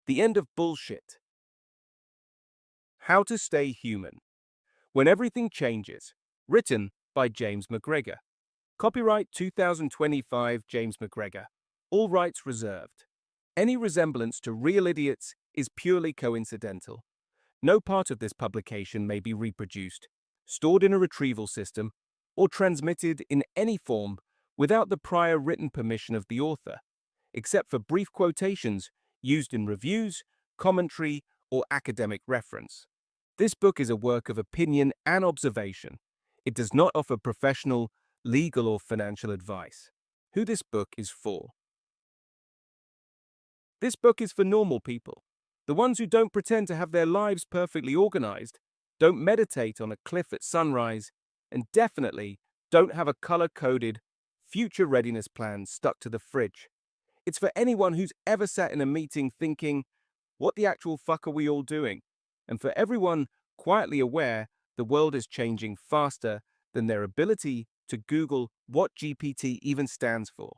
The End of Bullshit. How to Stay Human. When Everything Changes. Written by James McGregor. Copyright 2025 James McGregor. All rights reserved. Any resemblance to real idiots is purely coincidental. No part of this publication may be reproduced, stored in a retrieval system, or transmitted in any form without the prior written permission of the author, except for brief quotations used in reviews, commentary, or academic reference. This book is a work of opinion and observation. It does not offer professional, legal, or financial advice. Who this book is for. This book is for normal people. The ones who don't pretend to have their lives perfectly organized, don't meditate on a cliff at sunrise, and definitely don't have a color-coded future readiness plan stuck to the fridge. It's for anyone who's ever sat in a meeting thinking, what the actual fuck are we all doing? And for everyone quietly aware the world is changing faster than their ability to Google what GPT even stands for.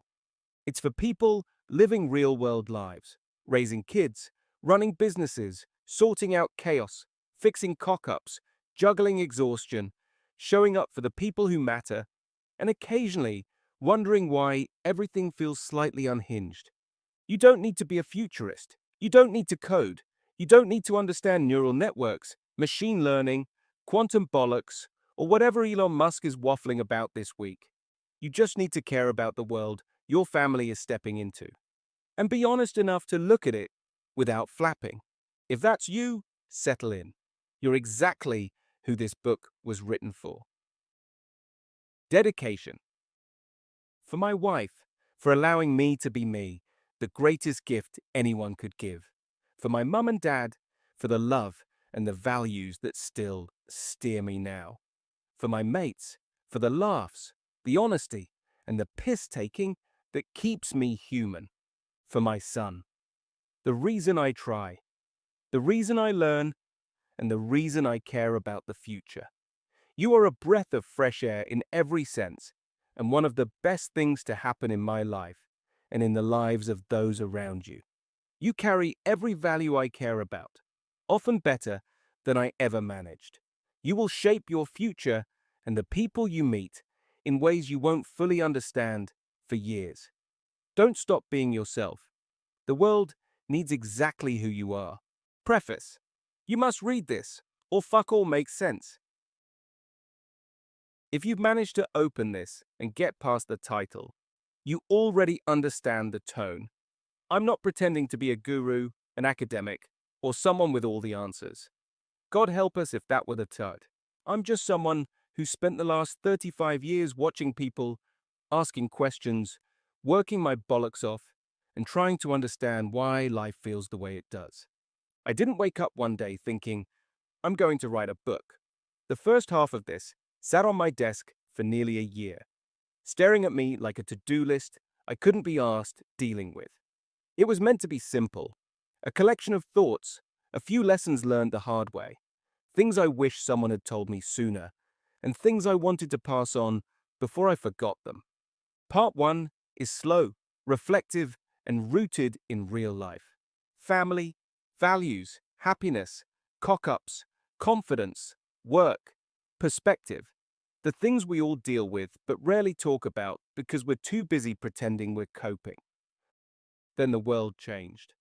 It's for people living real-world lives, raising kids, running businesses, sorting out chaos, fixing cock-ups, juggling exhaustion, showing up for the people who matter, and occasionally wondering why everything feels slightly unhinged. You don't need to be a futurist. You don't need to code. You don't need to understand neural networks, machine learning, quantum bollocks, or whatever Elon Musk is waffling about this week. You just need to care about the world your family is stepping into. And be honest enough to look at it without flapping. If that's you, settle in. You're exactly who this book was written for. Dedication. For my wife, for allowing me to be me, the greatest gift anyone could give. For my mum and dad, for the love and the values that still steer me now. For my mates, for the laughs, the honesty, and the piss-taking that keeps me human. For my son, the reason I try, the reason I learn, and the reason I care about the future. You are a breath of fresh air in every sense, and one of the best things to happen in my life and in the lives of those around you. You carry every value I care about, often better than I ever managed. You will shape your future and the people you meet in ways you won't fully understand for years. Don't stop being yourself. The world needs exactly who you are. Preface. You must read this, or fuck all makes sense. If you've managed to open this and get past the title, you already understand the tone. I'm not pretending to be a guru, an academic, or someone with all the answers. God help us if that were the tud. I'm just someone who spent the last 35 years watching people, asking questions, working my bollocks off, and trying to understand why life feels the way it does. I didn't wake up one day thinking, I'm going to write a book. The first half of this sat on my desk for nearly a year, staring at me like a to-do list I couldn't be asked dealing with. It was meant to be simple, a collection of thoughts, a few lessons learned the hard way, things I wish someone had told me sooner, and things I wanted to pass on before I forgot them. Part 1 is slow, reflective, and rooted in real life. Family, values, happiness, cock-ups, confidence, work, perspective. The things we all deal with but rarely talk about because we're too busy pretending we're coping. Then the world changed.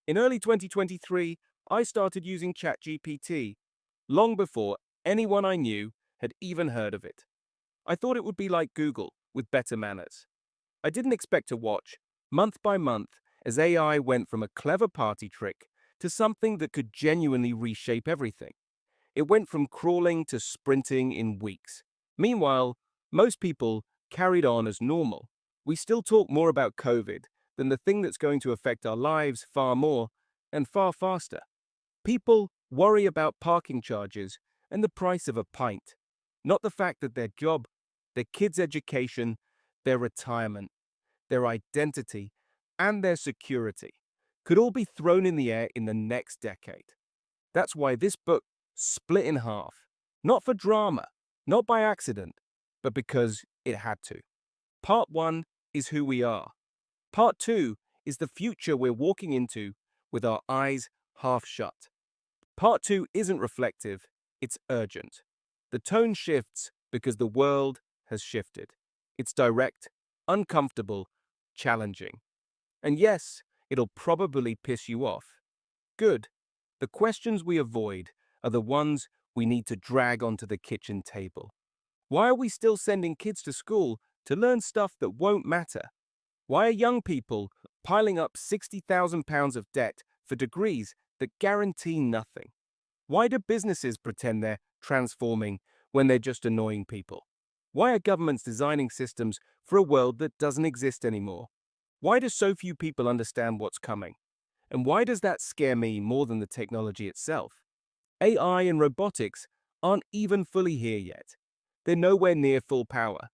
In early 2023, I started using ChatGPT, long before anyone I knew had even heard of it. I thought it would be like Google, with better manners. I didn't expect to watch, month by month, as AI went from a clever party trick to something that could genuinely reshape everything. It went from crawling to sprinting in weeks. Meanwhile, most people carried on as normal. We still talk more about COVID than the thing that's going to affect our lives far more and far faster. People worry about parking charges and the price of a pint, not the fact that their job, their kids' education, their retirement, their identity, and their security could all be thrown in the air in the next decade. That's why this book split in half, not for drama, not by accident, but because it had to. Part 1 is who we are. Part 2 is the future we're walking into with our eyes half shut. Part 2 isn't reflective, it's urgent. The tone shifts because the world has shifted. It's direct, uncomfortable, challenging. And yes, it'll probably piss you off. Good. The questions we avoid are the ones we need to drag onto the kitchen table. Why are we still sending kids to school to learn stuff that won't matter? Why are young people piling up £60,000 of debt for degrees that guarantee nothing? Why do businesses pretend they're transforming when they're just annoying people? Why are governments designing systems for a world that doesn't exist anymore? Why do so few people understand what's coming? And why does that scare me more than the technology itself? AI and robotics aren't even fully here yet. They're nowhere near full power.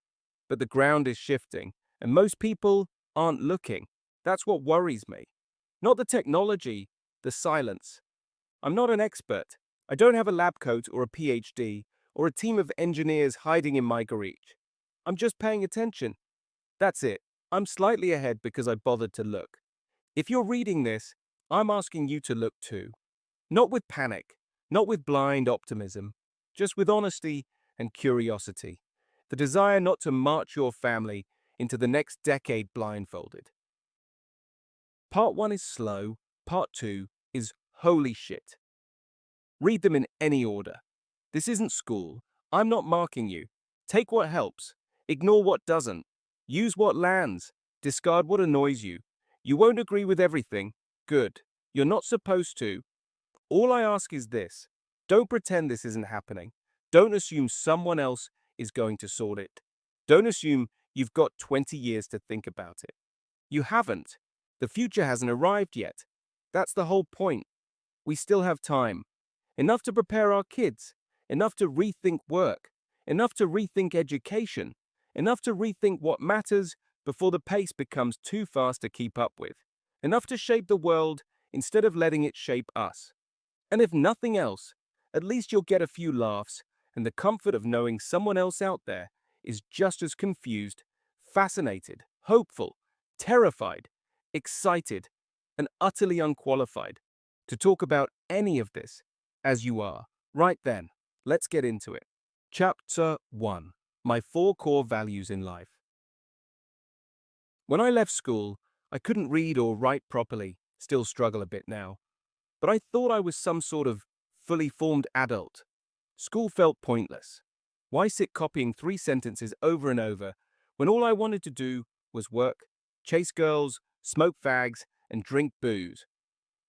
But the ground is shifting, and most people aren't looking. That's what worries me. Not the technology, the silence. I'm not an expert. I don't have a lab coat or a PhD or a team of engineers hiding in my garage. I'm just paying attention. That's it. I'm slightly ahead because I bothered to look. If you're reading this, I'm asking you to look too. Not with panic, not with blind optimism, just with honesty and curiosity. The desire not to march your family into the next decade blindfolded. Part 1 is slow, Part 2 is holy shit. Read them in any order. This isn't school. I'm not marking you. Take what helps. Ignore what doesn't. Use what lands. Discard what annoys you. You won't agree with everything. Good. You're not supposed to. All I ask is this. Don't pretend this isn't happening. Don't assume someone else is going to sort it. Don't assume you've got 20 years to think about it. You haven't. The future hasn't arrived yet. That's the whole point. We still have time. Enough to prepare our kids. Enough to rethink work. Enough to rethink education. Enough to rethink what matters before the pace becomes too fast to keep up with. Enough to shape the world instead of letting it shape us. And if nothing else, at least you'll get a few laughs and the comfort of knowing someone else out there is just as confused, fascinated, hopeful, terrified, excited, and utterly unqualified to talk about any of this as you are. Right then, let's get into it. Chapter 1. My 4 core values in life. When I left school, I couldn't read or write properly, still struggle a bit now. But I thought I was some sort of fully formed adult. School felt pointless. Why sit copying 3 sentences over and over when all I wanted to do was work, chase girls, smoke fags, and drink booze?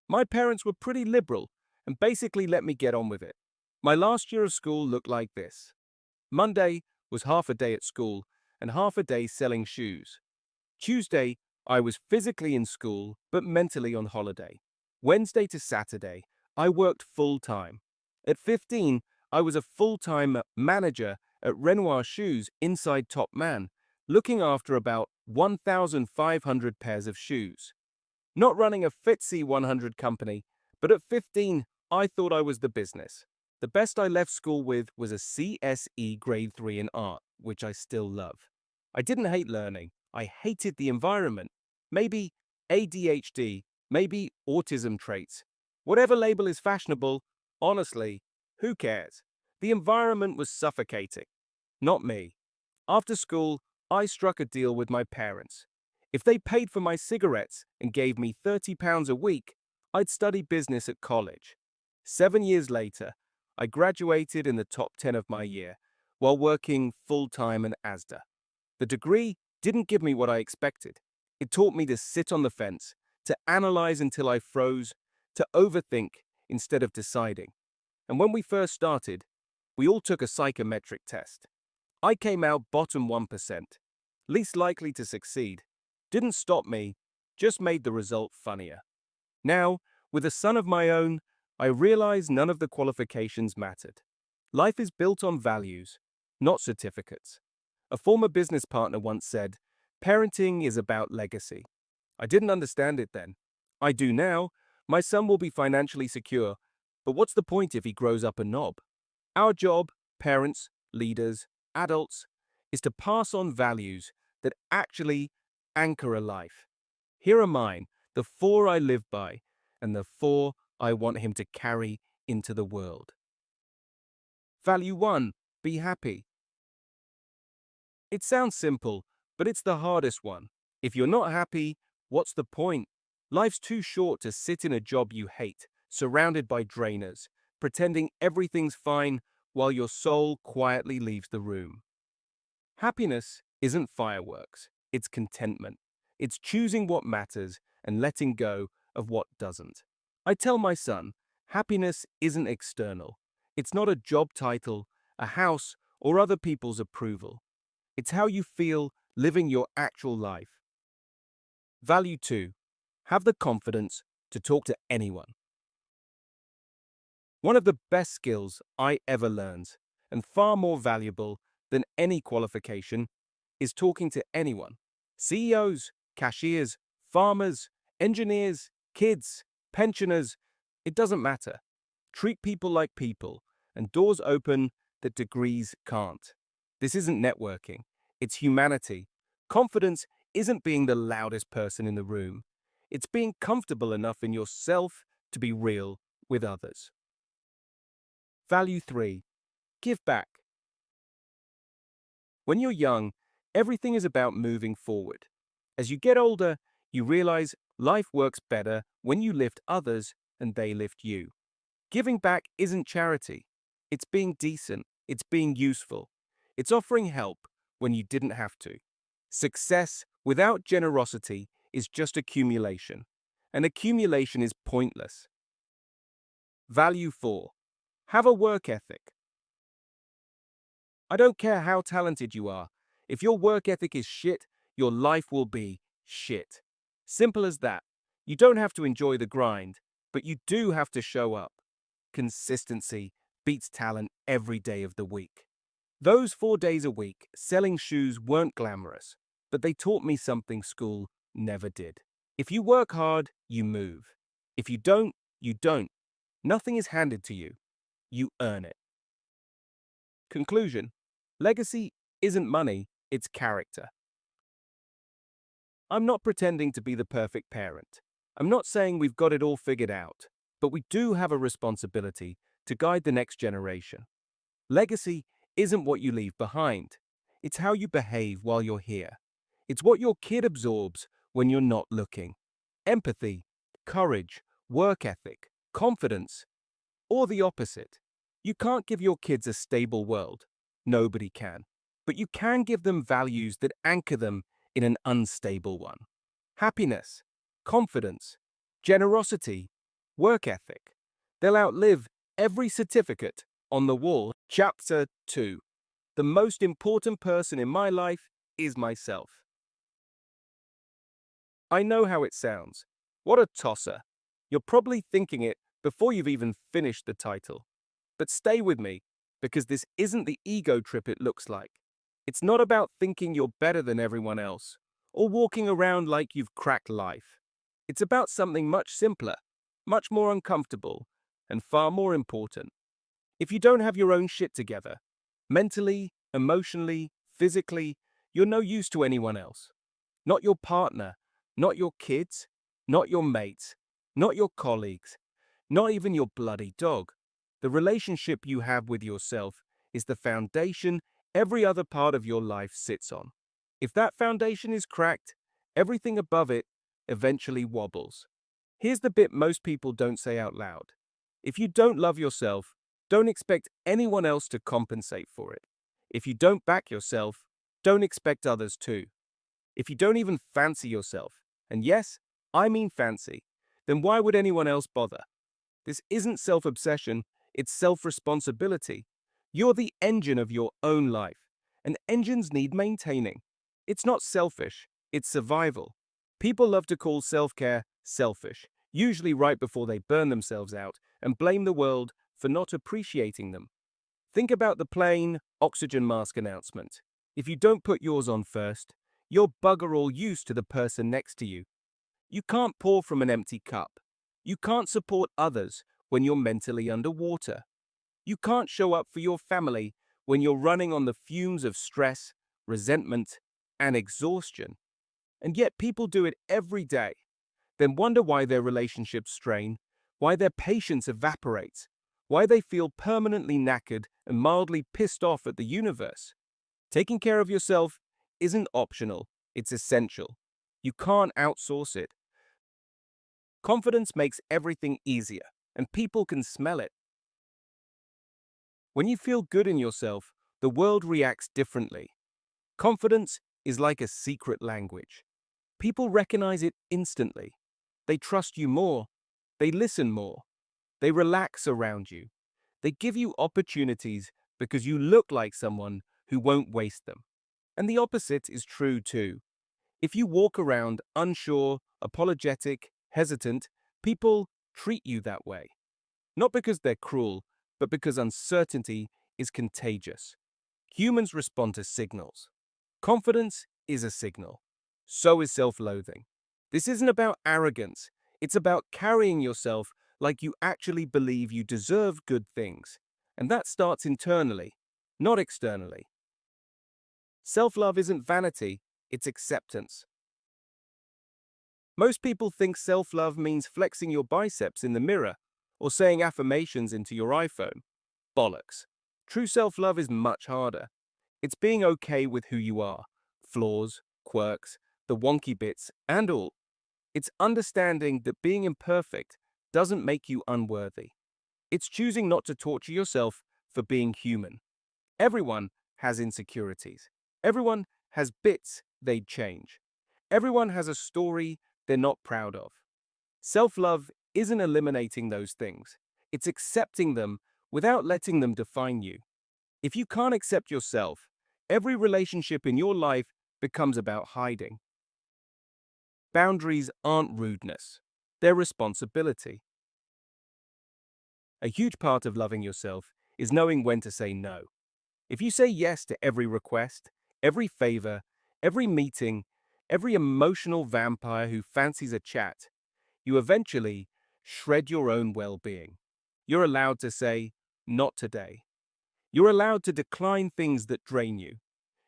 My parents were pretty liberal and basically let me get on with it. My last year of school looked like this. Monday was half a day at school and half a day selling shoes. Tuesday, I was physically in school but mentally on holiday. Wednesday to Saturday, I worked full-time. At 15, I was a full-time manager at Renoir Shoes inside Top Man, looking after about 1,500 pairs of shoes. Not running a FTSE 100 company, but at 15, I thought I was the business. The best I left school with was a CSE Grade 3 in art, which I still love. I didn't hate learning. I hated the environment. Maybe ADHD, maybe autism traits. Whatever label is fashionable, honestly, who cares? The environment was suffocating. Not me. After school, I struck a deal with my parents. If they paid for my cigarettes and gave me £30 a week, I'd study business at college. 7 years later, I graduated in the top 10 of my year, while working full-time in ASDA. The degree didn't give me what I expected. It taught me to sit on the fence, to analyze until I froze, to overthink instead of deciding. And when we first started, we all took a psychometric test. I came out bottom 1%, least likely to succeed. Didn't stop me, just made the result funnier. Now, with a son of my own, I realize none of the qualifications mattered. Life is built on values, not certificates. A former business partner once said, "Parenting is about legacy." I didn't understand it then. I do now. My son will be financially secure, but what's the point if he grows up a knob? Our job, parents, leaders, adults, is to pass on values that actually anchor a life. Here are mine, the 4 I live by, and the 4 I want him to carry into the world. Value 1, be happy. It sounds simple, but it's the hardest one. If you're not happy, what's the point? Life's too short to sit in a job you hate, surrounded by drainers, pretending everything's fine while your soul quietly leaves the room. Happiness isn't fireworks, it's contentment. It's choosing what matters and letting go of what doesn't. I tell my son, happiness isn't external. It's not a job title, a house, or other people's approval. It's how you feel living your actual life. Value 2. Have the confidence to talk to anyone. One of the best skills I ever learned, and far more valuable than any qualification, is talking to anyone. CEOs, cashiers, farmers, engineers, kids, pensioners, it doesn't matter. Treat people like people, and doors open that degrees can't. This isn't networking, it's humanity. Confidence isn't being the loudest person in the room. It's being comfortable enough in yourself to be real with others. Value 3. Give back. When you're young, everything is about moving forward. As you get older, you realize life works better when you lift others and they lift you. Giving back isn't charity. It's being decent. It's being useful. It's offering help when you didn't have to. Success without generosity is just accumulation, and accumulation is pointless. Value 4. Have a work ethic. I don't care how talented you are. If your work ethic is shit, your life will be shit. Simple as that. You don't have to enjoy the grind, but you do have to show up. Consistency beats talent every day of the week. Those 4 days a week selling shoes weren't glamorous, but they taught me something school never did. If you work hard, you move. If you don't, you don't. Nothing is handed to you. You earn it. Conclusion. Legacy isn't money, it's character. I'm not pretending to be the perfect parent. I'm not saying we've got it all figured out, but we do have a responsibility to guide the next generation. Legacy isn't what you leave behind. It's how you behave while you're here. It's what your kid absorbs when you're not looking. Empathy, courage, work ethic, confidence, or the opposite. You can't give your kids a stable world. Nobody can. But you can give them values that anchor them in an unstable one. Happiness, confidence, generosity, work ethic. They'll outlive every certificate on the wall. Chapter 2. The most important person in my life is myself. I know how it sounds. What a tosser. You're probably thinking it before you've even finished the title. But stay with me, because this isn't the ego trip it looks like. It's not about thinking you're better than everyone else, or walking around like you've cracked life. It's about something much simpler, much more uncomfortable, and far more important. If you don't have your own shit together, mentally, emotionally, physically, you're no use to anyone else. Not your partner, not your kids, not your mates, not your colleagues, not even your bloody dog. The relationship you have with yourself is the foundation every other part of your life sits on. If that foundation is cracked, everything above it eventually wobbles. Here's the bit most people don't say out loud. If you don't love yourself, don't expect anyone else to compensate for it. If you don't back yourself, don't expect others to. If you don't even fancy yourself, and yes, I mean fancy, then why would anyone else bother? This isn't self-obsession, it's self-responsibility. You're the engine of your own life, and engines need maintaining. It's not selfish, it's survival. People love to call self-care selfish, usually right before they burn themselves out and blame the world for not appreciating them. Think about the plain oxygen mask announcement. If you don't put yours on first, you're bugger all use to the person next to you. You can't pour from an empty cup. You can't support others when you're mentally underwater. You can't show up for your family when you're running on the fumes of stress, resentment, and exhaustion. And yet people do it every day. then wonder why their relationships strain, why their patience evaporates, why they feel permanently knackered and mildly pissed off at the universe. Taking care of yourself isn't optional, it's essential. You can't outsource it. Confidence makes everything easier, and people can smell it. When you feel good in yourself, the world reacts differently. Confidence is like a secret language. People recognize it instantly. They trust you more. They listen more. They relax around you. They give you opportunities because you look like someone who won't waste them. And the opposite is true too. If you walk around unsure, apologetic, hesitant, people treat you that way. Not because they're cruel, but because uncertainty is contagious. Humans respond to signals. Confidence is a signal. So is self-loathing. This isn't about arrogance. It's about carrying yourself like you actually believe you deserve good things. And that starts internally, not externally. Self-love isn't vanity, it's acceptance. Most people think self-love means flexing your biceps in the mirror or saying affirmations into your iPhone. Bollocks. True self-love is much harder. It's being okay with who you are, flaws, quirks, the wonky bits, and all. It's understanding that being imperfect doesn't make you unworthy. It's choosing not to torture yourself for being human. Everyone has insecurities. Everyone has bits they'd change. Everyone has a story they're not proud of. Self-love isn't eliminating those things. It's accepting them without letting them define you. If you can't accept yourself, every relationship in your life becomes about hiding. Boundaries aren't rudeness. They're responsibility. A huge part of loving yourself is knowing when to say no. If you say yes to every request, every favor, every meeting, every emotional vampire who fancies a chat, you eventually shred your own well-being. You're allowed to say, "Not today." You're allowed to decline things that drain you.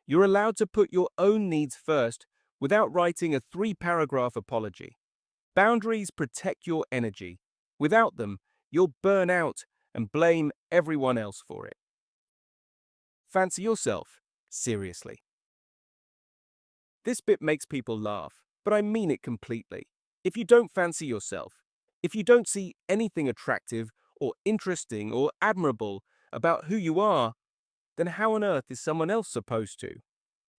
You're allowed to put your own needs first without writing a 3-paragraph apology. Boundaries protect your energy. Without them, you'll burn out and blame everyone else for it. Fancy yourself. Seriously. This bit makes people laugh, but I mean it completely. If you don't fancy yourself, if you don't see anything attractive or interesting or admirable about who you are, then how on earth is someone else supposed to?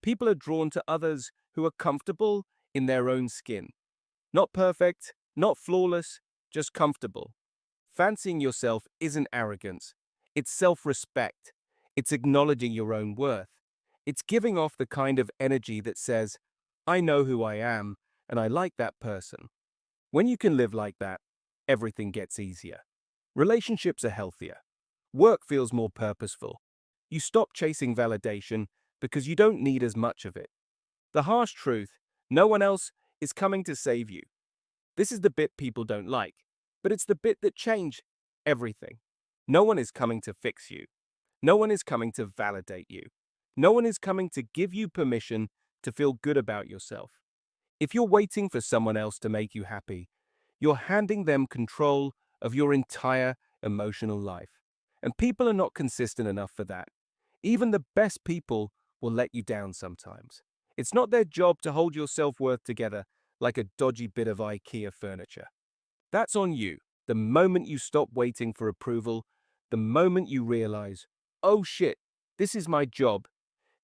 People are drawn to others who are comfortable in their own skin. Not perfect, not flawless, just comfortable. Fancying yourself isn't arrogance. It's self-respect. It's acknowledging your own worth. It's giving off the kind of energy that says, "I know who I am, and I like that person." When you can live like that, everything gets easier. Relationships are healthier. Work feels more purposeful. You stop chasing validation because you don't need as much of it. The harsh truth, no one else is coming to save you. This is the bit people don't like, but it's the bit that changes everything. No one is coming to fix you. No one is coming to validate you. No one is coming to give you permission to feel good about yourself. If you're waiting for someone else to make you happy, you're handing them control of your entire emotional life. And people are not consistent enough for that. Even the best people will let you down sometimes. It's not their job to hold your self-worth together like a dodgy bit of IKEA furniture. That's on you. The moment you stop waiting for approval, the moment you realize, "Oh shit, this is my job,"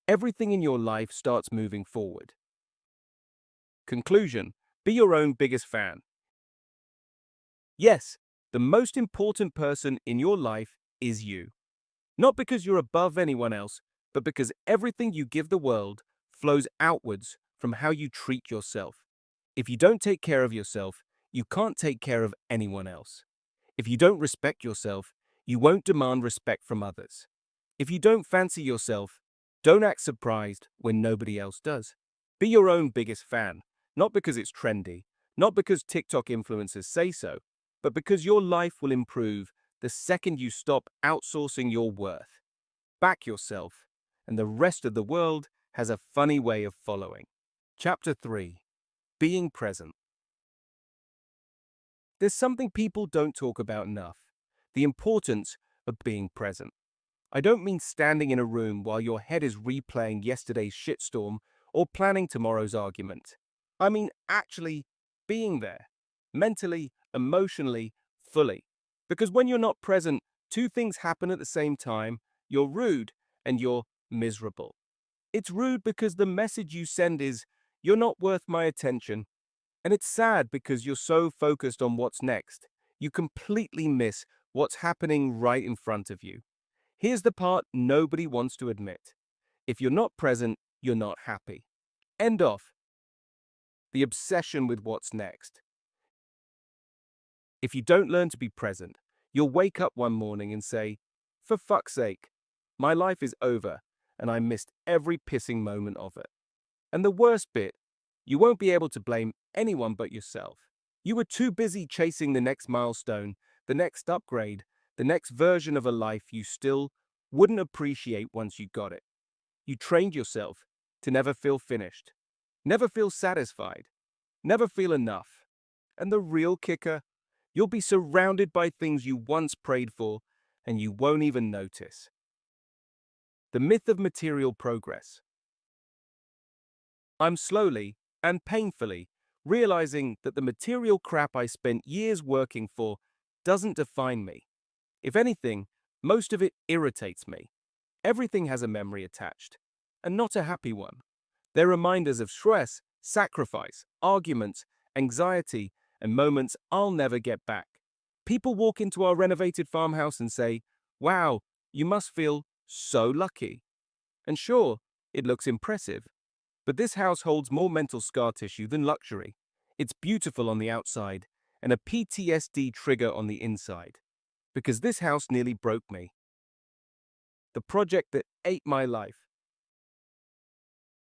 everything in your life starts moving forward. Conclusion: be your own biggest fan. Yes, the most important person in your life is you. Not because you're above anyone else, but because everything you give the world flows outwards from how you treat yourself. If you don't take care of yourself, you can't take care of anyone else. If you don't respect yourself, you won't demand respect from others. If you don't fancy yourself, don't act surprised when nobody else does. Be your own biggest fan, not because it's trendy, not because TikTok influencers say so, but because your life will improve the second you stop outsourcing your worth. Back yourself, and the rest of the world has a funny way of following. Chapter 3: Being Present. There's something people don't talk about enough: the importance of being present. I don't mean standing in a room while your head is replaying yesterday's shitstorm or planning tomorrow's argument. I mean actually being there, mentally, emotionally, fully. Because when you're not present, two things happen at the same time: you're rude and you're miserable. It's rude because the message you send is, "You're not worth my attention." And it's sad because you're so focused on what's next, you completely miss what's happening right in front of you. Here's the part nobody wants to admit: if you're not present, you're not happy. End of the obsession with what's next. If you don't learn to be present, you'll wake up one morning and say, "For fuck's sake, my life is over and I missed every pissing moment of it." And the worst bit, you won't be able to blame anyone but yourself. You were too busy chasing the next milestone, the next upgrade, the next version of a life you still wouldn't appreciate once you got it. You trained yourself to never feel finished, never feel satisfied, never feel enough. And the real kicker, you'll be surrounded by things you once prayed for and you won't even notice. The myth of material progress. I'm slowly and painfully realizing that the material crap I spent years working for doesn't define me. If anything, most of it irritates me. Everything has a memory attached, and not a happy one. They're reminders of stress, sacrifice, arguments, anxiety, and moments I'll never get back. People walk into our renovated farmhouse and say, "Wow, you must feel so lucky." And sure, it looks impressive, but this house holds more mental scar tissue than luxury. It's beautiful on the outside and a PTSD trigger on the inside. Because this house nearly broke me. The project that ate my life.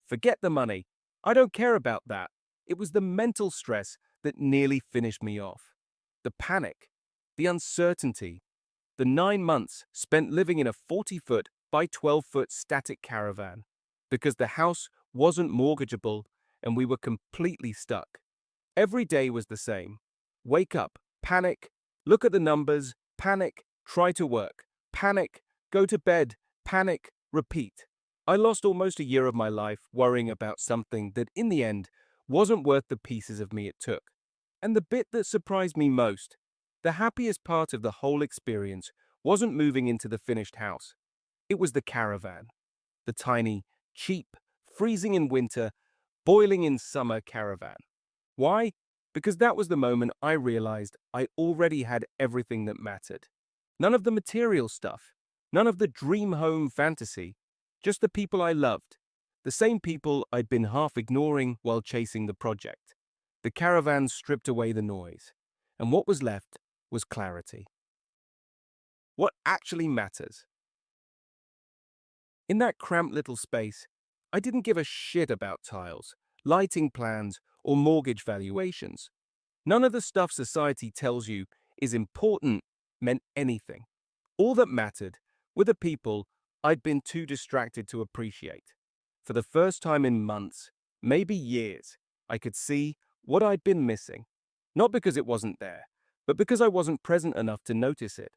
Forget the money. I don't care about that. It was the mental stress that nearly finished me off. The panic, the uncertainty, the 9 months spent living in a 40-foot by 12-foot static caravan because the house wasn't mortgageable and we were completely stuck. Every day was the same. Wake up, panic, look at the numbers, panic, try to work, panic, go to bed, panic, repeat. I lost almost a year of my life worrying about something that in the end wasn't worth the pieces of me it took. And the bit that surprised me most, the happiest part of the whole experience, wasn't moving into the finished house. It was the caravan. The tiny, cheap, freezing in winter, boiling in summer caravan. Why? Because that was the moment I realized I already had everything that mattered. None of the material stuff, none of the dream home fantasy, just the people I loved, the same people I'd been half ignoring while chasing the project. The caravan stripped away the noise, and what was left was clarity. What actually matters? In that cramped little space, I didn't give a shit about tiles, lighting plans, or mortgage valuations. None of the stuff society tells you is important meant anything. All that mattered were the people I'd been too distracted to appreciate. For the first time in months, maybe years, I could see what I'd been missing. Not because it wasn't there, but because I wasn't present enough to notice it.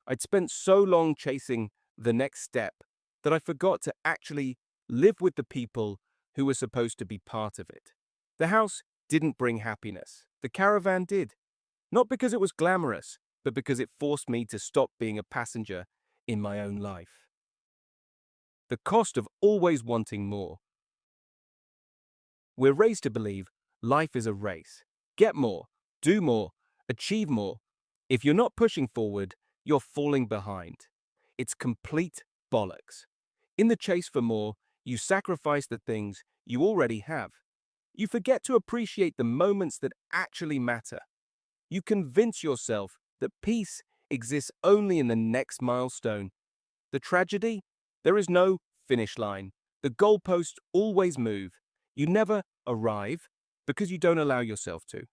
I'd spent so long chasing the next step that I forgot to actually live with the people who were supposed to be part of it. The house didn't bring happiness. The caravan did. Not because it was glamorous, but because it forced me to stop being a passenger in my own life. The cost of always wanting more. We're raised to believe life is a race. Get more, do more, achieve more. If you're not pushing forward, you're falling behind. It's complete bollocks. In the chase for more, you sacrifice the things you already have. You forget to appreciate the moments that actually matter. You convince yourself that peace exists only in the next milestone. The tragedy? There is no finish line. The goalposts always move. You never arrive because you don't allow yourself to.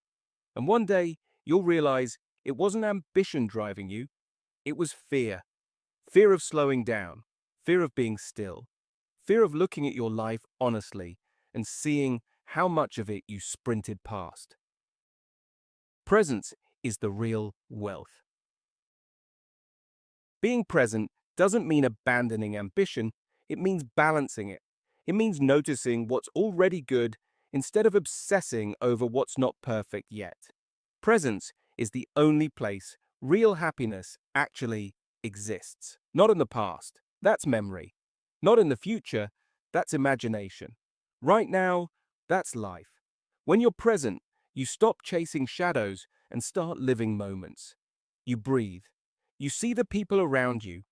And one day, you'll realize it wasn't ambition driving you. It was fear. Fear of slowing down. Fear of being still. Fear of looking at your life honestly and seeing how much of it you sprinted past. Presence is the real wealth. Being present doesn't mean abandoning ambition, it means balancing it. It means noticing what's already good instead of obsessing over what's not perfect yet. Presence is the only place real happiness actually exists. Not in the past, that's memory. Not in the future, that's imagination. Right now, that's life. When you're present, you stop chasing shadows and start living moments. You breathe. You see the people around you.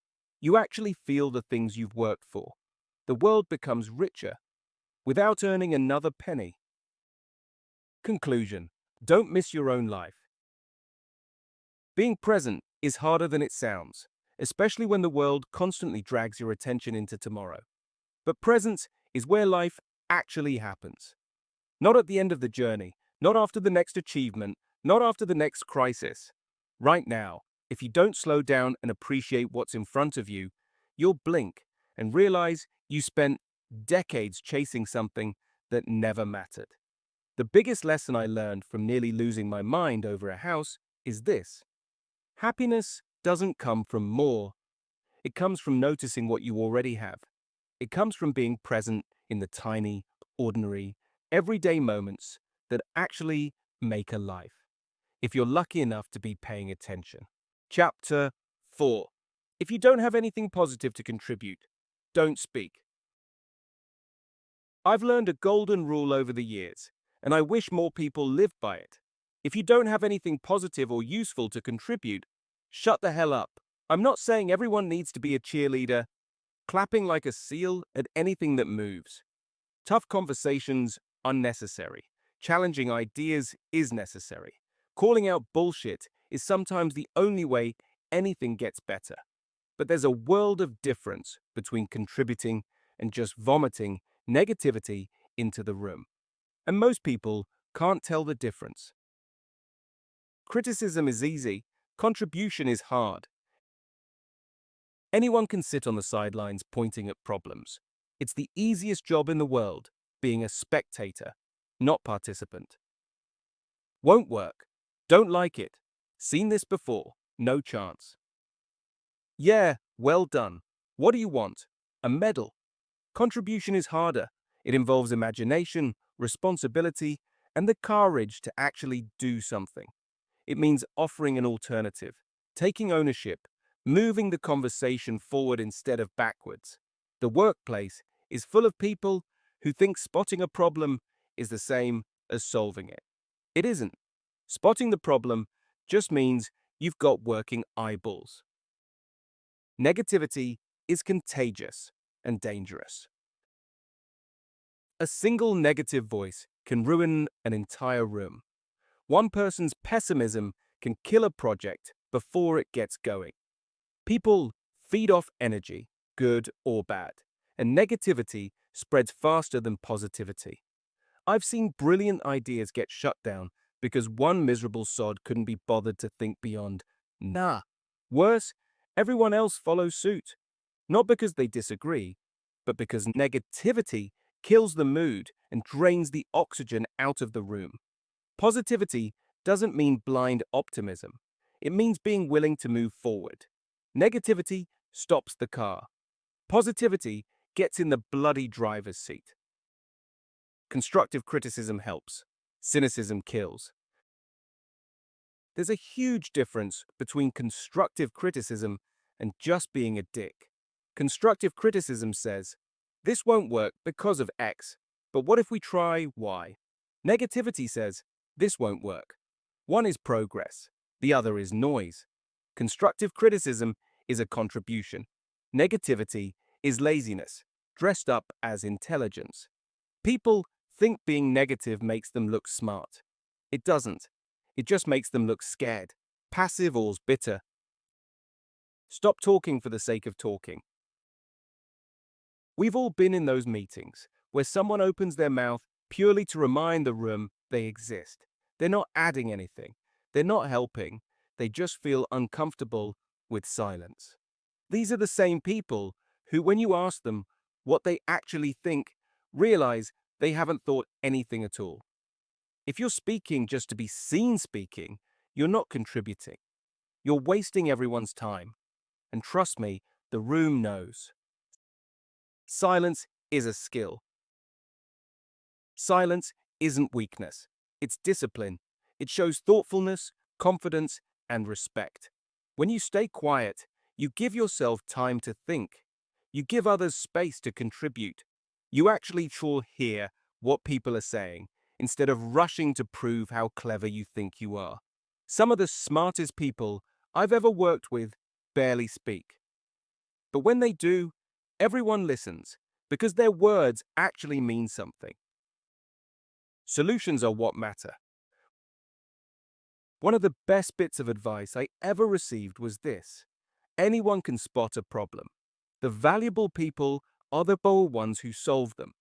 You actually feel the things you've worked for. The world becomes richer without earning another penny. Conclusion: don't miss your own life. Being present is harder than it sounds, especially when the world constantly drags your attention into tomorrow. But presence is where life actually happens. Not at the end of the journey, not after the next achievement, not after the next crisis. Right now, if you don't slow down and appreciate what's in front of you, you'll blink and realize you spent decades chasing something that never mattered. The biggest lesson I learned from nearly losing my mind over a house is this: happiness doesn't come from more, it comes from noticing what you already have. It comes from being present in the tiny, ordinary, everyday moments that actually make a life, if you're lucky enough to be paying attention. Chapter 4. If you don't have anything positive to contribute, don't speak. I've learned a golden rule over the years, and I wish more people lived by it. If you don't have anything positive or useful to contribute, shut the hell up. I'm not saying everyone needs to be a cheerleader, clapping like a seal at anything that moves. Tough conversations are necessary. Challenging ideas is necessary. Calling out bullshit is sometimes the only way anything gets better. But there's a world of difference between contributing and just vomiting negativity into the room. And most people can't tell the difference. Criticism is easy, contribution is hard. Anyone can sit on the sidelines pointing at problems. It's the easiest job in the world, being a spectator, not participant. Won't work. Don't like it. Seen this before. No chance. Yeah, well done. What do you want? A medal. Contribution is harder. It involves imagination, responsibility, and the courage to actually do something. It means offering an alternative, taking ownership, moving the conversation forward instead of backwards. The workplace is full of people who think spotting a problem is the same as solving it. It isn't. Spotting the problem just means you've got working eyeballs. Negativity is contagious and dangerous. A single negative voice can ruin an entire room. One person's pessimism can kill a project before it gets going. People feed off energy, good or bad, and negativity spreads faster than positivity. I've seen brilliant ideas get shut down because one miserable sod couldn't be bothered to think beyond nah. Worse, everyone else follows suit. Not because they disagree, but because negativity kills the mood and drains the oxygen out of the room. Positivity doesn't mean blind optimism. It means being willing to move forward. Negativity stops the car. Positivity gets in the bloody driver's seat. Constructive criticism helps. Cynicism kills. There's a huge difference between constructive criticism and just being a dick. Constructive criticism says, this won't work because of X, but what if we try Y? Negativity says, this won't work. One is progress, the other is noise. Constructive criticism is a contribution. Negativity is laziness, dressed up as intelligence. People think being negative makes them look smart. It doesn't. It just makes them look scared, passive or bitter. Stop talking for the sake of talking. We've all been in those meetings where someone opens their mouth purely to remind the room they exist. They're not adding anything. They're not helping. They just feel uncomfortable with silence. These are the same people who, when you ask them what they actually think, realize they haven't thought anything at all. If you're speaking just to be seen speaking, you're not contributing. You're wasting everyone's time. And trust me, the room knows. Silence is a skill. Silence isn't weakness. It's discipline. It shows thoughtfulness, confidence, and respect. When you stay quiet, you give yourself time to think. You give others space to contribute. You actually truly hear what people are saying instead of rushing to prove how clever you think you are. Some of the smartest people I've ever worked with barely speak. But when they do, everyone listens because their words actually mean something. Solutions are what matter. One of the best bits of advice I ever received was this: anyone can spot a problem. The valuable people are the bold ones who solve them.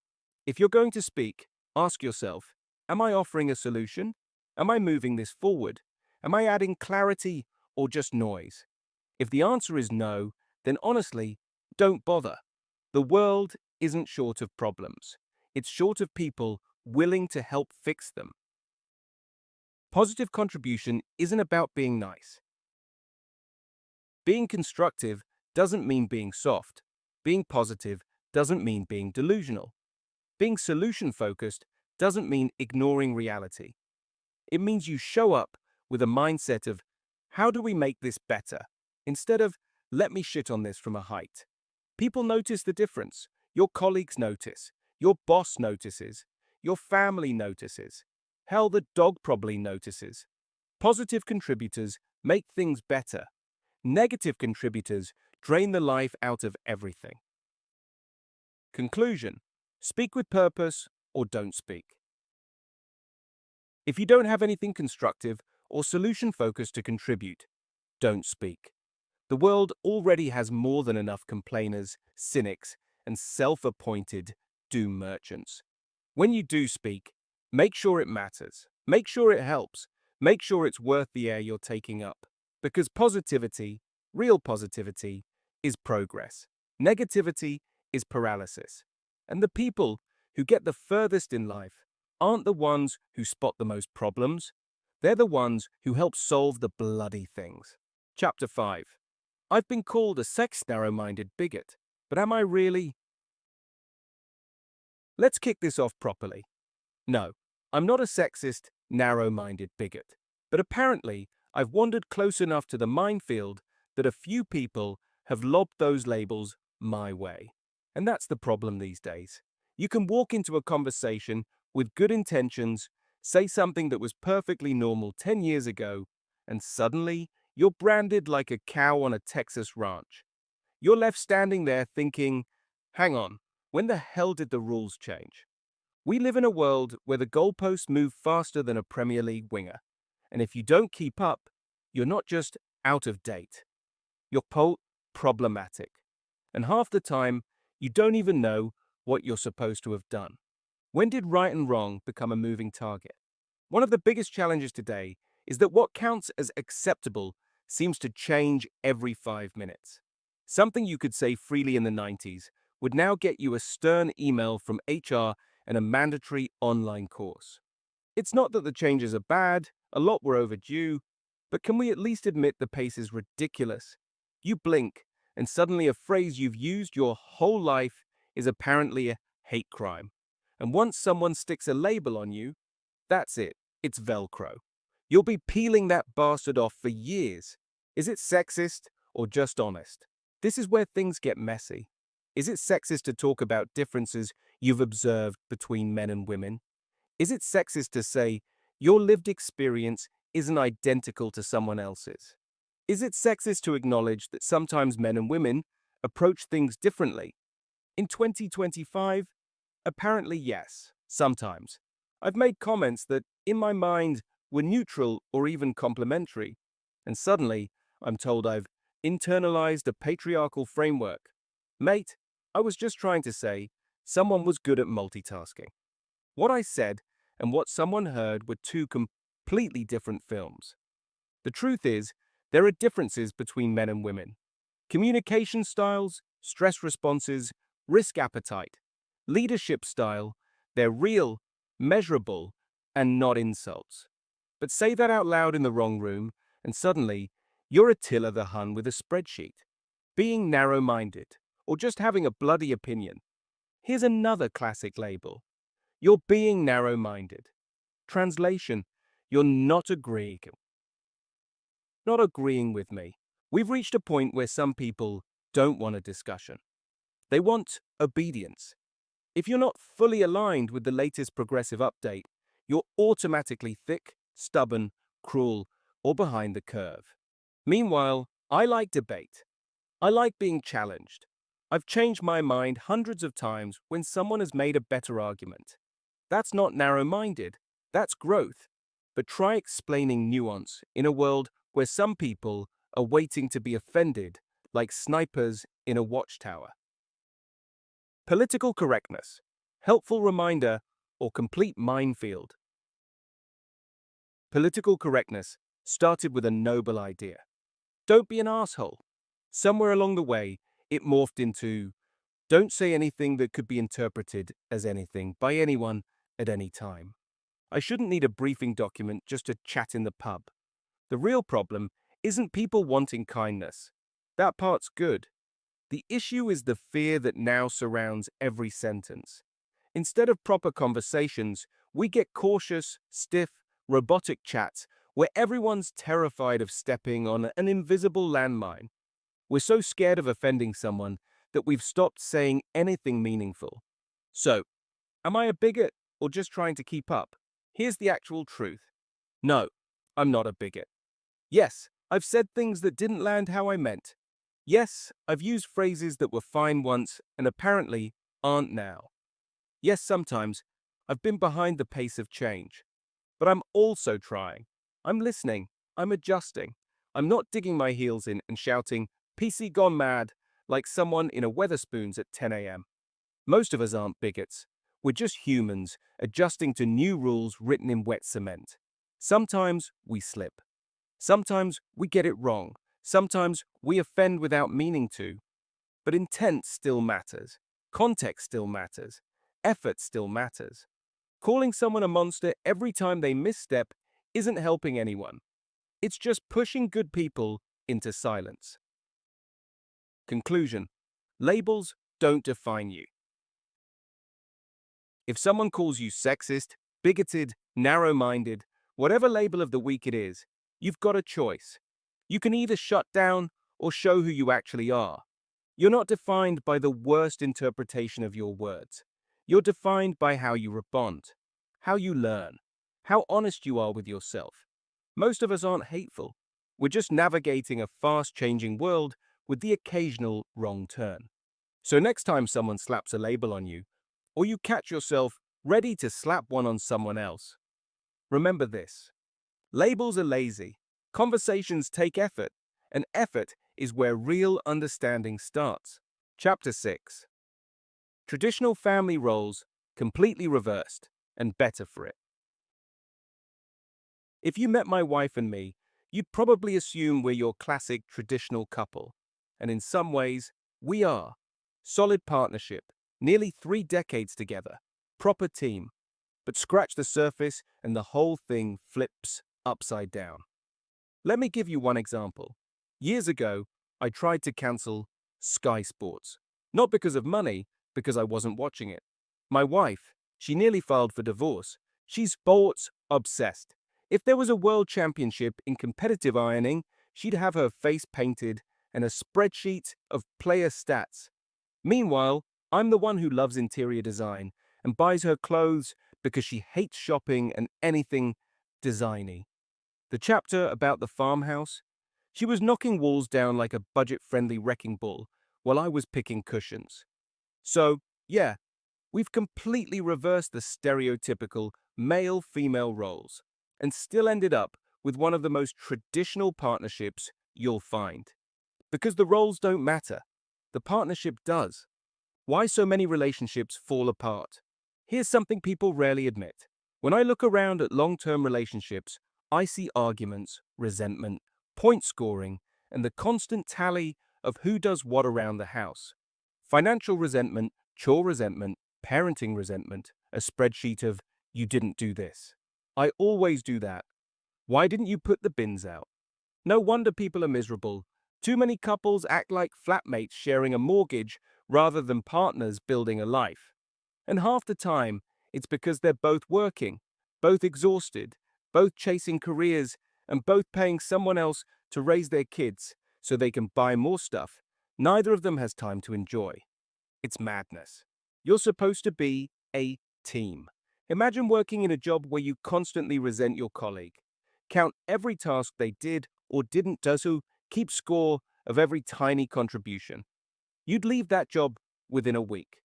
If you're going to speak, ask yourself, am I offering a solution? Am I moving this forward? Am I adding clarity or just noise? If the answer is no, then honestly, don't bother. The world isn't short of problems. It's short of people willing to help fix them. Positive contribution isn't about being nice. Being constructive doesn't mean being soft. Being positive doesn't mean being delusional. Being solution-focused doesn't mean ignoring reality. It means you show up with a mindset of, how do we make this better? Instead of, let me shit on this from a height. People notice the difference. Your colleagues notice. Your boss notices. Your family notices. Hell, the dog probably notices. Positive contributors make things better. Negative contributors drain the life out of everything. Conclusion: speak with purpose or don't speak. If you don't have anything constructive or solution-focused to contribute, don't speak. The world already has more than enough complainers, cynics, and self-appointed doom merchants. When you do speak, make sure it matters. Make sure it helps. Make sure it's worth the air you're taking up. Because positivity, real positivity, is progress. Negativity is paralysis. And the people who get the furthest in life aren't the ones who spot the most problems. They're the ones who help solve the bloody things. Chapter 5. I've been called a sexist, narrow-minded bigot, but am I really? Let's kick this off properly. No, I'm not a sexist, narrow-minded bigot, but apparently I've wandered close enough to the minefield that a few people have lobbed those labels my way. And that's the problem these days. You can walk into a conversation with good intentions, say something that was perfectly normal 10 years ago, and suddenly you're branded like a cow on a Texas ranch. You're left standing there thinking, hang on, when the hell did the rules change? We live in a world where the goalposts move faster than a Premier League winger. And if you don't keep up, you're not just out of date. You're problematic. And half the time, you don't even know what you're supposed to have done. When did right and wrong become a moving target? One of the biggest challenges today is that what counts as acceptable seems to change every 5 minutes. Something you could say freely in the 90s would now get you a stern email from HR and a mandatory online course. It's not that the changes are bad, a lot were overdue, but can we at least admit the pace is ridiculous? You blink, and suddenly a phrase you've used your whole life is apparently a hate crime. And once someone sticks a label on you, that's it. It's Velcro. You'll be peeling that bastard off for years. Is it sexist or just honest? This is where things get messy. Is it sexist to talk about differences you've observed between men and women? Is it sexist to say your lived experience isn't identical to someone else's? Is it sexist to acknowledge that sometimes men and women approach things differently? In 2025, apparently yes, sometimes. I've made comments that, in my mind, were neutral or even complimentary, and suddenly I'm told I've internalized a patriarchal framework. Mate, I was just trying to say someone was good at multitasking. What I said and what someone heard were two completely different films. The truth is, there are differences between men and women. Communication styles, stress responses, risk appetite, leadership style, they're real, measurable, and not insults. But say that out loud in the wrong room, and suddenly, you're Attila the Hun with a spreadsheet. Being narrow-minded, or just having a bloody opinion. Here's another classic label. You're being narrow-minded. Translation, you're not agreeing with me. We've reached a point where some people don't want a discussion. They want obedience. If you're not fully aligned with the latest progressive update, you're automatically thick, stubborn, cruel, or behind the curve. Meanwhile, I like debate. I like being challenged. I've changed my mind hundreds of times when someone has made a better argument. That's not narrow-minded, that's growth. But try explaining nuance in a world where some people are waiting to be offended, like snipers in a watchtower. Political correctness, helpful reminder, or complete minefield. Political correctness started with a noble idea. Don't be an asshole. Somewhere along the way, it morphed into don't say anything that could be interpreted as anything by anyone at any time. I shouldn't need a briefing document just to chat in the pub. The real problem isn't people wanting kindness. That part's good. The issue is the fear that now surrounds every sentence. Instead of proper conversations, we get cautious, stiff, robotic chats where everyone's terrified of stepping on an invisible landmine. We're so scared of offending someone that we've stopped saying anything meaningful. So, am I a bigot or just trying to keep up? Here's the actual truth. No, I'm not a bigot. Yes, I've said things that didn't land how I meant. Yes, I've used phrases that were fine once and apparently aren't now. Yes, sometimes I've been behind the pace of change. But I'm also trying. I'm listening. I'm adjusting. I'm not digging my heels in and shouting, PC gone mad, like someone in a Weatherspoons at 10 a.m. Most of us aren't bigots. We're just humans adjusting to new rules written in wet cement. Sometimes we slip. Sometimes we get it wrong. Sometimes we offend without meaning to. But intent still matters. Context still matters. Effort still matters. Calling someone a monster every time they misstep isn't helping anyone. It's just pushing good people into silence. Conclusion: labels don't define you. If someone calls you sexist, bigoted, narrow-minded, whatever label of the week it is, you've got a choice. You can either shut down or show who you actually are. You're not defined by the worst interpretation of your words. You're defined by how you respond, how you learn, how honest you are with yourself. Most of us aren't hateful. We're just navigating a fast-changing world with the occasional wrong turn. So next time someone slaps a label on you, or you catch yourself ready to slap one on someone else, remember this. Labels are lazy. Conversations take effort, and effort is where real understanding starts. Chapter 6. Traditional family roles completely reversed, and better for it. If you met my wife and me, you'd probably assume we're your classic traditional couple. And in some ways, we are. Solid partnership, nearly 3 decades together, proper team. But scratch the surface and the whole thing flips upside down. Let me give you one example. Years ago, I tried to cancel Sky Sports. Not because of money, because I wasn't watching it. My wife, she nearly filed for divorce. She's sports obsessed. If there was a world championship in competitive ironing, she'd have her face painted and a spreadsheet of player stats. Meanwhile, I'm the one who loves interior design and buys her clothes because she hates shopping and anything designy. The chapter about the farmhouse, she was knocking walls down like a budget-friendly wrecking ball while I was picking cushions. So, yeah, we've completely reversed the stereotypical male-female roles and still ended up with one of the most traditional partnerships you'll find. Because the roles don't matter, the partnership does. Why so many relationships fall apart? Here's something people rarely admit. When I look around at long-term relationships, I see arguments, resentment, point scoring, and the constant tally of who does what around the house. Financial resentment, chore resentment, parenting resentment, a spreadsheet of, you didn't do this. I always do that. Why didn't you put the bins out? No wonder people are miserable. Too many couples act like flatmates sharing a mortgage rather than partners building a life. And half the time, it's because they're both working, both exhausted, both chasing careers, and both paying someone else to raise their kids so they can buy more stuff. Neither of them has time to enjoy. It's madness. You're supposed to be a team. Imagine working in a job where you constantly resent your colleague. Count every task they did or didn't do, so keep score of every tiny contribution. You'd leave that job within a week.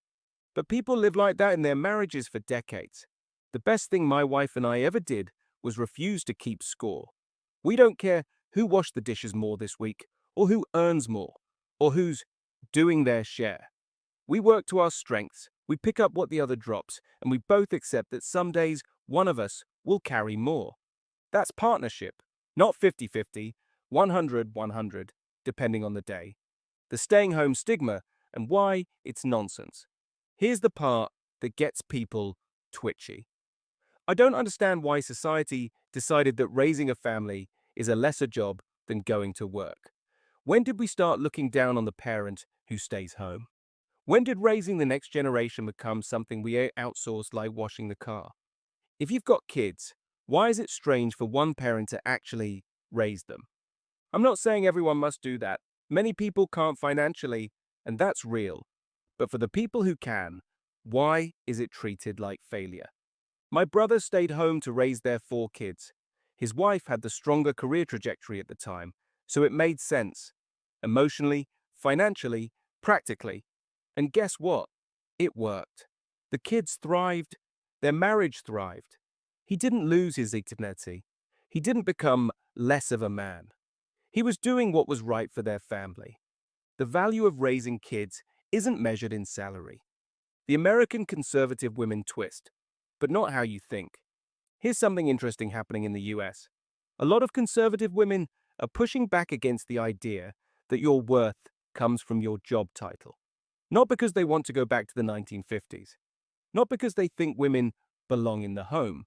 But people live like that in their marriages for decades. The best thing my wife and I ever did was refuse to keep score. We don't care who washed the dishes more this week, or who earns more, or who's doing their share. We work to our strengths, we pick up what the other drops, and we both accept that some days one of us will carry more. That's partnership, not 50-50, 100-100, depending on the day. The staying home stigma and why it's nonsense. Here's the part that gets people twitchy. I don't understand why society decided that raising a family is a lesser job than going to work. When did we start looking down on the parent who stays home? When did raising the next generation become something we outsource like washing the car? If you've got kids, why is it strange for one parent to actually raise them? I'm not saying everyone must do that. Many people can't financially, and that's real. But for the people who can, why is it treated like failure? My brother stayed home to raise their 4 kids. His wife had the stronger career trajectory at the time, so it made sense. Emotionally, financially, practically. And guess what? It worked. The kids thrived. Their marriage thrived. He didn't lose his dignity. He didn't become less of a man. He was doing what was right for their family. The value of raising kids isn't measured in salary. The American conservative women twist, but not how you think. Here's something interesting happening in the US. A lot of conservative women are pushing back against the idea that your worth comes from your job title. Not because they want to go back to the 1950s, not because they think women belong in the home,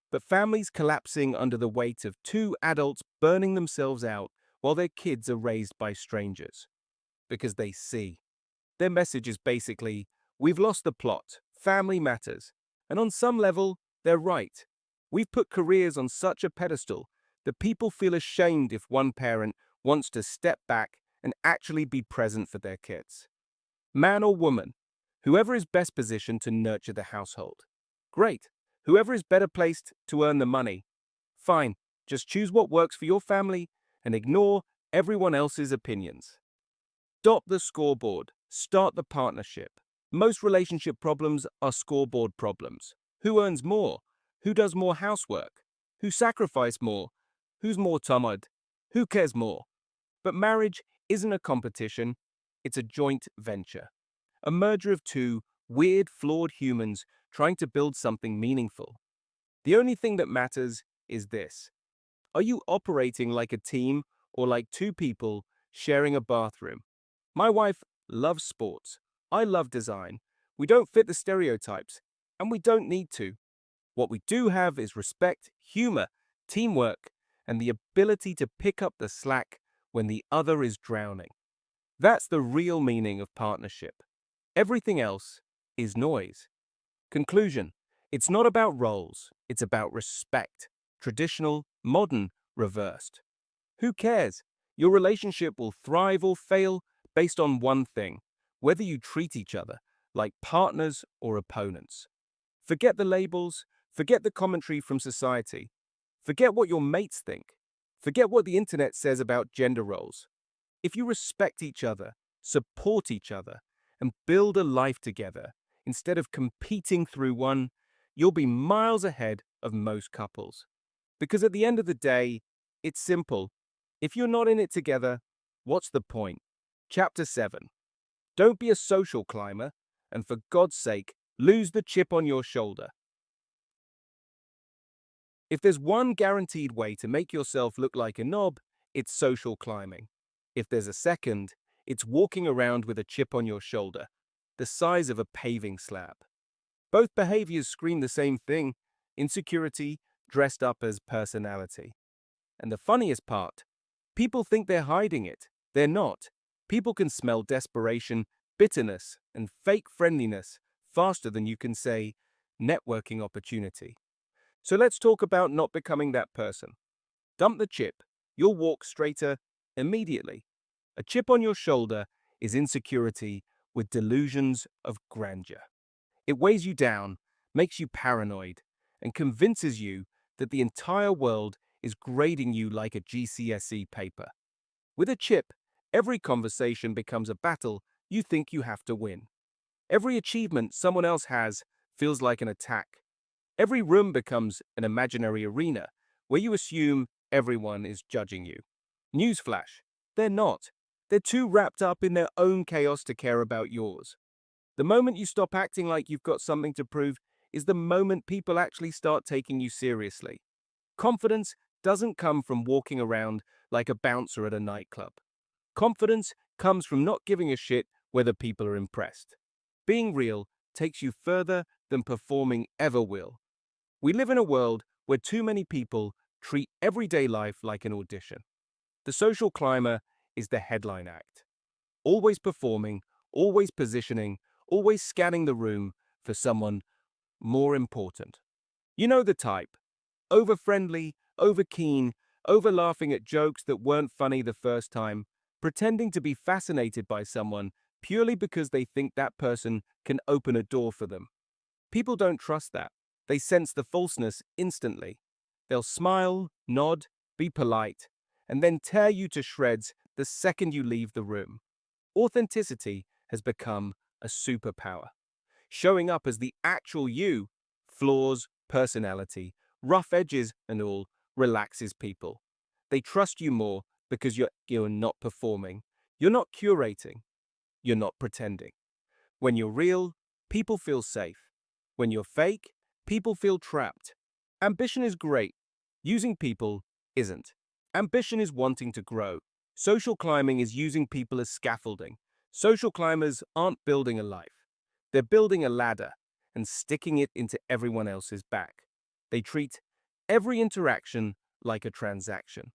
but families collapsing under the weight of 2 adults burning themselves out while their kids are raised by strangers. Because they see. Their message is basically, we've lost the plot, family matters. And on some level, they're right. We've put careers on such a pedestal that people feel ashamed if one parent wants to step back and actually be present for their kids. Man or woman, whoever is best positioned to nurture the household. Great. Whoever is better placed to earn the money. Fine. Just choose what works for your family and ignore everyone else's opinions. Stop the scoreboard. Start the partnership. Most relationship problems are scoreboard problems. Who earns more? Who does more housework? Who sacrifices more? Who's more tired? Who cares more? But marriage isn't a competition. It's a joint venture. A merger of 2 weird, flawed humans trying to build something meaningful. The only thing that matters is this. Are you operating like a team or like 2 people sharing a bathroom? My wife loves sports. I love design. We don't fit the stereotypes, and we don't need to. What we do have is respect, humor, teamwork, and the ability to pick up the slack when the other is drowning. That's the real meaning of partnership. Everything else is noise. Conclusion. It's not about roles. It's about respect. Traditional, modern, reversed. Who cares? Your relationship will thrive or fail based on one thing, whether you treat each other like partners or opponents. Forget the labels, forget the commentary from society, forget what your mates think, forget what the internet says about gender roles. If you respect each other, support each other, and build a life together instead of competing through one, you'll be miles ahead of most couples. Because at the end of the day, it's simple. If you're not in it together, what's the point? Chapter 7. Don't be a social climber, and for God's sake, lose the chip on your shoulder. If there's one guaranteed way to make yourself look like a knob, it's social climbing. If there's a second, it's walking around with a chip on your shoulder, the size of a paving slab. Both behaviors scream the same thing: insecurity dressed up as personality. And the funniest part, people think they're hiding it. They're not. People can smell desperation, bitterness, and fake friendliness faster than you can say networking opportunity. So let's talk about not becoming that person. Dump the chip. You'll walk straighter immediately. A chip on your shoulder is insecurity with delusions of grandeur. It weighs you down, makes you paranoid, and convinces you that the entire world is grading you like a GCSE paper. With a chip, every conversation becomes a battle you think you have to win. Every achievement someone else has feels like an attack. Every room becomes an imaginary arena where you assume everyone is judging you. Newsflash, they're not. They're too wrapped up in their own chaos to care about yours. The moment you stop acting like you've got something to prove is the moment people actually start taking you seriously. Confidence doesn't come from walking around like a bouncer at a nightclub. Confidence comes from not giving a shit whether people are impressed. Being real takes you further than performing ever will. We live in a world where too many people treat everyday life like an audition. The social climber is the headline act. Always performing, always positioning, always scanning the room for someone more important. You know the type. Over-friendly, over-keen, over-laughing at jokes that weren't funny the first time, pretending to be fascinated by someone purely because they think that person can open a door for them. People don't trust that. They sense the falseness instantly. They'll smile, nod, be polite, and then tear you to shreds the second you leave the room. Authenticity has become a superpower. Showing up as the actual you, flaws, personality, rough edges and all, relaxes people. They trust you more because you're not performing. You're not curating. You're not pretending. When you're real, people feel safe. When you're fake, people feel trapped. Ambition is great. Using people isn't. Ambition is wanting to grow. Social climbing is using people as scaffolding. Social climbers aren't building a life. They're building a ladder and sticking it into everyone else's back. They treat every interaction like a transaction.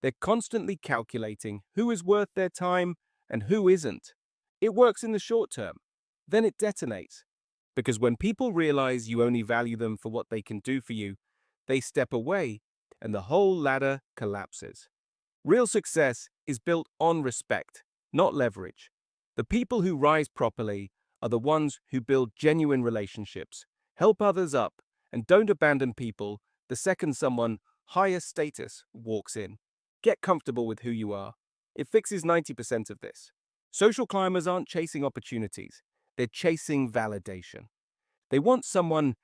They're constantly calculating who is worth their time and who isn't. It works in the short term. Then it detonates. Because when people realize you only value them for what they can do for you, they step away and the whole ladder collapses. Real success is built on respect, not leverage. The people who rise properly are the ones who build genuine relationships, help others up, and don't abandon people the second someone higher status walks in. Get comfortable with who you are. It fixes 90% of this. Social climbers aren't chasing opportunities. They're chasing validation. They want someone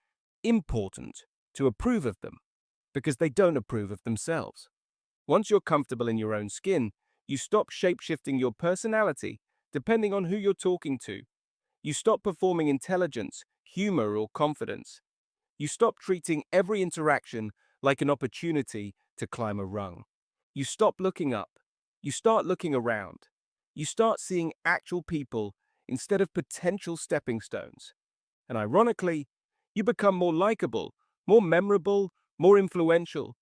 important to approve of them because they don't approve of themselves. Once you're comfortable in your own skin, you stop shape-shifting your personality depending on who you're talking to. You stop performing intelligence, humor, or confidence. You stop treating every interaction like an opportunity to climb a rung. You stop looking up. You start looking around. You start seeing actual people instead of potential stepping stones. And ironically, you become more likable, more memorable, more influential,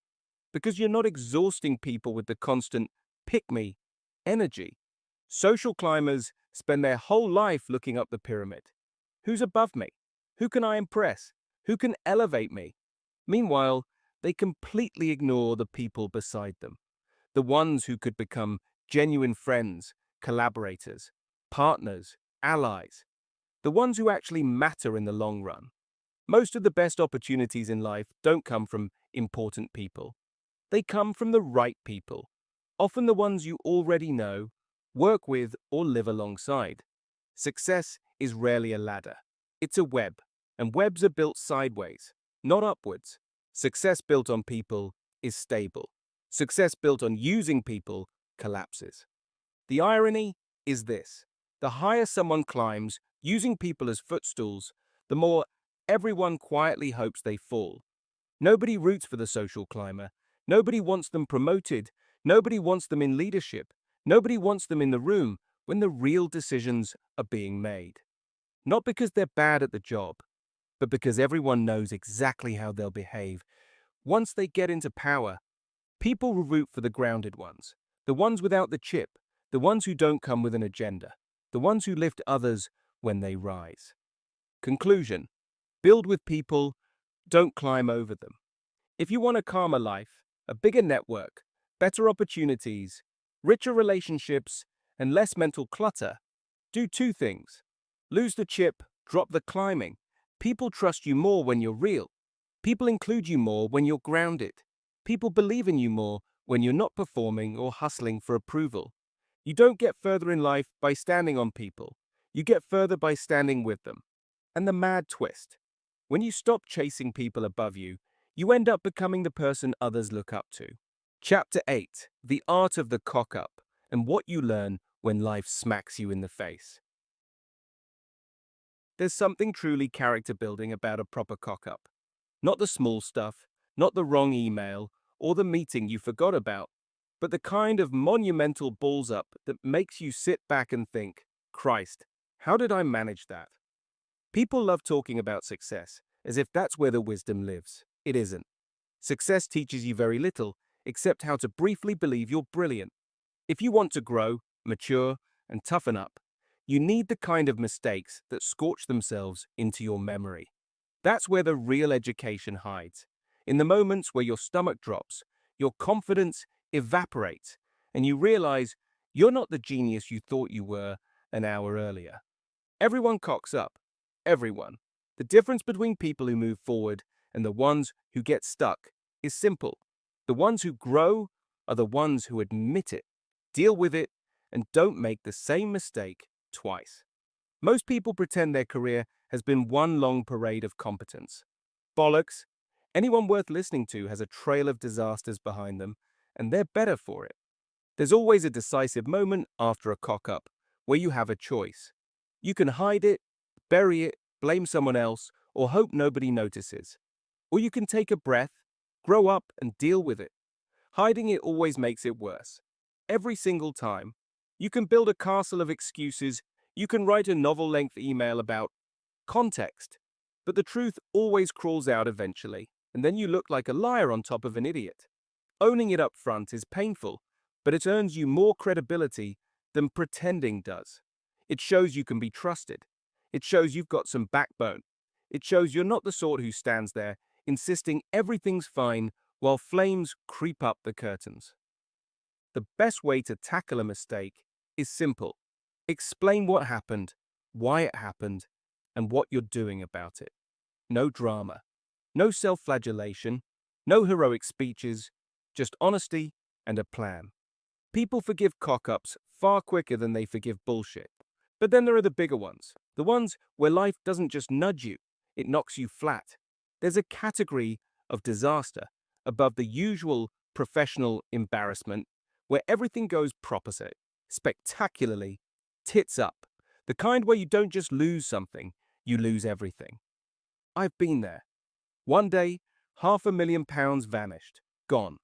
because you're not exhausting people with the constant pick me energy. Social climbers spend their whole life looking up the pyramid. Who's above me? Who can I impress? Who can elevate me? Meanwhile, they completely ignore the people beside them, the ones who could become genuine friends, collaborators, partners, allies, the ones who actually matter in the long run. Most of the best opportunities in life don't come from important people. They come from the right people, often the ones you already know, work with, or live alongside. Success is rarely a ladder. It's a web, and webs are built sideways, not upwards. Success built on people is stable. Success built on using people collapses. The irony is this: the higher someone climbs, using people as footstools, the more everyone quietly hopes they fall. Nobody roots for the social climber. Nobody wants them promoted. Nobody wants them in leadership. Nobody wants them in the room when the real decisions are being made. Not because they're bad at the job, but because everyone knows exactly how they'll behave once they get into power. People will root for the grounded ones, the ones without the chip, the ones who don't come with an agenda, the ones who lift others when they rise. Conclusion: build with people, don't climb over them. If you want a calmer life, a bigger network, better opportunities, richer relationships, and less mental clutter, do two things. Lose the chip, drop the climbing. People trust you more when you're real. People include you more when you're grounded. People believe in you more when you're not performing or hustling for approval. You don't get further in life by standing on people. You get further by standing with them. And the mad twist: when you stop chasing people above you, you end up becoming the person others look up to. Chapter 8: The Art of the Cock-Up, and what you learn when life smacks you in the face. There's something truly character-building about a proper cock-up. Not the small stuff, not the wrong email, or the meeting you forgot about, but the kind of monumental balls-up that makes you sit back and think, Christ, how did I manage that? People love talking about success, as if that's where the wisdom lives. It isn't. Success teaches you very little, except how to briefly believe you're brilliant. If you want to grow, mature, and toughen up, you need the kind of mistakes that scorch themselves into your memory. That's where the real education hides. In the moments where your stomach drops, your confidence evaporates, and you realize you're not the genius you thought you were an hour earlier. Everyone cocks up. Everyone. The difference between people who move forward and the ones who get stuck is simple. The ones who grow are the ones who admit it, deal with it, and don't make the same mistake twice. Most people pretend their career has been one long parade of competence. Bollocks. Anyone worth listening to has a trail of disasters behind them, and they're better for it. There's always a decisive moment after a cock-up where you have a choice. You can hide it, bury it, blame someone else, or hope nobody notices. Or you can take a breath, grow up, and deal with it. Hiding it always makes it worse. Every single time. You can build a castle of excuses, you can write a novel-length email about context, but the truth always crawls out eventually, and then you look like a liar on top of an idiot. Owning it up front is painful, but it earns you more credibility than pretending does. It shows you can be trusted. It shows you've got some backbone. It shows you're not the sort who stands there insisting everything's fine while flames creep up the curtains. The best way to tackle a mistake is simple. Explain what happened, why it happened, and what you're doing about it. No drama, no self-flagellation, no heroic speeches, just honesty and a plan. People forgive cock-ups far quicker than they forgive bullshit. But then there are the bigger ones, the ones where life doesn't just nudge you, it knocks you flat. There's a category of disaster above the usual professional embarrassment where everything goes proper, spectacularly, tits up. The kind where you don't just lose something, you lose everything. I've been there. One day, £500,000 vanished, gone.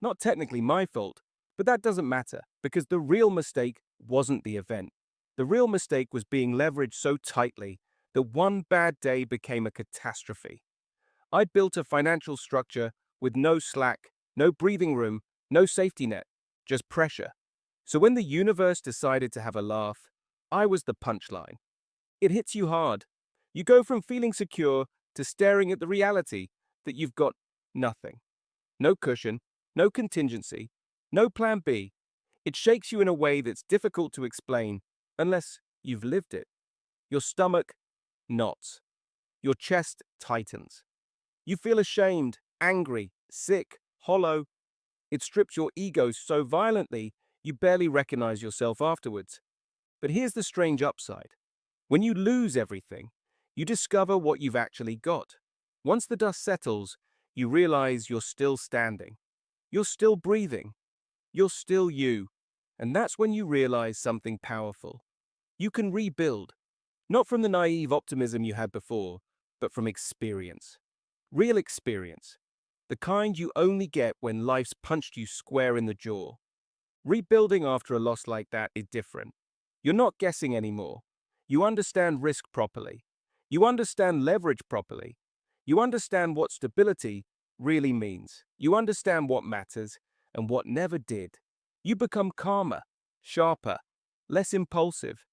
Not technically my fault, but that doesn't matter because the real mistake wasn't the event. The real mistake was being leveraged so tightly that one bad day became a catastrophe. I'd built a financial structure with no slack, no breathing room, no safety net, just pressure. So when the universe decided to have a laugh, I was the punchline. It hits you hard. You go from feeling secure to staring at the reality that you've got nothing. No cushion, no contingency, no plan B. It shakes you in a way that's difficult to explain unless you've lived it. Your stomach knots. Your chest tightens. You feel ashamed, angry, sick, hollow. It strips your ego so violently you barely recognize yourself afterwards. But here's the strange upside. When you lose everything, you discover what you've actually got. Once the dust settles, you realize you're still standing. You're still breathing. You're still you. And that's when you realize something powerful. You can rebuild, not from the naive optimism you had before, but from experience. Real experience. The kind you only get when life's punched you square in the jaw. Rebuilding after a loss like that is different. You're not guessing anymore. You understand risk properly. You understand leverage properly. You understand what stability really means. You understand what matters, and what never did. You become calmer, sharper, less impulsive.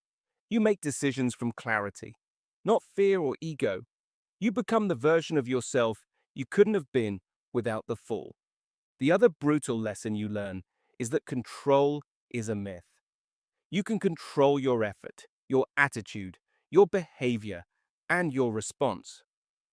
You make decisions from clarity, not fear or ego. You become the version of yourself you couldn't have been without the fall. The other brutal lesson you learn is that control is a myth. You can control your effort, your attitude, your behavior, and your response.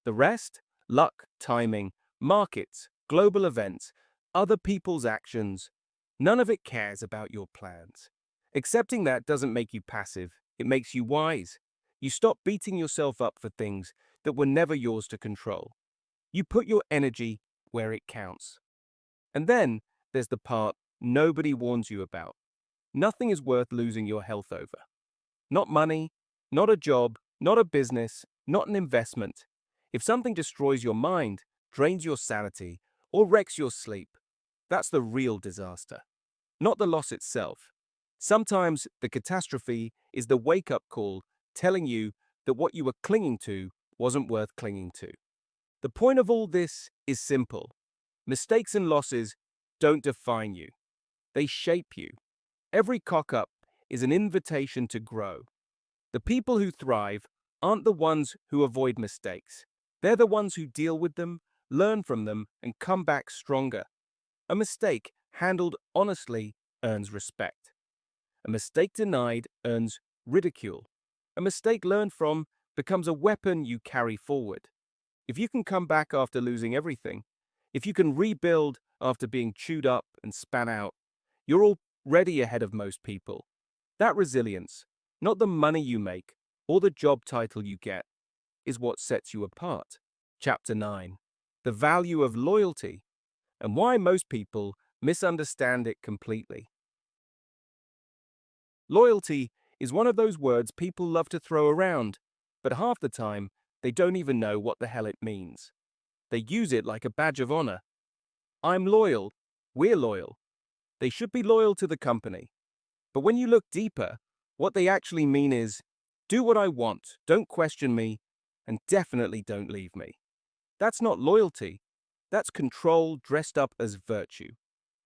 The rest, luck, timing, markets, global events, other people's actions, none of it cares about your plans. Accepting that doesn't make you passive, it makes you wise. You stop beating yourself up for things that were never yours to control. You put your energy where it counts. And then there's the part nobody warns you about. Nothing is worth losing your health over. Not money, not a job, not a business, not an investment. If something destroys your mind, drains your sanity, or wrecks your sleep, that's the real disaster, not the loss itself. Sometimes the catastrophe is the wake-up call telling you that what you were clinging to wasn't worth clinging to. The point of all this is simple. Mistakes and losses don't define you. They shape you. Every cock-up is an invitation to grow. The people who thrive aren't the ones who avoid mistakes. They're the ones who deal with them, learn from them, and come back stronger. A mistake handled honestly earns respect. A mistake denied earns ridicule. A mistake learned from becomes a weapon you carry forward. If you can come back after losing everything, if you can rebuild after being chewed up and spat out, you're already ahead of most people. That resilience, not the money you make or the job title you get, is what sets you apart. Chapter 9. The value of loyalty and why most people misunderstand it completely. Loyalty is one of those words people love to throw around, but half the time they don't even know what the hell it means. They use it like a badge of honor. I'm loyal. We're loyal. They should be loyal to the company. But when you look deeper, what they actually mean is, do what I want, don't question me, and definitely don't leave me. That's not loyalty. That's control dressed up as virtue.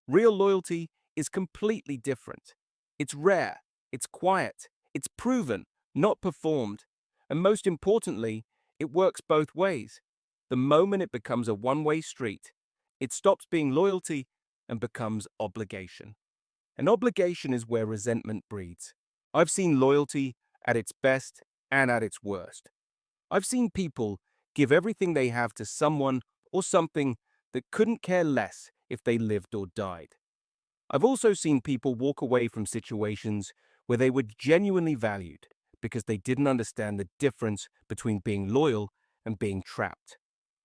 Real loyalty is completely different. It's rare, it's quiet, it's proven, not performed. And most importantly, it works both ways. The moment it becomes a one-way street, it stops being loyalty and becomes obligation. An obligation is where resentment breeds. I've seen loyalty at its best and at its worst. I've seen people give everything they have to someone or something that couldn't care less if they lived or died. I've also seen people walk away from situations where they were genuinely valued because they didn't understand the difference between being loyal and being trapped.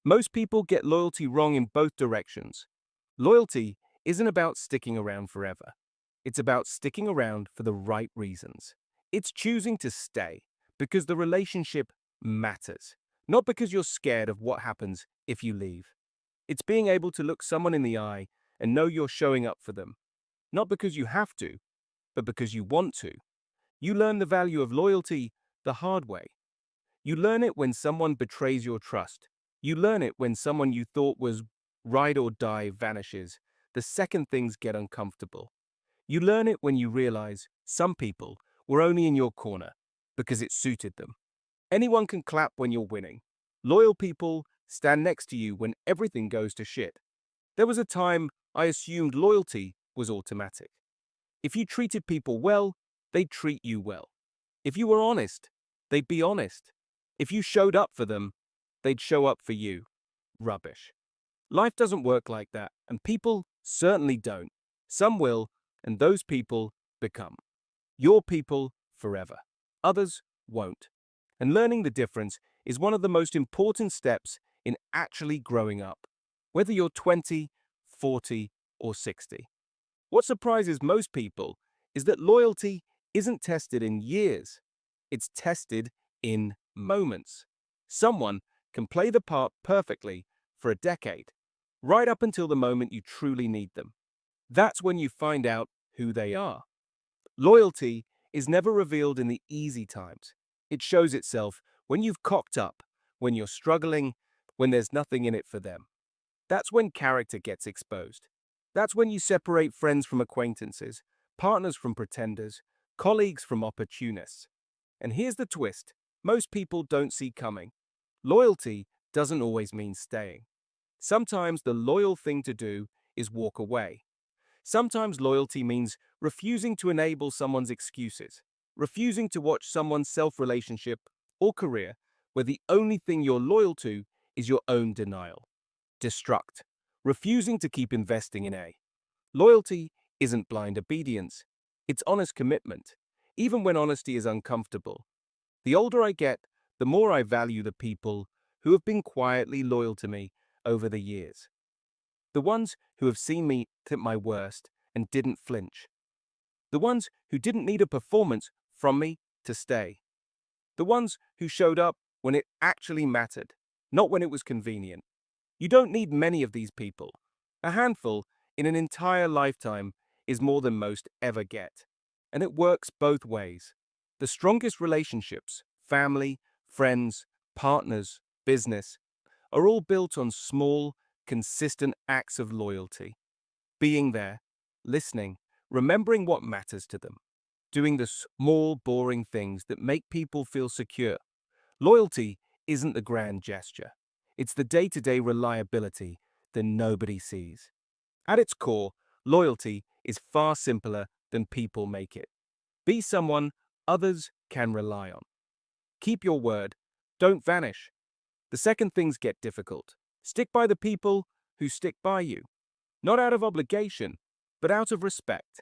Most people get loyalty wrong in both directions. Loyalty isn't about sticking around forever. It's about sticking around for the right reasons. It's choosing to stay because the relationship matters, not because you're scared of what happens if you leave. It's being able to look someone in the eye and know you're showing up for them, not because you have to, but because you want to. You learn the value of loyalty the hard way. You learn it when someone betrays your trust. You learn it when someone you thought was ride or die vanishes, the second things get uncomfortable. You learn it when you realize some people were only in your corner because it suited them. Anyone can clap when you're winning. Loyal people stand next to you when everything goes to shit. There was a time I assumed loyalty was automatic. If you treated people well, they'd treat you well. If you were honest, they'd be honest. If you showed up for them, they'd show up for you. Rubbish. Life doesn't work like that, and people certainly don't. Some will, and those people become your people forever. Others won't. And learning the difference is one of the most important steps in actually growing up, whether you're 20, 40, or 60. What surprises most people is that loyalty isn't tested in years. It's tested in moments. Someone can play the part perfectly for a decade, right up until the moment you truly need them. That's when you find out who they are. Loyalty is never revealed in the easy times. It shows itself when you've cocked up, when you're struggling, when there's nothing in it for them. That's when character gets exposed. That's when you separate friends from acquaintances, partners from pretenders, colleagues from opportunists. And here's the twist most people don't see coming. Loyalty doesn't always mean staying. Sometimes the loyal thing to do is walk away. Sometimes loyalty means refusing to enable someone's excuses, refusing to watch someone's self-relationship or career where the only thing you're loyal to is your own denial. Destruct, refusing to keep investing in A. Loyalty isn't blind obedience, it's honest commitment, even when honesty is uncomfortable. The older I get, the more I value the people who have been quietly loyal to me over the years. The ones who have seen me at my worst and didn't flinch. The ones who didn't need a performance from me to stay. The ones who showed up when it actually mattered, not when it was convenient. You don't need many of these people. A handful in an entire lifetime is more than most ever get. And it works both ways. The strongest relationships, family, friends, partners, business, are all built on small, consistent acts of loyalty. Being there, listening, remembering what matters to them, doing the small, boring things that make people feel secure. Loyalty isn't the grand gesture. It's the day-to-day reliability that nobody sees. At its core, loyalty is far simpler than people make it. Be someone others can rely on. Keep your word. Don't vanish. The second things get difficult. Stick by the people who stick by you. Not out of obligation, but out of respect.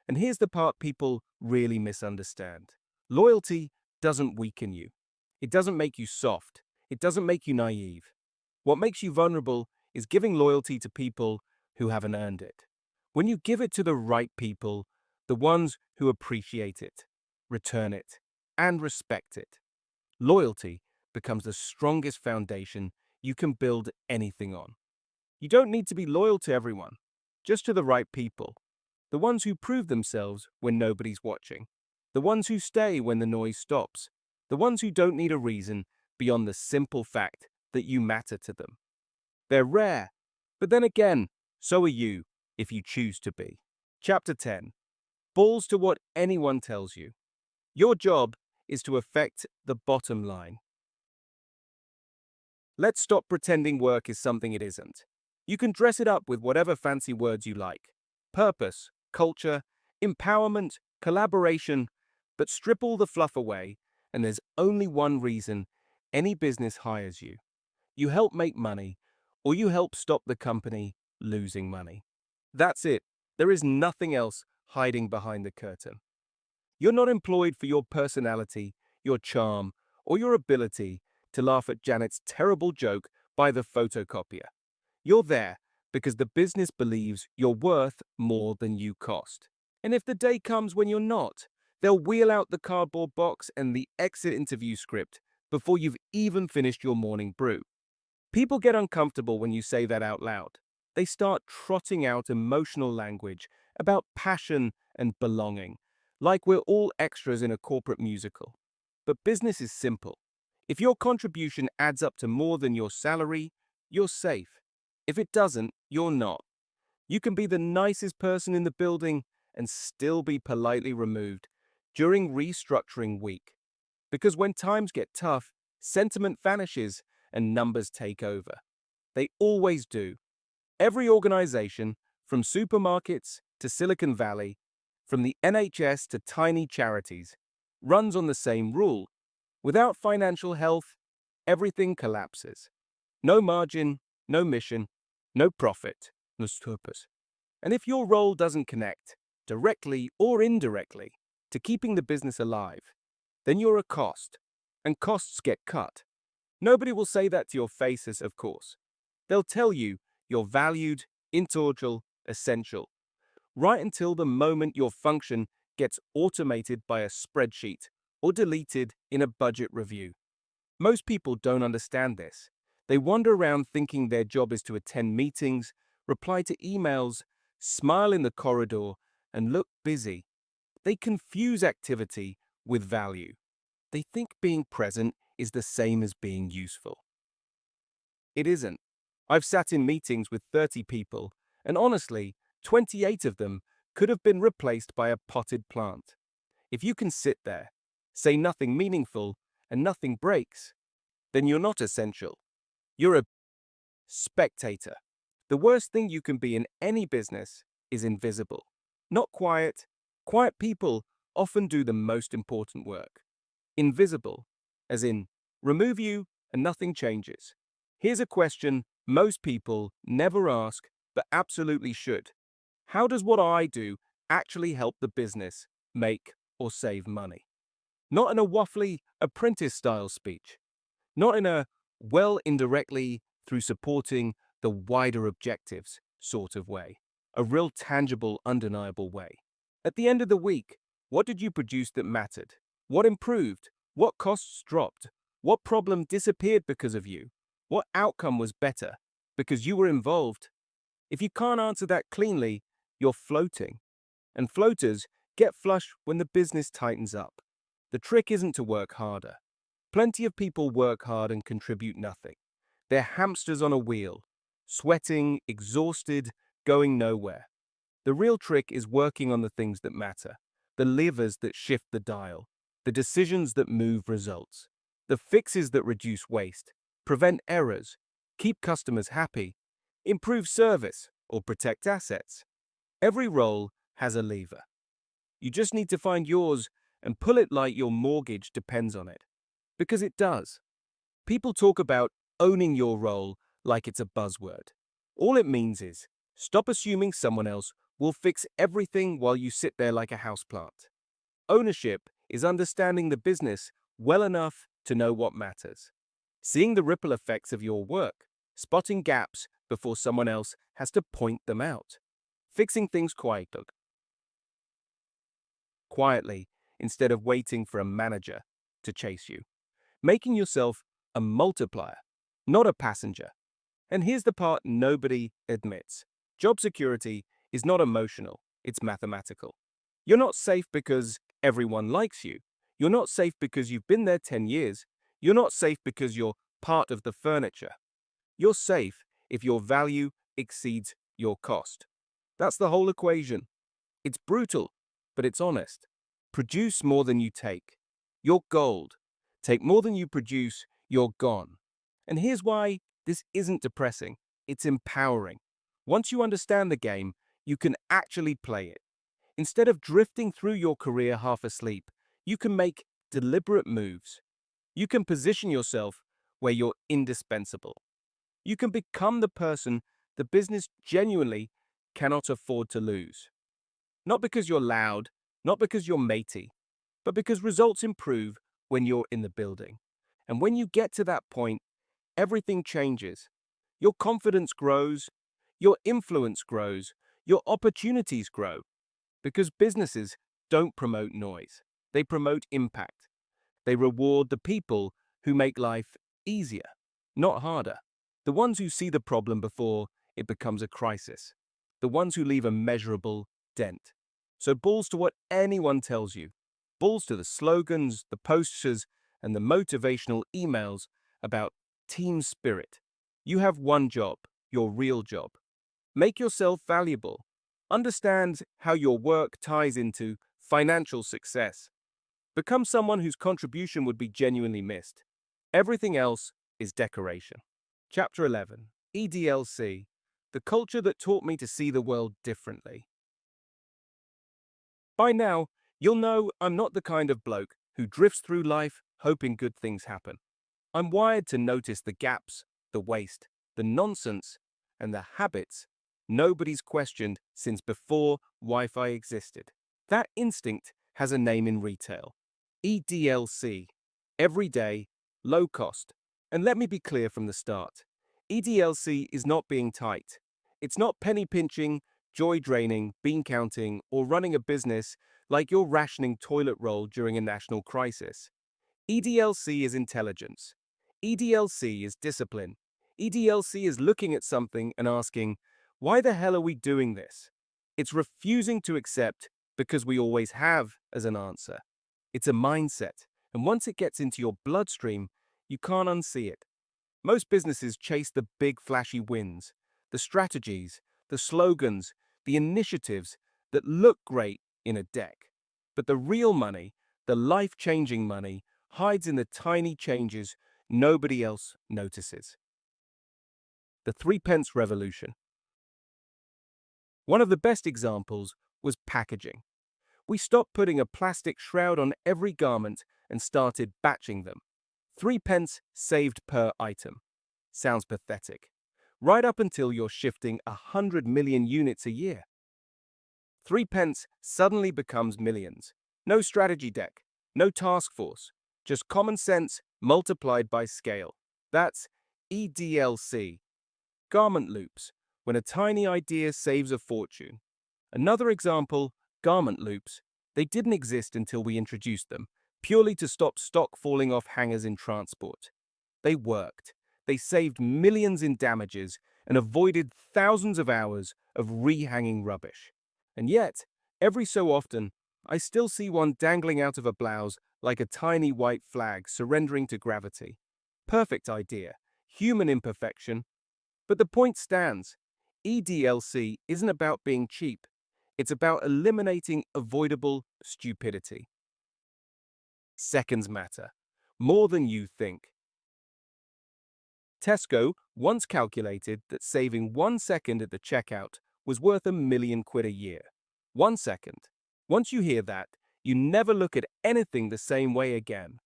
And here's the part people really misunderstand. Loyalty doesn't weaken you. It doesn't make you soft. It doesn't make you naive. What makes you vulnerable is giving loyalty to people who haven't earned it. When you give it to the right people, the ones who appreciate it, return it, and respect it, loyalty becomes the strongest foundation you can build anything on. You don't need to be loyal to everyone, just to the right people. The ones who prove themselves when nobody's watching. The ones who stay when the noise stops. The ones who don't need a reason beyond the simple fact that you matter to them. They're rare, but then again, so are you, if you choose to be. Chapter 10. Balls to what anyone tells you. Your job is to affect the bottom line. Let's stop pretending work is something it isn't. You can dress it up with whatever fancy words you like. Purpose, culture, empowerment, collaboration, but strip all the fluff away, and there's only one reason any business hires you. You help make money, or you help stop the company losing money. That's it. There is nothing else hiding behind the curtain. You're not employed for your personality, your charm, or your ability to laugh at Janet's terrible joke by the photocopier. You're there because the business believes you're worth more than you cost. And if the day comes when you're not, they'll wheel out the cardboard box and the exit interview script before you've even finished your morning brew. People get uncomfortable when you say that out loud. They start trotting out emotional language about passion and belonging, like we're all extras in a corporate musical. But business is simple. If your contribution adds up to more than your salary, you're safe. If it doesn't, you're not. You can be the nicest person in the building and still be politely removed during restructuring week. Because when times get tough, sentiment vanishes and numbers take over. They always do. Every organization, from supermarkets to Silicon Valley, from the NHS to tiny charities, runs on the same rule. Without financial health, everything collapses. No margin, no mission, no profit, no purpose. And if your role doesn't connect, directly or indirectly, to keeping the business alive, then you're a cost, and costs get cut. Nobody will say that to your faces, of course. They'll tell you you're valued, integral, essential, right until the moment your function gets automated by a spreadsheet or deleted in a budget review. Most people don't understand this. They wander around thinking their job is to attend meetings, reply to emails, smile in the corridor, and look busy. They confuse activity with value. They think being present is the same as being useful. It isn't. I've sat in meetings with 30 people, and honestly, 28 of them could have been replaced by a potted plant. If you can sit there, say nothing meaningful, and nothing breaks, then you're not essential. You're a spectator. The worst thing you can be in any business is invisible. Not quiet. Quiet people often do the most important work. Invisible, as in, remove you and nothing changes. Here's a question most people never ask, but absolutely should. How does what I do actually help the business make or save money? Not in a waffly apprentice-style speech. Not in a, well, indirectly through supporting the wider objectives sort of way. A real tangible, undeniable way. At the end of the week, what did you produce that mattered? What improved? What costs dropped? What problem disappeared because of you? What outcome was better because you were involved? If you can't answer that cleanly, you're floating. And floaters get flush when the business tightens up. The trick isn't to work harder. Plenty of people work hard and contribute nothing. They're hamsters on a wheel, sweating, exhausted, going nowhere. The real trick is working on the things that matter, the levers that shift the dial, the decisions that move results, the fixes that reduce waste, prevent errors, keep customers happy, improve service, or protect assets. Every role has a lever. You just need to find yours and pull it like your mortgage depends on it. Because it does. People talk about owning your role like it's a buzzword. All it means is stop assuming someone else will fix everything while you sit there like a houseplant. Ownership is understanding the business well enough to know what matters. Seeing the ripple effects of your work, spotting gaps before someone else has to point them out. Fixing things quietly instead of waiting for a manager to chase you. Making yourself a multiplier, not a passenger. And here's the part nobody admits. Job security is not emotional, it's mathematical. You're not safe because everyone likes you. You're not safe because you've been there 10 years. You're not safe because you're part of the furniture. You're safe if your value exceeds your cost. That's the whole equation. It's brutal, but it's honest. Produce more than you take. You're gold. Take more than you produce, you're gone. And here's why this isn't depressing. It's empowering. Once you understand the game, you can actually play it. Instead of drifting through your career half asleep, you can make deliberate moves. You can position yourself where you're indispensable. You can become the person the business genuinely cannot afford to lose. Not because you're loud, not because you're matey, but because results improve when you're in the building. And when you get to that point, everything changes. Your confidence grows, your influence grows, your opportunities grow. Because businesses don't promote noise. They promote impact. They reward the people who make life easier, not harder. The ones who see the problem before it becomes a crisis. The ones who leave a measurable dent. So balls to what anyone tells you. Balls to the slogans, the posters, and the motivational emails about team spirit. You have one job, your real job. Make yourself valuable. Understand how your work ties into financial success. Become someone whose contribution would be genuinely missed. Everything else is decoration. Chapter 11. EDLC. The culture that taught me to see the world differently. By now, you'll know I'm not the kind of bloke who drifts through life hoping good things happen. I'm wired to notice the gaps, the waste, the nonsense, and the habits nobody's questioned since before Wi-Fi existed. That instinct has a name in retail. EDLC. Everyday, low cost. And let me be clear from the start. EDLC is not being tight. It's not penny pinching, joy draining, bean counting, or running a business like you're rationing toilet roll during a national crisis. EDLC is intelligence. EDLC is discipline. EDLC is looking at something and asking, why the hell are we doing this? It's refusing to accept because we always have as an answer. It's a mindset, and once it gets into your bloodstream, you can't unsee it. Most businesses chase the big flashy wins, the strategies, the slogans, the initiatives that look great in a deck. But the real money, the life-changing money, hides in the tiny changes nobody else notices. The threepence revolution. One of the best examples was packaging. We stopped putting a plastic shroud on every garment and started batching them. 3 pence saved per item. Sounds pathetic. Right up until you're shifting 100 million units a year. 3 pence suddenly becomes millions. No strategy deck, no task force, just common sense multiplied by scale. That's EDLC, garment loops, when a tiny idea saves a fortune. Another example, garment loops. They didn't exist until we introduced them, purely to stop stock falling off hangers in transport. They worked. They saved millions in damages and avoided thousands of hours of rehanging rubbish. And yet, every so often, I still see one dangling out of a blouse like a tiny white flag surrendering to gravity. Perfect idea, human imperfection. But the point stands. EDLC isn't about being cheap. It's about eliminating avoidable stupidity. Seconds matter, more than you think. Tesco once calculated that saving 1 second at the checkout was worth £1 million a year. 1 second. Once you hear that, you never look at anything the same way again.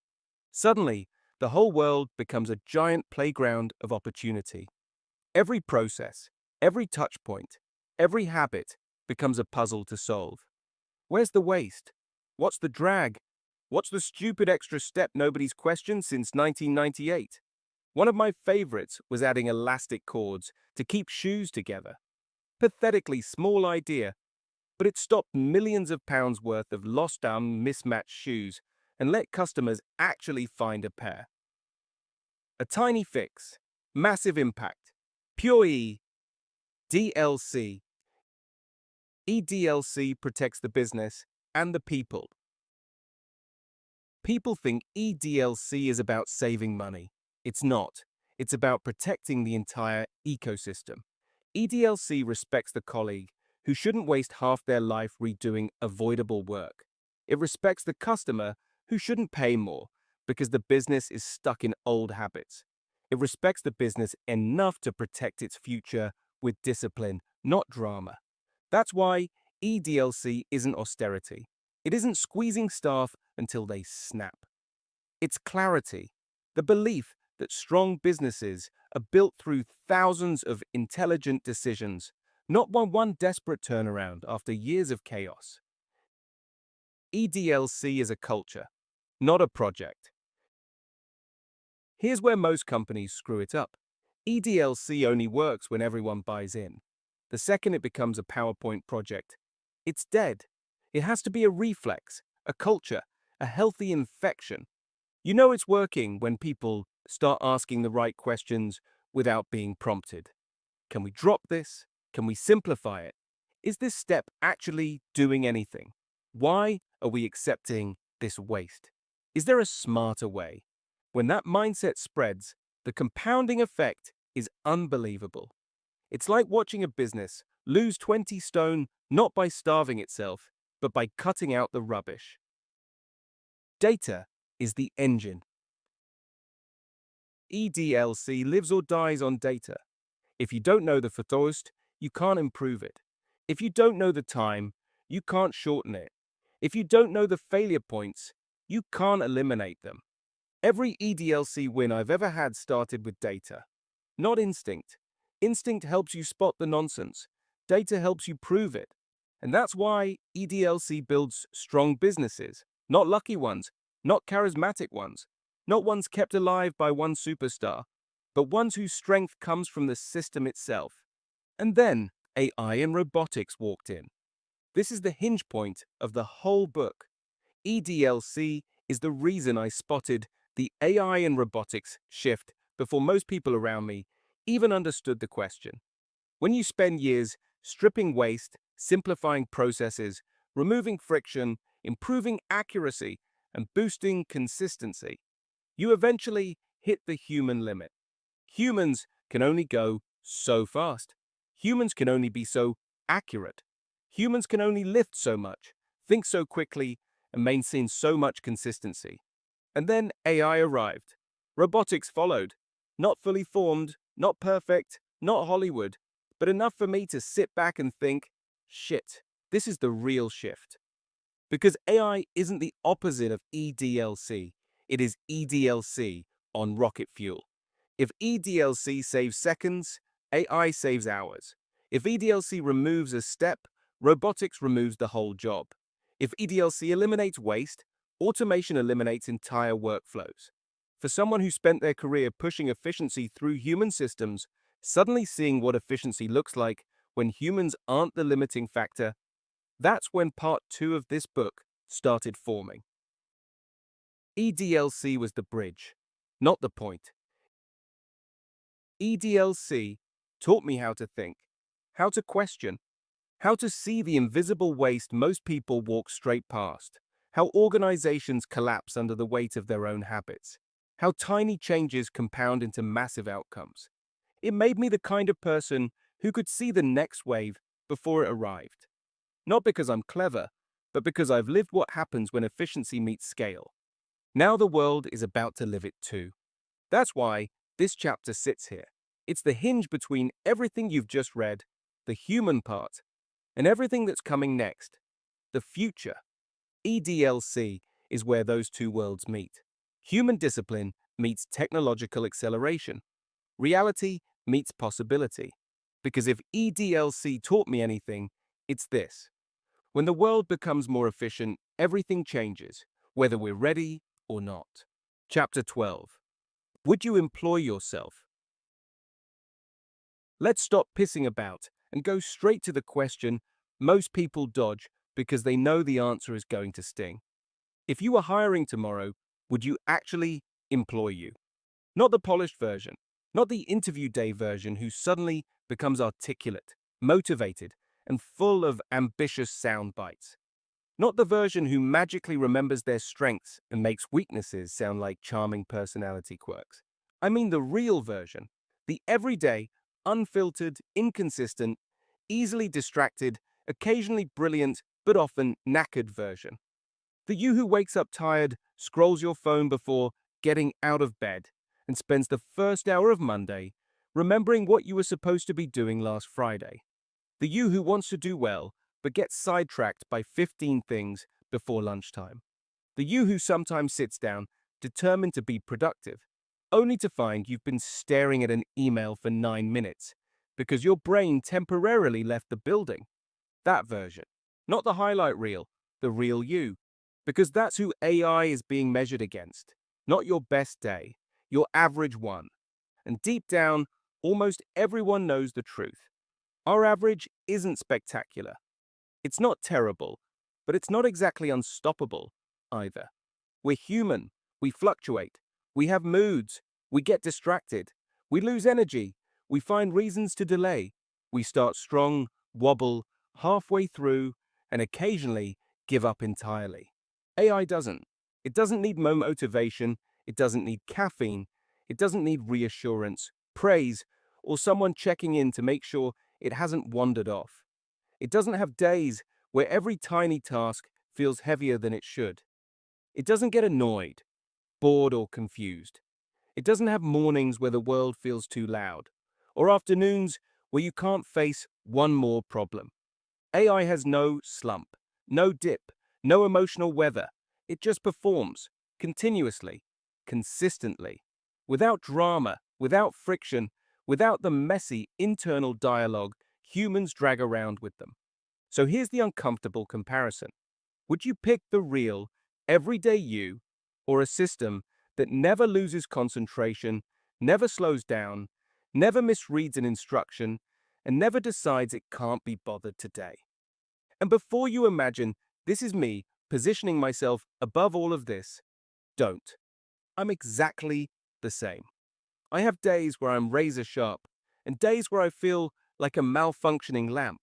Suddenly, the whole world becomes a giant playground of opportunity. Every process, every touch point, every habit becomes a puzzle to solve. Where's the waste? What's the drag? What's the stupid extra step nobody's questioned since 1998? One of my favorites was adding elastic cords to keep shoes together. Pathetically small idea, but it stopped millions of pounds worth of lost down mismatched shoes and let customers actually find a pair. A tiny fix, massive impact. Pure EDLC. EDLC protects the business and the people. People think EDLC is about saving money. It's not. It's about protecting the entire ecosystem. EDLC respects the colleague who shouldn't waste half their life redoing avoidable work. It respects the customer who shouldn't pay more because the business is stuck in old habits. It respects the business enough to protect its future with discipline, not drama. That's why EDLC isn't austerity. It isn't squeezing staff until they snap. It's clarity, the belief that strong businesses are built through thousands of intelligent decisions, not one desperate turnaround after years of chaos. EDLC is a culture, not a project. Here's where most companies screw it up. EDLC only works when everyone buys in. The second it becomes a PowerPoint project, it's dead. It has to be a reflex, a culture, a healthy infection. You know it's working when people start asking the right questions without being prompted. Can we drop this? Can we simplify it? Is this step actually doing anything? Why are we accepting this waste? Is there a smarter way? When that mindset spreads, the compounding effect is unbelievable. It's like watching a business lose 20 stone not by starving itself, but by cutting out the rubbish. Data is the engine. EDLC lives or dies on data. If you don't know the Vertost, you can't improve it. If you don't know the time, you can't shorten it. If you don't know the failure points, you can't eliminate them. Every EDLC win I've ever had started with data, not instinct. Instinct helps you spot the nonsense. Data helps you prove it. And that's why EDLC builds strong businesses, not lucky ones, not charismatic ones, not ones kept alive by one superstar, but ones whose strength comes from the system itself. And then AI and robotics walked in. This is the hinge point of the whole book. EDLC is the reason I spotted the AI and robotics shift before most people around me even understood the question. When you spend years stripping waste, simplifying processes, removing friction, improving accuracy, and boosting consistency, you eventually hit the human limit. Humans can only go so fast. Humans can only be so accurate. Humans can only lift so much, think so quickly, and maintain so much consistency. And then AI arrived. Robotics followed. Not fully formed, not perfect, not Hollywood, but enough for me to sit back and think, shit, this is the real shift. Because AI isn't the opposite of EDLC, it is EDLC on rocket fuel. If EDLC saves seconds, AI saves hours. If EDLC removes a step, robotics removes the whole job. If EDLC eliminates waste, automation eliminates entire workflows. For someone who spent their career pushing efficiency through human systems, suddenly seeing what efficiency looks like when humans aren't the limiting factor, that's when part 2 of this book started forming. EDLC was the bridge, not the point. EDLC taught me how to think, how to question, how to see the invisible waste most people walk straight past, how organizations collapse under the weight of their own habits, how tiny changes compound into massive outcomes. It made me the kind of person who could see the next wave before it arrived. Not because I'm clever, but because I've lived what happens when efficiency meets scale. Now the world is about to live it too. That's why this chapter sits here. It's the hinge between everything you've just read, the human part, and everything that's coming next, the future. EDLC is where those two worlds meet. Human discipline meets technological acceleration. Reality meets possibility. Because if EDLC taught me anything, it's this. When the world becomes more efficient, everything changes, whether we're ready or not. Chapter 12. Would you employ yourself? Let's stop pissing about and go straight to the question most people dodge because they know the answer is going to sting. If you were hiring tomorrow, would you actually employ you? Not the polished version, not the interview day version who suddenly becomes articulate, motivated, and full of ambitious sound bites. Not the version who magically remembers their strengths and makes weaknesses sound like charming personality quirks. I mean the real version, the everyday, unfiltered, inconsistent, easily distracted, occasionally brilliant, but often knackered version. The you who wakes up tired, scrolls your phone before getting out of bed, and spends the first hour of Monday remembering what you were supposed to be doing last Friday. The you who wants to do well, but gets sidetracked by 15 things before lunchtime. The you who sometimes sits down, determined to be productive, only to find you've been staring at an email for 9 minutes because your brain temporarily left the building. That version. Not the highlight reel, the real you. Because that's who AI is being measured against. Not your best day, your average one. And deep down, almost everyone knows the truth. Our average isn't spectacular. It's not terrible, but it's not exactly unstoppable either. We're human. We fluctuate. We have moods. We get distracted. We lose energy. We find reasons to delay. We start strong, wobble, halfway through, and occasionally give up entirely. AI doesn't. It doesn't need motivation. It doesn't need caffeine. It doesn't need reassurance, praise, or someone checking in to make sure it hasn't wandered off. It doesn't have days where every tiny task feels heavier than it should. It doesn't get annoyed, bored, or confused. It doesn't have mornings where the world feels too loud, or afternoons where you can't face one more problem. AI has no slump, no dip, no emotional weather. It just performs, continuously, consistently, without drama, without friction, without the messy internal dialogue humans drag around with them. So here's the uncomfortable comparison. Would you pick the real, everyday you, or a system that never loses concentration, never slows down, never misreads an instruction, and never decides it can't be bothered today? And before you imagine this is me positioning myself above all of this, don't. I'm exactly the same. I have days where I'm razor sharp and days where I feel like a malfunctioning lamp.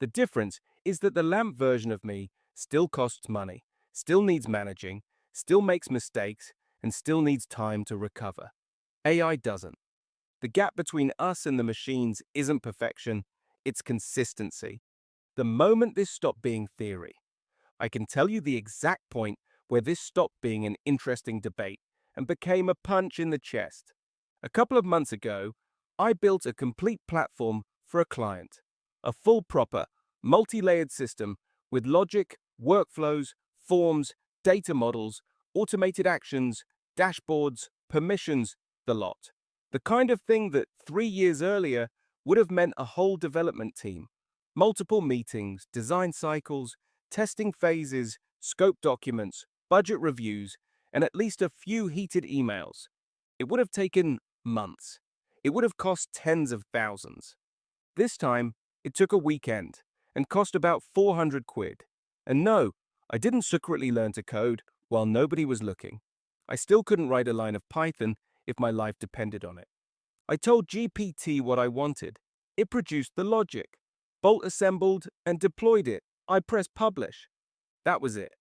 The difference is that the lamp version of me still costs money, still needs managing, still makes mistakes, and still needs time to recover. AI doesn't. The gap between us and the machines isn't perfection, it's consistency. The moment this stopped being theory, I can tell you the exact point where this stopped being an interesting debate and became a punch in the chest. A couple of months ago, I built a complete platform for a client, a full proper, multi-layered system with logic, workflows, forms, data models, automated actions, dashboards, permissions, the lot. The kind of thing that 3 years earlier would have meant a whole development team, multiple meetings, design cycles, testing phases, scope documents, budget reviews, and at least a few heated emails. It would have taken months. It would have cost tens of thousands. This time, it took a weekend and cost about 400 quid. And no, I didn't secretly learn to code while nobody was looking. I still couldn't write a line of Python if my life depended on it. I told GPT what I wanted. It produced the logic, bolt assembled and deployed it. I pressed publish. That was it.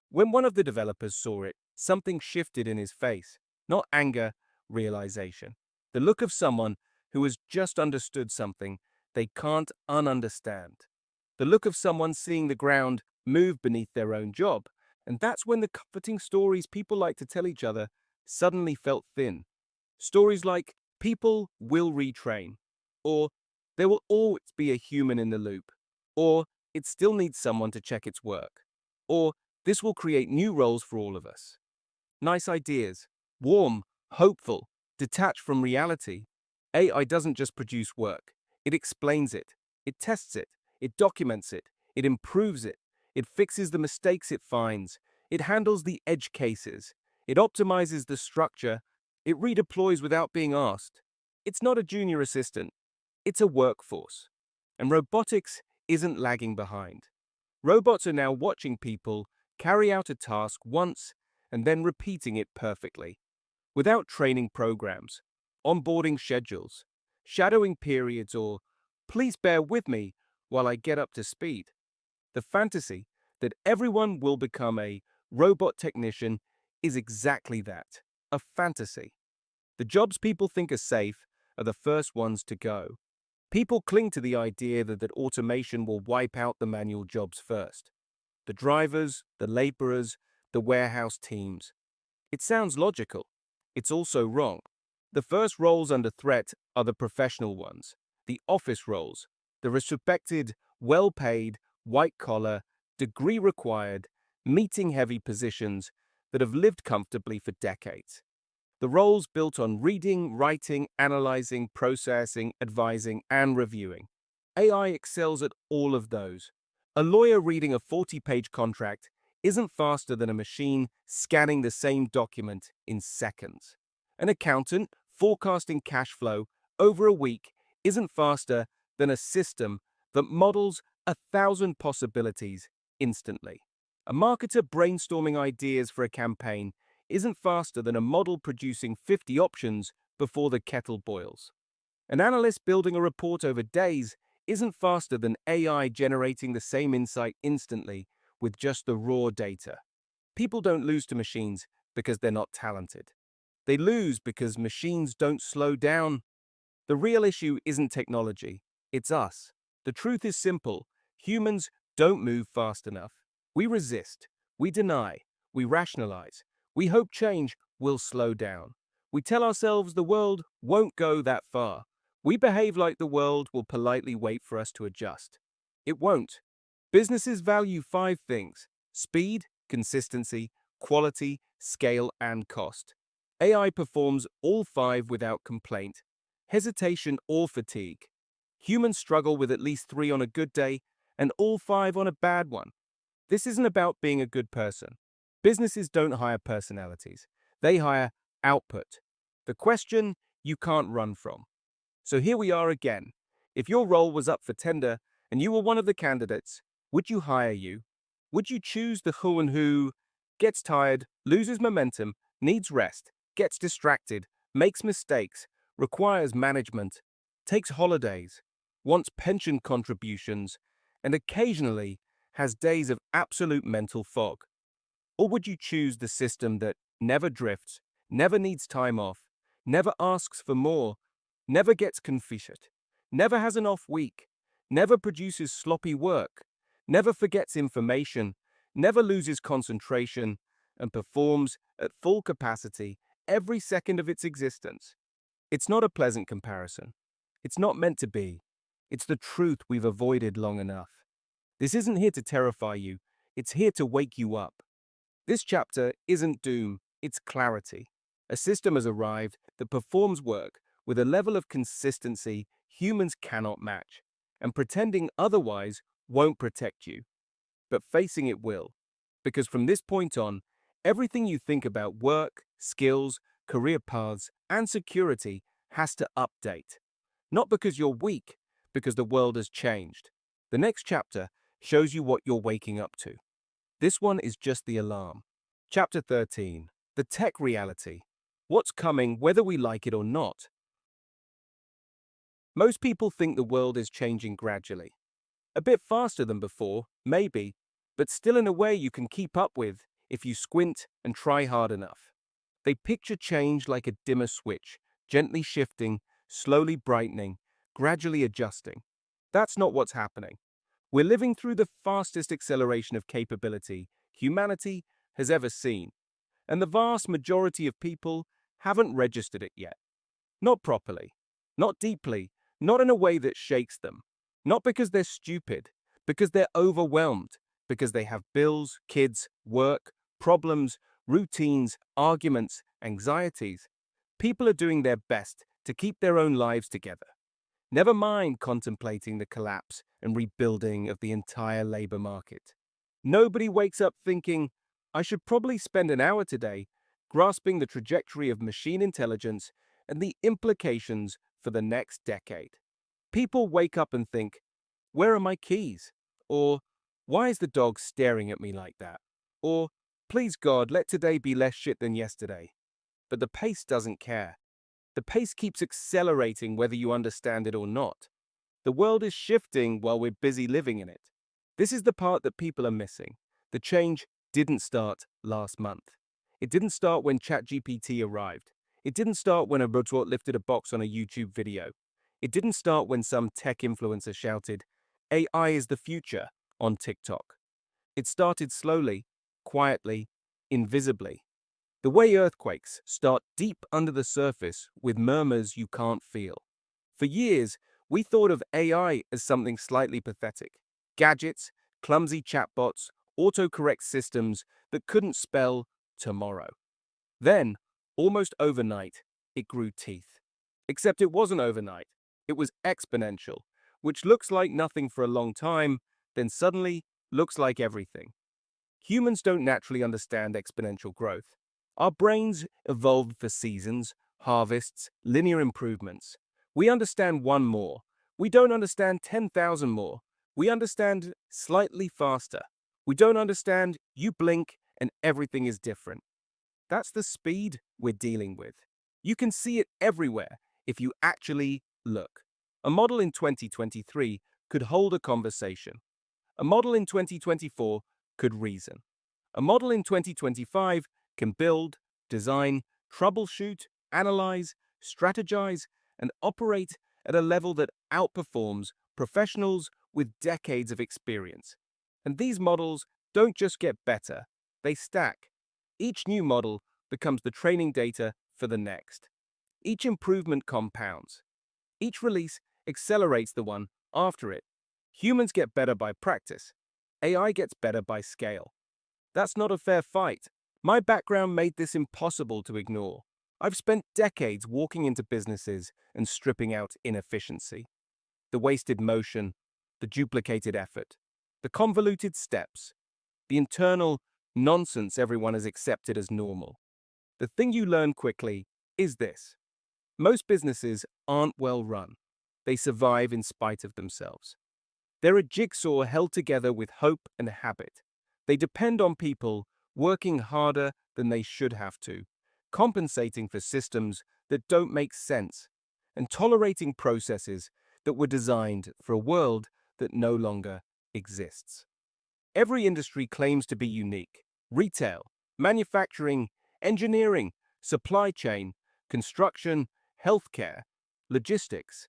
When one of the developers saw it, something shifted in his face. Not anger, realization. The look of someone who has just understood something they can't ununderstand. The look of someone seeing the ground move beneath their own job. And that's when the comforting stories people like to tell each other suddenly felt thin. Stories like, people will retrain, or there will always be a human in the loop, or it still needs someone to check its work, or this will create new roles for all of us. Nice ideas, warm, hopeful, detached from reality. AI doesn't just produce work, it explains it, it tests it, it documents it, it improves it, it fixes the mistakes it finds, it handles the edge cases, it optimizes the structure, it redeploys without being asked. It's not a junior assistant, it's a workforce. And robotics isn't lagging behind. Robots are now watching people carry out a task once and then repeating it perfectly, without training programs, onboarding schedules, shadowing periods, or please bear with me while I get up to speed. The fantasy that everyone will become a robot technician is exactly that, a fantasy. The jobs people think are safe are the first ones to go. People cling to the idea that automation will wipe out the manual jobs first. The drivers, the laborers, the warehouse teams. It sounds logical. It's also wrong. The first roles under threat are the professional ones, the office roles, the respected, well-paid, white-collar, degree-required, meeting-heavy positions that have lived comfortably for decades. The roles built on reading, writing, analyzing, processing, advising, and reviewing. AI excels at all of those. A lawyer reading a 40-page contract isn't faster than a machine scanning the same document in seconds. An accountant forecasting cash flow over a week isn't faster than a system that models 1,000 possibilities instantly. A marketer brainstorming ideas for a campaign isn't faster than a model producing 50 options before the kettle boils. An analyst building a report over days isn't faster than AI generating the same insight instantly with just the raw data. People don't lose to machines because they're not talented. They lose because machines don't slow down. The real issue isn't technology, it's us. The truth is simple. Humans don't move fast enough. We resist, we deny, we rationalize. We hope change will slow down. We tell ourselves the world won't go that far. We behave like the world will politely wait for us to adjust. It won't. Businesses value 5 things: speed, consistency, quality, scale, and cost. AI performs all 5 without complaint, hesitation, or fatigue. Humans struggle with at least 3 on a good day and all 5 on a bad one. This isn't about being a good person. Businesses don't hire personalities. They hire output. The question you can't run from. So here we are again. If your role was up for tender and you were one of the candidates, would you hire you? Would you choose the who gets tired, loses momentum, needs rest, gets distracted, makes mistakes, requires management, takes holidays, wants pension contributions, and occasionally has days of absolute mental fog? Or would you choose the system that never drifts, never needs time off, never asks for more, never gets confiscated, never has an off week, never produces sloppy work, never forgets information, never loses concentration, and performs at full capacity every second of its existence. It's not a pleasant comparison. It's not meant to be. It's the truth we've avoided long enough. This isn't here to terrify you, it's here to wake you up. This chapter isn't doom, it's clarity. A system has arrived that performs work with a level of consistency humans cannot match, and pretending otherwise won't protect you. But facing it will. Because from this point on, everything you think about work, skills, career paths, and security has to update. Not because you're weak, because the world has changed. The next chapter shows you what you're waking up to. This one is just the alarm. Chapter 13. The Tech Reality. What's coming whether we like it or not? Most people think the world is changing gradually. A bit faster than before, maybe, but still in a way you can keep up with if you squint and try hard enough. They picture change like a dimmer switch, gently shifting, slowly brightening, gradually adjusting. That's not what's happening. We're living through the fastest acceleration of capability humanity has ever seen, and the vast majority of people haven't registered it yet. Not properly, not deeply, not in a way that shakes them. Not because they're stupid, because they're overwhelmed, because they have bills, kids, work, problems, routines, arguments, anxieties. People are doing their best to keep their own lives together. Never mind contemplating the collapse and rebuilding of the entire labor market. Nobody wakes up thinking, I should probably spend an hour today grasping the trajectory of machine intelligence and the implications for the next decade. People wake up and think, where are my keys? Or, why is the dog staring at me like that? Or, please God, let today be less shit than yesterday. But the pace doesn't care. The pace keeps accelerating whether you understand it or not. The world is shifting while we're busy living in it. This is the part that people are missing. The change didn't start last month. It didn't start when ChatGPT arrived. It didn't start when a robot lifted a box on a YouTube video. It didn't start when some tech influencer shouted, AI is the future, on TikTok. It started slowly, quietly, invisibly. The way earthquakes start deep under the surface with murmurs you can't feel. For years, we thought of AI as something slightly pathetic. Gadgets, clumsy chatbots, autocorrect systems that couldn't spell tomorrow. Then, almost overnight, it grew teeth. Except it wasn't overnight. It was exponential, which looks like nothing for a long time, then suddenly looks like everything. Humans don't naturally understand exponential growth. Our brains evolved for seasons, harvests, linear improvements. We understand one more. We don't understand 10,000 more. We understand slightly faster. We don't understand you blink and everything is different. That's the speed we're dealing with. You can see it everywhere if you actually look. A model in 2023 could hold a conversation. A model in 2024 could reason. A model in 2025 can build, design, troubleshoot, analyze, strategize, and operate at a level that outperforms professionals with decades of experience. And these models don't just get better, they stack. Each new model becomes the training data for the next. Each improvement compounds. Each release accelerates the one after it. Humans get better by practice. AI gets better by scale. That's not a fair fight. My background made this impossible to ignore. I've spent decades walking into businesses and stripping out inefficiency. The wasted motion, the duplicated effort, the convoluted steps, the internal nonsense everyone has accepted as normal. The thing you learn quickly is this. Most businesses aren't well run. They survive in spite of themselves. They're a jigsaw held together with hope and habit. They depend on people working harder than they should have to, compensating for systems that don't make sense, and tolerating processes that were designed for a world that no longer exists. Every industry claims to be unique. Retail, manufacturing, engineering, supply chain, construction, healthcare, logistics.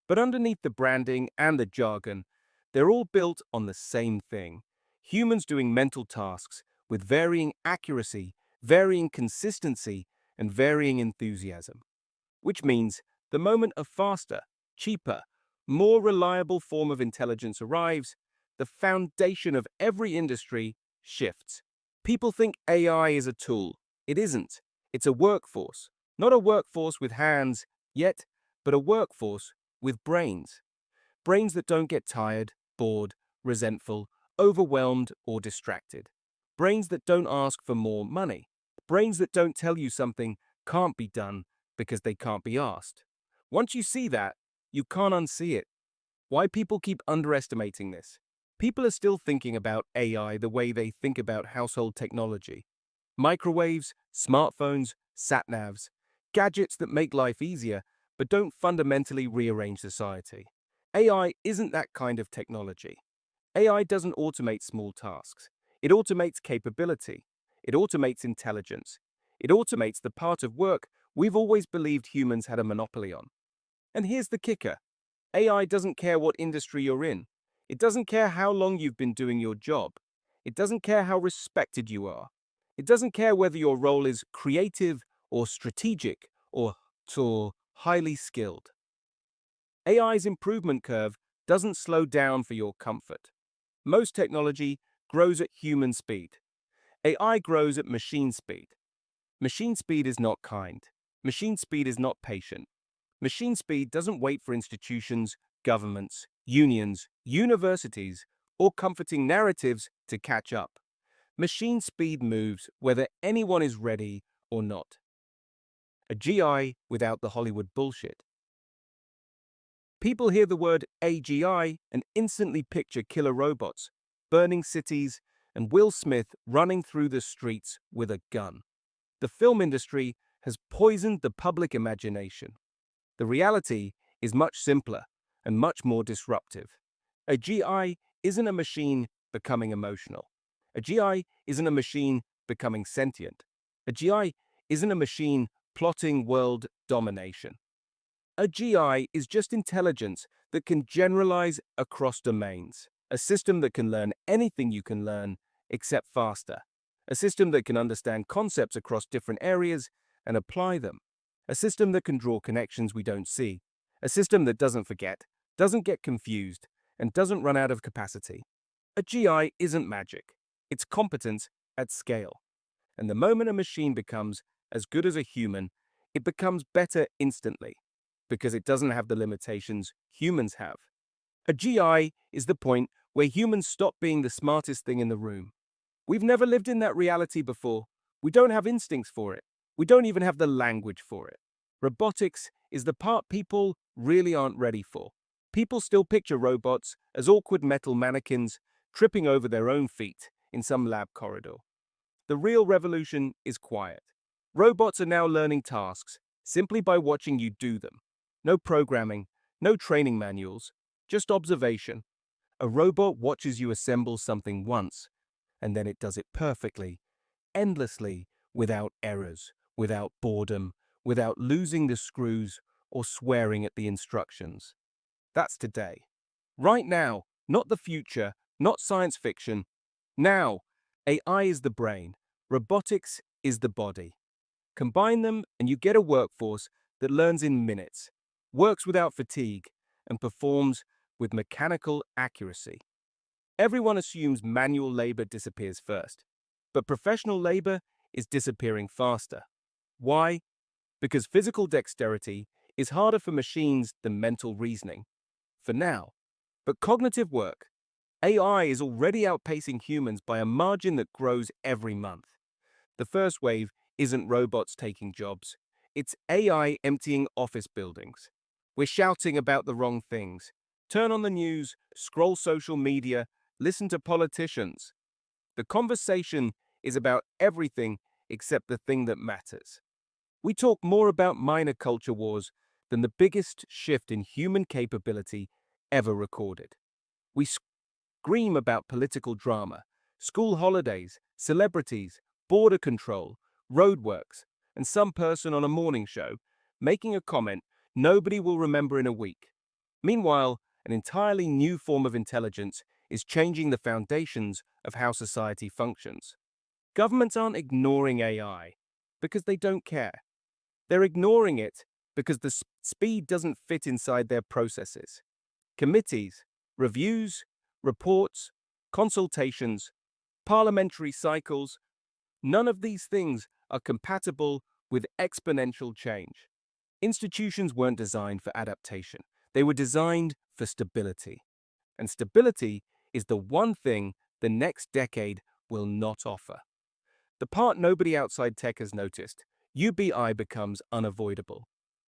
But underneath the branding and the jargon, They're all built on the same thing: humans doing mental tasks with varying accuracy, varying consistency, and varying enthusiasm. Which means the moment a faster, cheaper, more reliable form of intelligence arrives, the foundation of every industry shifts. People think AI is a tool. It isn't. It's a workforce. Not a workforce with hands yet, but a workforce with brains. Brains that don't get tired, bored, resentful, overwhelmed, or distracted. Brains that don't ask for more money. Brains that don't tell you something can't be done because they can't be asked. Once you see that, you can't unsee it. Why people keep underestimating this? People are still thinking about AI the way they think about household technology. Microwaves, smartphones, sat-navs, gadgets that make life easier but don't fundamentally rearrange society. AI isn't that kind of technology. AI doesn't automate small tasks. It automates capability. It automates intelligence. It automates the part of work we've always believed humans had a monopoly on. And here's the kicker. AI doesn't care what industry you're in. It doesn't care how long you've been doing your job. It doesn't care how respected you are. It doesn't care whether your role is creative or strategic or highly skilled. AI's improvement curve doesn't slow down for your comfort. Most technology grows at human speed. AI grows at machine speed. Machine speed is not kind. Machine speed is not patient. Machine speed doesn't wait for institutions, governments, unions, universities, or comforting narratives to catch up. Machine speed moves whether anyone is ready or not. A GI without the Hollywood bullshit. People hear the word AGI and instantly picture killer robots, burning cities, and Will Smith running through the streets with a gun. The film industry has poisoned the public imagination. The reality is much simpler and much more disruptive. A GI isn't a machine becoming emotional. A GI isn't a machine becoming sentient. A GI isn't a machine plotting world domination. A GI is just intelligence that can generalize across domains. A system that can learn anything you can learn, except faster. A system that can understand concepts across different areas and apply them. A system that can draw connections we don't see. A system that doesn't forget, doesn't get confused, and doesn't run out of capacity. A GI isn't magic. It's competence at scale. And the moment a machine becomes as good as a human, it becomes better instantly, because it doesn't have the limitations humans have. A GI is the point where humans stop being the smartest thing in the room. We've never lived in that reality before. We don't have instincts for it. We don't even have the language for it. Robotics is the part people really aren't ready for. People still picture robots as awkward metal mannequins tripping over their own feet in some lab corridor. The real revolution is quiet. Robots are now learning tasks simply by watching you do them. No programming, no training manuals, just observation. A robot watches you assemble something once, and then it does it perfectly, endlessly, without errors, without boredom, without losing the screws or swearing at the instructions. That's today. Right now, not the future, not science fiction. Now, AI is the brain, robotics is the body. Combine them and you get a workforce that learns in minutes, works without fatigue, and performs with mechanical accuracy. Everyone assumes manual labor disappears first, but professional labor is disappearing faster. Why? Because physical dexterity is harder for machines than mental reasoning. For now. But cognitive work, AI is already outpacing humans by a margin that grows every month. The first wave isn't robots taking jobs. It's AI emptying office buildings. We're shouting about the wrong things. Turn on the news, scroll social media, listen to politicians. The conversation is about everything except the thing that matters. We talk more about minor culture wars than the biggest shift in human capability ever recorded. We scream about political drama, school holidays, celebrities, border control, roadworks, and some person on a morning show making a comment nobody will remember in a week. Meanwhile, an entirely new form of intelligence is changing the foundations of how society functions. Governments aren't ignoring AI because they don't care. They're ignoring it because the speed doesn't fit inside their processes. Committees, reviews, reports, consultations, parliamentary cycles, none of these things are compatible with exponential change. Institutions weren't designed for adaptation. They were designed for stability. And stability is the one thing the next decade will not offer. The part nobody outside tech has noticed, UBI becomes unavoidable.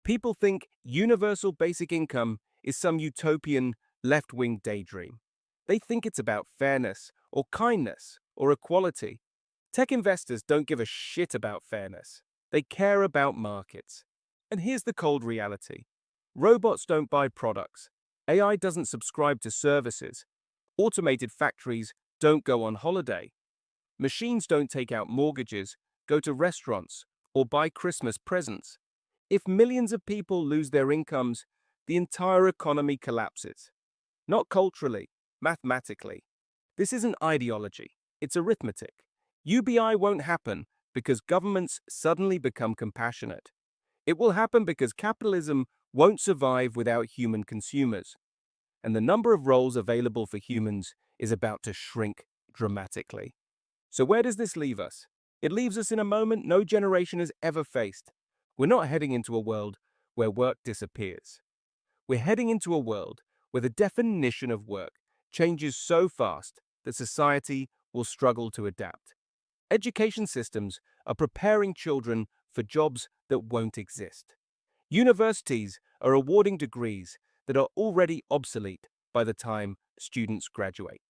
People think universal basic income is some utopian left-wing daydream. They think it's about fairness or kindness or equality. Tech investors don't give a shit about fairness. They care about markets. And here's the cold reality. Robots don't buy products. AI doesn't subscribe to services. Automated factories don't go on holiday. Machines don't take out mortgages, go to restaurants, or buy Christmas presents. If millions of people lose their incomes, the entire economy collapses. Not culturally, mathematically. This isn't ideology, it's arithmetic. UBI won't happen because governments suddenly become compassionate. It will happen because capitalism won't survive without human consumers. And the number of roles available for humans is about to shrink dramatically. So where does this leave us? It leaves us in a moment no generation has ever faced. We're not heading into a world where work disappears. We're heading into a world where the definition of work changes so fast that society will struggle to adapt. Education systems are preparing children for jobs that won't exist. Universities are awarding degrees that are already obsolete by the time students graduate.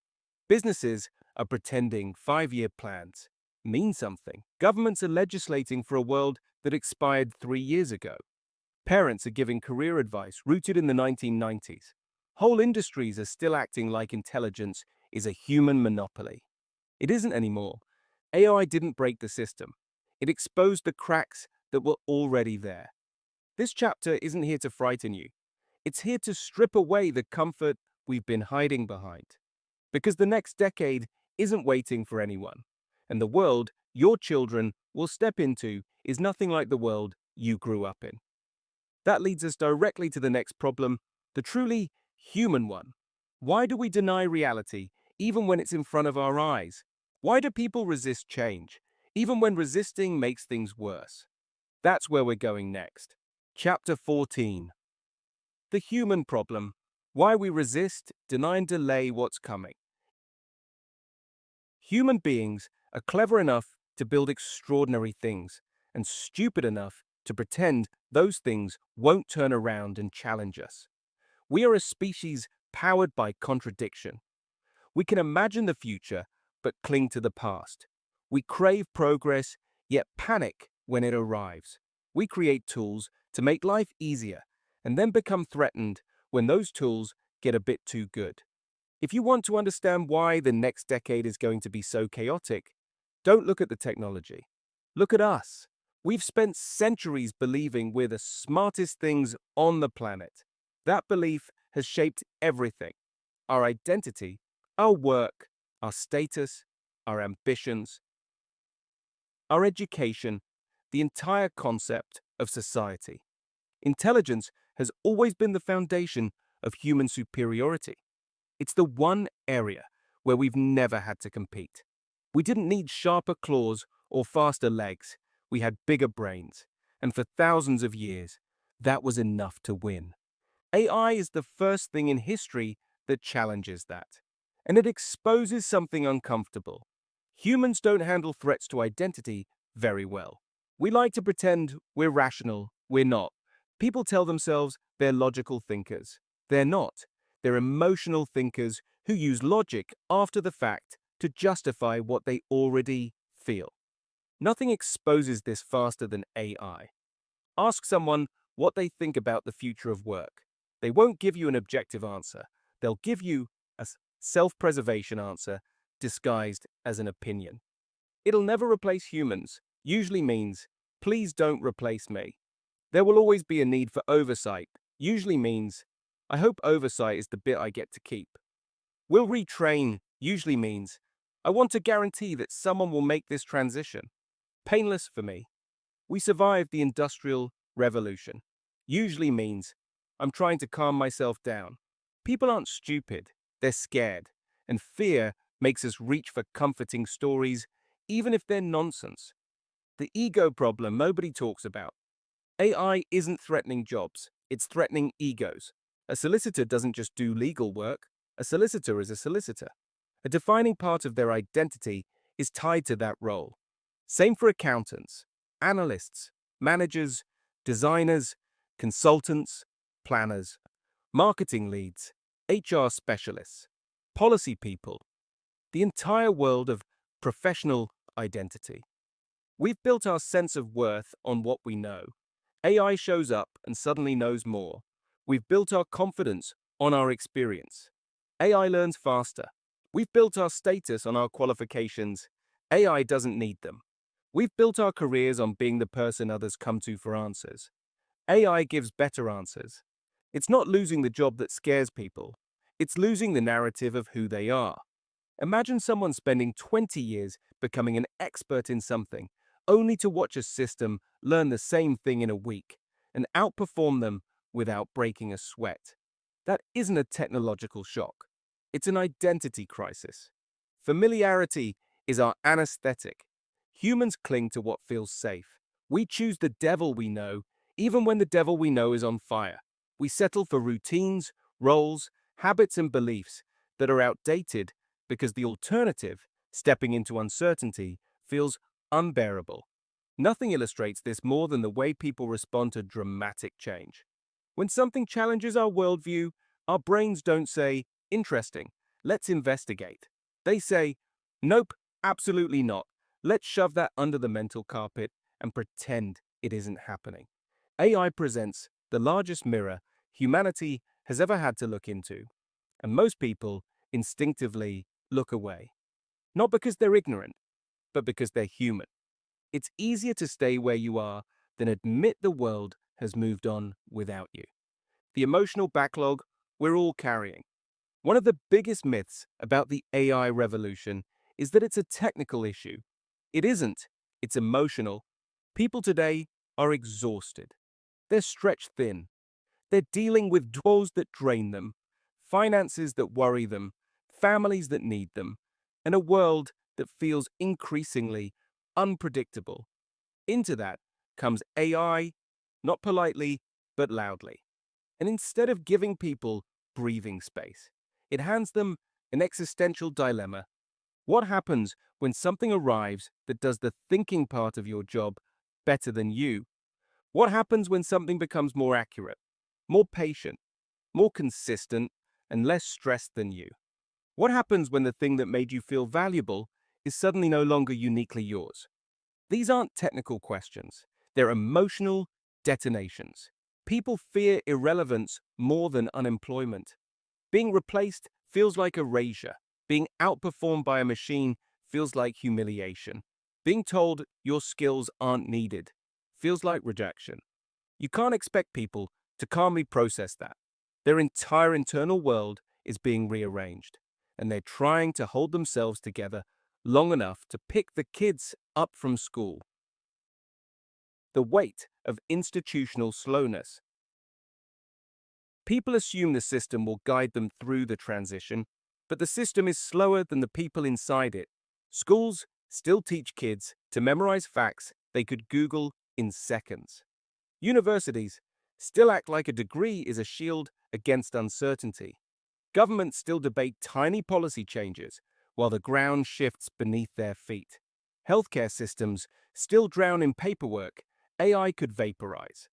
Businesses are pretending 5-year plans mean something. Governments are legislating for a world that expired 3 years ago. Parents are giving career advice rooted in the 1990s. Whole industries are still acting like intelligence is a human monopoly. It isn't anymore. AI didn't break the system. It exposed the cracks that were already there. This chapter isn't here to frighten you. It's here to strip away the comfort we've been hiding behind. Because the next decade isn't waiting for anyone. And the world your children will step into is nothing like the world you grew up in. That leads us directly to the next problem, the truly human one. Why do we deny reality even when it's in front of our eyes? Why do people resist change, even when resisting makes things worse? That's where we're going next. Chapter 14. The human problem. Why we resist, deny and delay what's coming. Human beings are clever enough to build extraordinary things and stupid enough to pretend those things won't turn around and challenge us. We are a species powered by contradiction. We can imagine the future, but cling to the past. We crave progress, yet panic when it arrives. We create tools to make life easier, and then become threatened when those tools get a bit too good. If you want to understand why the next decade is going to be so chaotic, don't look at the technology. Look at us. We've spent centuries believing we're the smartest things on the planet. That belief has shaped everything. Our identity, our work, our status, our ambitions, our education, the entire concept of society. Intelligence has always been the foundation of human superiority. It's the one area where we've never had to compete. We didn't need sharper claws or faster legs. We had bigger brains. And for thousands of years, that was enough to win. AI is the first thing in history that challenges that. And it exposes something uncomfortable. Humans don't handle threats to identity very well. We like to pretend we're rational. We're not. People tell themselves they're logical thinkers. They're not. They're emotional thinkers who use logic after the fact to justify what they already feel. Nothing exposes this faster than AI. Ask someone what they think about the future of work. They won't give you an objective answer. They'll give you a self-preservation answer disguised as an opinion. It'll never replace humans, usually means, please don't replace me. There will always be a need for oversight, usually means, I hope oversight is the bit I get to keep. Will retrain usually means I want to guarantee that someone will make this transition painless for me. We survived the Industrial Revolution. Usually means I'm trying to calm myself down. People aren't stupid, they're scared. And fear makes us reach for comforting stories, even if they're nonsense. The ego problem nobody talks about. AI isn't threatening jobs, it's threatening egos. A solicitor doesn't just do legal work, a solicitor is a solicitor. A defining part of their identity is tied to that role. Same for accountants, analysts, managers, designers, consultants, planners, marketing leads, HR specialists, policy people, the entire world of professional identity. We've built our sense of worth on what we know. AI shows up and suddenly knows more. We've built our confidence on our experience. AI learns faster. We've built our status on our qualifications. AI doesn't need them. We've built our careers on being the person others come to for answers. AI gives better answers. It's not losing the job that scares people. It's losing the narrative of who they are. Imagine someone spending 20 years becoming an expert in something, only to watch a system learn the same thing in a week and outperform them without breaking a sweat. That isn't a technological shock. It's an identity crisis. Familiarity is our anesthetic. Humans cling to what feels safe. We choose the devil we know, even when the devil we know is on fire. We settle for routines, roles, habits, and beliefs that are outdated because the alternative, stepping into uncertainty, feels unbearable. Nothing illustrates this more than the way people respond to dramatic change. When something challenges our worldview, our brains don't say, interesting, let's investigate. They say, nope, absolutely not. Let's shove that under the mental carpet and pretend it isn't happening. AI presents the largest mirror humanity has ever had to look into, and most people instinctively look away. Not because they're ignorant, but because they're human. It's easier to stay where you are than admit the world has moved on without you. The emotional backlog we're all carrying. One of the biggest myths about the AI revolution is that it's a technical issue. It isn't. It's emotional. People today are exhausted. They're stretched thin. They're dealing with woes that drain them, finances that worry them, families that need them, and a world that feels increasingly unpredictable. Into that comes AI, not politely, but loudly. And instead of giving people breathing space, it hands them an existential dilemma. What happens when something arrives that does the thinking part of your job better than you? What happens when something becomes more accurate, more patient, more consistent, and less stressed than you? What happens when the thing that made you feel valuable is suddenly no longer uniquely yours? These aren't technical questions. They're emotional detonations. People fear irrelevance more than unemployment. Being replaced feels like erasure. Being outperformed by a machine feels like humiliation. Being told your skills aren't needed feels like rejection. You can't expect people to calmly process that. Their entire internal world is being rearranged, and they're trying to hold themselves together long enough to pick the kids up from school. The weight of institutional slowness. People assume the system will guide them through the transition, but the system is slower than the people inside it. Schools still teach kids to memorize facts they could Google in seconds. Universities still act like a degree is a shield against uncertainty. Governments still debate tiny policy changes while the ground shifts beneath their feet. Healthcare systems still drown in paperwork AI could vaporize.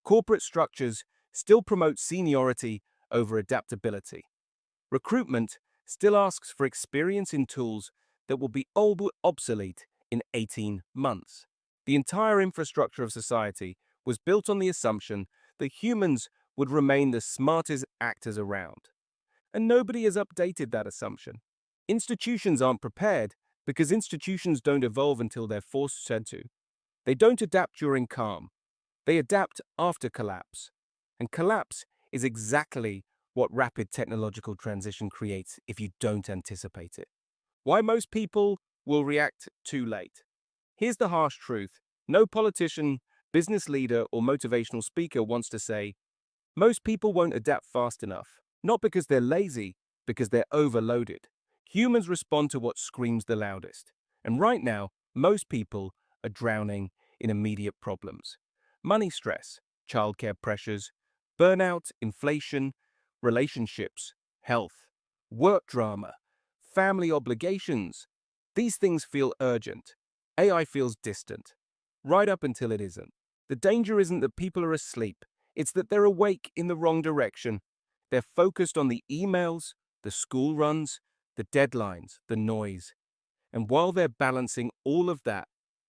Corporate structures still promote seniority over adaptability. Recruitment still asks for experience in tools that will be obsolete in 18 months. The entire infrastructure of society was built on the assumption that humans would remain the smartest actors around. And nobody has updated that assumption. Institutions aren't prepared because institutions don't evolve until they're forced to. They don't adapt during calm. They adapt after collapse. And collapse is exactly what rapid technological transition creates if you don't anticipate it. Why most people will react too late. Here's the harsh truth. No politician, business leader, or motivational speaker wants to say, most people won't adapt fast enough. Not because they're lazy, because they're overloaded. Humans respond to what screams the loudest. And right now, most people are drowning in immediate problems. Money stress, childcare pressures, burnout, inflation, relationships, health, work drama, family obligations. These things feel urgent. AI feels distant, right up until it isn't. The danger isn't that people are asleep, it's that they're awake in the wrong direction. They're focused on the emails, the school runs, the deadlines, the noise. And while they're balancing all of that,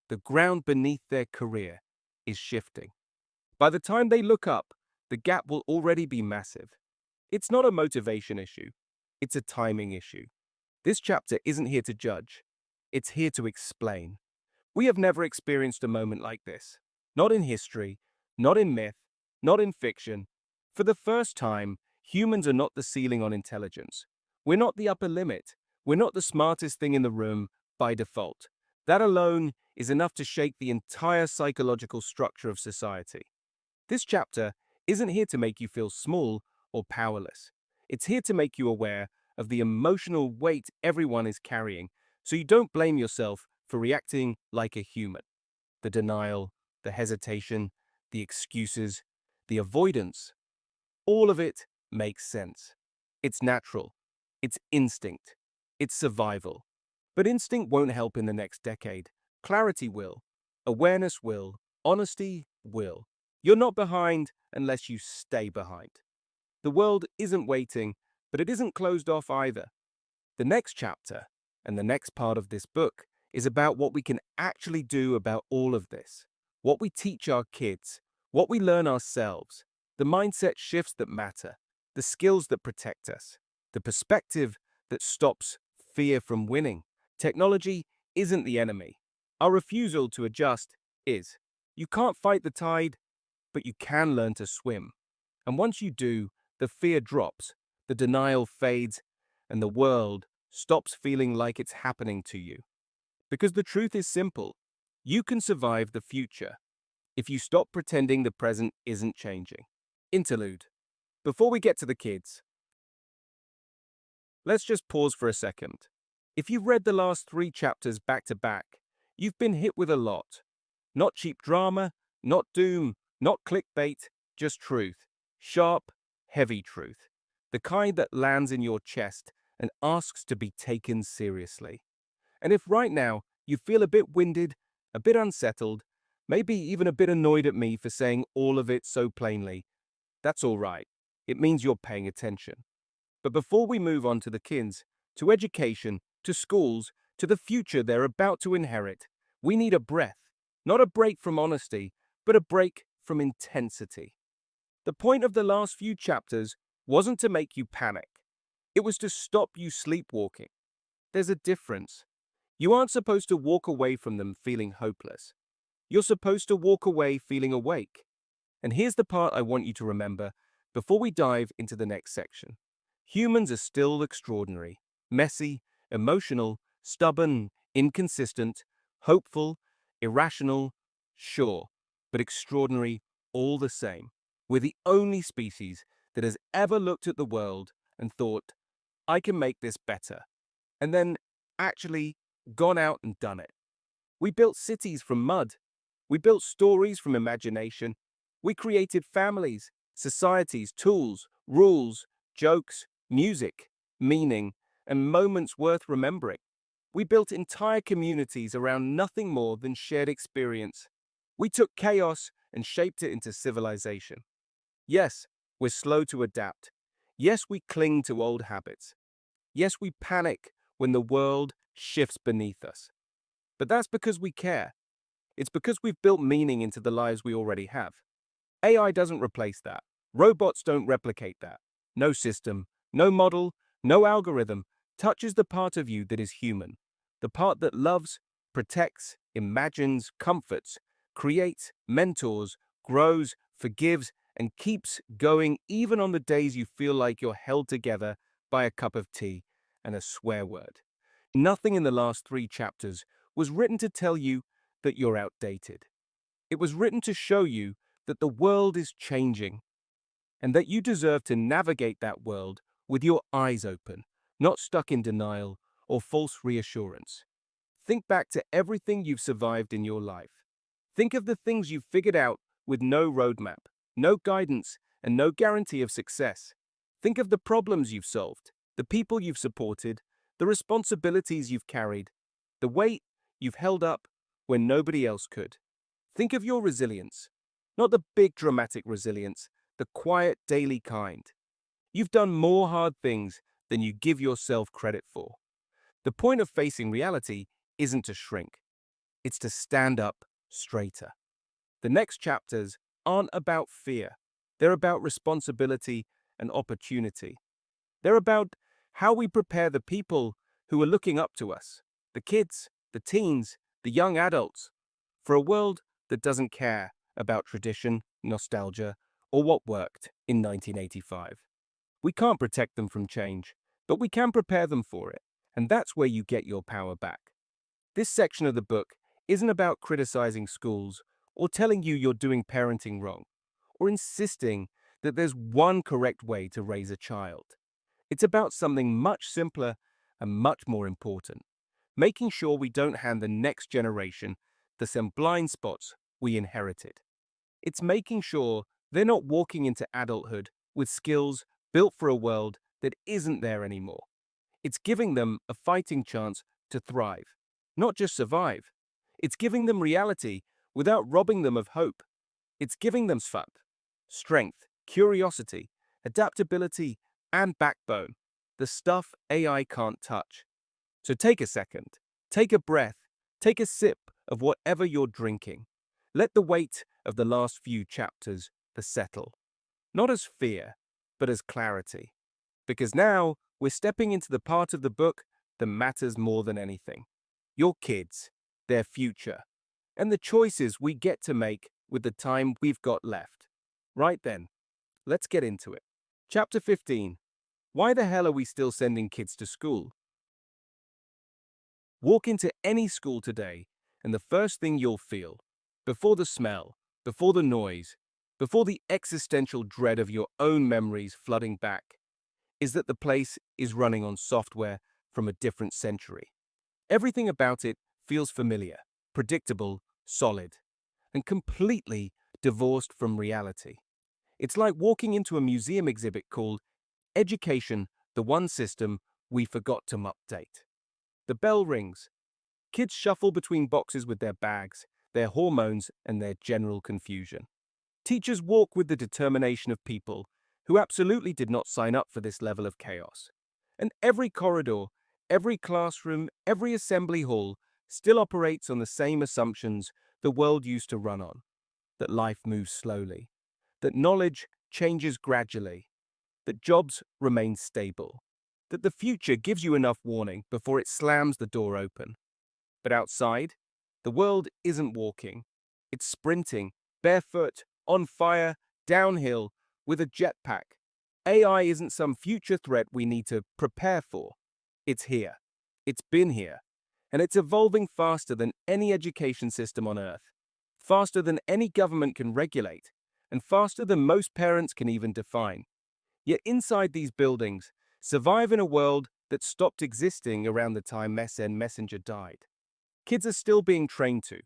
the ground beneath their career is shifting. By the time they look up, the gap will already be massive. It's not a motivation issue, it's a timing issue. This chapter isn't here to judge, it's here to explain. We have never experienced a moment like this. Not in history, not in myth, not in fiction. For the first time, humans are not the ceiling on intelligence. We're not the upper limit. We're not the smartest thing in the room by default. That alone is enough to shake the entire psychological structure of society. This chapter isn't here to make you feel small or powerless. It's here to make you aware of the emotional weight everyone is carrying, so you don't blame yourself for reacting like a human. The denial, the hesitation, the excuses, the avoidance, all of it makes sense. It's natural. It's instinct. It's survival. But instinct won't help in the next decade. Clarity will. Awareness will. Honesty will. You're not behind unless you stay behind. The world isn't waiting, but it isn't closed off either. The next chapter and the next part of this book is about what we can actually do about all of this. What we teach our kids, what we learn ourselves, the mindset shifts that matter, the skills that protect us, the perspective that stops fear from winning. Technology isn't the enemy. Our refusal to adjust is. You can't fight the tide, but you can learn to swim. And once you do, the fear drops, the denial fades, and the world stops feeling like it's happening to you. Because the truth is simple. You can survive the future if you stop pretending the present isn't changing. Interlude. Before we get to the kids, let's just pause for a second. If you've read the last 3 chapters back to back, you've been hit with a lot. Not cheap drama, not doom, not clickbait, just truth. Sharp, heavy truth. The kind that lands in your chest and asks to be taken seriously. And if right now you feel a bit winded, a bit unsettled, maybe even a bit annoyed at me for saying all of it so plainly, that's all right. It means you're paying attention. But before we move on to the kids, to education, to schools, to the future they're about to inherit, we need a breath. Not a break from honesty, but a break from intensity. The point of the last few chapters wasn't to make you panic. It was to stop you sleepwalking. There's a difference. You aren't supposed to walk away from them feeling hopeless. You're supposed to walk away feeling awake. And here's the part I want you to remember before we dive into the next section. Humans are still extraordinary, messy, emotional, stubborn, inconsistent, hopeful, irrational, sure, but extraordinary all the same. We're the only species that has ever looked at the world and thought, I can make this better, and then actually gone out and done it. We built cities from mud. We built stories from imagination. We created families, societies, tools, rules, jokes, music, meaning, and moments worth remembering. We built entire communities around nothing more than shared experience. We took chaos and shaped it into civilization. Yes, we're slow to adapt. Yes, we cling to old habits. Yes, we panic when the world shifts beneath us. But that's because we care. It's because we've built meaning into the lives we already have. AI doesn't replace that. Robots don't replicate that. No system, no model, no algorithm touches the part of you that is human. The part that loves, protects, imagines, comforts, creates, mentors, grows, forgives, and keeps going even on the days you feel like you're held together by a cup of tea and a swear word. Nothing in the last 3 chapters was written to tell you that you're outdated. It was written to show you that the world is changing and that you deserve to navigate that world with your eyes open, not stuck in denial or false reassurance. Think back to everything you've survived in your life. Think of the things you've figured out with no roadmap, no guidance, and no guarantee of success. Think of the problems you've solved, the people you've supported, the responsibilities you've carried, the weight you've held up when nobody else could. Think of your resilience, not the big dramatic resilience, the quiet daily kind. You've done more hard things than you give yourself credit for. The point of facing reality isn't to shrink, it's to stand up straighter. The next chapters aren't about fear, they're about responsibility and opportunity. They're about how we prepare the people who are looking up to us, the kids, the teens, the young adults, for a world that doesn't care about tradition, nostalgia, or what worked in 1985. We can't protect them from change, but we can prepare them for it, and that's where you get your power back. This section of the book isn't about criticizing schools or telling you you're doing parenting wrong, or insisting that there's one correct way to raise a child. It's about something much simpler and much more important, making sure we don't hand the next generation the same blind spots we inherited. It's making sure they're not walking into adulthood with skills built for a world that isn't there anymore. It's giving them a fighting chance to thrive, not just survive. It's giving them reality without robbing them of hope. It's giving them fun, strength, curiosity, adaptability, and backbone, the stuff AI can't touch. So take a second, take a breath, take a sip of whatever you're drinking. Let the weight of the last few chapters settle, not as fear, but as clarity. Because now we're stepping into the part of the book that matters more than anything. Your kids, their future, and the choices we get to make with the time we've got left. Right then, let's get into it. Chapter 15. Why the hell are we still sending kids to school? Walk into any school today, and the first thing you'll feel, before the smell, before the noise, before the existential dread of your own memories flooding back, is that the place is running on software from a different century. Everything about it feels familiar, predictable, solid, and completely divorced from reality. It's like walking into a museum exhibit called Education, the One System We Forgot to Update. The bell rings. Kids shuffle between boxes with their bags, their hormones, and their general confusion. Teachers walk with the determination of people who absolutely did not sign up for this level of chaos. And every corridor, every classroom, every assembly hall still operates on the same assumptions the world used to run on: that life moves slowly, that knowledge changes gradually, that jobs remain stable, that the future gives you enough warning before it slams the door open. But outside, the world isn't walking. It's sprinting, barefoot, on fire, downhill, with a jetpack. AI isn't some future threat we need to prepare for. It's here. It's been here. And it's evolving faster than any education system on Earth, faster than any government can regulate, and faster than most parents can even define. Yet inside these buildings, survive in a world that stopped existing around the time MSN Messenger died. Kids are still being trained to.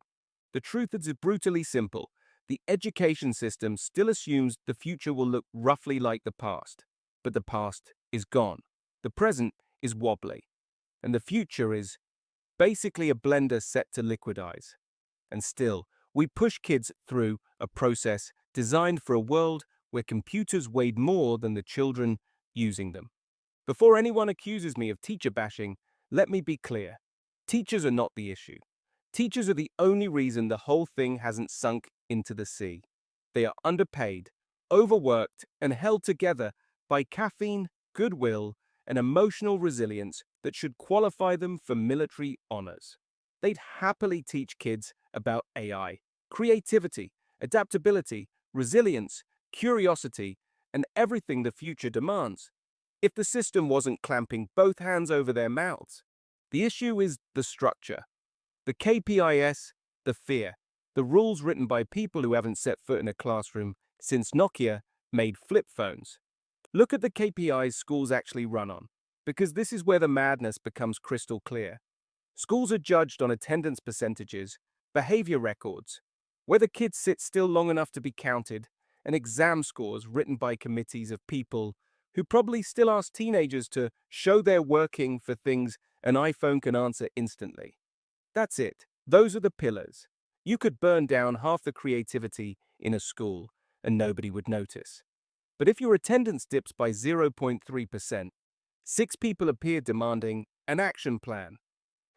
The truth is brutally simple. The education system still assumes the future will look roughly like the past. But the past is gone. The present is wobbly. And the future is basically a blender set to liquidize. And still, we push kids through a process designed for a world where computers weighed more than the children using them. Before anyone accuses me of teacher bashing, let me be clear. Teachers are not the issue. Teachers are the only reason the whole thing hasn't sunk into the sea. They are underpaid, overworked, and held together by caffeine, goodwill, and emotional resilience that should qualify them for military honors. They'd happily teach kids about AI, creativity, adaptability, resilience, curiosity, and everything the future demands. If the system wasn't clamping both hands over their mouths, the issue is the structure, the KPIs, the fear, the rules written by people who haven't set foot in a classroom since Nokia made flip phones. Look at the KPIs schools actually run on, because this is where the madness becomes crystal clear. Schools are judged on attendance percentages, behavior records, whether kids sit still long enough to be counted, and exam scores written by committees of people who probably still ask teenagers to show they're working for things an iPhone can answer instantly. That's it. Those are the pillars. You could burn down half the creativity in a school and nobody would notice. But if your attendance dips by 0.3%, 6 people appear demanding an action plan.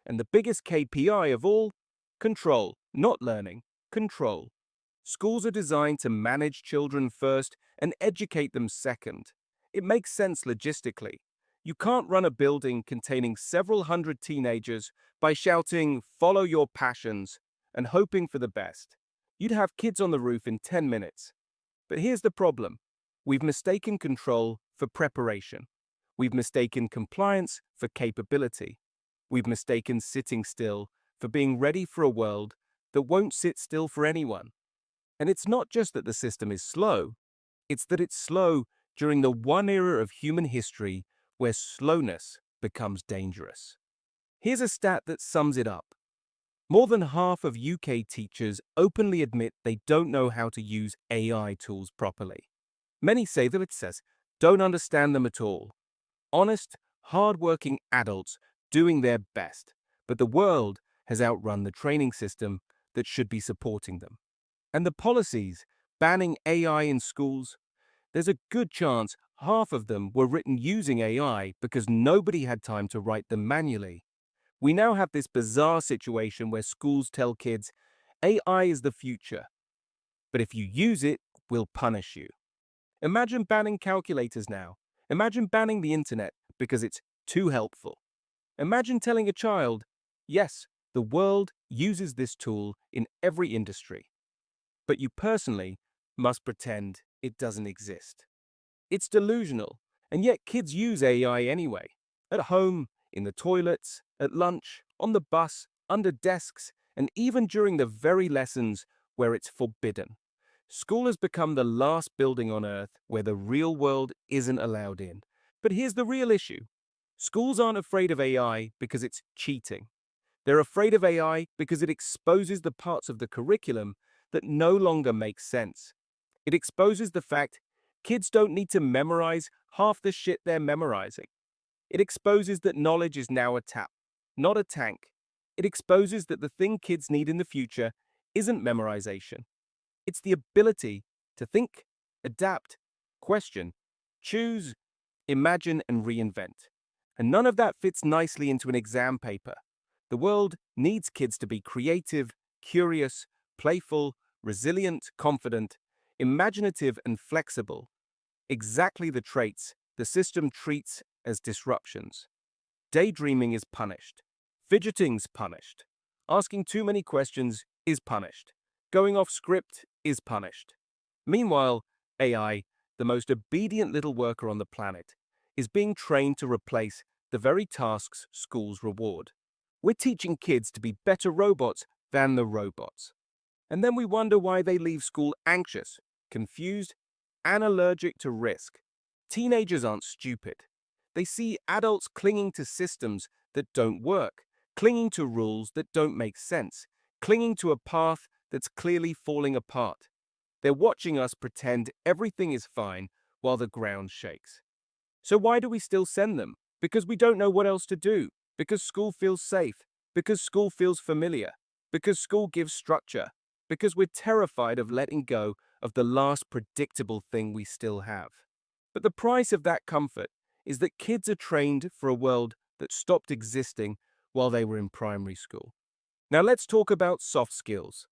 And the biggest KPI of all? Control, not learning, control. Schools are designed to manage children first and educate them second. It makes sense logistically. You can't run a building containing several hundred teenagers by shouting, "Follow your passions," and hoping for the best. You'd have kids on the roof in 10 minutes. But here's the problem. We've mistaken control for preparation. We've mistaken compliance for capability. We've mistaken sitting still for being ready for a world that won't sit still for anyone. And it's not just that the system is slow, it's that it's slow during the one era of human history where slowness becomes dangerous. Here's a stat that sums it up. More than half of UK teachers openly admit they don't know how to use AI tools properly. Many say that it says, don't understand them at all. Honest, hard-working adults doing their best, but the world has outrun the training system that should be supporting them. And the policies banning AI in schools, there's a good chance half of them were written using AI because nobody had time to write them manually. We now have this bizarre situation where schools tell kids, AI is the future, but if you use it, we'll punish you. Imagine banning calculators now. Imagine banning the internet because it's too helpful. Imagine telling a child, yes, the world uses this tool in every industry, but you personally must pretend it doesn't exist. It's delusional, and yet kids use AI anyway. At home, in the toilets, at lunch, on the bus, under desks, and even during the very lessons where it's forbidden. School has become the last building on earth where the real world isn't allowed in. But here's the real issue. Schools aren't afraid of AI because it's cheating. They're afraid of AI because it exposes the parts of the curriculum that no longer make sense. It exposes the fact kids don't need to memorize half the shit they're memorizing. It exposes that knowledge is now a tap, not a tank. It exposes that the thing kids need in the future isn't memorization. It's the ability to think, adapt, question, choose, imagine, and reinvent. And none of that fits nicely into an exam paper. The world needs kids to be creative, curious, playful, resilient, confident, imaginative, and flexible. Exactly the traits the system treats as disruptions. Daydreaming is punished. Fidgeting's punished. Asking too many questions is punished. Going off script is punished. Meanwhile, AI, the most obedient little worker on the planet, is being trained to replace the very tasks schools reward. We're teaching kids to be better robots than the robots. And then we wonder why they leave school anxious, confused, and allergic to risk. Teenagers aren't stupid. They see adults clinging to systems that don't work, clinging to rules that don't make sense, clinging to a path that's clearly falling apart. They're watching us pretend everything is fine while the ground shakes. So why do we still send them? Because we don't know what else to do. Because school feels safe. Because school feels familiar. Because school gives structure. Because we're terrified of letting go of the last predictable thing we still have. But the price of that comfort is that kids are trained for a world that stopped existing while they were in primary school. Now let's talk about soft skills.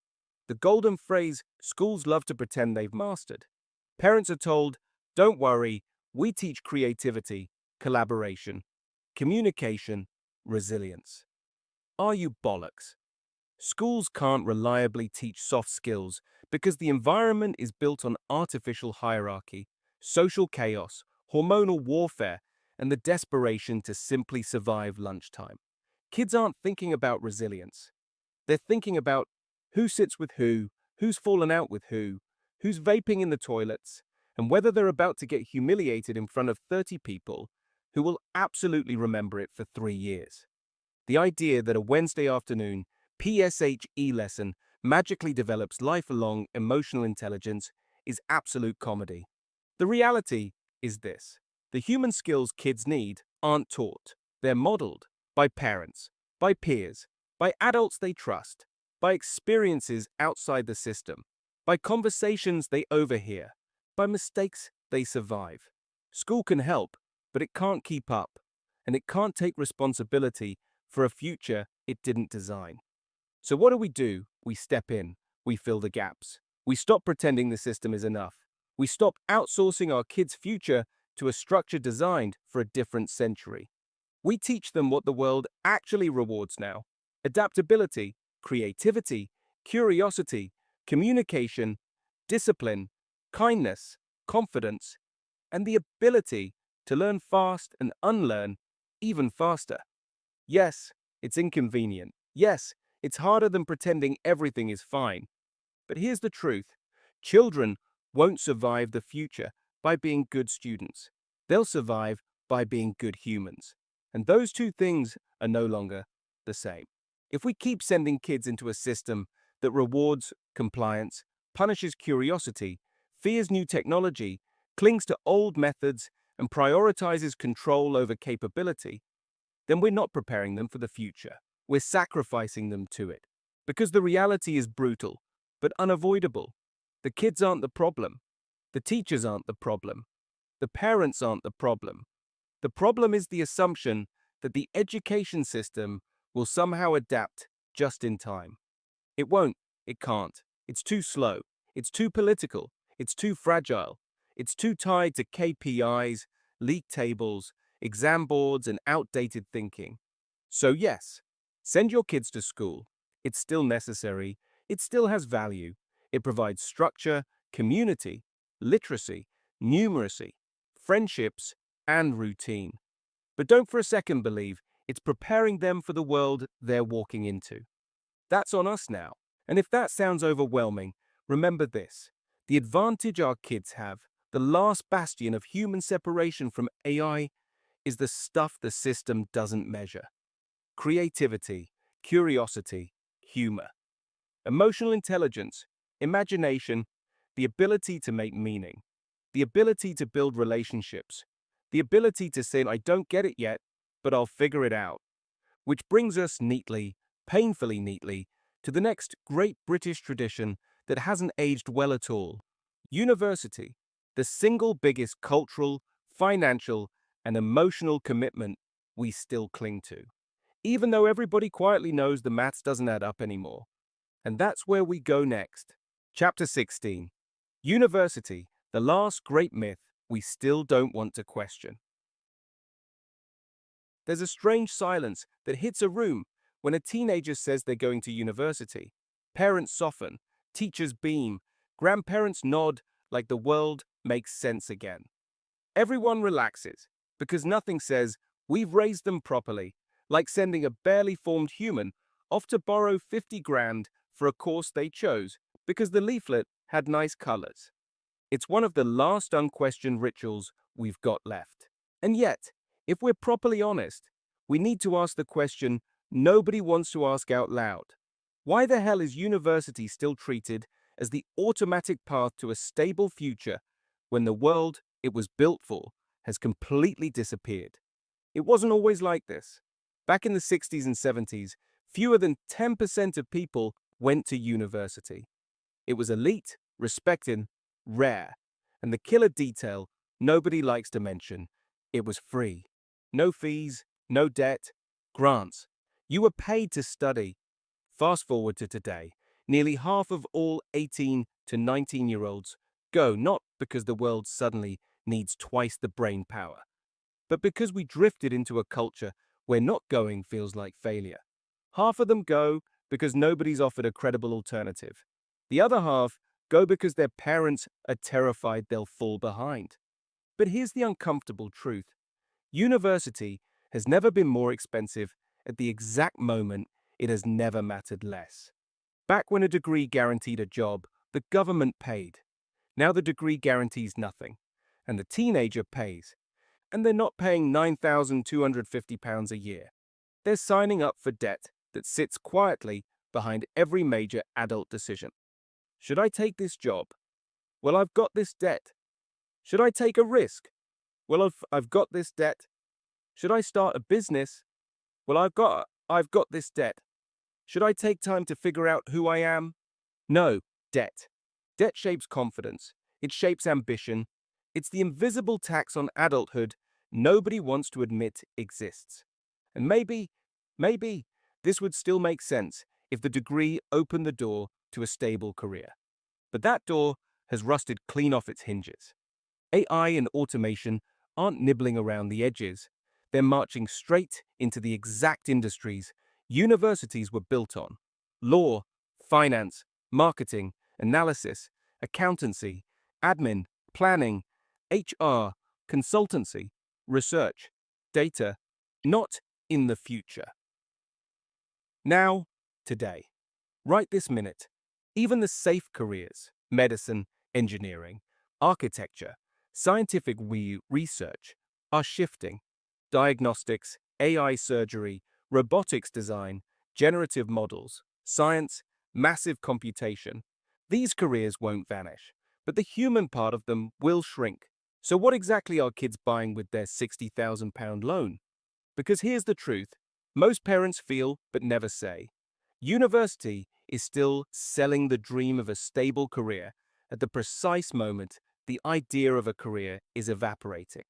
The golden phrase schools love to pretend they've mastered. Parents are told, don't worry, we teach creativity, collaboration, communication, resilience. Are you bollocks? Schools can't reliably teach soft skills because the environment is built on artificial hierarchy, social chaos, hormonal warfare, and the desperation to simply survive lunchtime. Kids aren't thinking about resilience. They're thinking about who sits with who's fallen out with who's vaping in the toilets, and whether they're about to get humiliated in front of 30 people who will absolutely remember it for 3 years. The idea that a Wednesday afternoon PSHE lesson magically develops lifelong emotional intelligence is absolute comedy. The reality is this: the human skills kids need aren't taught. They're modeled by parents, by peers, by adults they trust, by experiences outside the system, by conversations they overhear, by mistakes they survive. School can help, but it can't keep up, and it can't take responsibility for a future it didn't design. So what do? We step in, we fill the gaps. We stop pretending the system is enough. We stop outsourcing our kids' future to a structure designed for a different century. We teach them what the world actually rewards now: adaptability, creativity, curiosity, communication, discipline, kindness, confidence, and the ability to learn fast and unlearn even faster. Yes, it's inconvenient. Yes, it's harder than pretending everything is fine. But here's the truth: children won't survive the future by being good students. They'll survive by being good humans. And those two things are no longer the same. If we keep sending kids into a system that rewards compliance, punishes curiosity, fears new technology, clings to old methods, and prioritizes control over capability, then we're not preparing them for the future. We're sacrificing them to it. Because the reality is brutal, but unavoidable. The kids aren't the problem. The teachers aren't the problem. The parents aren't the problem. The problem is the assumption that the education system will somehow adapt just in time. It won't. It can't. It's too slow. It's too political. It's too fragile. It's too tied to KPIs, league tables, exam boards, and outdated thinking. So yes, send your kids to school. It's still necessary. It still has value. It provides structure, community, literacy, numeracy, friendships, and routine. But don't for a second believe it's preparing them for the world they're walking into. That's on us now. And if that sounds overwhelming, remember this: the advantage our kids have, the last bastion of human separation from AI, is the stuff the system doesn't measure: creativity, curiosity, humor, emotional intelligence, imagination, the ability to make meaning, the ability to build relationships, the ability to say, I don't get it yet, but I'll figure it out. Which brings us neatly, painfully neatly, to the next great British tradition that hasn't aged well at all: university, the single biggest cultural, financial, and emotional commitment we still cling to, even though everybody quietly knows the maths doesn't add up anymore. And that's where we go next. Chapter 16. University, the last great myth we still don't want to question. There's a strange silence that hits a room when a teenager says they're going to university. Parents soften, teachers beam, grandparents nod like the world makes sense again. Everyone relaxes because nothing says we've raised them properly like sending a barely formed human off to borrow 50 grand for a course they chose because the leaflet had nice colors. It's one of the last unquestioned rituals we've got left. And yet, if we're properly honest, we need to ask the question nobody wants to ask out loud. Why the hell is university still treated as the automatic path to a stable future when the world it was built for has completely disappeared? It wasn't always like this. Back in the 60s and 70s, fewer than 10% of people went to university. It was elite, respected, rare, and the killer detail nobody likes to mention: it was free. No fees, no debt, grants. You were paid to study. Fast forward to today, nearly half of all 18 to 19-year-olds go not because the world suddenly needs twice the brain power, but because we drifted into a culture where not going feels like failure. Half of them go because nobody's offered a credible alternative. The other half go because their parents are terrified they'll fall behind. But here's the uncomfortable truth. University has never been more expensive. At the exact moment, it has never mattered less. Back when a degree guaranteed a job, the government paid. Now the degree guarantees nothing, and the teenager pays. And they're not paying £9,250 a year. They're signing up for debt that sits quietly behind every major adult decision. Should I take this job? Well, I've got this debt. Should I take a risk? Well, I've got this debt. Should I start a business? Well, I've got this debt. Should I take time to figure out who I am? No, debt. Debt shapes confidence. It shapes ambition. It's the invisible tax on adulthood nobody wants to admit exists. And maybe this would still make sense if the degree opened the door to a stable career. But that door has rusted clean off its hinges. AI and automation aren't nibbling around the edges. They're marching straight into the exact industries universities were built on: law, finance, marketing, analysis, accountancy, admin, planning, HR, consultancy, research, data, not in the future. Now, today, right this minute, even the safe careers, medicine, engineering, architecture, scientific research, are shifting. Diagnostics, AI surgery, robotics design, generative models, science, massive computation. These careers won't vanish, but the human part of them will shrink. So what exactly are kids buying with their £60,000 loan? Because here's the truth. Most parents feel but never say. University is still selling the dream of a stable career at the precise moment the idea of a career is evaporating.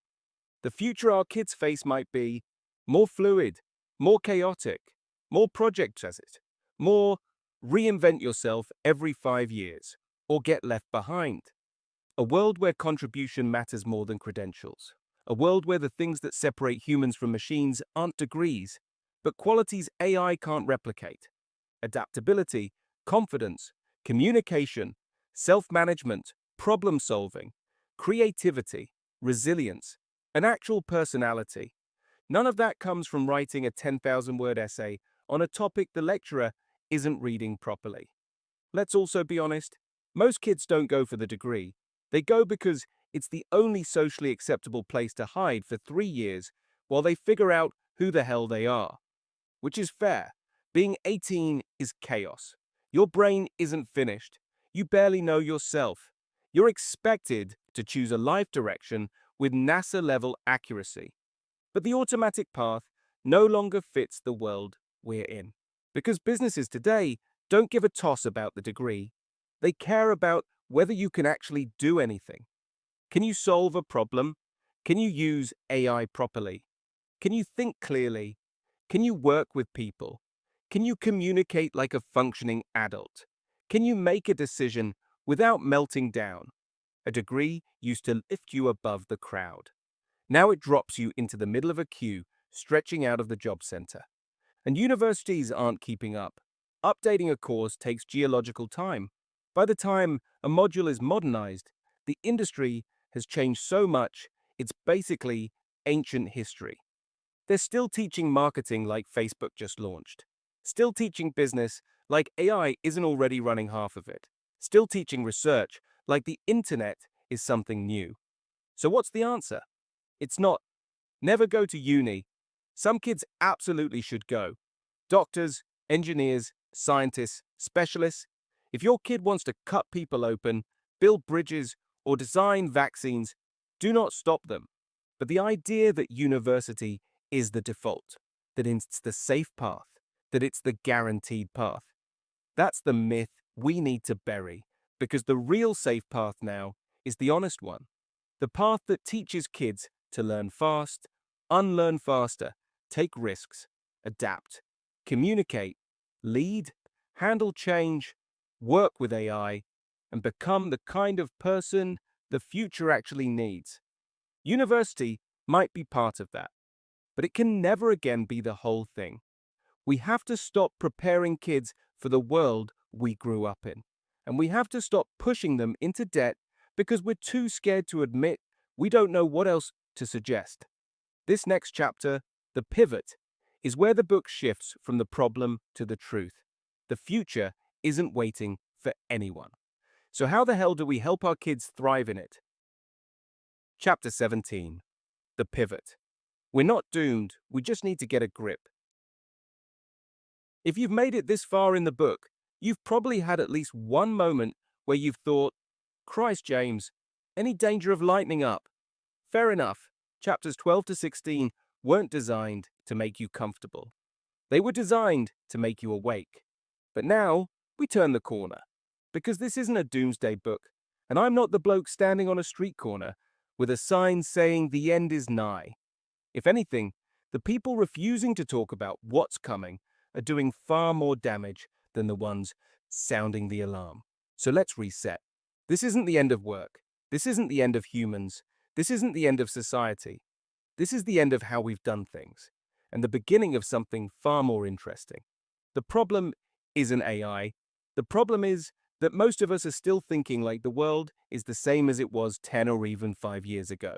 The future our kids face might be more fluid, more chaotic, more project as it, more reinvent yourself every 5 years, or get left behind. A world where contribution matters more than credentials. A world where the things that separate humans from machines aren't degrees, but qualities AI can't replicate. Adaptability, confidence, communication, self-management, problem-solving, creativity, resilience, an actual personality. None of that comes from writing a 10,000-word essay on a topic the lecturer isn't reading properly. Let's also be honest, most kids don't go for the degree. They go because it's the only socially acceptable place to hide for 3 years while they figure out who the hell they are. Which is fair. Being 18 is chaos. Your brain isn't finished. You barely know yourself. You're expected to choose a life direction with NASA-level accuracy. But the automatic path no longer fits the world we're in. Because businesses today don't give a toss about the degree. They care about whether you can actually do anything. Can you solve a problem? Can you use AI properly? Can you think clearly? Can you work with people? Can you communicate like a functioning adult? Can you make a decision without melting down? A degree used to lift you above the crowd. Now it drops you into the middle of a queue, stretching out of the job center. And universities aren't keeping up. Updating a course takes geological time. By the time a module is modernized, the industry has changed so much, it's basically ancient history. They're still teaching marketing like Facebook just launched. Still teaching business like AI isn't already running half of it. Still teaching research like the internet is something new. So what's the answer? It's not, never go to uni. Some kids absolutely should go. Doctors, engineers, scientists, specialists. If your kid wants to cut people open, build bridges, or design vaccines, do not stop them. But the idea that university is the default, that it's the safe path, that it's the guaranteed path, that's the myth we need to bury, because the real safe path now is the honest one. The path that teaches kids to learn fast, unlearn faster, take risks, adapt, communicate, lead, handle change, work with AI, and become the kind of person the future actually needs. University might be part of that, but it can never again be the whole thing. We have to stop preparing kids for the world we grew up in. And we have to stop pushing them into debt because we're too scared to admit we don't know what else to suggest. This next chapter, the pivot, is where the book shifts from the problem to the truth. The future isn't waiting for anyone. So how the hell do we help our kids thrive in it? Chapter 17. The pivot. We're not doomed, we just need to get a grip. If you've made it this far in the book, you've probably had at least one moment where you've thought, Christ, James, any danger of lightening up? Fair enough, chapters 12 to 16 weren't designed to make you comfortable. They were designed to make you awake. But now, we turn the corner. Because this isn't a doomsday book, and I'm not the bloke standing on a street corner with a sign saying the end is nigh. If anything, the people refusing to talk about what's coming are doing far more damage than the ones sounding the alarm. So let's reset. This isn't the end of work. This isn't the end of humans. This isn't the end of society. This is the end of how we've done things, and the beginning of something far more interesting. The problem isn't AI. The problem is that most of us are still thinking like the world is the same as it was 10 or even 5 years ago.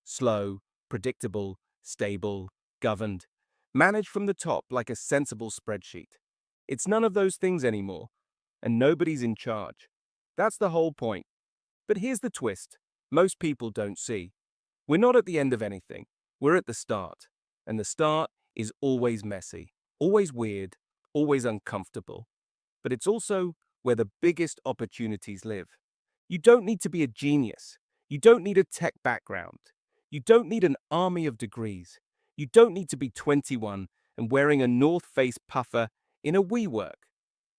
Slow, predictable, stable, governed, managed from the top like a sensible spreadsheet. It's none of those things anymore, and nobody's in charge. That's the whole point. But here's the twist most people don't see. We're not at the end of anything. We're at the start. And the start is always messy, always weird, always uncomfortable. But it's also where the biggest opportunities live. You don't need to be a genius. You don't need a tech background. You don't need an army of degrees. You don't need to be 21 and wearing a North Face puffer in a WeWork.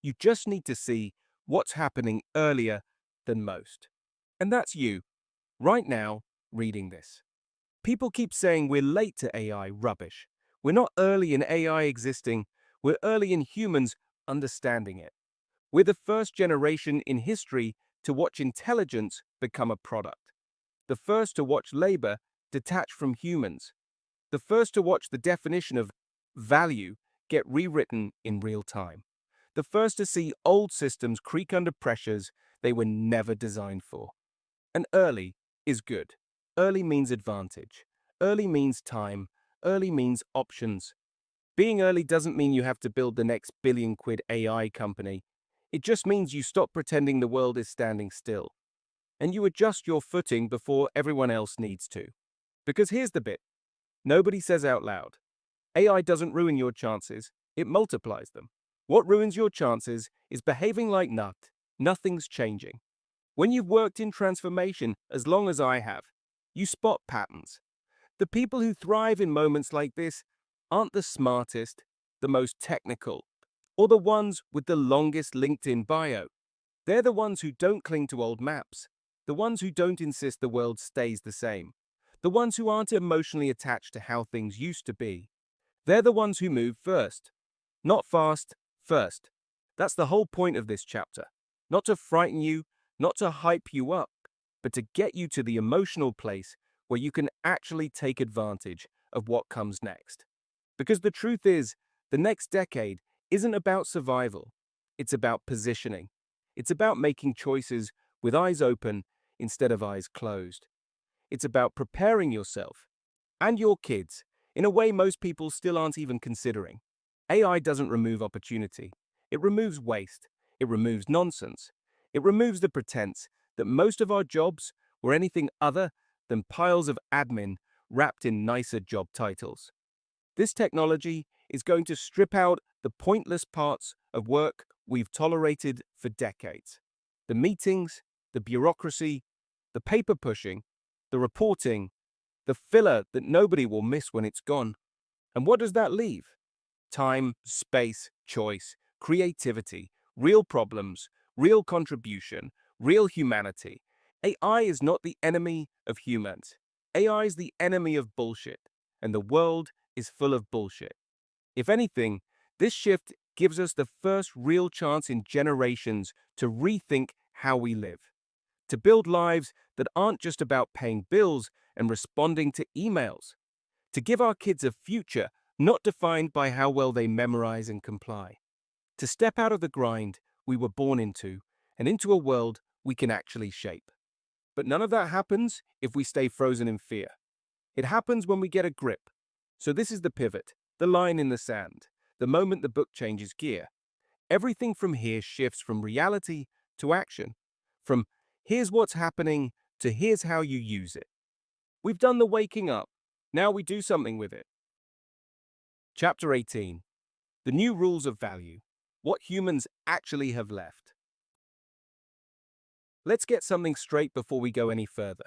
You just need to see what's happening earlier than most. And that's you, right now, reading this. People keep saying we're late to AI rubbish. We're not early in AI existing. We're early in humans understanding it. We're the first generation in history to watch intelligence become a product. The first to watch labor detach from humans. The first to watch the definition of value get rewritten in real time. The first to see old systems creak under pressures they were never designed for. And early is good. Early means advantage. Early means time. Early means options. Being early doesn't mean you have to build the next billion-quid AI company. It just means you stop pretending the world is standing still. And you adjust your footing before everyone else needs to. Because here's the bit. Nobody says out loud. AI doesn't ruin your chances, it multiplies them. What ruins your chances is behaving like nothing's changing. When you've worked in transformation as long as I have, you spot patterns. The people who thrive in moments like this aren't the smartest, the most technical, or the ones with the longest LinkedIn bio. They're the ones who don't cling to old maps, the ones who don't insist the world stays the same, the ones who aren't emotionally attached to how things used to be. They're the ones who move first. Not fast, first. That's the whole point of this chapter. Not to frighten you, not to hype you up, but to get you to the emotional place where you can actually take advantage of what comes next. Because the truth is, the next decade isn't about survival. It's about positioning. It's about making choices with eyes open instead of eyes closed. It's about preparing yourself and your kids in a way most people still aren't even considering. AI doesn't remove opportunity. It removes waste. It removes nonsense. It removes the pretense that most of our jobs were anything other than piles of admin wrapped in nicer job titles. This technology is going to strip out the pointless parts of work we've tolerated for decades. The meetings, the bureaucracy, the paper pushing, the reporting, the filler that nobody will miss when it's gone. And what does that leave? Time, space, choice, creativity, real problems, real contribution, real humanity. AI is not the enemy of humans. AI is the enemy of bullshit, and the world is full of bullshit. If anything, this shift gives us the first real chance in generations to rethink how we live, to build lives that aren't just about paying bills and responding to emails, to give our kids a future not defined by how well they memorize and comply, to step out of the grind we were born into and into a world we can actually shape. But none of that happens if we stay frozen in fear. It happens when we get a grip. So this is the pivot, the line in the sand, the moment the book changes gear. Everything from here shifts from reality to action, from here's what's happening to here's how you use it. We've done the waking up. Now we do something with it. Chapter 18. The New Rules of Value. What Humans Actually Have Left. Let's get something straight before we go any further.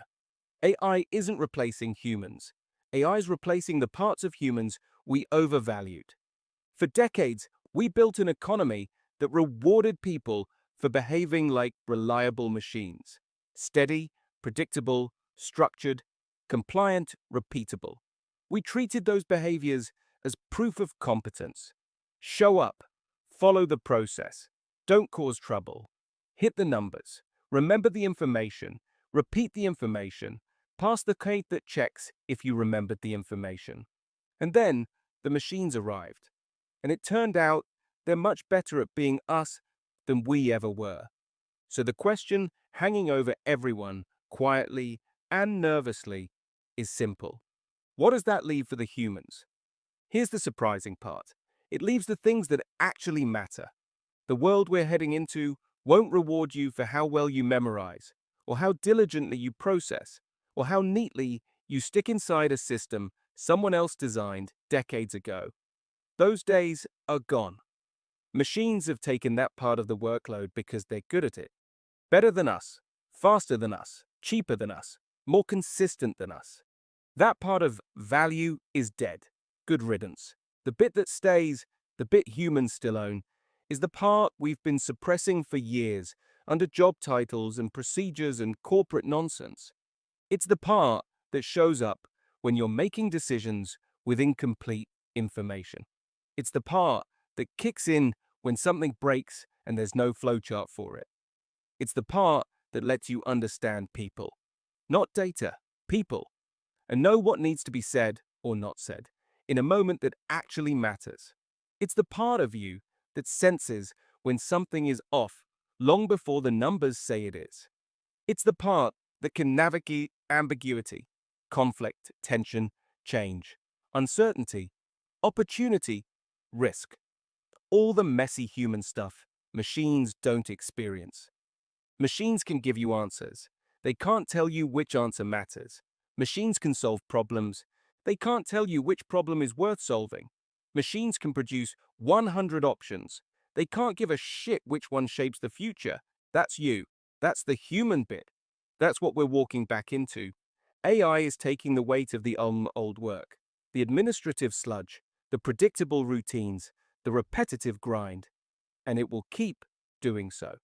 AI isn't replacing humans. AI is replacing the parts of humans we overvalued. For decades, we built an economy that rewarded people for behaving like reliable machines. Steady, predictable, structured, compliant, repeatable. We treated those behaviors as proof of competence. Show up, follow the process, don't cause trouble, hit the numbers, remember the information, repeat the information, pass the code that checks if you remembered the information. And then the machines arrived. And it turned out they're much better at being us than we ever were. So the question hanging over everyone, quietly and nervously, is simple. What does that leave for the humans? Here's the surprising part. It leaves the things that actually matter. The world we're heading into won't reward you for how well you memorize, or how diligently you process, or how neatly you stick inside a system someone else designed decades ago. Those days are gone. Machines have taken that part of the workload because they're good at it. Better than us, faster than us, cheaper than us, more consistent than us. That part of value is dead. Good riddance. The bit that stays, the bit humans still own, is the part we've been suppressing for years under job titles and procedures and corporate nonsense. It's the part that shows up when you're making decisions with incomplete information. It's the part that kicks in when something breaks and there's no flowchart for it. It's the part that lets you understand people, not data, people, and know what needs to be said or not said in a moment that actually matters. It's the part of you that senses when something is off long before the numbers say it is. It's the part that can navigate ambiguity, conflict, tension, change, uncertainty, opportunity, risk. All the messy human stuff machines don't experience. Machines can give you answers. They can't tell you which answer matters. Machines can solve problems. They can't tell you which problem is worth solving. Machines can produce 100 options. They can't give a shit which one shapes the future. That's you. That's the human bit. That's what we're walking back into. AI is taking the weight of the old work, the administrative sludge, the predictable routines, the repetitive grind, and it will keep doing so.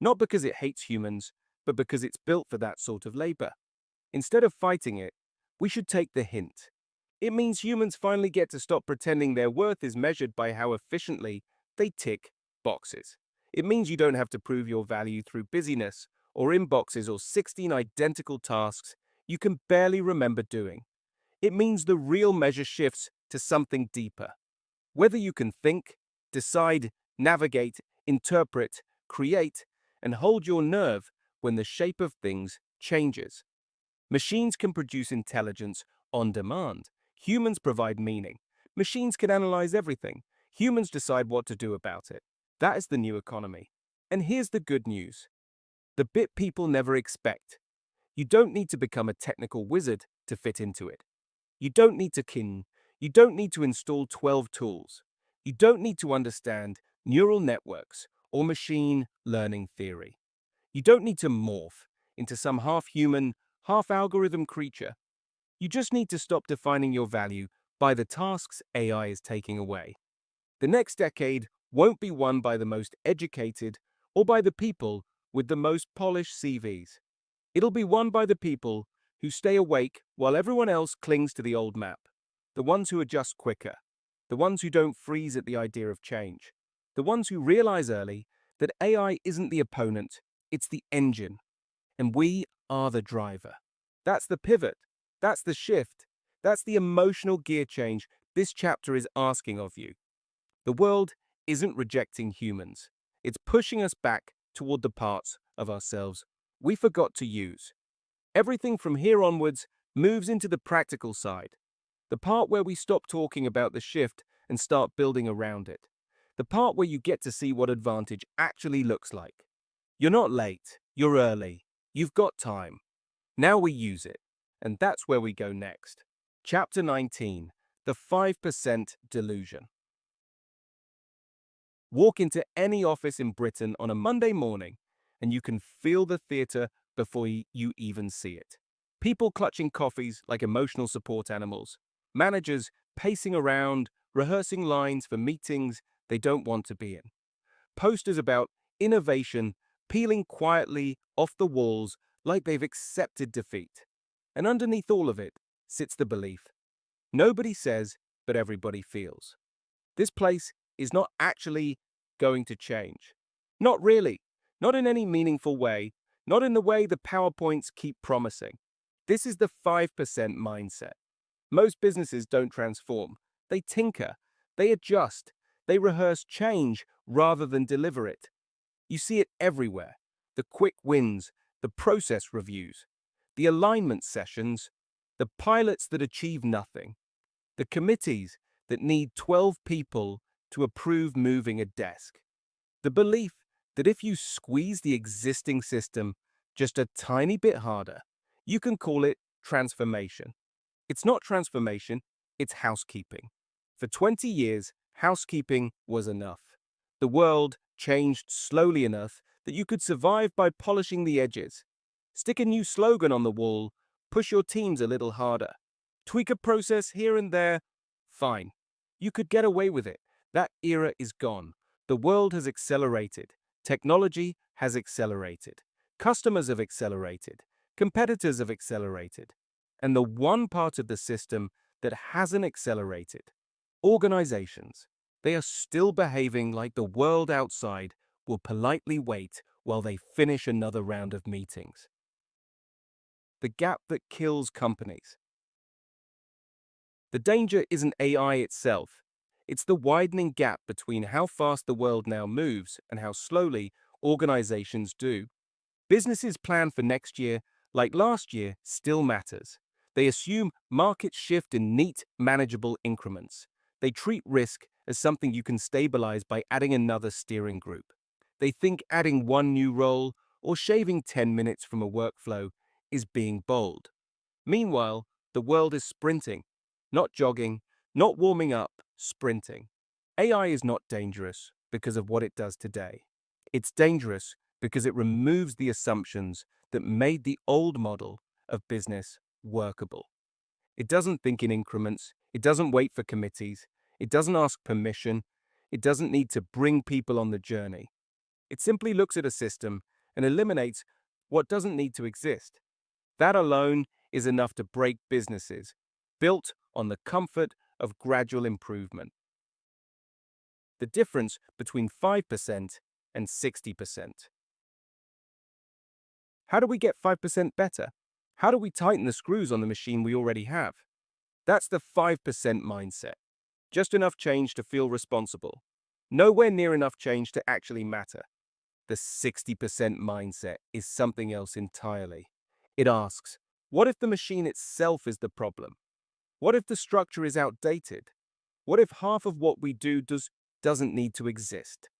Not because it hates humans, but because it's built for that sort of labor. Instead of fighting it, we should take the hint. It means humans finally get to stop pretending their worth is measured by how efficiently they tick boxes. It means you don't have to prove your value through busyness or inboxes or 16 identical tasks you can barely remember doing. It means the real measure shifts to something deeper. Whether you can think, decide, navigate, interpret, create, and hold your nerve when the shape of things changes. Machines can produce intelligence on demand. Humans provide meaning. Machines can analyze everything. Humans decide what to do about it. That is the new economy. And here's the good news. The bit people never expect. You don't need to become a technical wizard to fit into it. You don't need to install 12 tools. You don't need to understand neural networks or machine learning theory. You don't need to morph into some half-human, half-algorithm creature. You just need to stop defining your value by the tasks AI is taking away. The next decade won't be won by the most educated or by the people with the most polished CVs. It'll be won by the people who stay awake while everyone else clings to the old map. The ones who adjust quicker. The ones who don't freeze at the idea of change. The ones who realize early that AI isn't the opponent, it's the engine. And we are the driver. That's the pivot. That's the shift. That's the emotional gear change this chapter is asking of you. The world isn't rejecting humans. It's pushing us back toward the parts of ourselves we forgot to use. Everything from here onwards moves into the practical side, the part where we stop talking about the shift and start building around it, the part where you get to see what advantage actually looks like. You're not late, you're early, you've got time. Now we use it, and that's where we go next. Chapter 19, The 5% Delusion. Walk into any office in Britain on a Monday morning, and you can feel the theatre before you even see it. People clutching coffees like emotional support animals. Managers pacing around, rehearsing lines for meetings they don't want to be in. Posters about innovation peeling quietly off the walls like they've accepted defeat. And underneath all of it sits the belief. Nobody says, but everybody feels. This place is not actually going to change. Not really. Not in any meaningful way. Not in the way the PowerPoints keep promising. This is the 5% mindset. Most businesses don't transform. They tinker. They adjust. They rehearse change rather than deliver it. You see it everywhere. The quick wins, the process reviews, the alignment sessions, the pilots that achieve nothing, the committees that need 12 people to approve moving a desk. The belief that if you squeeze the existing system just a tiny bit harder, you can call it transformation. It's not transformation, it's housekeeping. For 20 years, housekeeping was enough. The world changed slowly enough that you could survive by polishing the edges. Stick a new slogan on the wall, push your teams a little harder. Tweak a process here and there, fine. You could get away with it. That era is gone. The world has accelerated. Technology has accelerated. Customers have accelerated. Competitors have accelerated. And the one part of the system that hasn't accelerated, organizations, they are still behaving like the world outside will politely wait while they finish another round of meetings. The gap that kills companies. The danger isn't AI itself. It's the widening gap between how fast the world now moves and how slowly organizations do. Businesses plan for next year like last year still matters. They assume markets shift in neat, manageable increments. They treat risk as something you can stabilize by adding another steering group. They think adding one new role or shaving 10 minutes from a workflow is being bold. Meanwhile, the world is sprinting, not jogging, not warming up, sprinting. AI is not dangerous because of what it does today. It's dangerous because it removes the assumptions that made the old model of business workable. It doesn't think in increments. It doesn't wait for committees. It doesn't ask permission. It doesn't need to bring people on the journey. It simply looks at a system and eliminates what doesn't need to exist. That alone is enough to break businesses built on the comfort of gradual improvement. The difference between 5% and 60%. How do we get 5% better? How do we tighten the screws on the machine we already have? That's the 5% mindset. Just enough change to feel responsible. Nowhere near enough change to actually matter. The 60% mindset is something else entirely. It asks, what if the machine itself is the problem? What if the structure is outdated? What if half of what we do doesn't need to exist?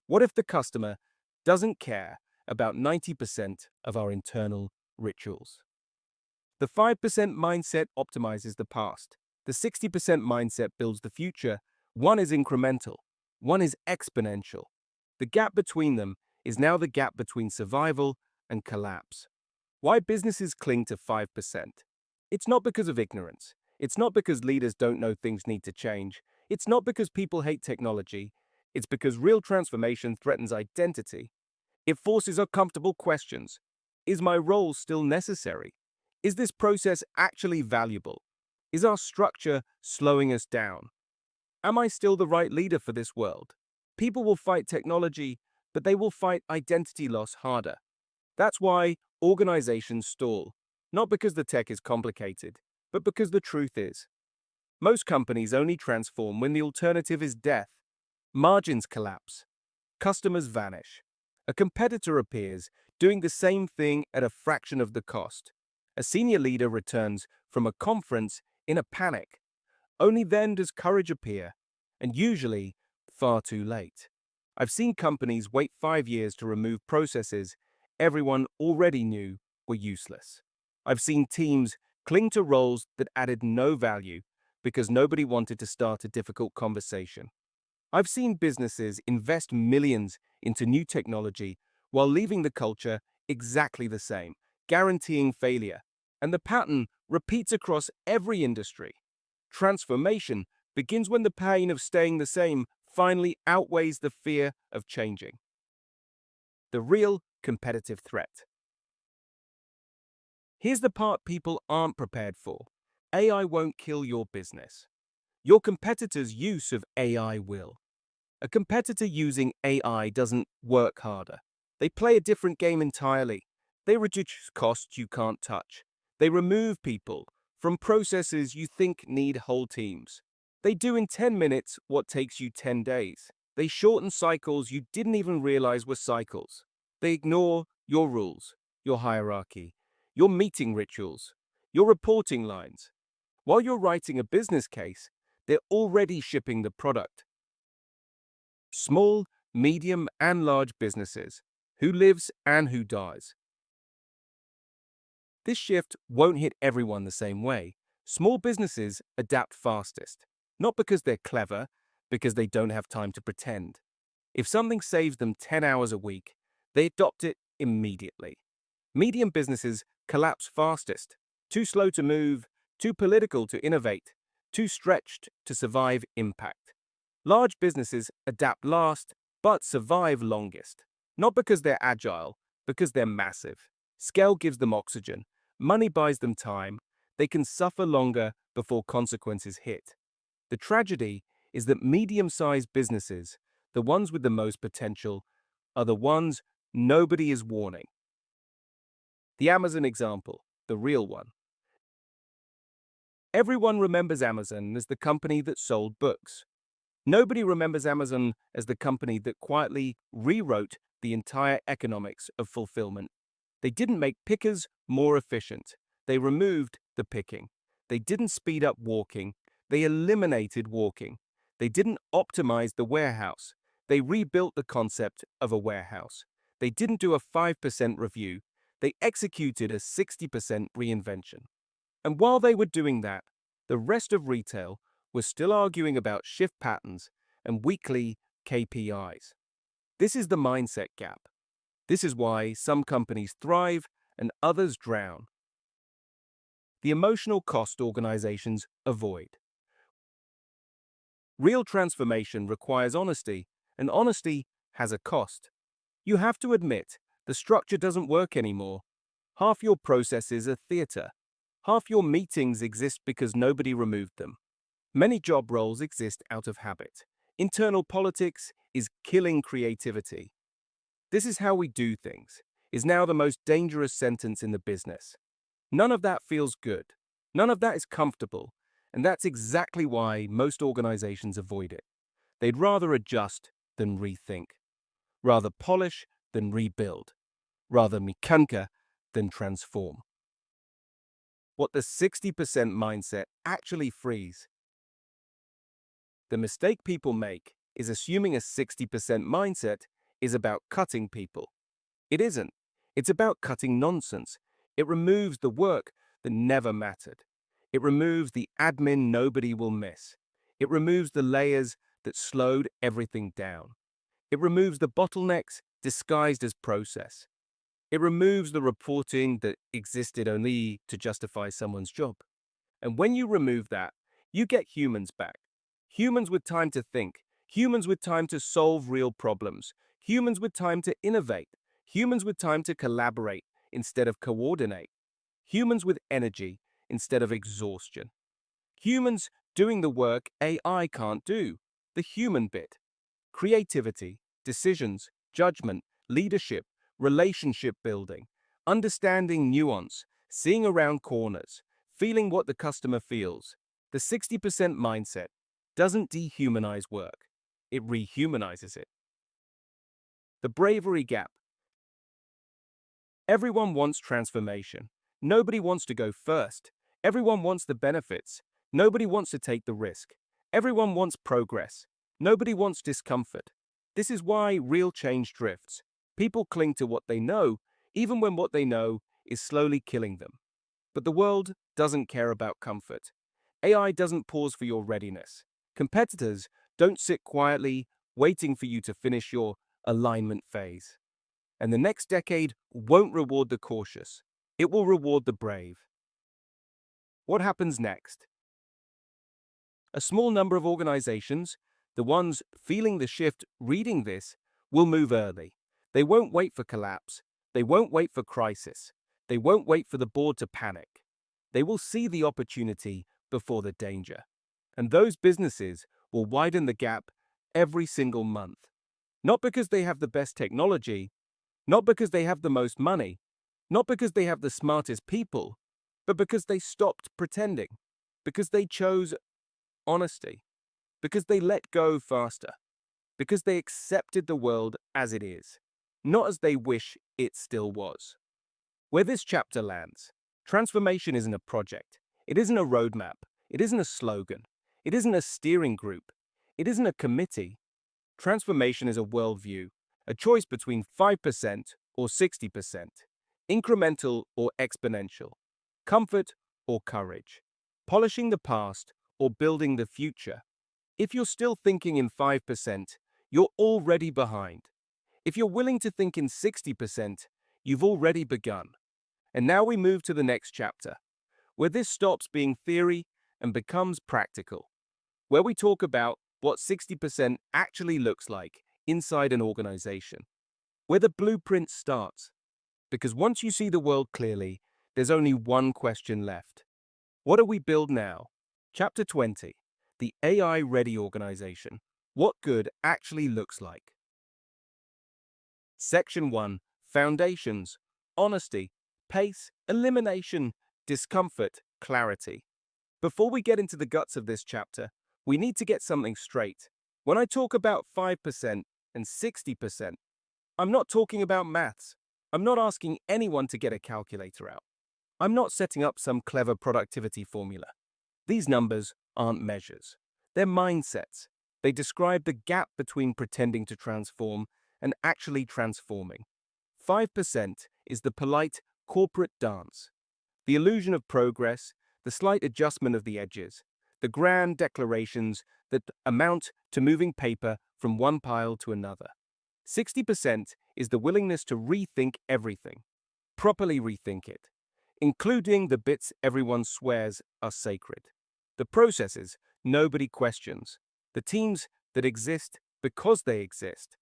What if the customer doesn't care about 90% of our internal rituals? The 5% mindset optimizes the past. The 60% mindset builds the future. One is incremental. One is exponential. The gap between them is now the gap between survival and collapse. Why businesses cling to 5%? It's not because of ignorance. It's not because leaders don't know things need to change. It's not because people hate technology. It's because real transformation threatens identity. It forces uncomfortable questions. Is my role still necessary? Is this process actually valuable? Is our structure slowing us down? Am I still the right leader for this world? People will fight technology, but they will fight identity loss harder. That's why organizations stall, not because the tech is complicated, but because the truth is. Most companies only transform when the alternative is death. Margins collapse. Customers vanish. A competitor appears, doing the same thing at a fraction of the cost. A senior leader returns from a conference in a panic. Only then does courage appear, and usually far too late. I've seen companies wait 5 years to remove processes everyone already knew were useless. I've seen teams cling to roles that added no value because nobody wanted to start a difficult conversation. I've seen businesses invest millions into new technology while leaving the culture exactly the same, guaranteeing failure. And the pattern repeats across every industry. Transformation begins when the pain of staying the same finally outweighs the fear of changing. The real competitive threat. Here's the part people aren't prepared for. AI won't kill your business. Your competitor's use of AI will. A competitor using AI doesn't work harder. They play a different game entirely. They reduce costs you can't touch. They remove people from processes you think need whole teams. They do in 10 minutes what takes you 10 days. They shorten cycles you didn't even realize were cycles. They ignore your rules, your hierarchy, your meeting rituals, your reporting lines. While you're writing a business case, they're already shipping the product. Small, medium, and large businesses. Who lives and who dies. This shift won't hit everyone the same way. Small businesses adapt fastest, not because they're clever, because they don't have time to pretend. If something saves them 10 hours a week, they adopt it immediately. Medium businesses collapse fastest, too slow to move, too political to innovate, too stretched to survive impact. Large businesses adapt last, but survive longest. Not because they're agile, because they're massive. Scale gives them oxygen. Money buys them time. They can suffer longer before consequences hit. The tragedy is that medium-sized businesses, the ones with the most potential, are the ones nobody is warning. The Amazon example, the real one. Everyone remembers Amazon as the company that sold books. Nobody remembers Amazon as the company that quietly rewrote the entire economics of fulfillment. They didn't make pickers more efficient. They removed the picking. They didn't speed up walking. They eliminated walking. They didn't optimize the warehouse. They rebuilt the concept of a warehouse. They didn't do a 5% review. They executed a 60% reinvention. And while they were doing that, the rest of retail was still arguing about shift patterns and weekly KPIs. This is the mindset gap. This is why some companies thrive and others drown. The emotional cost organizations avoid. Real transformation requires honesty, and honesty has a cost. You have to admit the structure doesn't work anymore. Half your processes are theater. Half your meetings exist because nobody removed them. Many job roles exist out of habit. Internal politics is killing creativity. This is how we do things is now the most dangerous sentence in the business. None of that feels good. None of that is comfortable. And that's exactly why most organizations avoid it. They'd rather adjust than rethink. Rather polish than rebuild. Rather mekanka than transform. What the 60% mindset actually frees. The mistake people make is assuming a 60% mindset is about cutting people. It isn't. It's about cutting nonsense. It removes the work that never mattered. It removes the admin nobody will miss. It removes the layers that slowed everything down. It removes the bottlenecks disguised as process. It removes the reporting that existed only to justify someone's job. And when you remove that, you get humans back. Humans with time to think. Humans with time to solve real problems. Humans with time to innovate. Humans with time to collaborate instead of coordinate. Humans with energy instead of exhaustion. Humans doing the work AI can't do. The human bit. Creativity, decisions, judgment, leadership, relationship building, understanding nuance, seeing around corners, feeling what the customer feels. The 60% mindset doesn't dehumanize work. it rehumanizes it. The bravery gap. Everyone wants transformation. Nobody wants to go first. Everyone wants the benefits. Nobody wants to take the risk. Everyone wants progress. Nobody wants discomfort. This is why real change drifts. People cling to what they know, even when what they know is slowly killing them. But the world doesn't care about comfort. AI doesn't pause for your readiness. Competitors don't sit quietly waiting for you to finish your alignment phase. And the next decade won't reward the cautious. It will reward the brave. What happens next? A small number of organizations, the ones feeling the shift reading this, will move early. They won't wait for collapse. They won't wait for crisis. They won't wait for the board to panic. They will see the opportunity before the danger. And those businesses will widen the gap every single month. Not because they have the best technology, not because they have the most money, not because they have the smartest people, but because they stopped pretending, because they chose honesty, because they let go faster, because they accepted the world as it is, not as they wish it still was. Where this chapter lands, transformation isn't a project, it isn't a roadmap, it isn't a slogan, it isn't a steering group, it isn't a committee. Transformation is a worldview, a choice between 5% or 60%, incremental or exponential, comfort or courage, polishing the past or building the future. If you're still thinking in 5%, you're already behind. If you're willing to think in 60%, you've already begun. And now we move to the next chapter, where this stops being theory and becomes practical, where we talk about what 60% actually looks like inside an organization, where the blueprint starts. Because once you see the world clearly, there's only one question left. What do we build now? Chapter 20, the AI-ready organization, what good actually looks like. Section 1, foundations, honesty, pace, elimination, discomfort, clarity. Before we get into the guts of this chapter, we need to get something straight. When I talk about 5% and 60%, I'm not talking about maths. I'm not asking anyone to get a calculator out. I'm not setting up some clever productivity formula. These numbers aren't measures. They're mindsets. They describe the gap between pretending to transform and actually transforming. 5% is the polite corporate dance, the illusion of progress, the slight adjustment of the edges, the grand declarations that amount to moving paper from one pile to another. 60% is the willingness to rethink everything, properly rethink it, including the bits everyone swears are sacred, the processes nobody questions, the teams that exist because they exist,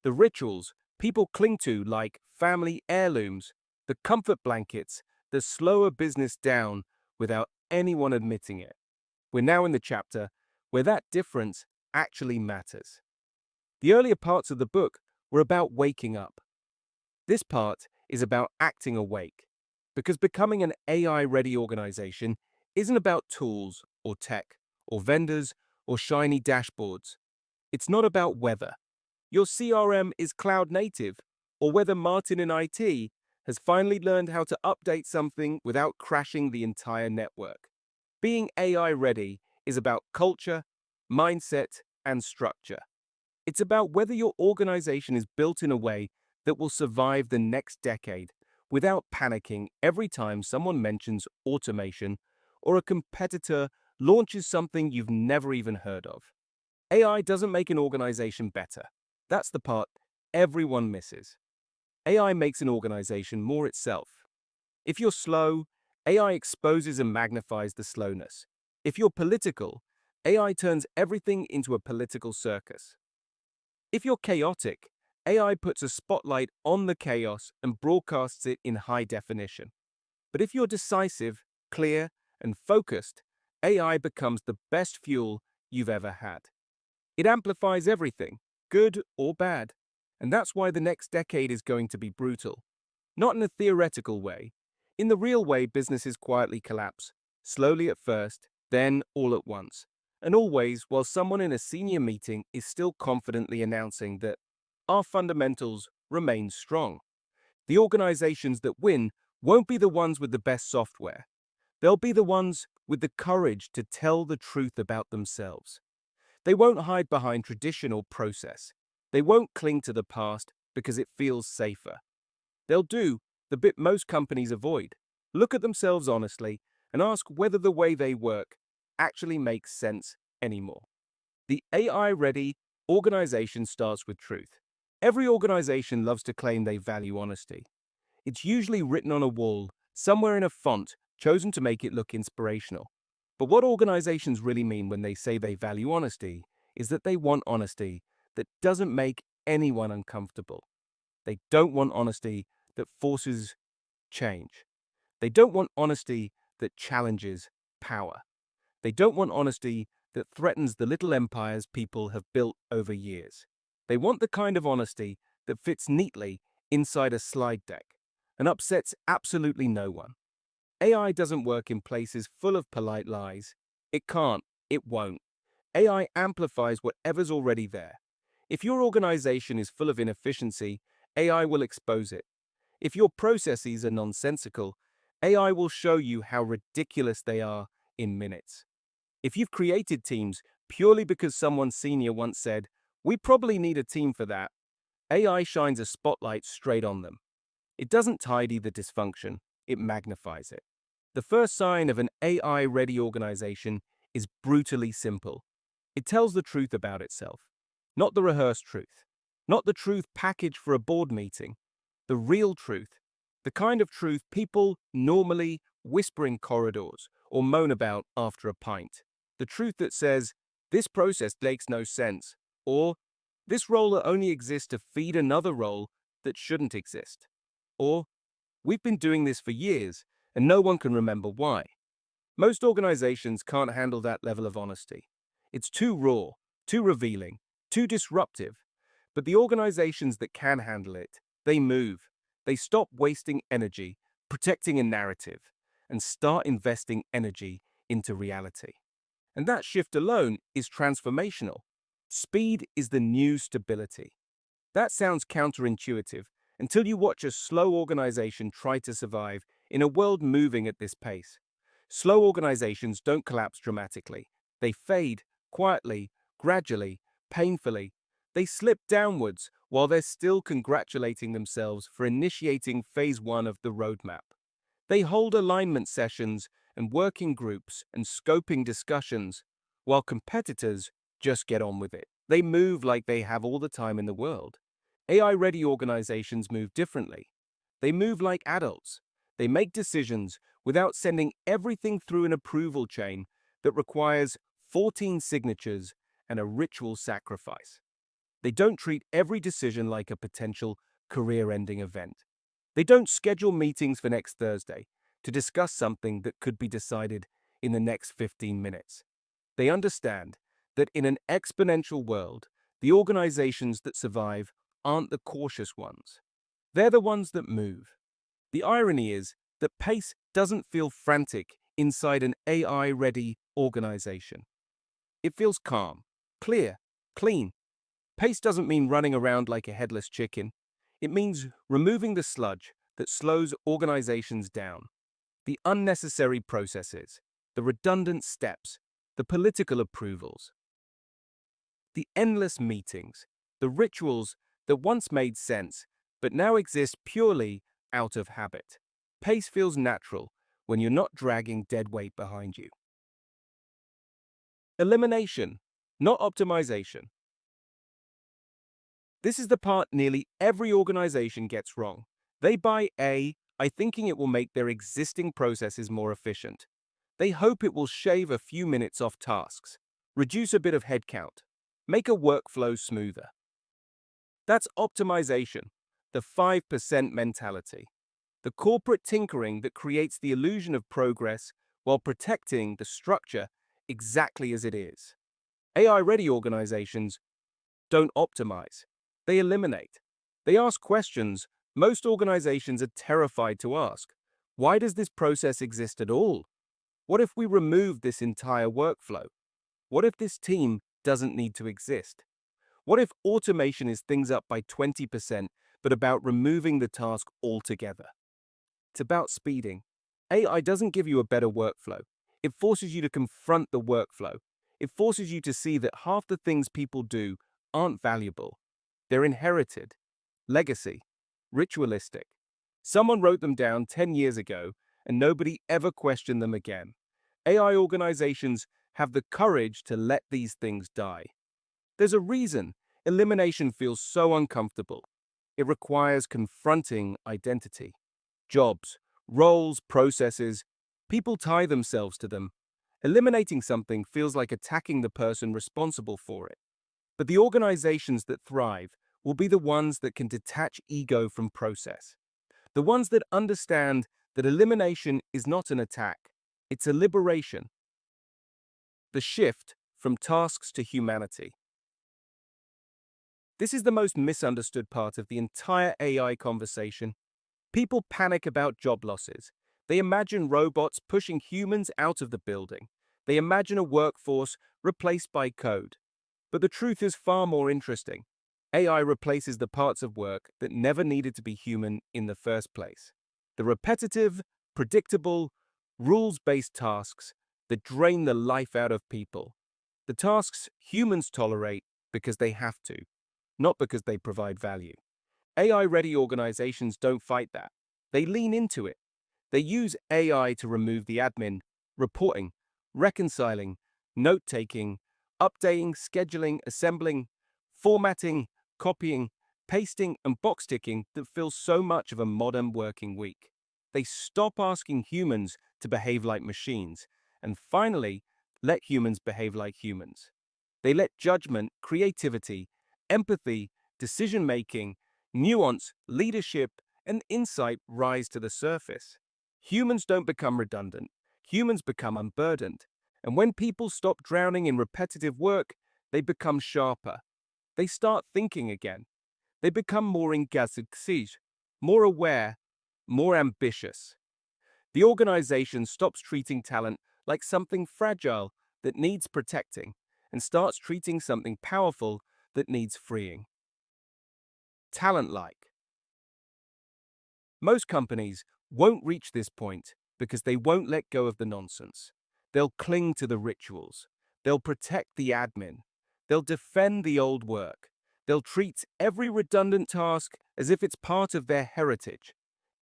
the rituals people cling to like family heirlooms, the comfort blankets that slow a business down without anyone admitting it. We're now in the chapter where that difference actually matters. The earlier parts of the book were about waking up. This part is about acting awake, because becoming an AI-ready organization isn't about tools or tech or vendors or shiny dashboards. It's not about whether your CRM is cloud native or whether Martin in IT has finally learned how to update something without crashing the entire network. Being AI-ready is about culture, mindset, and structure. It's about whether your organization is built in a way that will survive the next decade without panicking every time someone mentions automation or a competitor launches something you've never even heard of. AI doesn't make an organization better. That's the part everyone misses. AI makes an organization more itself. If you're slow, AI exposes and magnifies the slowness. If you're political, AI turns everything into a political circus. If you're chaotic, AI puts a spotlight on the chaos and broadcasts it in high definition. But if you're decisive, clear, and focused, AI becomes the best fuel you've ever had. It amplifies everything, good or bad. And that's why the next decade is going to be brutal. Not in a theoretical way. In the real way, businesses quietly collapse, slowly at first, then all at once. And always, while someone in a senior meeting is still confidently announcing that our fundamentals remain strong. The organizations that win won't be the ones with the best software. They'll be the ones with the courage to tell the truth about themselves. They won't hide behind traditional process. They won't cling to the past because it feels safer. They'll do the bit most companies avoid. Look at themselves honestly and ask whether the way they work actually makes sense anymore. The AI-ready organization starts with truth. Every organization loves to claim they value honesty. It's usually written on a wall, somewhere in a font, chosen to make it look inspirational. But what organizations really mean when they say they value honesty is that they want honesty that doesn't make anyone uncomfortable. They don't want honesty that forces change. They don't want honesty that challenges power. They don't want honesty that threatens the little empires people have built over years. They want the kind of honesty that fits neatly inside a slide deck and upsets absolutely no one. AI doesn't work in places full of polite lies. It can't. It won't. AI amplifies whatever's already there. If your organization is full of inefficiency, AI will expose it. If your processes are nonsensical, AI will show you how ridiculous they are in minutes. If you've created teams purely because someone senior once said, "We probably need a team for that," AI shines a spotlight straight on them. It doesn't tidy the dysfunction, it magnifies it. The first sign of an AI-ready organization is brutally simple. It tells the truth about itself, not the rehearsed truth, not the truth packaged for a board meeting, the real truth, the kind of truth people normally whisper in corridors or moan about after a pint. The truth that says, "This process makes no sense," or "This role only exists to feed another role that shouldn't exist," or "We've been doing this for years and no one can remember why." Most organizations can't handle that level of honesty. It's too raw, too revealing, too disruptive. But the organizations that can handle it, they move. They stop wasting energy protecting a narrative and start investing energy into reality. And that shift alone is transformational. Speed is the new stability. That sounds counterintuitive until you watch a slow organization try to survive in a world moving at this pace. Slow organizations don't collapse dramatically. They fade quietly, gradually, painfully. They slip downwards while they're still congratulating themselves for initiating phase one of the roadmap. They hold alignment sessions and working groups and scoping discussions, while competitors just get on with it. They move like they have all the time in the world. AI-ready organizations move differently. They move like adults. They make decisions without sending everything through an approval chain that requires 14 signatures and a ritual sacrifice. They don't treat every decision like a potential career-ending event. They don't schedule meetings for next Thursday to discuss something that could be decided in the next 15 minutes. They understand that in an exponential world, the organizations that survive aren't the cautious ones. They're the ones that move. The irony is that pace doesn't feel frantic inside an AI-ready organization. It feels calm, clear, clean. Pace doesn't mean running around like a headless chicken. It means removing the sludge that slows organizations down. The unnecessary processes, the redundant steps, the political approvals, the endless meetings, the rituals that once made sense but now exist purely out of habit. Pace feels natural when you're not dragging dead weight behind you. Elimination, not optimization. This is the part nearly every organization gets wrong. They buy AI thinking it will make their existing processes more efficient. They hope it will shave a few minutes off tasks, reduce a bit of headcount, make a workflow smoother. That's optimization, the 5% mentality. The corporate tinkering that creates the illusion of progress while protecting the structure exactly as it is. AI-ready organizations don't optimize. They eliminate. They ask questions most organizations are terrified to ask. Why does this process exist at all? What if we remove this entire workflow? What if this team doesn't need to exist? What if automation is things up by 20%, but about removing the task altogether? It's about speeding. AI doesn't give you a better workflow. It forces you to confront the workflow. It forces you to see that half the things people do aren't valuable. They're inherited, legacy, ritualistic. Someone wrote them down 10 years ago, and nobody ever questioned them again. AI organizations have the courage to let these things die. There's a reason elimination feels so uncomfortable. It requires confronting identity. Jobs, roles, processes, people tie themselves to them. Eliminating something feels like attacking the person responsible for it. But the organizations that thrive will be the ones that can detach ego from process. The ones that understand that elimination is not an attack, it's a liberation. The shift from tasks to humanity. This is the most misunderstood part of the entire AI conversation. People panic about job losses. They imagine robots pushing humans out of the building. They imagine a workforce replaced by code. But the truth is far more interesting. AI replaces the parts of work that never needed to be human in the first place. The repetitive, predictable, rules-based tasks that drain the life out of people. The tasks humans tolerate because they have to, not because they provide value. AI-ready organizations don't fight that. They lean into it. They use AI to remove the admin, reporting, reconciling, note-taking, updating, scheduling, assembling, formatting, copying, pasting, and box-ticking that fills so much of a modern working week. They stop asking humans to behave like machines and finally let humans behave like humans. They let judgment, creativity, empathy, decision-making, nuance, leadership, and insight rise to the surface. Humans don't become redundant. Humans become unburdened. And when people stop drowning in repetitive work, they become sharper. They start thinking again. They become more engaged, more aware, more ambitious. The organization stops treating talent like something fragile that needs protecting and starts treating something powerful that needs freeing. Talent-like. Most companies won't reach this point because they won't let go of the nonsense. They'll cling to the rituals. They'll protect the admin. They'll defend the old work. They'll treat every redundant task as if it's part of their heritage.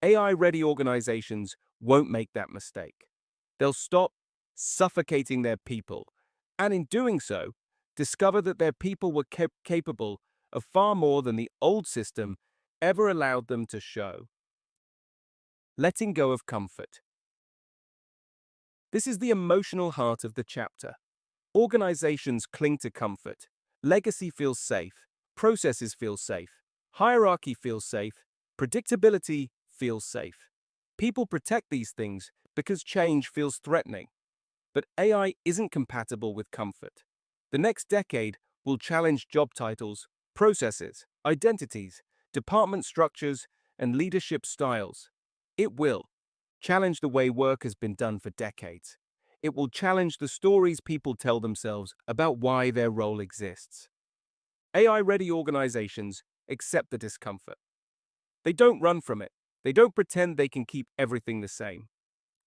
AI-ready organizations won't make that mistake. They'll stop suffocating their people, and in doing so, discover that their people were capable of far more than the old system ever allowed them to show. Letting go of comfort. This is the emotional heart of the chapter. Organizations cling to comfort. Legacy feels safe. Processes feel safe. Hierarchy feels safe. Predictability feels safe. People protect these things because change feels threatening. But AI isn't compatible with comfort. The next decade will challenge job titles, processes, identities, department structures, and leadership styles. It will challenge the way work has been done for decades. It will challenge the stories people tell themselves about why their role exists. AI-ready organizations accept the discomfort. They don't run from it. They don't pretend they can keep everything the same.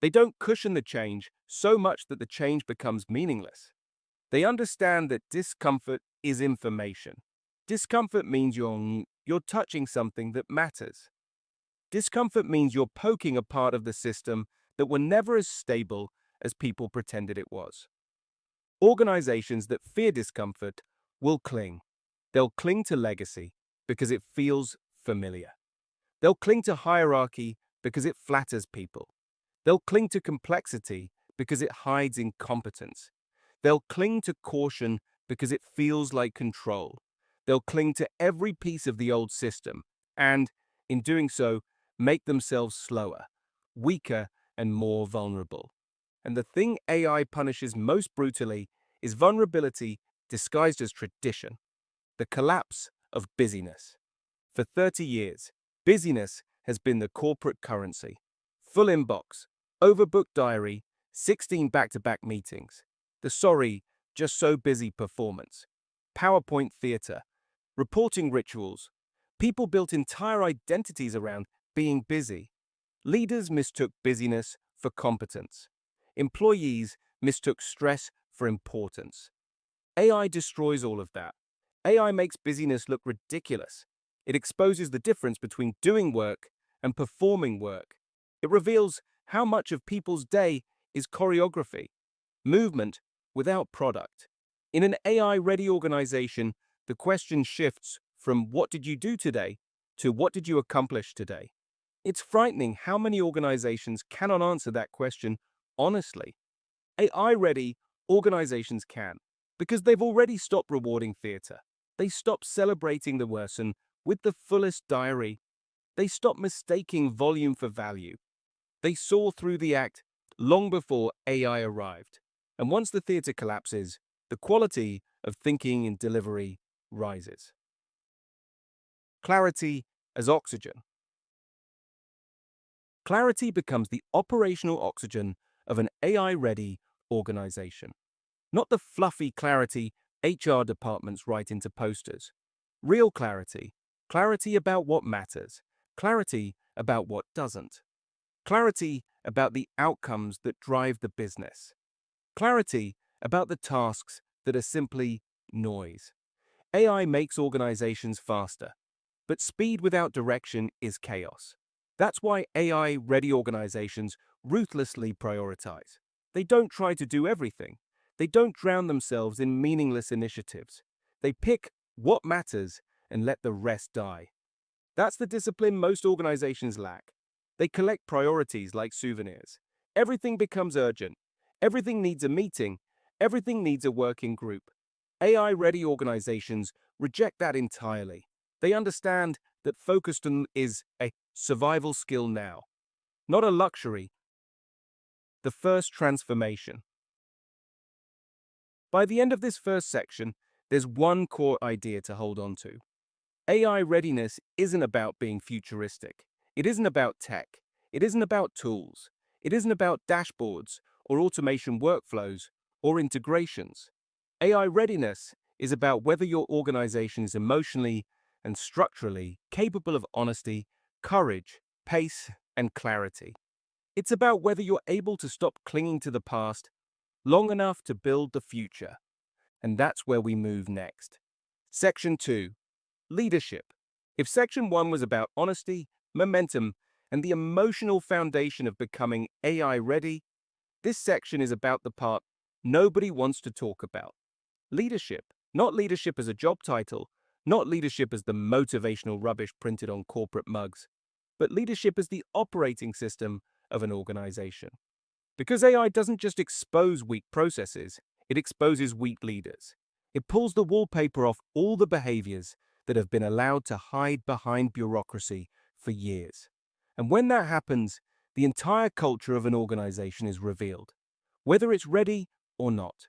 They don't cushion the change so much that the change becomes meaningless. They understand that discomfort is information. Discomfort means you're touching something that matters. Discomfort means you're poking a part of the system that were never as stable as people pretended it was. Organizations that fear discomfort will cling. They'll cling to legacy because it feels familiar. They'll cling to hierarchy because it flatters people. They'll cling to complexity because it hides incompetence. They'll cling to caution because it feels like control. They'll cling to every piece of the old system and, in doing so, make themselves slower, weaker, and more vulnerable. And the thing AI punishes most brutally is vulnerability disguised as tradition, the collapse of busyness. For 30 years, busyness has been the corporate currency. Full inbox, overbooked diary, 16 back-to-back meetings. The sorry, just so busy performance. PowerPoint theater, reporting rituals. People built entire identities around being busy. Leaders mistook busyness for competence. Employees mistook stress for importance. AI destroys all of that. AI makes busyness look ridiculous. It exposes the difference between doing work and performing work. It reveals how much of people's day is choreography, movement without product. In an AI-ready organization, the question shifts from what did you do today to what did you accomplish today. It's frightening how many organizations cannot answer that question honestly. AI-ready organizations can, because they've already stopped rewarding theater. They stopped celebrating the person with the fullest diary. They stopped mistaking volume for value. They saw through the act long before AI arrived. And once the theater collapses, the quality of thinking and delivery rises. Clarity as oxygen. Clarity becomes the operational oxygen of an AI-ready organization. Not the fluffy clarity HR departments write into posters. Real clarity. Clarity about what matters. Clarity about what doesn't. Clarity about the outcomes that drive the business. Clarity about the tasks that are simply noise. AI makes organizations faster, but speed without direction is chaos. That's why AI-ready organizations ruthlessly prioritize. They don't try to do everything. They don't drown themselves in meaningless initiatives. They pick what matters and let the rest die. That's the discipline most organizations lack. They collect priorities like souvenirs. Everything becomes urgent. Everything needs a meeting. Everything needs a working group. AI-ready organizations reject that entirely. They understand that focused on is a survival skill now, not a luxury. The first transformation. By the end of this first section, there's one core idea to hold on to. AI readiness isn't about being futuristic. It isn't about tech. It isn't about tools. It isn't about dashboards or automation workflows or integrations. AI readiness is about whether your organization is emotionally and structurally capable of honesty, courage, pace, and clarity. It's about whether you're able to stop clinging to the past long enough to build the future. And that's where we move next. Section 2. Leadership. If Section 1 was about honesty, momentum, and the emotional foundation of becoming AI ready, this section is about the part nobody wants to talk about. Leadership. Not leadership as a job title, not leadership as the motivational rubbish printed on corporate mugs, but leadership as the operating system of an organization. Because AI doesn't just expose weak processes, it exposes weak leaders. It pulls the wallpaper off all the behaviors that have been allowed to hide behind bureaucracy for years. And when that happens, the entire culture of an organization is revealed, whether it's ready or not.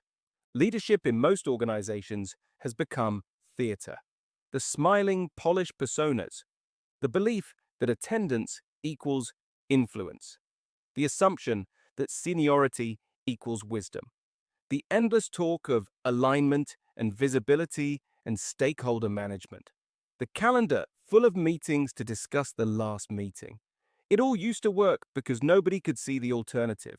Leadership in most organizations has become theater. The smiling, polished personas, the belief that attendance equals influence, the assumption that seniority equals wisdom, the endless talk of alignment and visibility and stakeholder management, the calendar full of meetings to discuss the last meeting. It all used to work because nobody could see the alternative,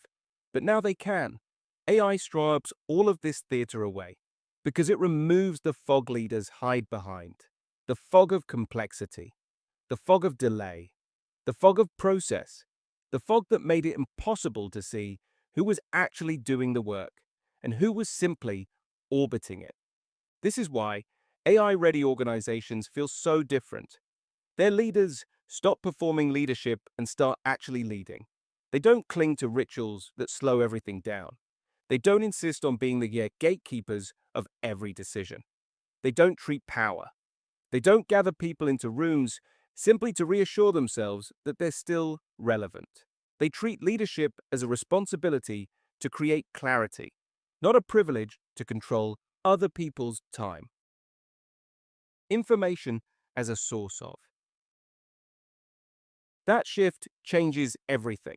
but now they can. AI stripes all of this theater away because it removes the fog leaders hide behind. The fog of complexity, the fog of delay, the fog of process, the fog that made it impossible to see who was actually doing the work and who was simply orbiting it. This is why AI-ready organizations feel so different. Their leaders stop performing leadership and start actually leading. They don't cling to rituals that slow everything down. They don't insist on being the gatekeepers of every decision. They don't treat power. They don't gather people into rooms simply to reassure themselves that they're still relevant. They treat leadership as a responsibility to create clarity, not a privilege to control other people's time. Information as a source of. That shift changes everything.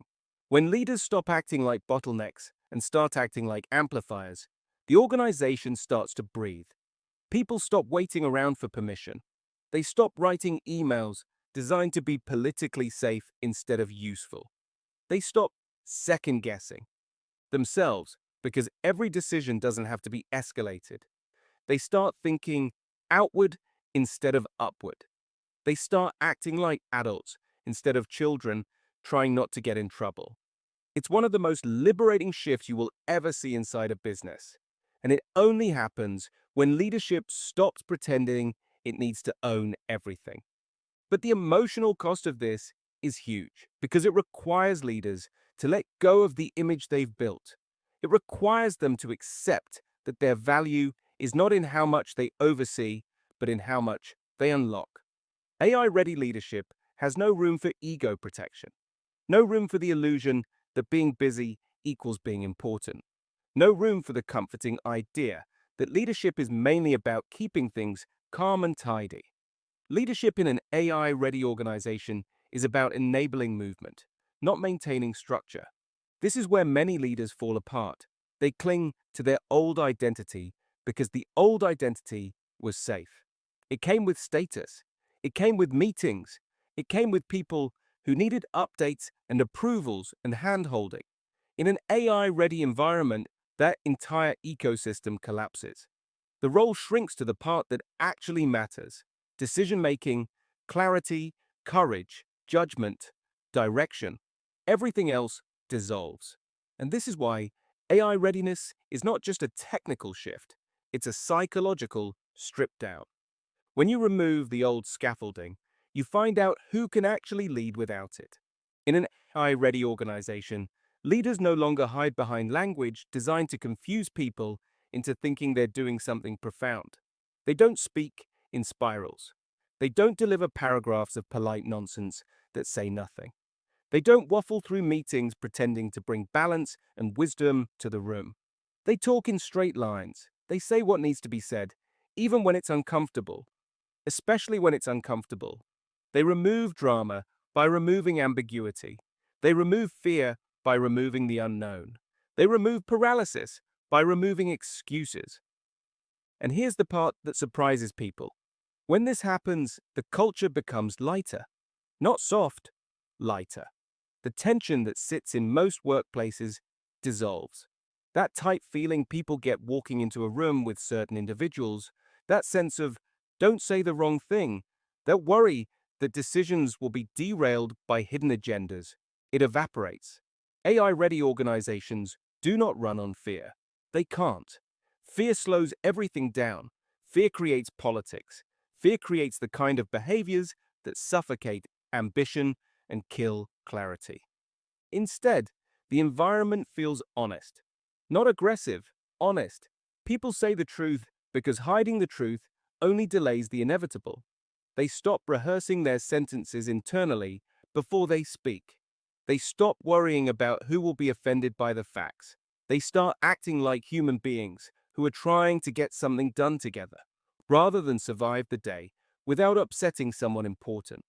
When leaders stop acting like bottlenecks and start acting like amplifiers, the organization starts to breathe. People stop waiting around for permission. They stop writing emails designed to be politically safe instead of useful. They stop second-guessing themselves because every decision doesn't have to be escalated. They start thinking outward instead of upward. They start acting like adults instead of children trying not to get in trouble. It's one of the most liberating shifts you will ever see inside a business. And it only happens when leadership stops pretending it needs to own everything. But the emotional cost of this is huge because it requires leaders to let go of the image they've built. It requires them to accept that their value is not in how much they oversee, but in how much they unlock. AI-ready leadership has no room for ego protection, no room for the illusion that being busy equals being important, no room for the comforting idea that leadership is mainly about keeping things calm and tidy. Leadership in an AI-ready organization is about enabling movement, not maintaining structure. This is where many leaders fall apart. They cling to their old identity because the old identity was safe. It came with status. It came with meetings. It came with people who needed updates and approvals and hand-holding. In an AI-ready environment, that entire ecosystem collapses. The role shrinks to the part that actually matters: decision-making, clarity, courage, judgment, direction. Everything else dissolves. And this is why AI readiness is not just a technical shift, it's a psychological strip down. When you remove the old scaffolding, you find out who can actually lead without it. In an AI-ready organization, leaders no longer hide behind language designed to confuse people into thinking they're doing something profound. They don't speak in spirals. They don't deliver paragraphs of polite nonsense that say nothing. They don't waffle through meetings pretending to bring balance and wisdom to the room. They talk in straight lines. They say what needs to be said, even when it's uncomfortable. Especially when it's uncomfortable. They remove drama by removing ambiguity. They remove fear by removing the unknown. They remove paralysis by removing excuses. And here's the part that surprises people. When this happens, the culture becomes lighter. Not soft, lighter. The tension that sits in most workplaces dissolves. That tight feeling people get walking into a room with certain individuals, that sense of don't say the wrong thing, that worry that decisions will be derailed by hidden agendas, it evaporates. AI-ready organizations do not run on fear. They can't. Fear slows everything down. Fear creates politics. Fear creates the kind of behaviors that suffocate ambition and kill clarity. Instead, the environment feels honest. Not aggressive, honest. People say the truth because hiding the truth only delays the inevitable. They stop rehearsing their sentences internally before they speak. They stop worrying about who will be offended by the facts. They start acting like human beings who are trying to get something done together, rather than survive the day without upsetting someone important.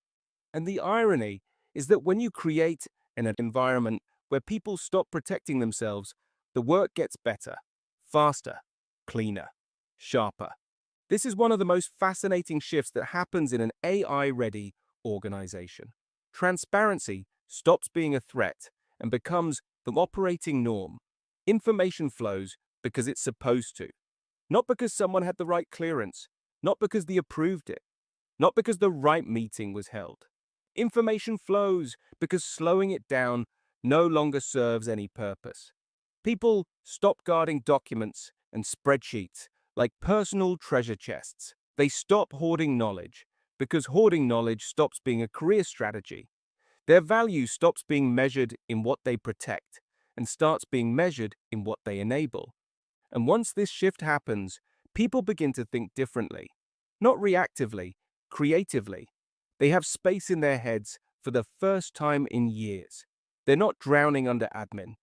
And the irony is that when you create an environment where people stop protecting themselves, the work gets better, faster, cleaner, sharper. This is one of the most fascinating shifts that happens in an AI-ready organization. Transparency stops being a threat and becomes the operating norm. Information flows because it's supposed to, not because someone had the right clearance, not because they approved it, not because the right meeting was held. Information flows because slowing it down no longer serves any purpose. People stop guarding documents and spreadsheets like personal treasure chests. They stop hoarding knowledge because hoarding knowledge stops being a career strategy. Their value stops being measured in what they protect and starts being measured in what they enable. And once this shift happens, people begin to think differently. Not reactively, creatively. They have space in their heads for the first time in years. They're not drowning under admin.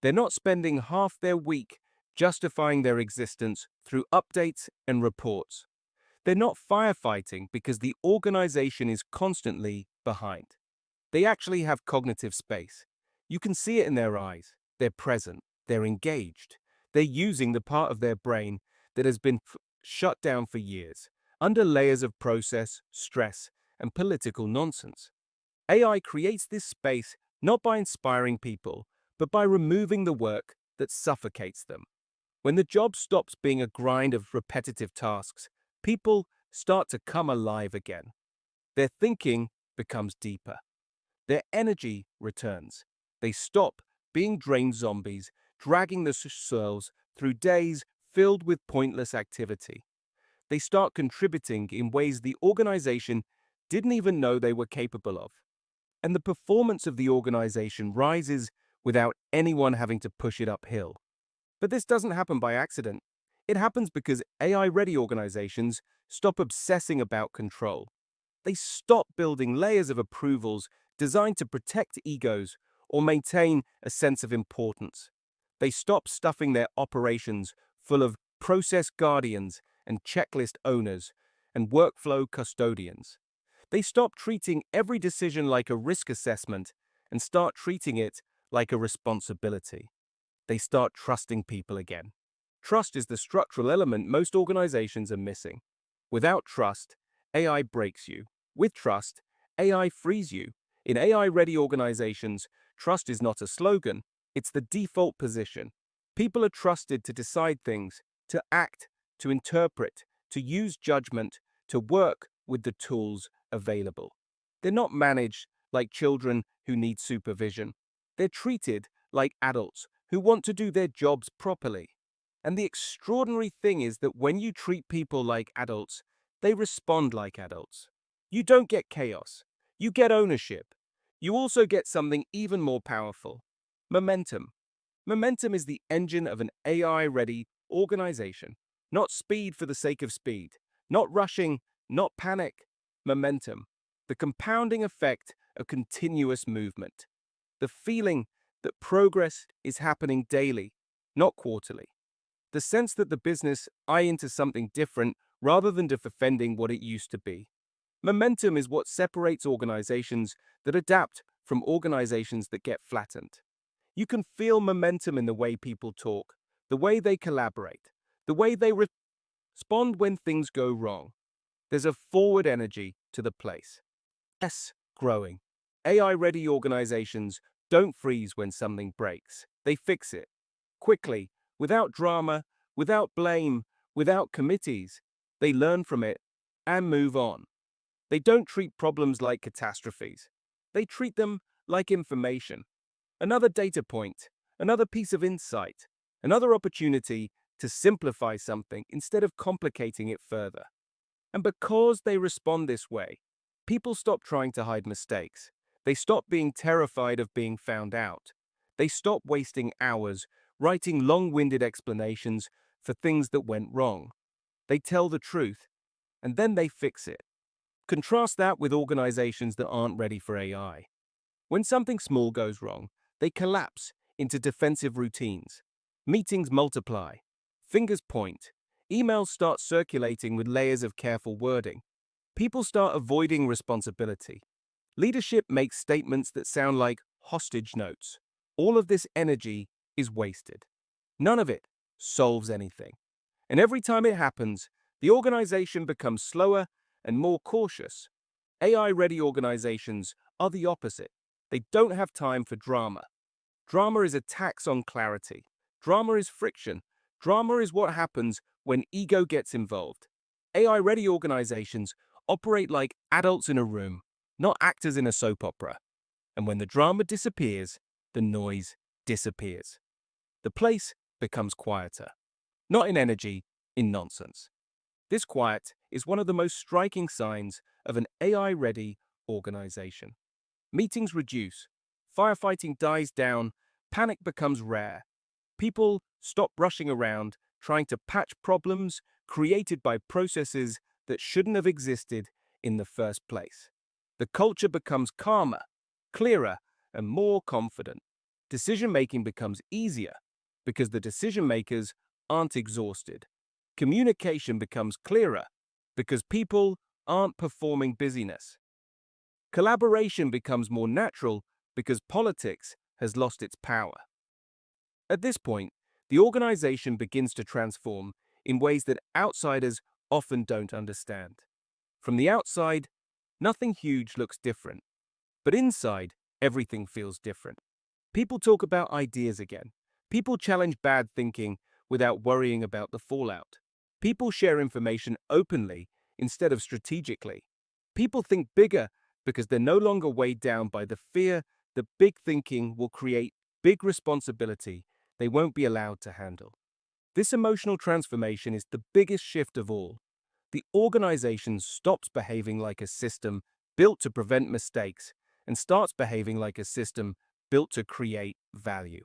They're not spending half their week justifying their existence through updates and reports. They're not firefighting because the organization is constantly behind. They actually have cognitive space. You can see it in their eyes. They're present. They're engaged. They're using the part of their brain that has been shut down for years, under layers of process, stress, and political nonsense. AI creates this space not by inspiring people, but by removing the work that suffocates them. When the job stops being a grind of repetitive tasks, people start to come alive again. Their thinking becomes deeper. Their energy returns. They stop being drained zombies, dragging themselves through days filled with pointless activity. They start contributing in ways the organization didn't even know they were capable of. And the performance of the organization rises without anyone having to push it uphill. But this doesn't happen by accident. It happens because AI-ready organizations stop obsessing about control. They stop building layers of approvals designed to protect egos or maintain a sense of importance. They stop stuffing their operations full of process guardians and checklist owners and workflow custodians. They stop treating every decision like a risk assessment and start treating it like a responsibility. They start trusting people again. Trust is the structural element most organizations are missing. Without trust, AI breaks you. With trust, AI frees you. In AI-ready organizations, trust is not a slogan, it's the default position. People are trusted to decide things, to act, to interpret, to use judgment, to work with the tools available. They're not managed like children who need supervision. They're treated like adults who want to do their jobs properly. And the extraordinary thing is that when you treat people like adults, they respond like adults. You don't get chaos. You get ownership. You also get something even more powerful: momentum. Momentum is the engine of an AI-ready organization. Not speed for the sake of speed. Not rushing, not panic. Momentum. The compounding effect of continuous movement. The feeling that progress is happening daily, not quarterly. The sense that the business eye into something different rather than defending what it used to be. Momentum is what separates organizations that adapt from organizations that get flattened. You can feel momentum in the way people talk, the way they collaborate, the way they respond when things go wrong. There's a forward energy to the place. Yes, growing. AI-ready organizations don't freeze when something breaks. They fix it. Quickly, without drama, without blame, without committees. They learn from it and move on. They don't treat problems like catastrophes. They treat them like information. Another data point, another piece of insight, another opportunity to simplify something instead of complicating it further. And because they respond this way, people stop trying to hide mistakes. They stop being terrified of being found out. They stop wasting hours writing long-winded explanations for things that went wrong. They tell the truth, and then they fix it. Contrast that with organizations that aren't ready for AI. When something small goes wrong, they collapse into defensive routines. Meetings multiply. Fingers point. Emails start circulating with layers of careful wording. People start avoiding responsibility. Leadership makes statements that sound like hostage notes. All of this energy is wasted. None of it solves anything. And every time it happens, the organization becomes slower and more cautious. AI-ready organizations are the opposite. They don't have time for drama. Drama is a tax on clarity. Drama is friction. Drama is what happens when ego gets involved. AI-ready organizations operate like adults in a room, not actors in a soap opera. And when the drama disappears, the noise disappears. The place becomes quieter. Not in energy, in nonsense. This quiet is one of the most striking signs of an AI-ready organization. Meetings reduce, firefighting dies down, panic becomes rare. People stop rushing around trying to patch problems created by processes that shouldn't have existed in the first place. The culture becomes calmer, clearer, and more confident. Decision-making becomes easier because the decision-makers aren't exhausted. Communication becomes clearer because people aren't performing busyness. Collaboration becomes more natural because politics has lost its power. At this point, the organization begins to transform in ways that outsiders often don't understand. From the outside, nothing huge looks different, but inside, everything feels different. People talk about ideas again. People challenge bad thinking without worrying about the fallout. People share information openly instead of strategically. People think bigger because they're no longer weighed down by the fear that big thinking will create big responsibility they won't be allowed to handle. This emotional transformation is the biggest shift of all. The organization stops behaving like a system built to prevent mistakes and starts behaving like a system built to create value.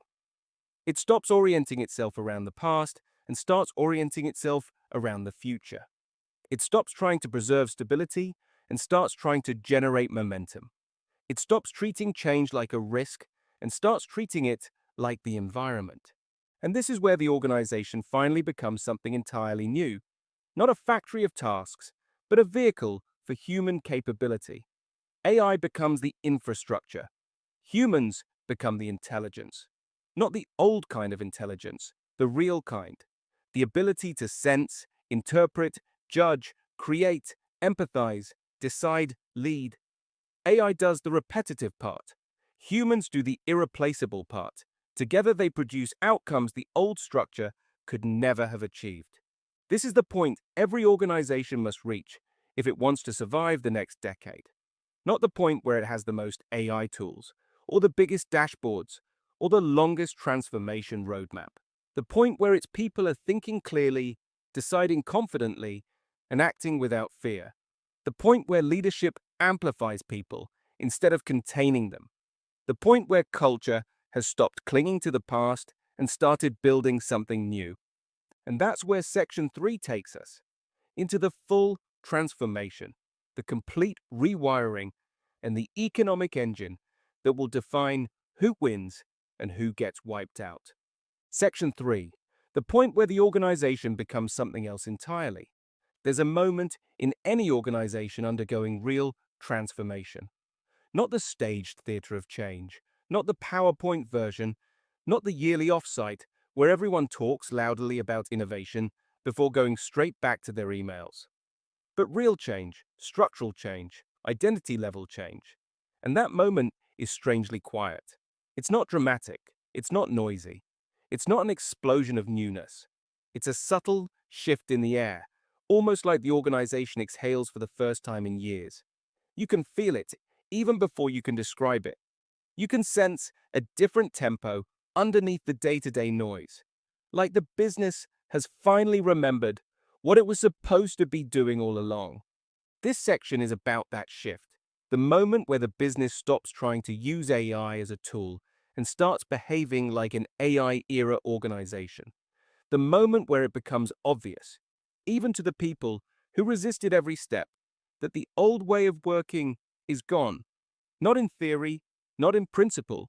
It stops orienting itself around the past and starts orienting itself around the future. It stops trying to preserve stability and starts trying to generate momentum. It stops treating change like a risk and starts treating it like the environment. And this is where the organization finally becomes something entirely new. Not a factory of tasks, but a vehicle for human capability. AI becomes the infrastructure. Humans become the intelligence. Not the old kind of intelligence, the real kind. The ability to sense, interpret, judge, create, empathize, decide, lead. AI does the repetitive part. Humans do the irreplaceable part. Together they produce outcomes the old structure could never have achieved. This is the point every organization must reach if it wants to survive the next decade. Not the point where it has the most AI tools, or the biggest dashboards, or the longest transformation roadmap. The point where its people are thinking clearly, deciding confidently, and acting without fear. The point where leadership amplifies people instead of containing them. The point where culture has stopped clinging to the past and started building something new. And that's where Section 3 takes us, into the full transformation, the complete rewiring, and the economic engine that will define who wins and who gets wiped out. Section 3, the point where the organization becomes something else entirely. There's a moment in any organization undergoing real transformation. Not the staged theater of change, not the PowerPoint version, not the yearly offsite where everyone talks loudly about innovation before going straight back to their emails. But real change, structural change, identity level change. And that moment is strangely quiet. It's not dramatic, it's not noisy, it's not an explosion of newness. It's a subtle shift in the air, almost like the organization exhales for the first time in years. You can feel it even before you can describe it. You can sense a different tempo underneath the day-to-day noise, like the business has finally remembered what it was supposed to be doing all along. This section is about that shift, the moment where the business stops trying to use AI as a tool and starts behaving like an AI-era organization. The moment where it becomes obvious, even to the people who resisted every step, that the old way of working is gone. Not in theory, not in principle,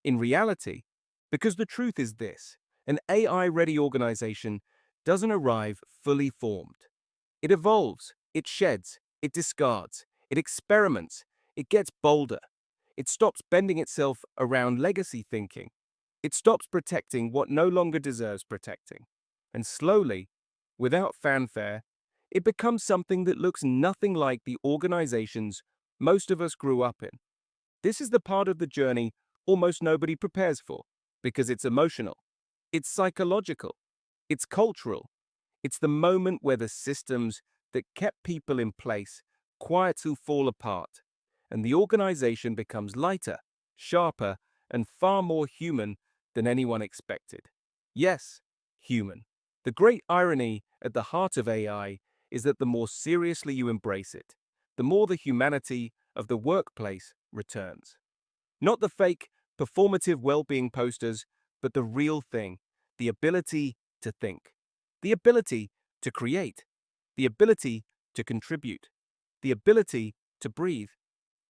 in reality. Because the truth is this, an AI-ready organization doesn't arrive fully formed. It evolves, it sheds, it discards, it experiments, it gets bolder. It stops bending itself around legacy thinking. It stops protecting what no longer deserves protecting. And slowly, without fanfare, it becomes something that looks nothing like the organizations most of us grew up in. This is the part of the journey almost nobody prepares for, because it's emotional, it's psychological, it's cultural. It's the moment where the systems that kept people in place quietly fall apart, and the organization becomes lighter, sharper, and far more human than anyone expected. Yes, human. The great irony at the heart of AI is that the more seriously you embrace it, the more the humanity of the workplace returns. Not the fake, performative well-being posters, but the real thing, the ability to think, the ability to create, the ability to contribute, the ability to breathe.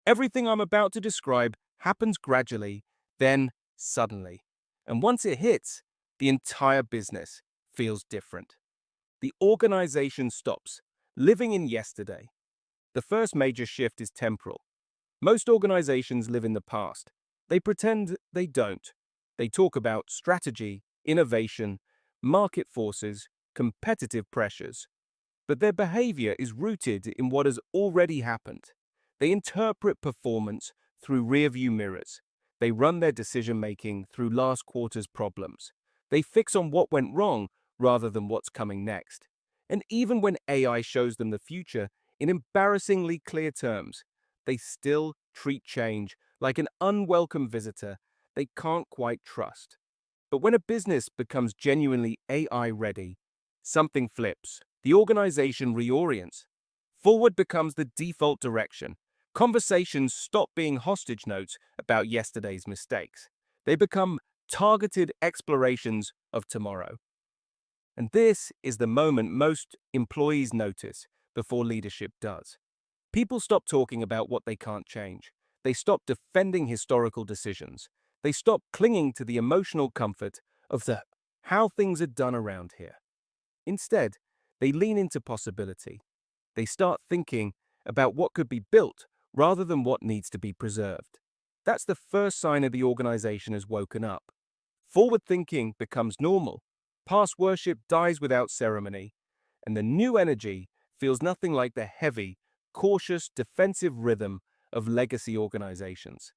Everything I'm about to describe happens gradually, then suddenly. And once it hits, the entire business feels different. The organization stops living in yesterday. The first major shift is temporal. Most organizations live in the past. They pretend they don't. They talk about strategy, innovation, market forces, competitive pressures. But their behavior is rooted in what has already happened. They interpret performance through rearview mirrors. They run their decision-making through last quarter's problems. They fix on what went wrong rather than what's coming next. And even when AI shows them the future in embarrassingly clear terms, they still treat change like an unwelcome visitor they can't quite trust. But when a business becomes genuinely AI-ready, something flips. The organization reorients. Forward becomes the default direction. Conversations stop being hostage notes about yesterday's mistakes. They become targeted explorations of tomorrow. And this is the moment most employees notice before leadership does. People stop talking about what they can't change. They stop defending historical decisions. They stop clinging to the emotional comfort of the how things are done around here. Instead, they lean into possibility. They start thinking about what could be built rather than what needs to be preserved. That's the first sign of the organization has woken up. Forward thinking becomes normal. Past worship dies without ceremony. And the new energy feels nothing like the heavy, cautious, defensive rhythm of legacy organizations.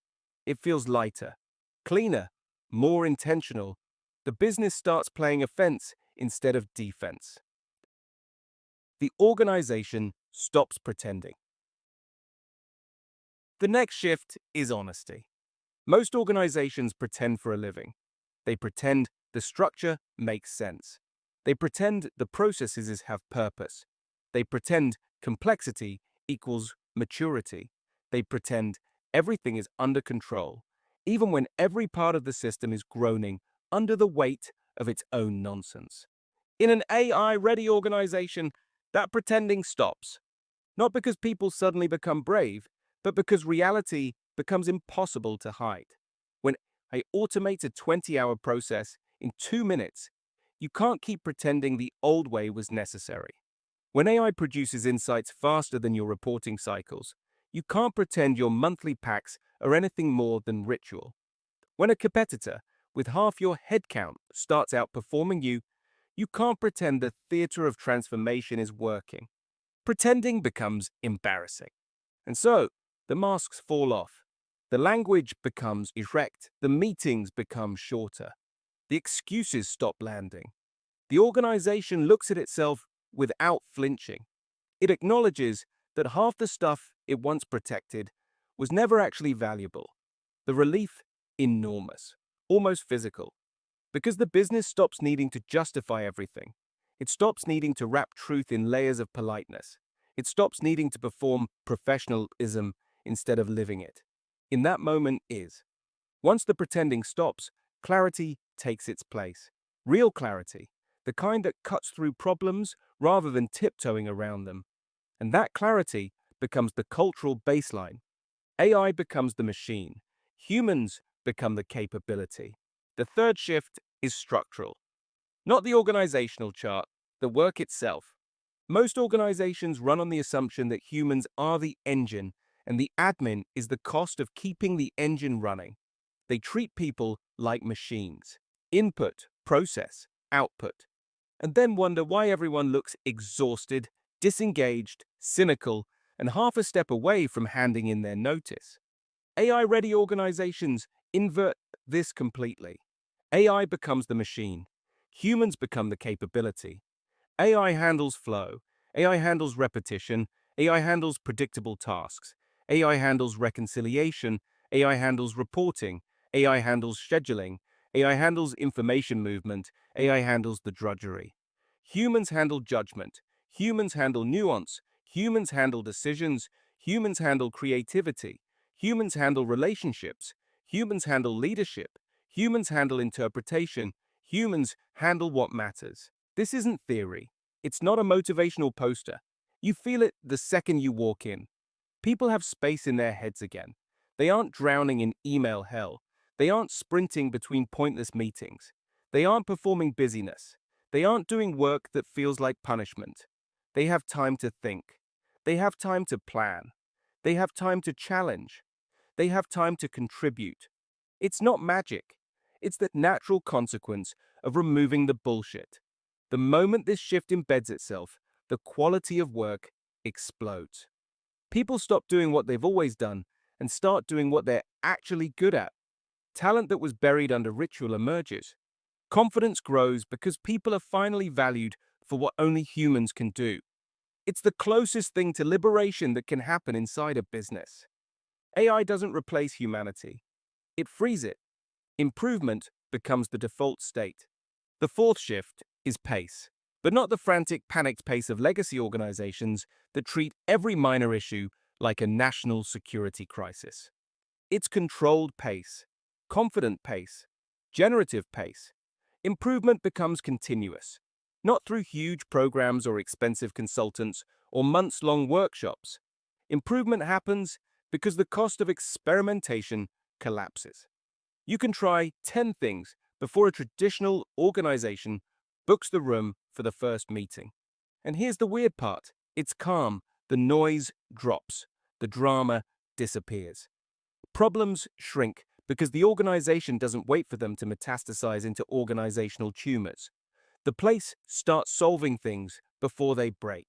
It feels lighter, cleaner, more intentional. The business starts playing offense instead of defense. The organization stops pretending. The next shift is honesty. Most organizations pretend for a living. They pretend the structure makes sense. They pretend the processes have purpose. They pretend complexity equals maturity. They pretend everything is under control, even when every part of the system is groaning under the weight of its own nonsense. In an AI-ready organization, that pretending stops. Not because people suddenly become brave, but because reality becomes impossible to hide. When I automate a 20-hour process in 2 minutes, you can't keep pretending the old way was necessary. When AI produces insights faster than your reporting cycles, you can't pretend your monthly packs are anything more than ritual. When a competitor with half your headcount starts outperforming you, you can't pretend the theater of transformation is working. Pretending becomes embarrassing. And so, the masks fall off. The language becomes erect. The meetings become shorter. The excuses stop landing. The organization looks at itself without flinching. It acknowledges that half the stuff it once protected was never actually valuable. The relief, enormous, almost physical. Because the business stops needing to justify everything. It stops needing to wrap truth in layers of politeness. It stops needing to perform professionalism instead of living it. In that moment is. Once the pretending stops, clarity takes its place. Real clarity, the kind that cuts through problems rather than tiptoeing around them. And that clarity becomes the cultural baseline. AI becomes the machine. Humans become the capability. The third shift is structural. Not the organizational chart, the work itself. Most organizations run on the assumption that humans are the engine and the admin is the cost of keeping the engine running. They treat people like machines. Input, process, output. And then wonder why everyone looks exhausted, disengaged, cynical, and half a step away from handing in their notice. AI-ready organizations invert this completely. AI becomes the machine. Humans become the capability. AI handles flow. AI handles repetition. AI handles predictable tasks. AI handles reconciliation. AI handles reporting. AI handles scheduling. AI handles information movement. AI handles the drudgery. Humans handle judgment. Humans handle nuance. Humans handle decisions. Humans handle creativity. Humans handle relationships. Humans handle leadership. Humans handle interpretation. Humans handle what matters. This isn't theory. It's not a motivational poster. You feel it the second you walk in. People have space in their heads again. They aren't drowning in email hell. They aren't sprinting between pointless meetings. They aren't performing busyness. They aren't doing work that feels like punishment. They have time to think. They have time to plan. They have time to challenge. They have time to contribute. It's not magic. It's the natural consequence of removing the bullshit. The moment this shift embeds itself, the quality of work explodes. People stop doing what they've always done and start doing what they're actually good at. Talent that was buried under ritual emerges. Confidence grows because people are finally valued for what only humans can do. It's the closest thing to liberation that can happen inside a business. AI doesn't replace humanity. It frees it. Improvement becomes the default state. The fourth shift is pace, but not the frantic, panicked pace of legacy organizations that treat every minor issue like a national security crisis. It's controlled pace, confident pace, generative pace. Improvement becomes continuous, not through huge programs or expensive consultants or months-long workshops. Improvement happens because the cost of experimentation collapses. You can try 10 things before a traditional organization books the room for the first meeting. And here's the weird part. It's calm, the noise drops, the drama disappears. Problems shrink because the organization doesn't wait for them to metastasize into organizational tumors. The place starts solving things before they break.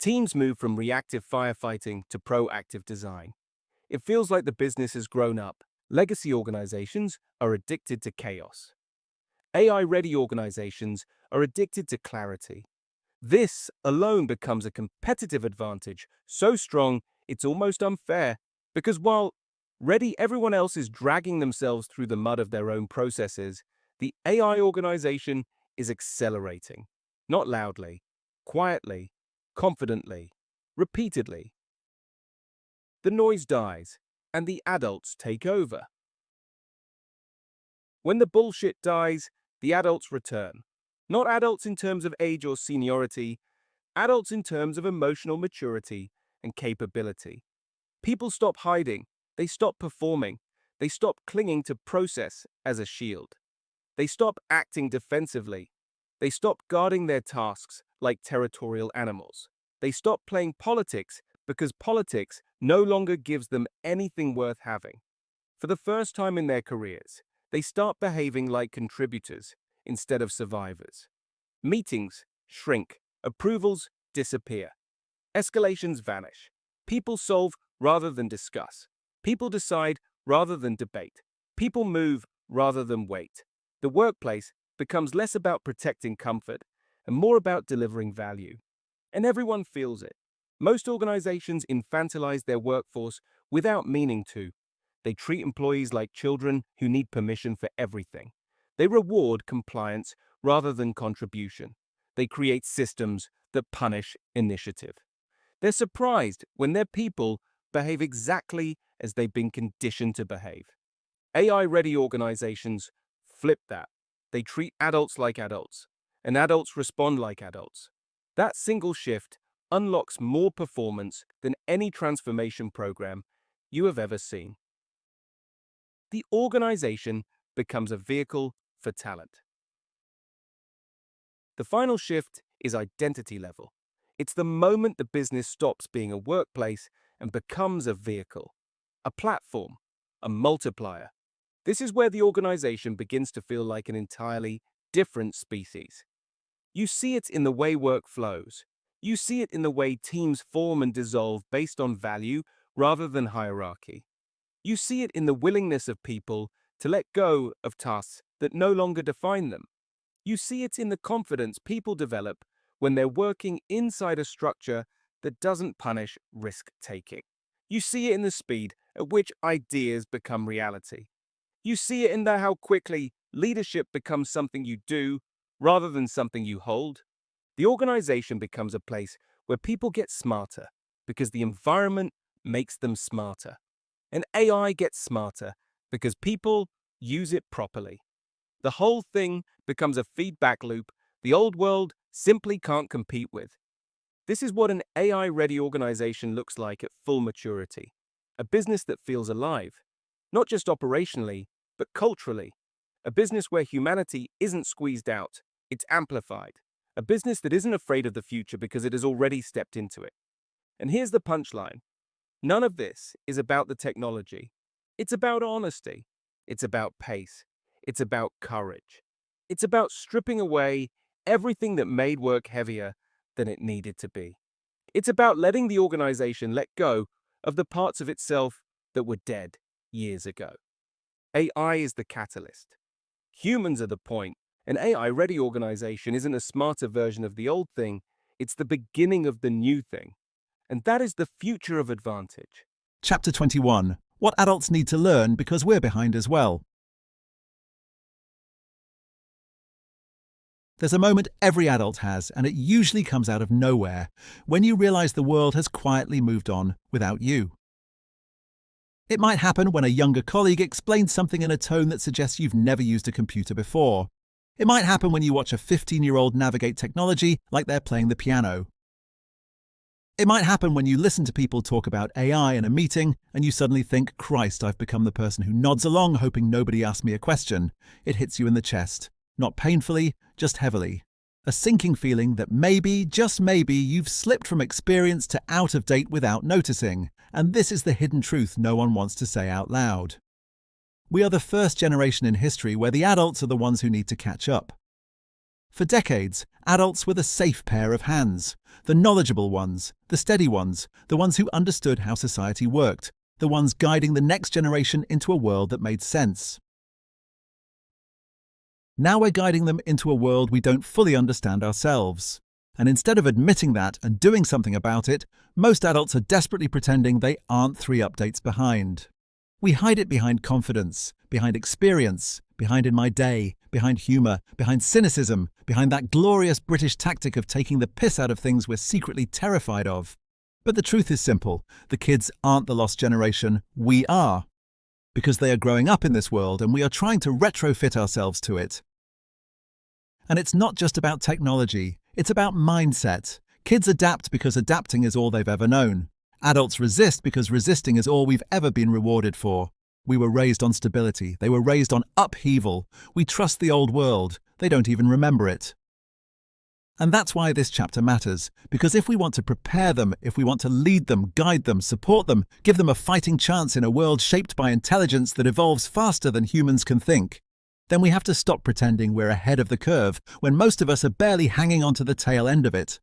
Teams move from reactive firefighting to proactive design. It feels like the business has grown up. Legacy organizations are addicted to chaos. AI-ready organizations are addicted to clarity. This alone becomes a competitive advantage, so strong it's almost unfair, because while ready everyone else is dragging themselves through the mud of their own processes, the AI organization is accelerating. Not loudly, quietly, confidently, repeatedly. The noise dies, and the adults take over. When the bullshit dies, the adults return. Not adults in terms of age or seniority, adults in terms of emotional maturity and capability. People stop hiding, they stop performing, they stop clinging to process as a shield. They stop acting defensively. They stop guarding their tasks like territorial animals. They stop playing politics because politics no longer gives them anything worth having. For the first time in their careers, they start behaving like contributors instead of survivors. Meetings shrink, approvals disappear, escalations vanish. People solve rather than discuss. People decide rather than debate. People move rather than wait. The workplace becomes less about protecting comfort and more about delivering value. And everyone feels it. Most organizations infantilize their workforce without meaning to. They treat employees like children who need permission for everything. They reward compliance rather than contribution. They create systems that punish initiative. They're surprised when their people behave exactly as they've been conditioned to behave. AI-ready organizations flip that. They treat adults like adults, and adults respond like adults. That single shift unlocks more performance than any transformation program you have ever seen. The organization becomes a vehicle for talent. The final shift is identity level. It's the moment the business stops being a workplace and becomes a vehicle, a platform, a multiplier. This is where the organization begins to feel like an entirely different species. You see it in the way work flows. You see it in the way teams form and dissolve based on value rather than hierarchy. You see it in the willingness of people to let go of tasks that no longer define them. You see it in the confidence people develop when they're working inside a structure that doesn't punish risk-taking. You see it in the speed at which ideas become reality. You see it in how quickly leadership becomes something you do rather than something you hold. The organization becomes a place where people get smarter because the environment makes them smarter. And AI gets smarter because people use it properly. The whole thing becomes a feedback loop the old world simply can't compete with. This is what an AI-ready organization looks like at full maturity. A business that feels alive, not just operationally, but culturally. A business where humanity isn't squeezed out, it's amplified. A business that isn't afraid of the future because it has already stepped into it. And here's the punchline. None of this is about the technology. It's about honesty. It's about pace. It's about courage. It's about stripping away everything that made work heavier than it needed to be. It's about letting the organization let go of the parts of itself that were dead years ago. AI is the catalyst. Humans are the point. An AI-ready organization isn't a smarter version of the old thing, it's the beginning of the new thing. And that is the future of advantage. Chapter 21. What adults need to learn because we're behind as well. There's a moment every adult has, and it usually comes out of nowhere, when you realize the world has quietly moved on without you. It might happen when a younger colleague explains something in a tone that suggests you've never used a computer before. It might happen when you watch a 15-year-old navigate technology like they're playing the piano. It might happen when you listen to people talk about AI in a meeting and you suddenly think, Christ, I've become the person who nods along hoping nobody asks me a question. It hits you in the chest. Not painfully, just heavily. A sinking feeling that maybe, just maybe, you've slipped from experience to out of date without noticing. And this is the hidden truth no one wants to say out loud. We are the first generation in history where the adults are the ones who need to catch up. For decades, adults were the safe pair of hands, the knowledgeable ones, the steady ones, the ones who understood how society worked, the ones guiding the next generation into a world that made sense. Now we're guiding them into a world we don't fully understand ourselves. And instead of admitting that and doing something about it, most adults are desperately pretending they aren't 3 updates behind. We hide it behind confidence, behind experience, behind in my day, behind humour, behind cynicism, behind that glorious British tactic of taking the piss out of things we're secretly terrified of. But the truth is simple. The kids aren't the lost generation, we are. Because they are growing up in this world and we are trying to retrofit ourselves to it. And it's not just about technology, it's about mindset. Kids adapt because adapting is all they've ever known. Adults resist because resisting is all we've ever been rewarded for. We were raised on stability. They were raised on upheaval. We trust the old world. They don't even remember it. And that's why this chapter matters, because if we want to prepare them, if we want to lead them, guide them, support them, give them a fighting chance in a world shaped by intelligence that evolves faster than humans can think, then we have to stop pretending we're ahead of the curve when most of us are barely hanging onto the tail end of it.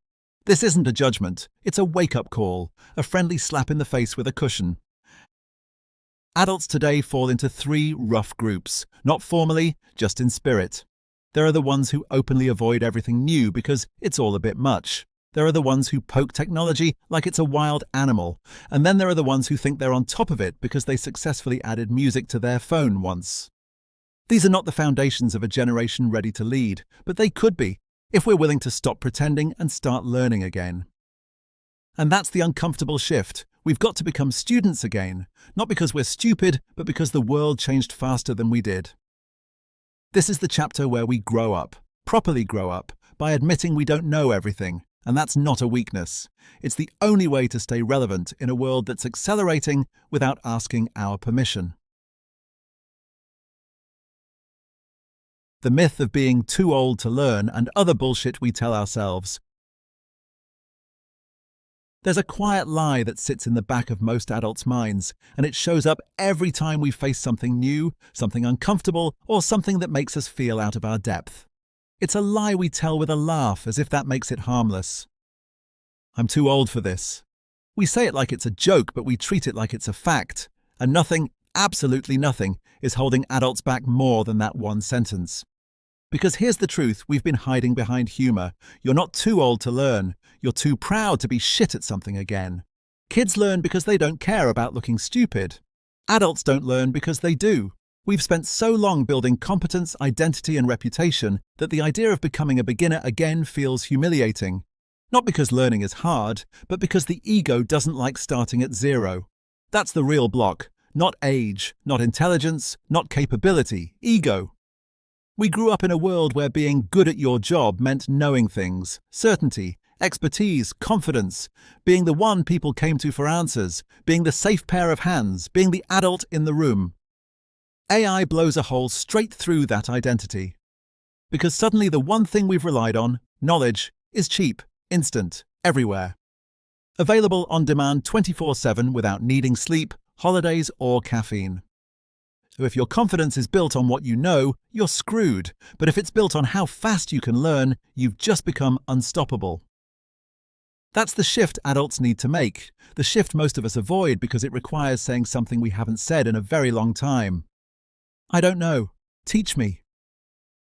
This isn't a judgment, it's a wake-up call, a friendly slap in the face with a cushion. Adults today fall into 3 rough groups, not formally, just in spirit. There are the ones who openly avoid everything new because it's all a bit much. There are the ones who poke technology like it's a wild animal. And then there are the ones who think they're on top of it because they successfully added music to their phone once. These are not the foundations of a generation ready to lead, but they could be, if we're willing to stop pretending and start learning again. And that's the uncomfortable shift. We've got to become students again, not because we're stupid, but because the world changed faster than we did. This is the chapter where we grow up, properly grow up, by admitting we don't know everything, and that's not a weakness. It's the only way to stay relevant in a world that's accelerating without asking our permission. The myth of being too old to learn and other bullshit we tell ourselves. There's a quiet lie that sits in the back of most adults' minds, and it shows up every time we face something new, something uncomfortable, or something that makes us feel out of our depth. It's a lie we tell with a laugh, as if that makes it harmless. I'm too old for this. We say it like it's a joke, but we treat it like it's a fact. And nothing, absolutely nothing, is holding adults back more than that one sentence. Because here's the truth we've been hiding behind humour. You're not too old to learn. You're too proud to be shit at something again. Kids learn because they don't care about looking stupid. Adults don't learn because they do. We've spent so long building competence, identity and reputation that the idea of becoming a beginner again feels humiliating. Not because learning is hard, but because the ego doesn't like starting at 0. That's the real block. Not age, not intelligence, not capability, ego. We grew up in a world where being good at your job meant knowing things, certainty, expertise, confidence, being the one people came to for answers, being the safe pair of hands, being the adult in the room. AI blows a hole straight through that identity. Because suddenly the one thing we've relied on, knowledge, is cheap, instant, everywhere. Available on demand 24/7 without needing sleep, holidays or caffeine. So if your confidence is built on what you know, you're screwed. But if it's built on how fast you can learn, you've just become unstoppable. That's the shift adults need to make, the shift most of us avoid because it requires saying something we haven't said in a very long time. I don't know. Teach me.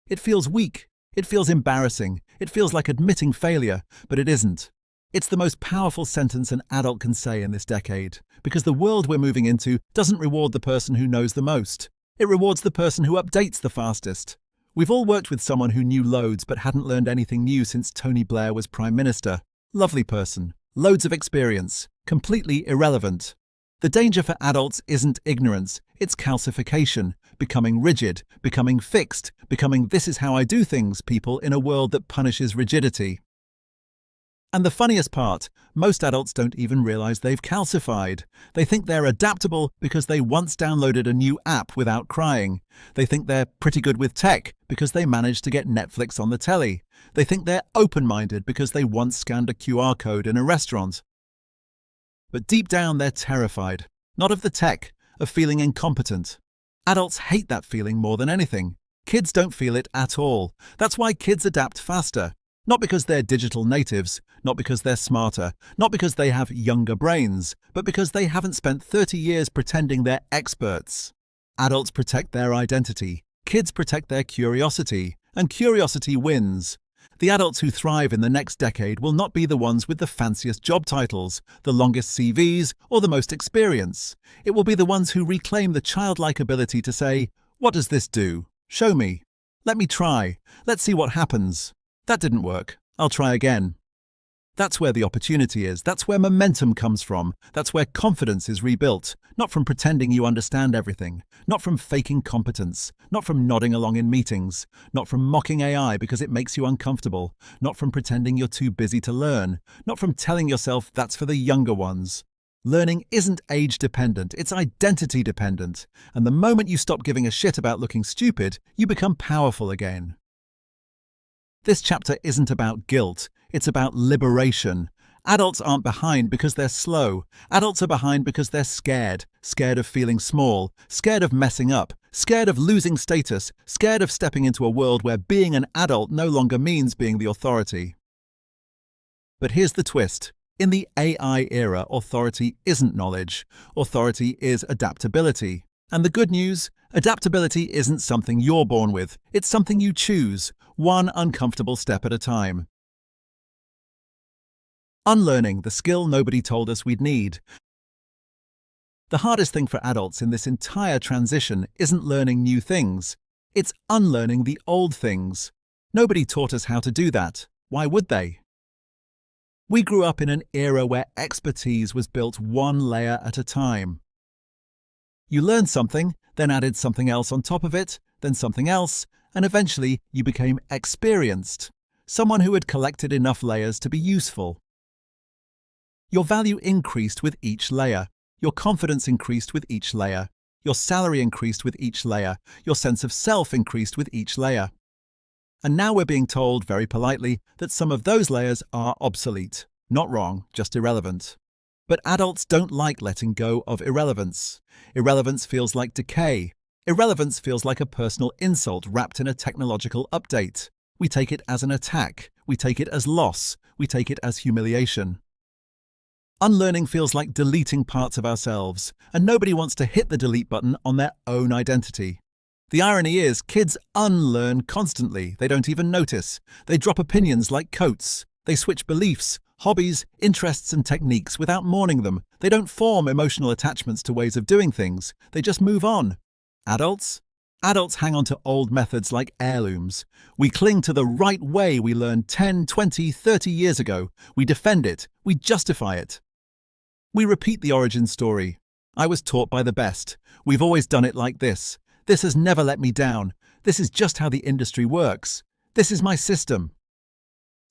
It feels weak. It feels embarrassing. It feels like admitting failure, but it isn't. It's the most powerful sentence an adult can say in this decade, because the world we're moving into doesn't reward the person who knows the most. It rewards the person who updates the fastest. We've all worked with someone who knew loads but hadn't learned anything new since Tony Blair was Prime Minister. Lovely person, loads of experience, completely irrelevant. The danger for adults isn't ignorance, it's calcification, becoming rigid, becoming fixed, becoming this is how I do things people in a world that punishes rigidity. And the funniest part, most adults don't even realize they've calcified. They think they're adaptable because they once downloaded a new app without crying. They think they're pretty good with tech because they managed to get Netflix on the telly. They think they're open-minded because they once scanned a QR code in a restaurant. But deep down they're terrified, not of the tech, of feeling incompetent. Adults hate that feeling more than anything. Kids don't feel it at all. That's why kids adapt faster. Not because they're digital natives, not because they're smarter, not because they have younger brains, but because they haven't spent 30 years pretending they're experts. Adults protect their identity, kids protect their curiosity, and curiosity wins. The adults who thrive in the next decade will not be the ones with the fanciest job titles, the longest CVs, or the most experience. It will be the ones who reclaim the childlike ability to say, "What does this do? Show me. Let me try. Let's see what happens. That didn't work. I'll try again." That's where the opportunity is. That's where momentum comes from. That's where confidence is rebuilt. Not from pretending you understand everything. Not from faking competence. Not from nodding along in meetings. Not from mocking AI because it makes you uncomfortable. Not from pretending you're too busy to learn. Not from telling yourself that's for the younger ones. Learning isn't age-dependent, it's identity-dependent. And the moment you stop giving a shit about looking stupid, you become powerful again. This chapter isn't about guilt, it's about liberation. Adults aren't behind because they're slow. Adults are behind because they're scared. Scared of feeling small, scared of messing up, scared of losing status, scared of stepping into a world where being an adult no longer means being the authority. But here's the twist. In the AI era, authority isn't knowledge. Authority is adaptability. And the good news? Adaptability isn't something you're born with. It's something you choose, one uncomfortable step at a time. Unlearning, the skill nobody told us we'd need. The hardest thing for adults in this entire transition isn't learning new things. It's unlearning the old things. Nobody taught us how to do that. Why would they? We grew up in an era where expertise was built one layer at a time. You learned something, then added something else on top of it, then something else, and eventually you became experienced, someone who had collected enough layers to be useful. Your value increased with each layer, your confidence increased with each layer, your salary increased with each layer, your sense of self increased with each layer. And now we're being told, very politely, that some of those layers are obsolete. Not wrong, just irrelevant. But adults don't like letting go of irrelevance. Irrelevance feels like decay. Irrelevance feels like a personal insult wrapped in a technological update. We take it as an attack. We take it as loss. We take it as humiliation. Unlearning feels like deleting parts of ourselves, and nobody wants to hit the delete button on their own identity. The irony is, kids unlearn constantly. They don't even notice. They drop opinions like coats. They switch beliefs, hobbies, interests, and techniques without mourning them. They don't form emotional attachments to ways of doing things. They just move on. Adults? Adults hang on to old methods like heirlooms. We cling to the right way we learned 10, 20, 30 years ago. We defend it. We justify it. We repeat the origin story. I was taught by the best. We've always done it like this. This has never let me down. This is just how the industry works. This is my system.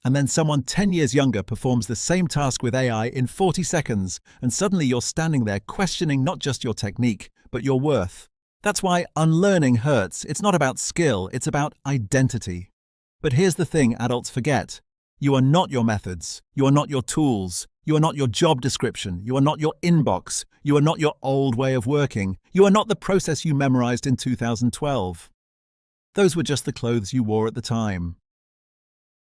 And then someone 10 years younger performs the same task with AI in 40 seconds, and suddenly you're standing there questioning not just your technique, but your worth. That's why unlearning hurts. It's not about skill, it's about identity. But here's the thing adults forget. You are not your methods. You are not your tools. You are not your job description. You are not your inbox. You are not your old way of working. You are not the process you memorized in 2012. Those were just the clothes you wore at the time.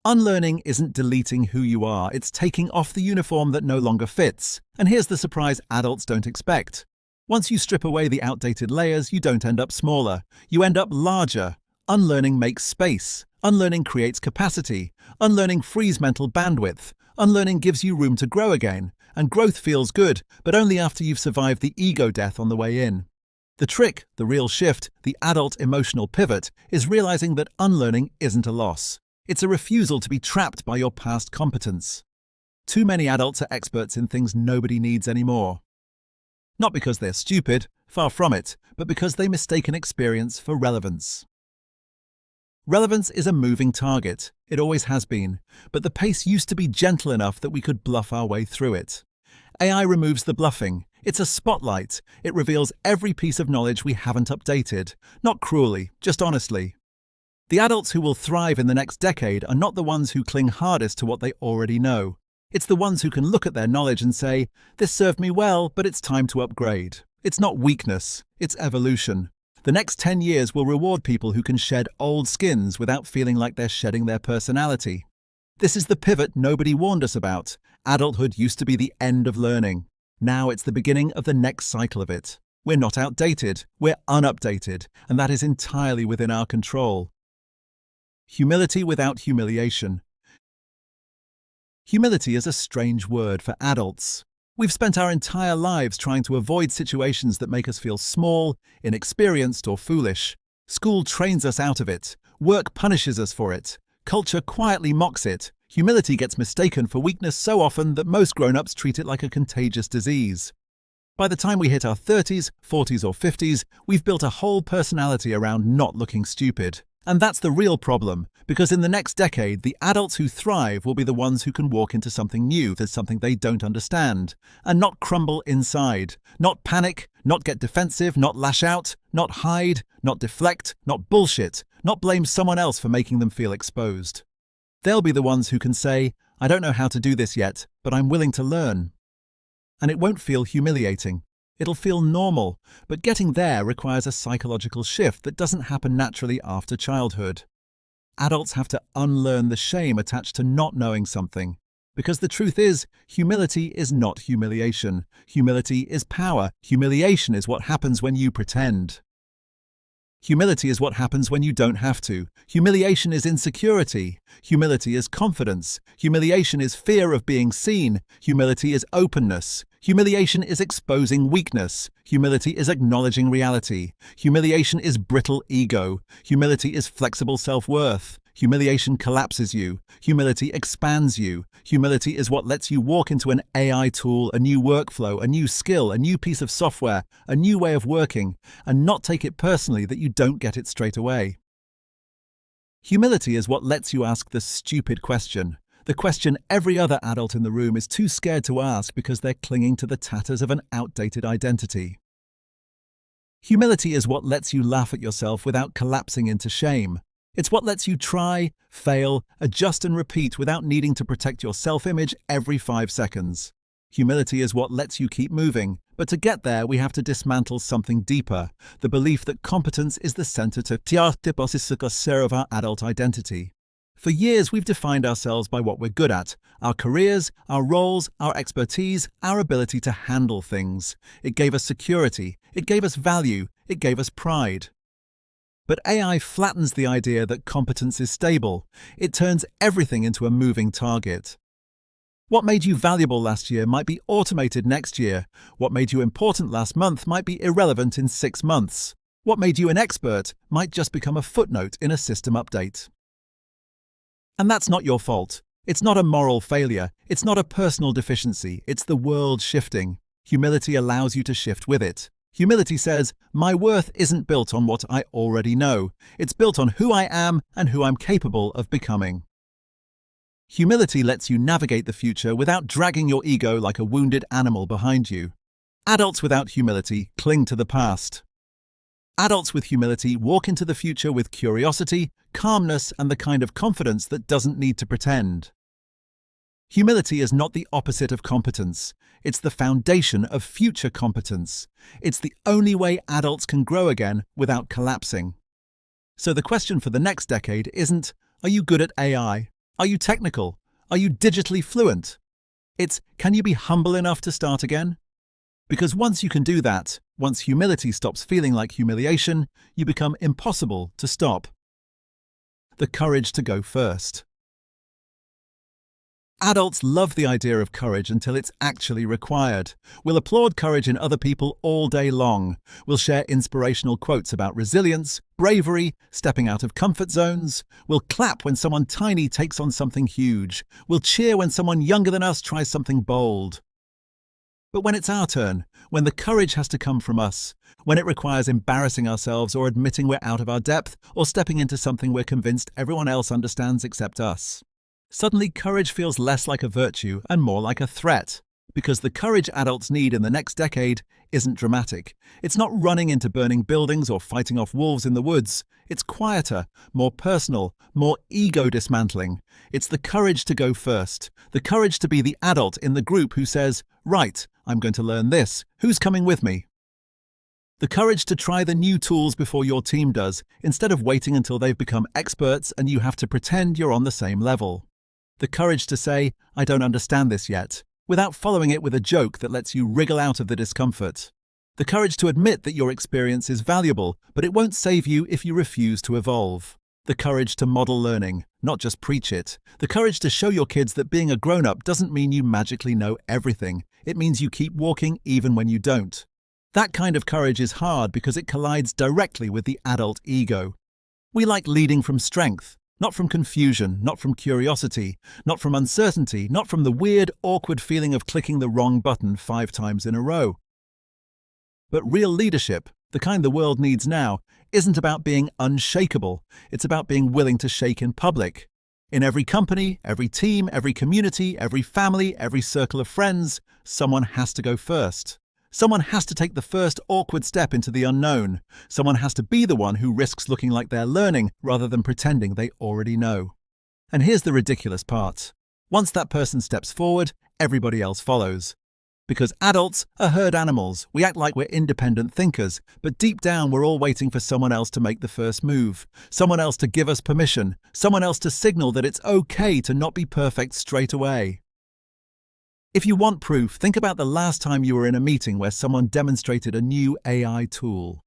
Unlearning isn't deleting who you are, it's taking off the uniform that no longer fits. And here's the surprise adults don't expect. Once you strip away the outdated layers, you don't end up smaller. You end up larger. Unlearning makes space. Unlearning creates capacity. Unlearning frees mental bandwidth. Unlearning gives you room to grow again. And growth feels good, but only after you've survived the ego death on the way in. The trick, the real shift, the adult emotional pivot, is realizing that unlearning isn't a loss. It's a refusal to be trapped by your past competence. Too many adults are experts in things nobody needs anymore. Not because they're stupid, far from it, but because they mistaken experience for relevance. Relevance is a moving target. It always has been, but the pace used to be gentle enough that we could bluff our way through it. AI removes the bluffing. It's a spotlight. It reveals every piece of knowledge we haven't updated, not cruelly, just honestly. The adults who will thrive in the next decade are not the ones who cling hardest to what they already know. It's the ones who can look at their knowledge and say, "This served me well, but it's time to upgrade." It's not weakness, it's evolution. The next 10 years will reward people who can shed old skins without feeling like they're shedding their personality. This is the pivot nobody warned us about. Adulthood used to be the end of learning. Now it's the beginning of the next cycle of it. We're not outdated, we're unupdated, and that is entirely within our control. Humility without humiliation. Humility is a strange word for adults. We've spent our entire lives trying to avoid situations that make us feel small, inexperienced, or foolish. School trains us out of it. Work punishes us for it. Culture quietly mocks it. Humility gets mistaken for weakness so often that most grown-ups treat it like a contagious disease. By the time we hit our 30s, 40s, or 50s, we've built a whole personality around not looking stupid. And that's the real problem, because in the next decade, the adults who thrive will be the ones who can walk into something new, there's something they don't understand, and not crumble inside, not panic, not get defensive, not lash out, not hide, not deflect, not bullshit, not blame someone else for making them feel exposed. They'll be the ones who can say, "I don't know how to do this yet, but I'm willing to learn." And it won't feel humiliating. It'll feel normal, but getting there requires a psychological shift that doesn't happen naturally after childhood. Adults have to unlearn the shame attached to not knowing something. Because the truth is, humility is not humiliation. Humility is power. Humiliation is what happens when you pretend. Humility is what happens when you don't have to. Humiliation is insecurity. Humility is confidence. Humiliation is fear of being seen. Humility is openness. Humiliation is exposing weakness. Humility is acknowledging reality. Humiliation is brittle ego. Humility is flexible self-worth. Humiliation collapses you. Humility expands you. Humility is what lets you walk into an AI tool, a new workflow, a new skill, a new piece of software, a new way of working, and not take it personally that you don't get it straight away. Humility is what lets you ask the stupid question, the question every other adult in the room is too scared to ask because they're clinging to the tatters of an outdated identity. Humility is what lets you laugh at yourself without collapsing into shame. It's what lets you try, fail, adjust and repeat without needing to protect your self-image every 5 seconds. Humility is what lets you keep moving, but to get there we have to dismantle something deeper, the belief that competence is the center of our adult identity. For years we've defined ourselves by what we're good at, our careers, our roles, our expertise, our ability to handle things. It gave us security, it gave us value, it gave us pride. But AI flattens the idea that competence is stable. It turns everything into a moving target. What made you valuable last year might be automated next year. What made you important last month might be irrelevant in 6 months. What made you an expert might just become a footnote in a system update. And that's not your fault. It's not a moral failure. It's not a personal deficiency. It's the world shifting. Humility allows you to shift with it. Humility says, my worth isn't built on what I already know. It's built on who I am and who I'm capable of becoming. Humility lets you navigate the future without dragging your ego like a wounded animal behind you. Adults without humility cling to the past. Adults with humility walk into the future with curiosity, calmness, and the kind of confidence that doesn't need to pretend. Humility is not the opposite of competence. It's the foundation of future competence. It's the only way adults can grow again without collapsing. So the question for the next decade isn't, are you good at AI? Are you technical? Are you digitally fluent? It's, can you be humble enough to start again? Because once you can do that, once humility stops feeling like humiliation, you become impossible to stop. The courage to go first. Adults love the idea of courage until it's actually required. We'll applaud courage in other people all day long. We'll share inspirational quotes about resilience, bravery, stepping out of comfort zones. We'll clap when someone tiny takes on something huge. We'll cheer when someone younger than us tries something bold. But when it's our turn, when the courage has to come from us, when it requires embarrassing ourselves or admitting we're out of our depth or stepping into something we're convinced everyone else understands except us, suddenly courage feels less like a virtue and more like a threat. Because the courage adults need in the next decade isn't dramatic. It's not running into burning buildings or fighting off wolves in the woods. It's quieter, more personal, more ego-dismantling. It's the courage to go first. The courage to be the adult in the group who says, right, I'm going to learn this. Who's coming with me? The courage to try the new tools before your team does, instead of waiting until they've become experts and you have to pretend you're on the same level. The courage to say, I don't understand this yet, without following it with a joke that lets you wriggle out of the discomfort. The courage to admit that your experience is valuable, but it won't save you if you refuse to evolve. The courage to model learning, not just preach it. The courage to show your kids that being a grown-up doesn't mean you magically know everything. It means you keep walking even when you don't. That kind of courage is hard because it collides directly with the adult ego. We like leading from strength, not from confusion, not from curiosity, not from uncertainty, not from the weird, awkward feeling of clicking the wrong button 5 times in a row. But real leadership, the kind the world needs now, isn't about being unshakable. It's about being willing to shake in public. In every company, every team, every community, every family, every circle of friends, someone has to go first. Someone has to take the first awkward step into the unknown. Someone has to be the one who risks looking like they're learning rather than pretending they already know. And here's the ridiculous part. Once that person steps forward, everybody else follows. Because adults are herd animals. We act like we're independent thinkers, but deep down we're all waiting for someone else to make the first move. Someone else to give us permission. Someone else to signal that it's okay to not be perfect straight away. If you want proof, think about the last time you were in a meeting where someone demonstrated a new AI tool.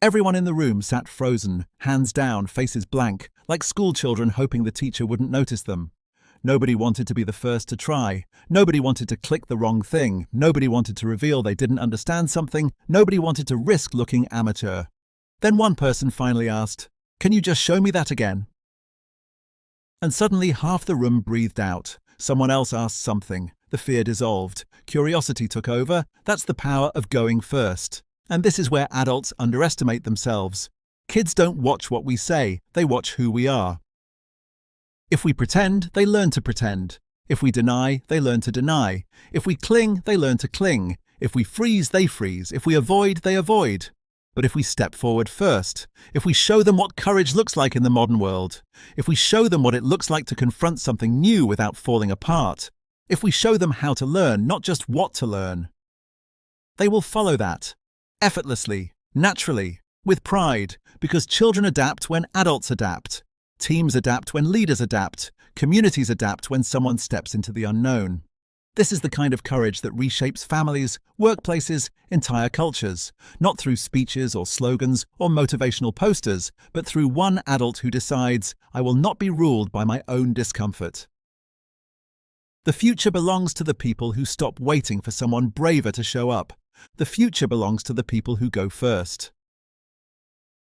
Everyone in the room sat frozen, hands down, faces blank, like schoolchildren hoping the teacher wouldn't notice them. Nobody wanted to be the first to try. Nobody wanted to click the wrong thing. Nobody wanted to reveal they didn't understand something. Nobody wanted to risk looking amateur. Then one person finally asked, "Can you just show me that again?" And suddenly half the room breathed out. Someone else asked something. The fear dissolved. Curiosity took over. That's the power of going first. And this is where adults underestimate themselves. Kids don't watch what we say. They watch who we are. If we pretend, they learn to pretend. If we deny, they learn to deny. If we cling, they learn to cling. If we freeze, they freeze. If we avoid, they avoid. But if we step forward first, if we show them what courage looks like in the modern world, if we show them what it looks like to confront something new without falling apart, if we show them how to learn, not just what to learn, they will follow that, effortlessly, naturally, with pride, because children adapt when adults adapt. Teams adapt when leaders adapt. Communities adapt when someone steps into the unknown. This is the kind of courage that reshapes families, workplaces, entire cultures, not through speeches or slogans or motivational posters, but through one adult who decides, I will not be ruled by my own discomfort. The future belongs to the people who stop waiting for someone braver to show up. The future belongs to the people who go first.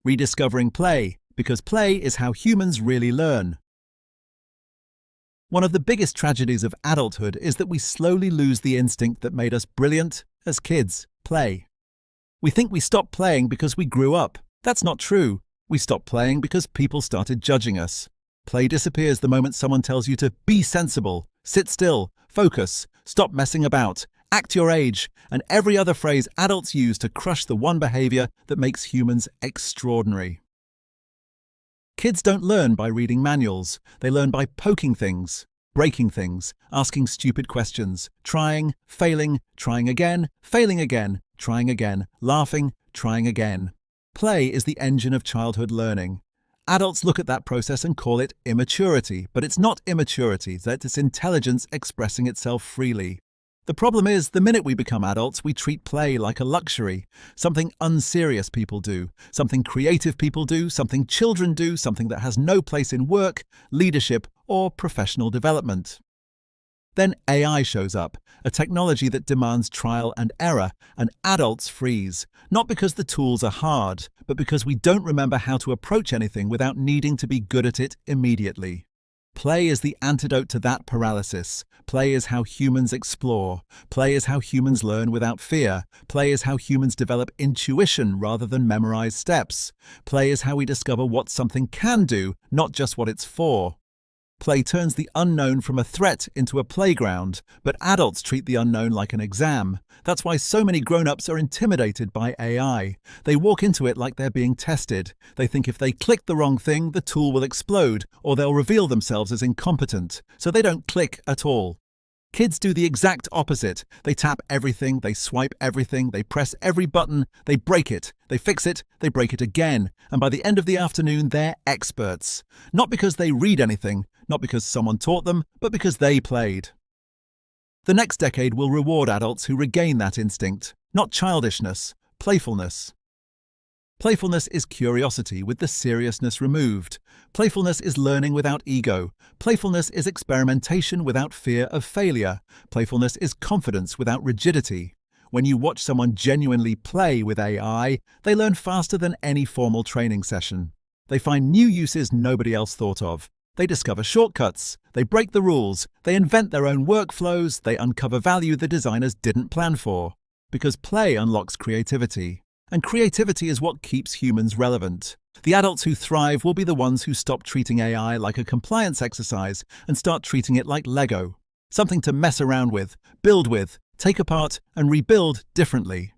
Rediscovering play, because play is how humans really learn. One of the biggest tragedies of adulthood is that we slowly lose the instinct that made us brilliant as kids, play. We think we stopped playing because we grew up. That's not true. We stopped playing because people started judging us. Play disappears the moment someone tells you to be sensible, sit still, focus, stop messing about, act your age, and every other phrase adults use to crush the one behavior that makes humans extraordinary. Kids don't learn by reading manuals. They learn by poking things. breaking things, asking stupid questions, trying, failing, trying again, failing again, trying again, laughing, trying again. Play is the engine of childhood learning. Adults look at that process and call it immaturity, but it's not immaturity, it's intelligence expressing itself freely. The problem is, the minute we become adults, we treat play like a luxury, something unserious people do, something creative people do, something children do, something that has no place in work, leadership, or professional development. Then AI shows up, a technology that demands trial and error, and adults freeze, not because the tools are hard, but because we don't remember how to approach anything without needing to be good at it immediately. Play is the antidote to that paralysis. Play is how humans explore. Play is how humans learn without fear. Play is how humans develop intuition rather than memorize steps. Play is how we discover what something can do, not just what it's for. Play turns the unknown from a threat into a playground, but adults treat the unknown like an exam. That's why so many grown-ups are intimidated by AI. They walk into it like they're being tested. They think if they click the wrong thing, the tool will explode, or they'll reveal themselves as incompetent, so they don't click at all. Kids do the exact opposite. They tap everything, they swipe everything, they press every button, they break it, they fix it, they break it again, and by the end of the afternoon they're experts. Not because they read anything, not because someone taught them, but because they played. The next decade will reward adults who regain that instinct, not childishness, playfulness. Playfulness is curiosity with the seriousness removed. Playfulness is learning without ego. Playfulness is experimentation without fear of failure. Playfulness is confidence without rigidity. When you watch someone genuinely play with AI, they learn faster than any formal training session. They find new uses nobody else thought of. They discover shortcuts. They break the rules. They invent their own workflows. They uncover value the designers didn't plan for. Because play unlocks creativity. And creativity is what keeps humans relevant. The adults who thrive will be the ones who stop treating AI like a compliance exercise and start treating it like Lego. Something to mess around with, build with, take apart, and rebuild differently.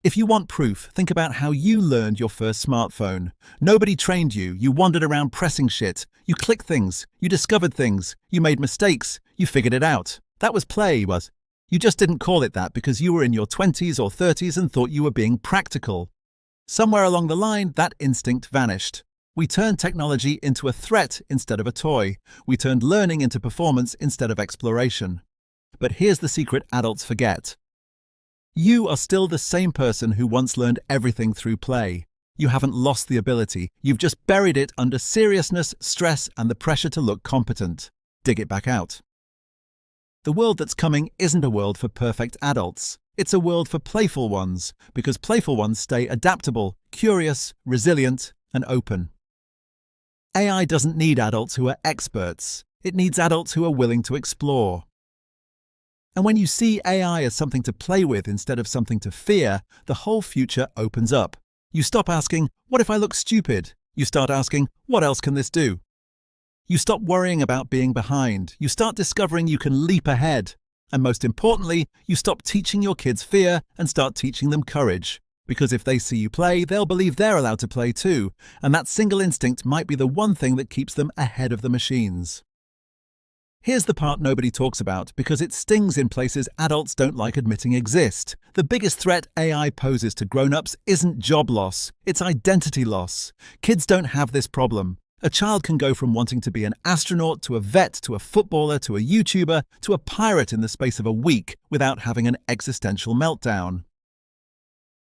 If you want proof, think about how you learned your first smartphone. Nobody trained you. You wandered around pressing shit. You clicked things. You discovered things. You made mistakes. You figured it out. That was play, was. You just didn't call it that because you were in your 20s or 30s and thought you were being practical. Somewhere along the line, that instinct vanished. We turned technology into a threat instead of a toy. We turned learning into performance instead of exploration. But here's the secret adults forget. You are still the same person who once learned everything through play. You haven't lost the ability. You've just buried it under seriousness, stress, and the pressure to look competent. Dig it back out. The world that's coming isn't a world for perfect adults. It's a world for playful ones, because playful ones stay adaptable, curious, resilient, and open. AI doesn't need adults who are experts. It needs adults who are willing to explore. And when you see AI as something to play with instead of something to fear, the whole future opens up. You stop asking, what if I look stupid? You start asking, what else can this do? You stop worrying about being behind. You start discovering you can leap ahead. And most importantly, you stop teaching your kids fear and start teaching them courage. Because if they see you play, they'll believe they're allowed to play too. And that single instinct might be the one thing that keeps them ahead of the machines. Here's the part nobody talks about because it stings in places adults don't like admitting exist. The biggest threat AI poses to grown-ups isn't job loss, it's identity loss. Kids don't have this problem. A child can go from wanting to be an astronaut to a vet to a footballer to a YouTuber to a pirate in the space of a week without having an existential meltdown.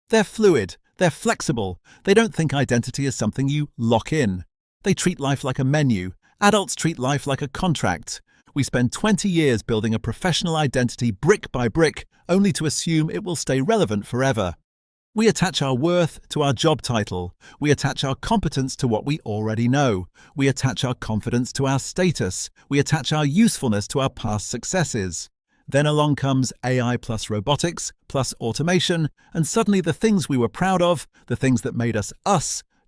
They're fluid, they're flexible, they don't think identity is something you lock in. They treat life like a menu. Adults treat life like a contract. We spend 20 years building a professional identity brick by brick, only to assume it will stay relevant forever. We attach our worth to our job title. We attach our competence to what we already know. We attach our confidence to our status. We attach our usefulness to our past successes. Then along comes AI plus robotics, plus automation, and suddenly the things we were proud of, the things that made us,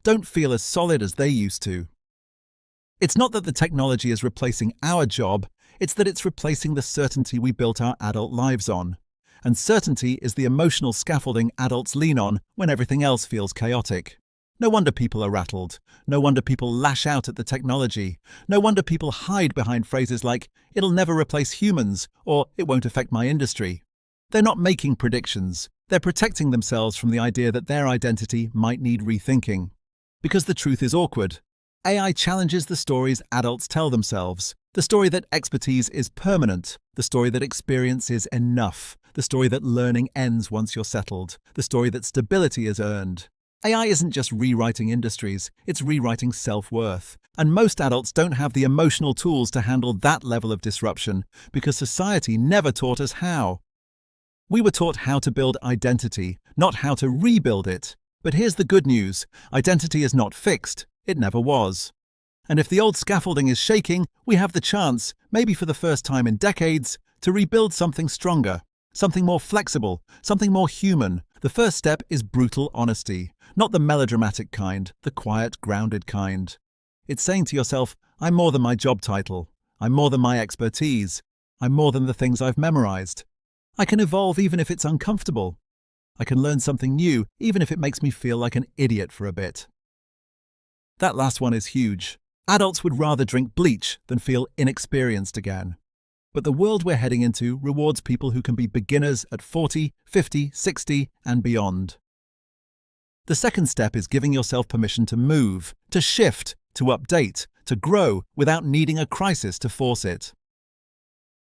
don't feel as solid as they used to. It's not that the technology is replacing our job, it's that it's replacing the certainty we built our adult lives on. And certainty is the emotional scaffolding adults lean on when everything else feels chaotic. No wonder people are rattled. No wonder people lash out at the technology. No wonder people hide behind phrases like, "it'll never replace humans," or "it won't affect my industry." They're not making predictions. They're protecting themselves from the idea that their identity might need rethinking. Because the truth is awkward. AI challenges the stories adults tell themselves. The story that expertise is permanent. The story that experience is enough. The story that learning ends once you're settled. The story that stability is earned. AI isn't just rewriting industries, it's rewriting self-worth. And most adults don't have the emotional tools to handle that level of disruption because society never taught us how. We were taught how to build identity, not how to rebuild it. But here's the good news. Identity is not fixed. It never was. And if the old scaffolding is shaking, we have the chance, maybe for the first time in decades, to rebuild something stronger, something more flexible, something more human. The first step is brutal honesty, not the melodramatic kind, the quiet, grounded kind. It's saying to yourself, I'm more than my job title. I'm more than my expertise. I'm more than the things I've memorized. I can evolve even if it's uncomfortable. I can learn something new even if it makes me feel like an idiot for a bit. That last one is huge. Adults would rather drink bleach than feel inexperienced again. But the world we're heading into rewards people who can be beginners at 40, 50, 60, and beyond. The second step is giving yourself permission to move, to shift, to update, to grow without needing a crisis to force it.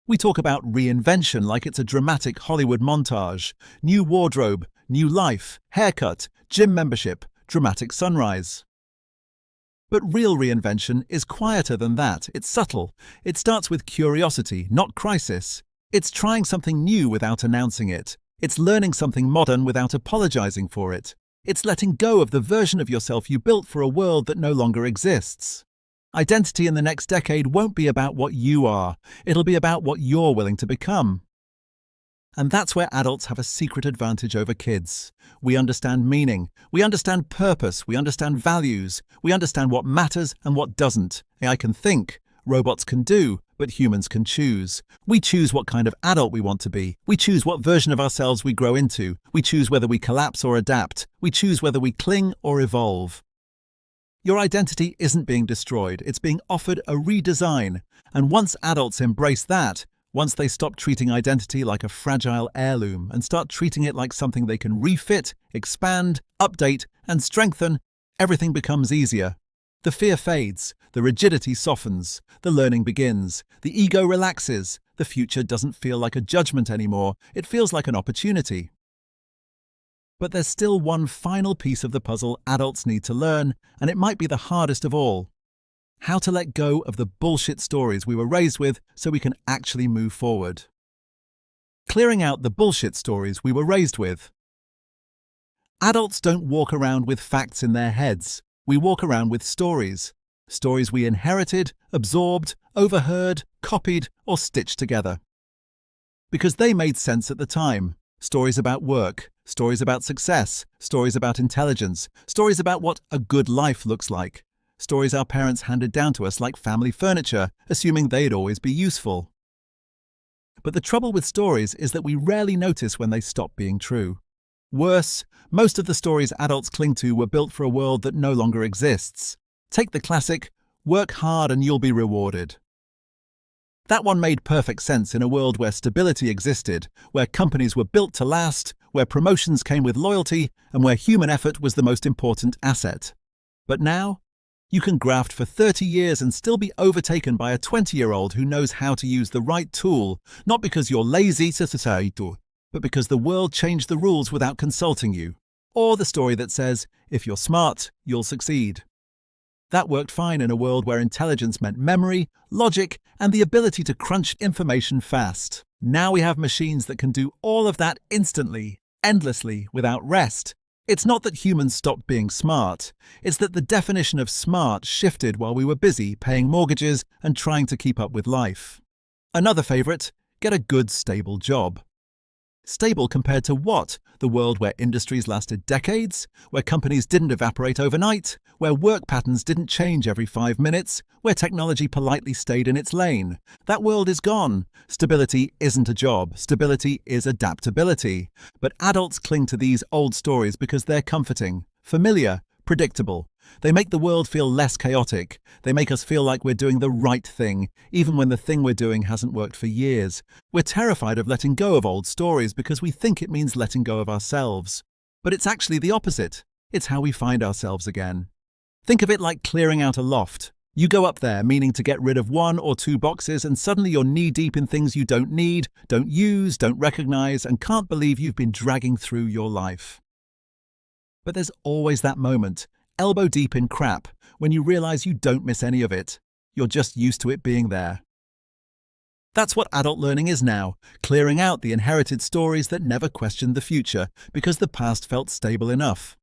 We talk about reinvention like it's a dramatic Hollywood montage. New wardrobe, new life, haircut, gym membership, dramatic sunrise. But real reinvention is quieter than that. It's subtle. It starts with curiosity, not crisis. It's trying something new without announcing it. It's learning something modern without apologizing for it. It's letting go of the version of yourself you built for a world that no longer exists. Identity in the next decade won't be about what you are. It'll be about what you're willing to become. And that's where adults have a secret advantage over kids. We understand meaning. We understand purpose. We understand values. We understand what matters and what doesn't. AI can think. Robots can do. But humans can choose. We choose what kind of adult we want to be. We choose what version of ourselves we grow into. We choose whether we collapse or adapt. We choose whether we cling or evolve. Your identity isn't being destroyed, it's being offered a redesign. And once adults embrace that, once they stop treating identity like a fragile heirloom and start treating it like something they can refit, expand, update, and strengthen, everything becomes easier. The fear fades, the rigidity softens, the learning begins, the ego relaxes, the future doesn't feel like a judgment anymore, it feels like an opportunity. But there's still one final piece of the puzzle adults need to learn, and it might be the hardest of all. How to let go of the bullshit stories we were raised with so we can actually move forward. Clearing out the bullshit stories we were raised with. Adults don't walk around with facts in their heads. We walk around with stories. Stories we inherited, absorbed, overheard, copied, or stitched together. Because they made sense at the time. Stories about work, stories about success, stories about intelligence, stories about what a good life looks like, stories our parents handed down to us like family furniture, assuming they'd always be useful. But the trouble with stories is that we rarely notice when they stop being true. Worse, most of the stories adults cling to were built for a world that no longer exists. Take the classic, work hard and you'll be rewarded. That one made perfect sense in a world where stability existed, where companies were built to last, where promotions came with loyalty, and where human effort was the most important asset. But now, you can graft for 30 years and still be overtaken by a 20-year-old who knows how to use the right tool, not because you're lazy, but because the world changed the rules without consulting you. Or the story that says, if you're smart, you'll succeed. That worked fine in a world where intelligence meant memory, logic, and the ability to crunch information fast. Now we have machines that can do all of that instantly, endlessly, without rest. It's not that humans stopped being smart. It's that the definition of smart shifted while we were busy paying mortgages and trying to keep up with life. Another favorite, get a good, stable job. Stable compared to what? The world where industries lasted decades, where companies didn't evaporate overnight, where work patterns didn't change every 5 minutes, where technology politely stayed in its lane. That world is gone. Stability isn't a job. Stability is adaptability. But adults cling to these old stories because they're comforting, familiar, predictable. They make the world feel less chaotic. They make us feel like we're doing the right thing, even when the thing we're doing hasn't worked for years. We're terrified of letting go of old stories because we think it means letting go of ourselves. But it's actually the opposite. It's how we find ourselves again. Think of it like clearing out a loft. You go up there meaning to get rid of 1 or 2 boxes, and suddenly you're knee-deep in things you don't need, don't use, don't recognize, and can't believe you've been dragging through your life. But there's always that moment, elbow deep in crap, when you realize you don't miss any of it. You're just used to it being there. That's what adult learning is now, clearing out the inherited stories that never questioned the future because the past felt stable enough.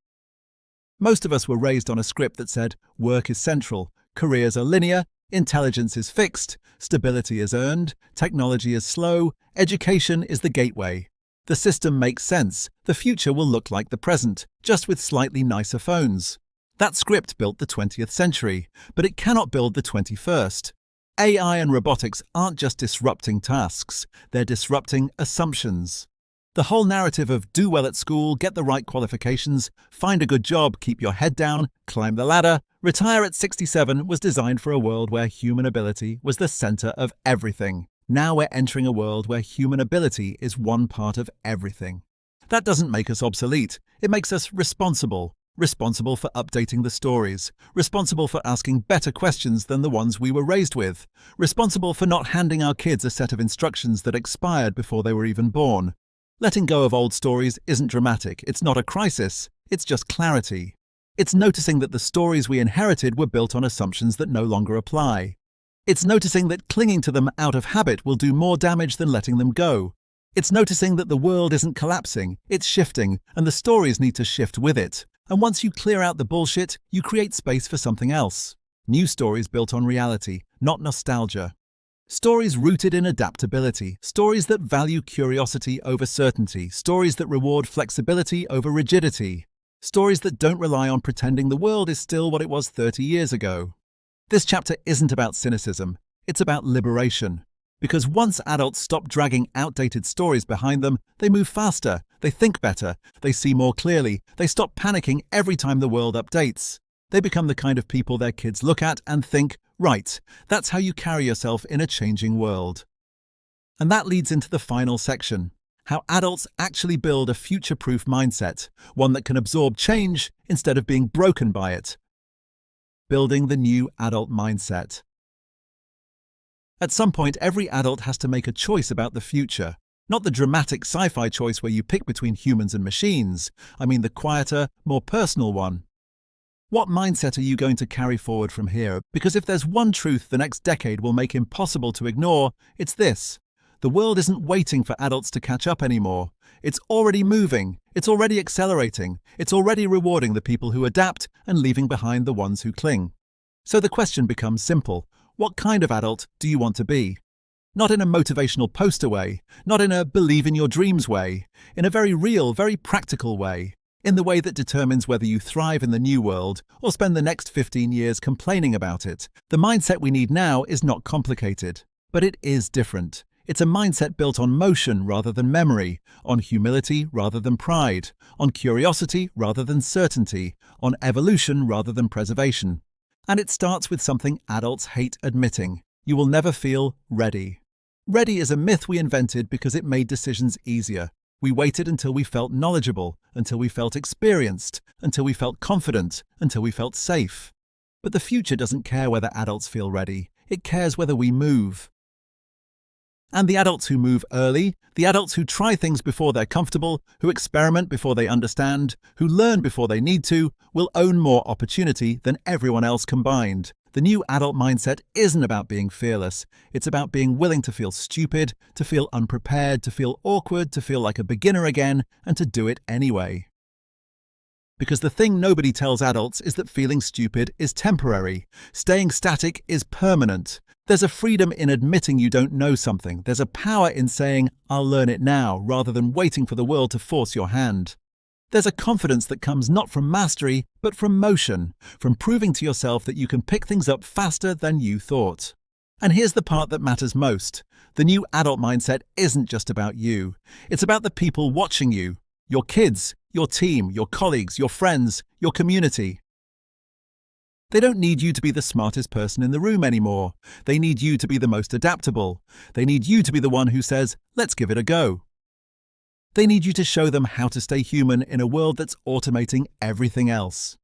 Most of us were raised on a script that said work is central, careers are linear, intelligence is fixed, stability is earned, technology is slow, education is the gateway. The system makes sense. The future will look like the present, just with slightly nicer phones. That script built the 20th century, but it cannot build the 21st. AI and robotics aren't just disrupting tasks, they're disrupting assumptions. The whole narrative of do well at school, get the right qualifications, find a good job, keep your head down, climb the ladder, retire at 67 was designed for a world where human ability was the center of everything. Now we're entering a world where human ability is one part of everything. That doesn't make us obsolete. It makes us responsible. Responsible for updating the stories. Responsible for asking better questions than the ones we were raised with. Responsible for not handing our kids a set of instructions that expired before they were even born. Letting go of old stories isn't dramatic. It's not a crisis. It's just clarity. It's noticing that the stories we inherited were built on assumptions that no longer apply. It's noticing that clinging to them out of habit will do more damage than letting them go. It's noticing that the world isn't collapsing, it's shifting, and the stories need to shift with it. And once you clear out the bullshit, you create space for something else. New stories built on reality, not nostalgia. Stories rooted in adaptability, stories that value curiosity over certainty, stories that reward flexibility over rigidity, stories that don't rely on pretending the world is still what it was 30 years ago. This chapter isn't about cynicism, it's about liberation. Because once adults stop dragging outdated stories behind them, they move faster, they think better, they see more clearly, they stop panicking every time the world updates. They become the kind of people their kids look at and think, right, that's how you carry yourself in a changing world. And that leads into the final section, how adults actually build a future-proof mindset, one that can absorb change instead of being broken by it. Building the new adult mindset. At some point, every adult has to make a choice about the future. Not the dramatic sci-fi choice where you pick between humans and machines. I mean the quieter, more personal one. What mindset are you going to carry forward from here? Because if there's one truth the next decade will make impossible to ignore, it's this. The world isn't waiting for adults to catch up anymore. It's already moving. It's already accelerating. It's already rewarding the people who adapt and leaving behind the ones who cling. So the question becomes simple. What kind of adult do you want to be? Not in a motivational poster way, not in a believe in your dreams way, in a very real, very practical way, in the way that determines whether you thrive in the new world or spend the next 15 years complaining about it. The mindset we need now is not complicated, but it is different. It's a mindset built on motion rather than memory, on humility rather than pride, on curiosity rather than certainty, on evolution rather than preservation. And it starts with something adults hate admitting. You will never feel ready. Ready is a myth we invented because it made decisions easier. We waited until we felt knowledgeable, until we felt experienced, until we felt confident, until we felt safe. But the future doesn't care whether adults feel ready. It cares whether we move. And the adults who move early, the adults who try things before they're comfortable, who experiment before they understand, who learn before they need to, will own more opportunity than everyone else combined. The new adult mindset isn't about being fearless. It's about being willing to feel stupid, to feel unprepared, to feel awkward, to feel like a beginner again, and to do it anyway. Because the thing nobody tells adults is that feeling stupid is temporary. Staying static is permanent. There's a freedom in admitting you don't know something. There's a power in saying, I'll learn it now, rather than waiting for the world to force your hand. There's a confidence that comes not from mastery, but from motion, from proving to yourself that you can pick things up faster than you thought. And here's the part that matters most. The new adult mindset isn't just about you. It's about the people watching you. Your kids, your team, your colleagues, your friends, your community. They don't need you to be the smartest person in the room anymore. They need you to be the most adaptable. They need you to be the one who says, let's give it a go. They need you to show them how to stay human in a world that's automating everything else.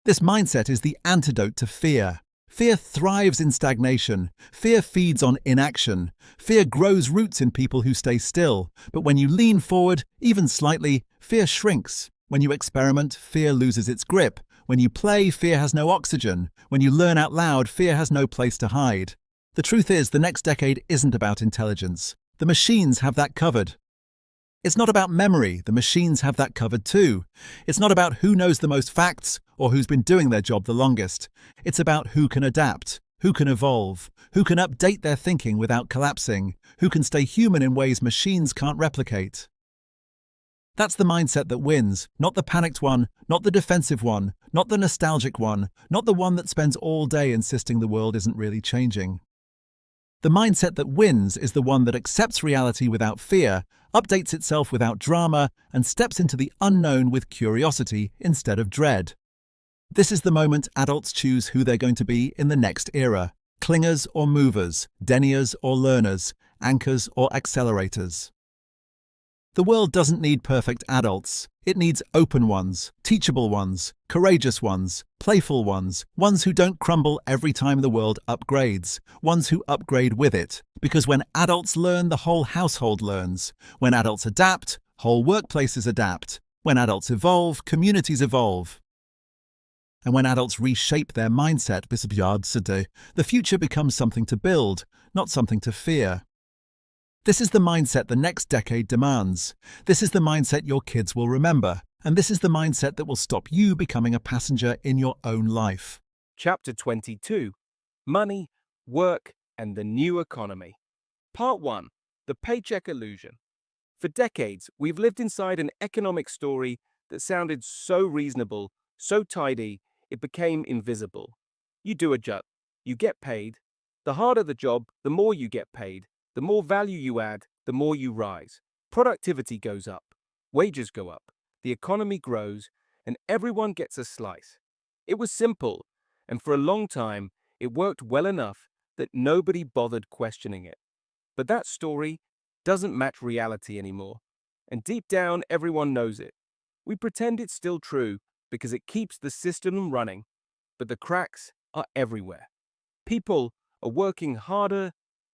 This mindset is the antidote to fear. Fear thrives in stagnation. Fear feeds on inaction. Fear grows roots in people who stay still. But when you lean forward, even slightly, fear shrinks. When you experiment, fear loses its grip. When you play, fear has no oxygen. When you learn out loud, fear has no place to hide. The truth is, the next decade isn't about intelligence. The machines have that covered. It's not about memory. The machines have that covered too. It's not about who knows the most facts or who's been doing their job the longest. It's about who can adapt, who can evolve, who can update their thinking without collapsing, who can stay human in ways machines can't replicate. That's the mindset that wins, not the panicked one, not the defensive one, not the nostalgic one, not the one that spends all day insisting the world isn't really changing. The mindset that wins is the one that accepts reality without fear, updates itself without drama, and steps into the unknown with curiosity instead of dread. This is the moment adults choose who they're going to be in the next era: clingers or movers, deniers or learners, anchors or accelerators. The world doesn't need perfect adults. It needs open ones, teachable ones, courageous ones, playful ones, ones who don't crumble every time the world upgrades, ones who upgrade with it. Because when adults learn, the whole household learns. When adults adapt, whole workplaces adapt. When adults evolve, communities evolve. And when adults reshape their mindset, the future becomes something to build, not something to fear. This is the mindset the next decade demands. This is the mindset your kids will remember. And this is the mindset that will stop you becoming a passenger in your own life. Chapter 22: Money, Work, and the New Economy. Part 1: The Paycheck Illusion. For decades, we've lived inside an economic story that sounded so reasonable, so tidy, it became invisible. You do a job, you get paid. The harder the job, the more you get paid. The more value you add, the more you rise. Productivity goes up, wages go up, the economy grows, and everyone gets a slice. It was simple, and for a long time, it worked well enough that nobody bothered questioning it. But that story doesn't match reality anymore, and deep down, everyone knows it. We pretend it's still true because it keeps the system running, but the cracks are everywhere. People are working harder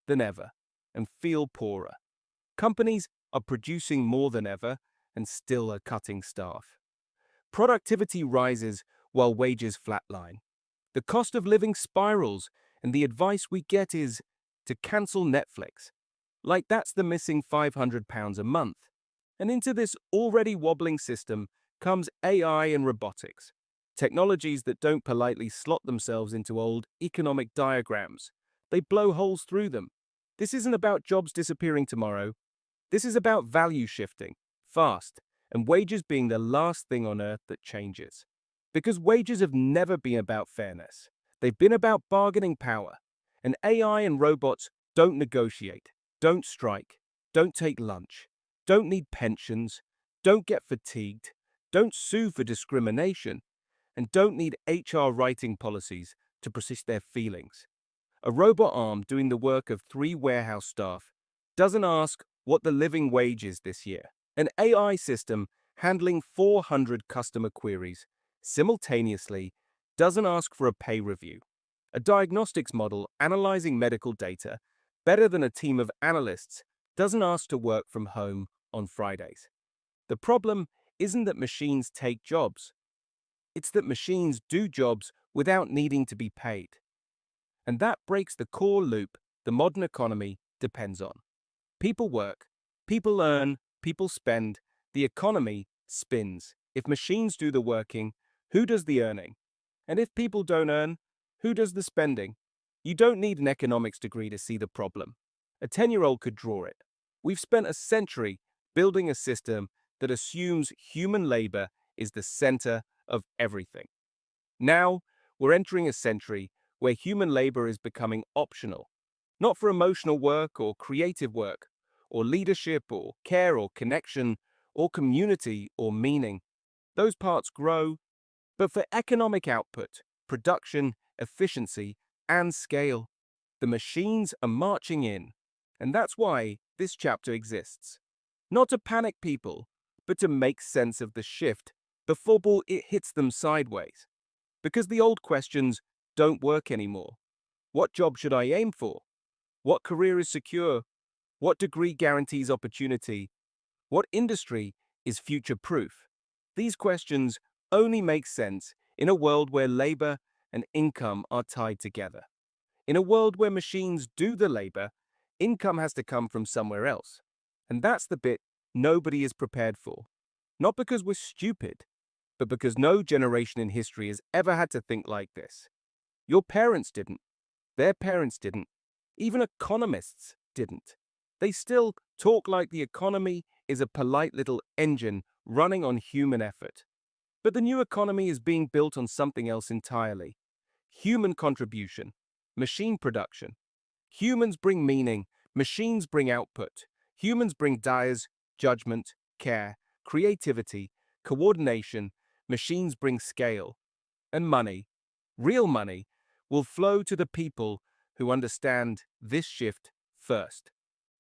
than ever and feel poorer. Companies are producing more than ever and still are cutting staff. Productivity rises while wages flatline. The cost of living spirals, and the advice we get is to cancel Netflix. Like that's the missing £500 a month. And into this already wobbling system comes AI and robotics, technologies that don't politely slot themselves into old economic diagrams. They blow holes through them. This isn't about jobs disappearing tomorrow. This is about value shifting, fast, and wages being the last thing on earth that changes. Because wages have never been about fairness. They've been about bargaining power. And AI and robots don't negotiate, don't strike, don't take lunch, don't need pensions, don't get fatigued, don't sue for discrimination, and don't need HR writing policies to persist their feelings. A robot arm doing the work of 3 warehouse staff doesn't ask what the living wage is this year. An AI system handling 400 customer queries simultaneously doesn't ask for a pay review. A diagnostics model analyzing medical data better than a team of analysts doesn't ask to work from home on Fridays. The problem isn't that machines take jobs. It's that machines do jobs without needing to be paid. And that breaks the core loop the modern economy depends on. People work, people earn, people spend, the economy spins. If machines do the working, who does the earning? And if people don't earn, who does the spending? You don't need an economics degree to see the problem. A 10-year-old could draw it. We've spent a century building a system that assumes human labor is the center of everything. Now, we're entering a century where human labor is becoming optional, not for emotional work or creative work, or leadership or care or connection, or community or meaning. Those parts grow, but for economic output, production, efficiency, and scale. The machines are marching in, and that's why this chapter exists. Not to panic people, but to make sense of the shift before it hits them sideways. Because the old questions don't work anymore. What job should I aim for? What career is secure? What degree guarantees opportunity? What industry is future-proof? These questions only make sense in a world where labor and income are tied together. In a world where machines do the labor, income has to come from somewhere else. And that's the bit nobody is prepared for. Not because we're stupid, but because no generation in history has ever had to think like this. Your parents didn't. Their parents didn't. Even economists didn't. They still talk like the economy is a polite little engine running on human effort. But the new economy is being built on something else entirely. Human contribution, machine production. Humans bring meaning, machines bring output. Humans bring desires, judgment, care, creativity, coordination. Machines bring scale. And money, real money, will flow to the people who understand this shift first.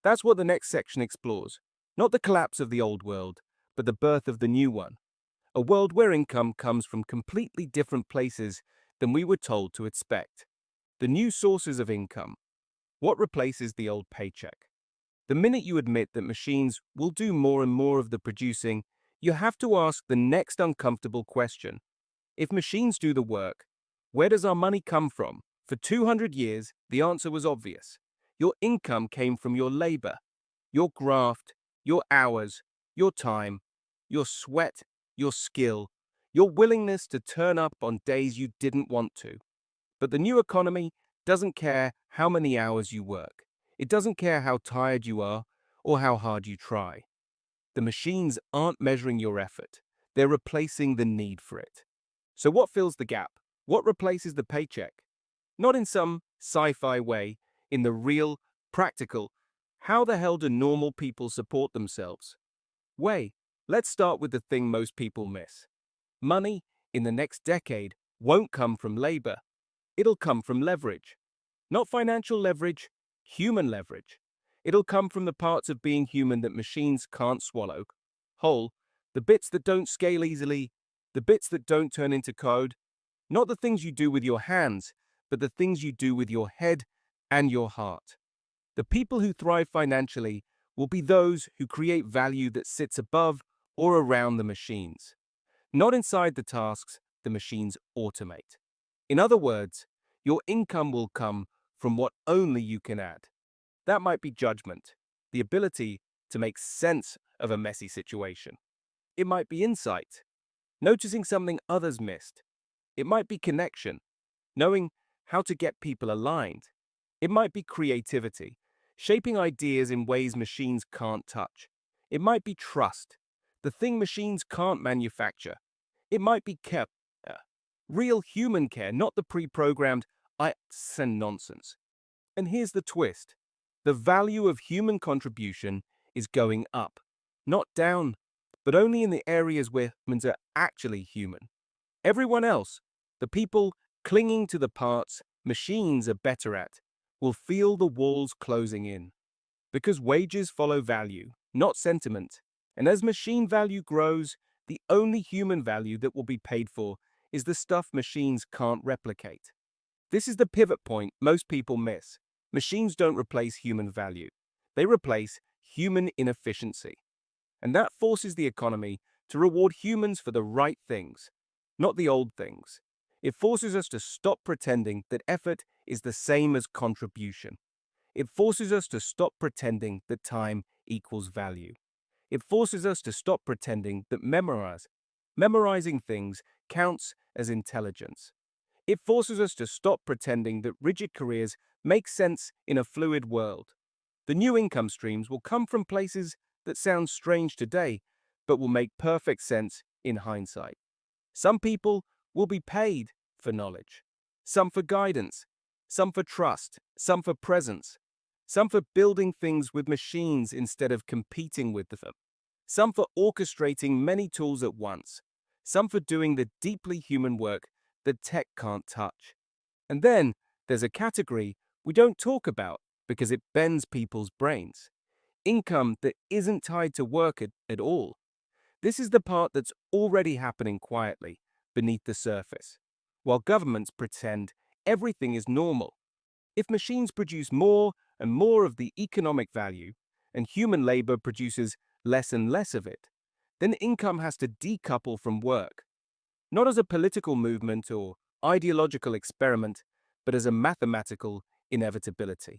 That's what the next section explores. Not the collapse of the old world, but the birth of the new one. A world where income comes from completely different places than we were told to expect. The new sources of income. What replaces the old paycheck? The minute you admit that machines will do more and more of the producing, you have to ask the next uncomfortable question. If machines do the work, where does our money come from? For 200 years, the answer was obvious. Your income came from your labor, your graft, your hours, your time, your sweat, your skill, your willingness to turn up on days you didn't want to. But the new economy doesn't care how many hours you work. It doesn't care how tired you are or how hard you try. The machines aren't measuring your effort. They're replacing the need for it. So what fills the gap? What replaces the paycheck? Not in some sci-fi way, in the real, practical, how the hell do normal people support themselves? Way, let's start with the thing most people miss. Money, in the next decade, won't come from labor. It'll come from leverage. Not financial leverage, human leverage. It'll come from the parts of being human that machines can't swallow. Whole, the bits that don't scale easily, the bits that don't turn into code. Not the things you do with your hands, but the things you do with your head and your heart. The people who thrive financially will be those who create value that sits above or around the machines, not inside the tasks the machines automate. In other words, your income will come from what only you can add. That might be judgment, the ability to make sense of a messy situation. It might be insight, noticing something others missed. It might be connection, knowing how to get people aligned. It might be creativity, shaping ideas in ways machines can't touch. It might be trust, the thing machines can't manufacture. It might be care, real human care, not the pre-programmed and nonsense. And here's the twist. The value of human contribution is going up, not down, but only in the areas where humans are actually human. Everyone else, the people clinging to the parts machines are better at, will feel the walls closing in. Because wages follow value, not sentiment. And as machine value grows, the only human value that will be paid for is the stuff machines can't replicate. This is the pivot point most people miss. Machines don't replace human value. They replace human inefficiency. And that forces the economy to reward humans for the right things, not the old things. It forces us to stop pretending that effort is the same as contribution. It forces us to stop pretending that time equals value. It forces us to stop pretending that memorizing things counts as intelligence. It forces us to stop pretending that rigid careers make sense in a fluid world. The new income streams will come from places that sound strange today, but will make perfect sense in hindsight. Some people will be paid for knowledge, some for guidance, some for trust, some for presence, some for building things with machines instead of competing with them, some for orchestrating many tools at once, some for doing the deeply human work that tech can't touch. And then there's a category we don't talk about because it bends people's brains. Income that isn't tied to work at all. This is the part that's already happening quietly beneath the surface. While governments pretend everything is normal, if machines produce more and more of the economic value, and human labor produces less and less of it, then income has to decouple from work, not as a political movement or ideological experiment, but as a mathematical inevitability.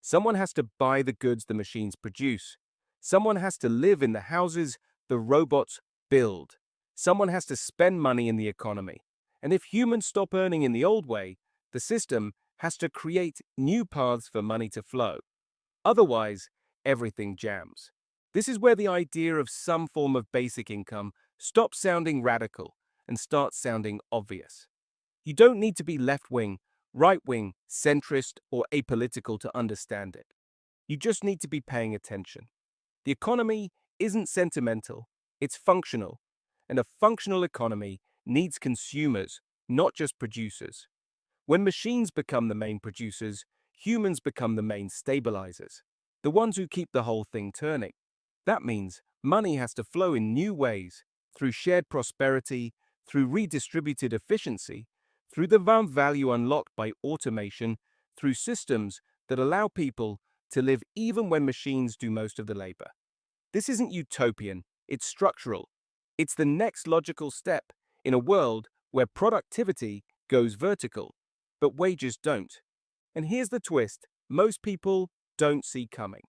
Someone has to buy the goods the machines produce. Someone has to live in the houses the robots build. Someone has to spend money in the economy. And if humans stop earning in the old way, the system has to create new paths for money to flow. Otherwise, everything jams. This is where the idea of some form of basic income stops sounding radical and starts sounding obvious. You don't need to be left-wing, right-wing, centrist, or apolitical to understand it. You just need to be paying attention. The economy isn't sentimental, it's functional. And a functional economy needs consumers, not just producers. When machines become the main producers, humans become the main stabilizers, the ones who keep the whole thing turning. That means money has to flow in new ways, through shared prosperity, through redistributed efficiency, through the value unlocked by automation, through systems that allow people to live even when machines do most of the labor. This isn't utopian, it's structural. It's the next logical step in a world where productivity goes vertical, but wages don't. And here's the twist most people don't see coming.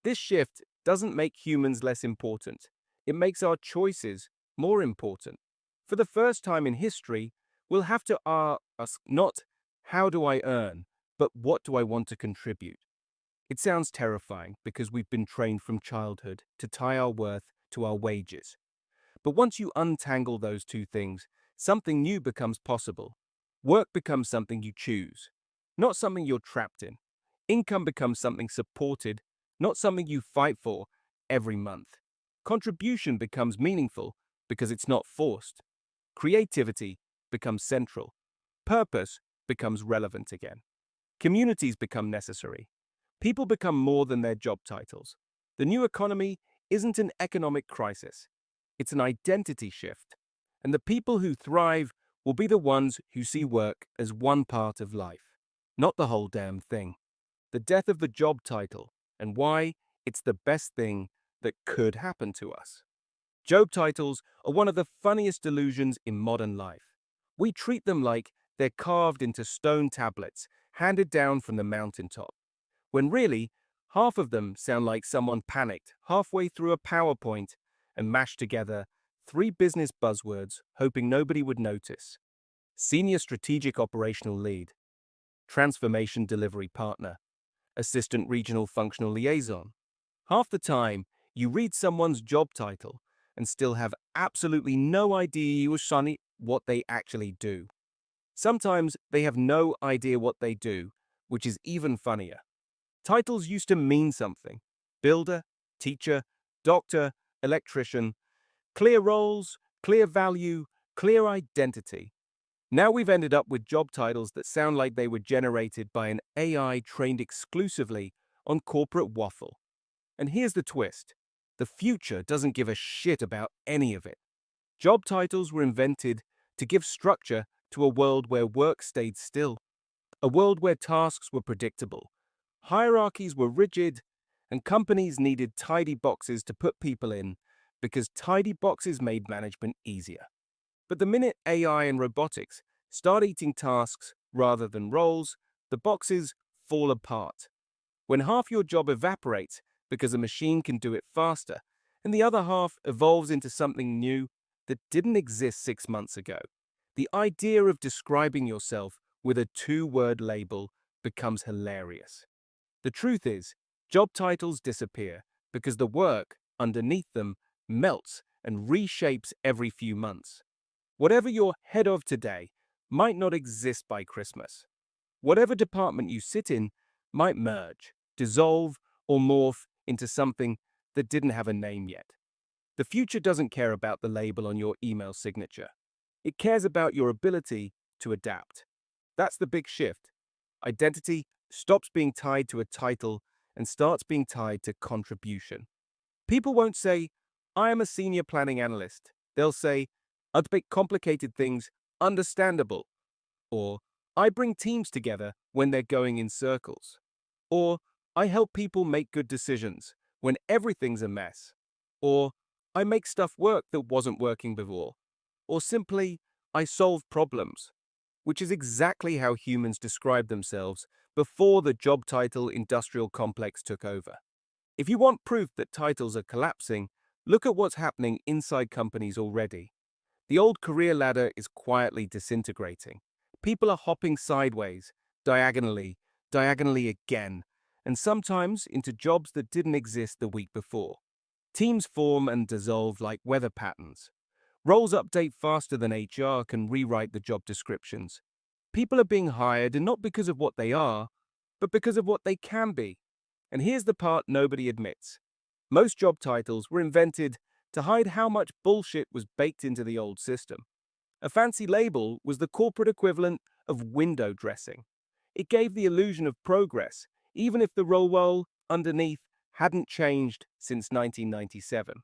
This shift doesn't make humans less important. It makes our choices more important. For the first time in history, we'll have to ask not how do I earn, but what do I want to contribute. It sounds terrifying because we've been trained from childhood to tie our worth to our wages. But once you untangle those two things, something new becomes possible. Work becomes something you choose, not something you're trapped in. Income becomes something supported, not something you fight for every month. Contribution becomes meaningful because it's not forced. Creativity becomes central. Purpose becomes relevant again. Communities become necessary. People become more than their job titles. The new economy isn't an economic crisis. It's an identity shift. And the people who thrive will be the ones who see work as one part of life, not the whole damn thing. The death of the job title and why it's the best thing that could happen to us. Job titles are one of the funniest delusions in modern life. We treat them like they're carved into stone tablets handed down from the mountaintop, when really, half of them sound like someone panicked halfway through a PowerPoint and mashed together 3 business buzzwords hoping nobody would notice. Senior Strategic Operational Lead, Transformation Delivery Partner, Assistant Regional Functional Liaison. Half the time, you read someone's job title and still have absolutely no idea what they actually do. Sometimes they have no idea what they do, which is even funnier. Titles used to mean something. Builder, teacher, doctor, electrician. Clear roles, clear value, clear identity. Now we've ended up with job titles that sound like they were generated by an AI trained exclusively on corporate waffle. And here's the twist. The future doesn't give a shit about any of it. Job titles were invented to give structure to a world where work stayed still, a world where tasks were predictable, hierarchies were rigid, and companies needed tidy boxes to put people in because tidy boxes made management easier. But the minute AI and robotics start eating tasks rather than roles, the boxes fall apart. When half your job evaporates because a machine can do it faster, and the other half evolves into something new that didn't exist 6 months ago, the idea of describing yourself with a 2-word label becomes hilarious. The truth is, job titles disappear because the work underneath them melts and reshapes every few months. Whatever you're head of today might not exist by Christmas. Whatever department you sit in might merge, dissolve, or morph into something that didn't have a name yet. The future doesn't care about the label on your email signature. It cares about your ability to adapt. That's the big shift. Identity stops being tied to a title and starts being tied to contribution. People won't say, I am a senior planning analyst. They'll say, I make complicated things understandable. Or, I bring teams together when they're going in circles. Or, I help people make good decisions when everything's a mess. Or, I make stuff work that wasn't working before. Or simply, I solve problems, which is exactly how humans describe themselves before the job title industrial complex took over. If you want proof that titles are collapsing, look at what's happening inside companies already. The old career ladder is quietly disintegrating. People are hopping sideways, diagonally again, and sometimes into jobs that didn't exist the week before. Teams form and dissolve like weather patterns. Roles update faster than HR can rewrite the job descriptions. People are being hired and not because of what they are, but because of what they can be. And here's the part nobody admits. Most job titles were invented to hide how much bullshit was baked into the old system. A fancy label was the corporate equivalent of window dressing. It gave the illusion of progress, even if the role underneath hadn't changed since 1997.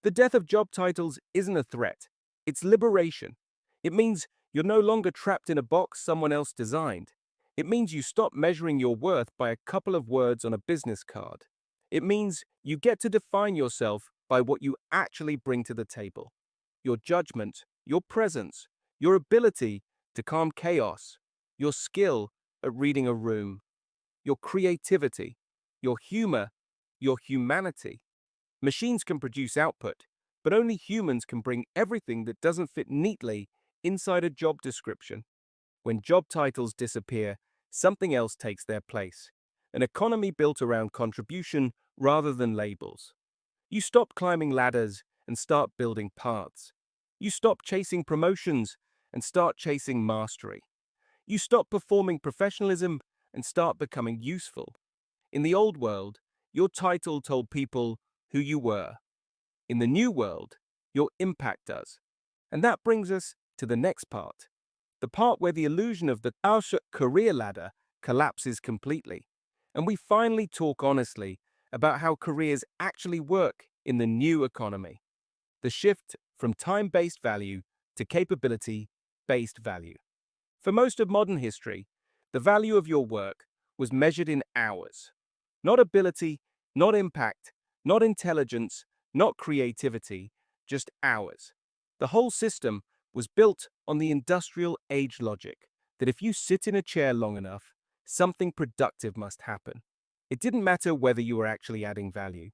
The death of job titles isn't a threat, it's liberation. It means you're no longer trapped in a box someone else designed. It means you stop measuring your worth by a couple of words on a business card. It means you get to define yourself by what you actually bring to the table. Your judgment, your presence, your ability to calm chaos, your skill at reading a room, your creativity, your humor, your humanity. Machines can produce output, but only humans can bring everything that doesn't fit neatly inside a job description. When job titles disappear, something else takes their place. An economy built around contribution rather than labels. You stop climbing ladders and start building paths. You stop chasing promotions and start chasing mastery. You stop performing professionalism and start becoming useful. In the old world, your title told people who you were. In the new world, your impact does. And that brings us to the next part. The part where the illusion of the career ladder collapses completely. And we finally talk honestly about how careers actually work in the new economy. The shift from time-based value to capability-based value. For most of modern history, the value of your work was measured in hours. Not ability, not impact, not intelligence, not creativity, just hours. The whole system was built on the industrial age logic that if you sit in a chair long enough, something productive must happen. It didn't matter whether you were actually adding value.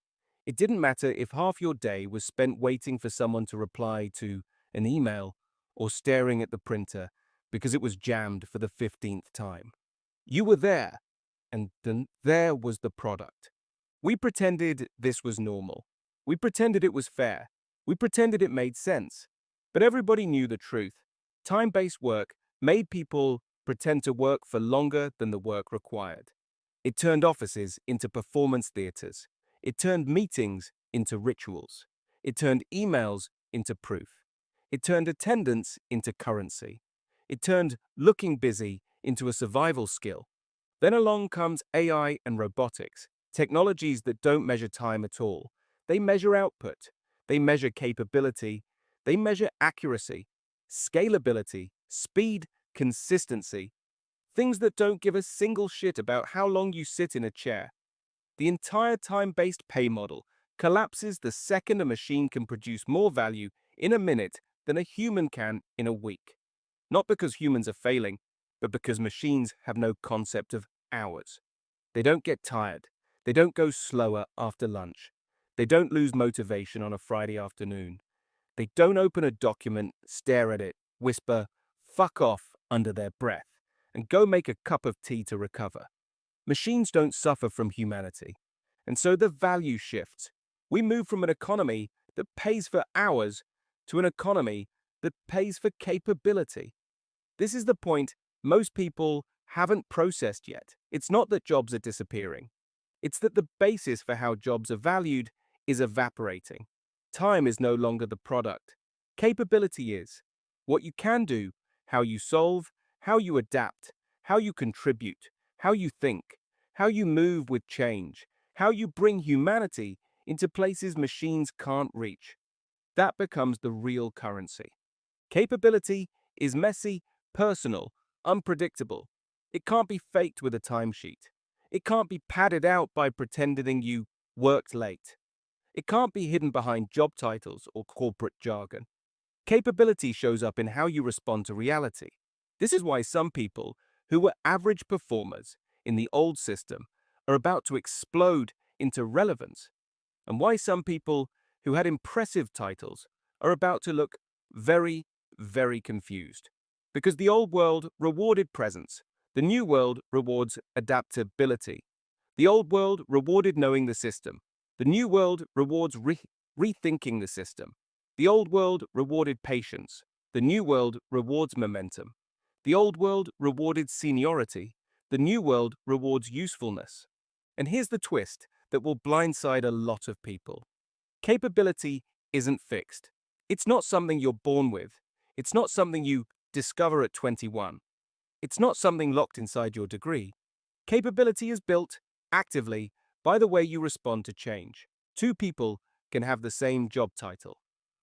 It didn't matter if half your day was spent waiting for someone to reply to an email or staring at the printer because it was jammed for the 15th time. You were there, and then there was the product. We pretended this was normal. We pretended it was fair. We pretended it made sense. But everybody knew the truth. Time-based work made people pretend to work for longer than the work required. It turned offices into performance theaters. It turned meetings into rituals. It turned emails into proof. It turned attendance into currency. It turned looking busy into a survival skill. Then along comes AI and robotics, technologies that don't measure time at all. They measure output. They measure capability. They measure accuracy, scalability, speed, consistency. Things that don't give a single shit about how long you sit in a chair. The entire time-based pay model collapses the second a machine can produce more value in a minute than a human can in a week. Not because humans are failing, but because machines have no concept of hours. They don't get tired. They don't go slower after lunch. They don't lose motivation on a Friday afternoon. They don't open a document, stare at it, whisper, "fuck off," under their breath, and go make a cup of tea to recover. Machines don't suffer from humanity. And so the value shifts. We move from an economy that pays for hours to an economy that pays for capability. This is the point most people haven't processed yet. It's not that jobs are disappearing. It's that the basis for how jobs are valued is evaporating. Time is no longer the product. Capability is. What you can do, how you solve, how you adapt, how you contribute, how you think, how you move with change, how you bring humanity into places machines can't reach. That becomes the real currency. Capability is messy, personal, unpredictable. It can't be faked with a timesheet. It can't be padded out by pretending you worked late. It can't be hidden behind job titles or corporate jargon. Capability shows up in how you respond to reality. This is why some people who were average performers in the old system are about to explode into relevance, and why some people who had impressive titles are about to look very, very confused. Because the old world rewarded presence, the new world rewards adaptability. The old world rewarded knowing the system. The new world rewards rethinking the system. The old world rewarded patience. The new world rewards momentum. The old world rewarded seniority. The new world rewards usefulness. And here's the twist that will blindside a lot of people. Capability isn't fixed. It's not something you're born with. It's not something you discover at 21. It's not something locked inside your degree. Capability is built actively by the way you respond to change. Two people can have the same job title.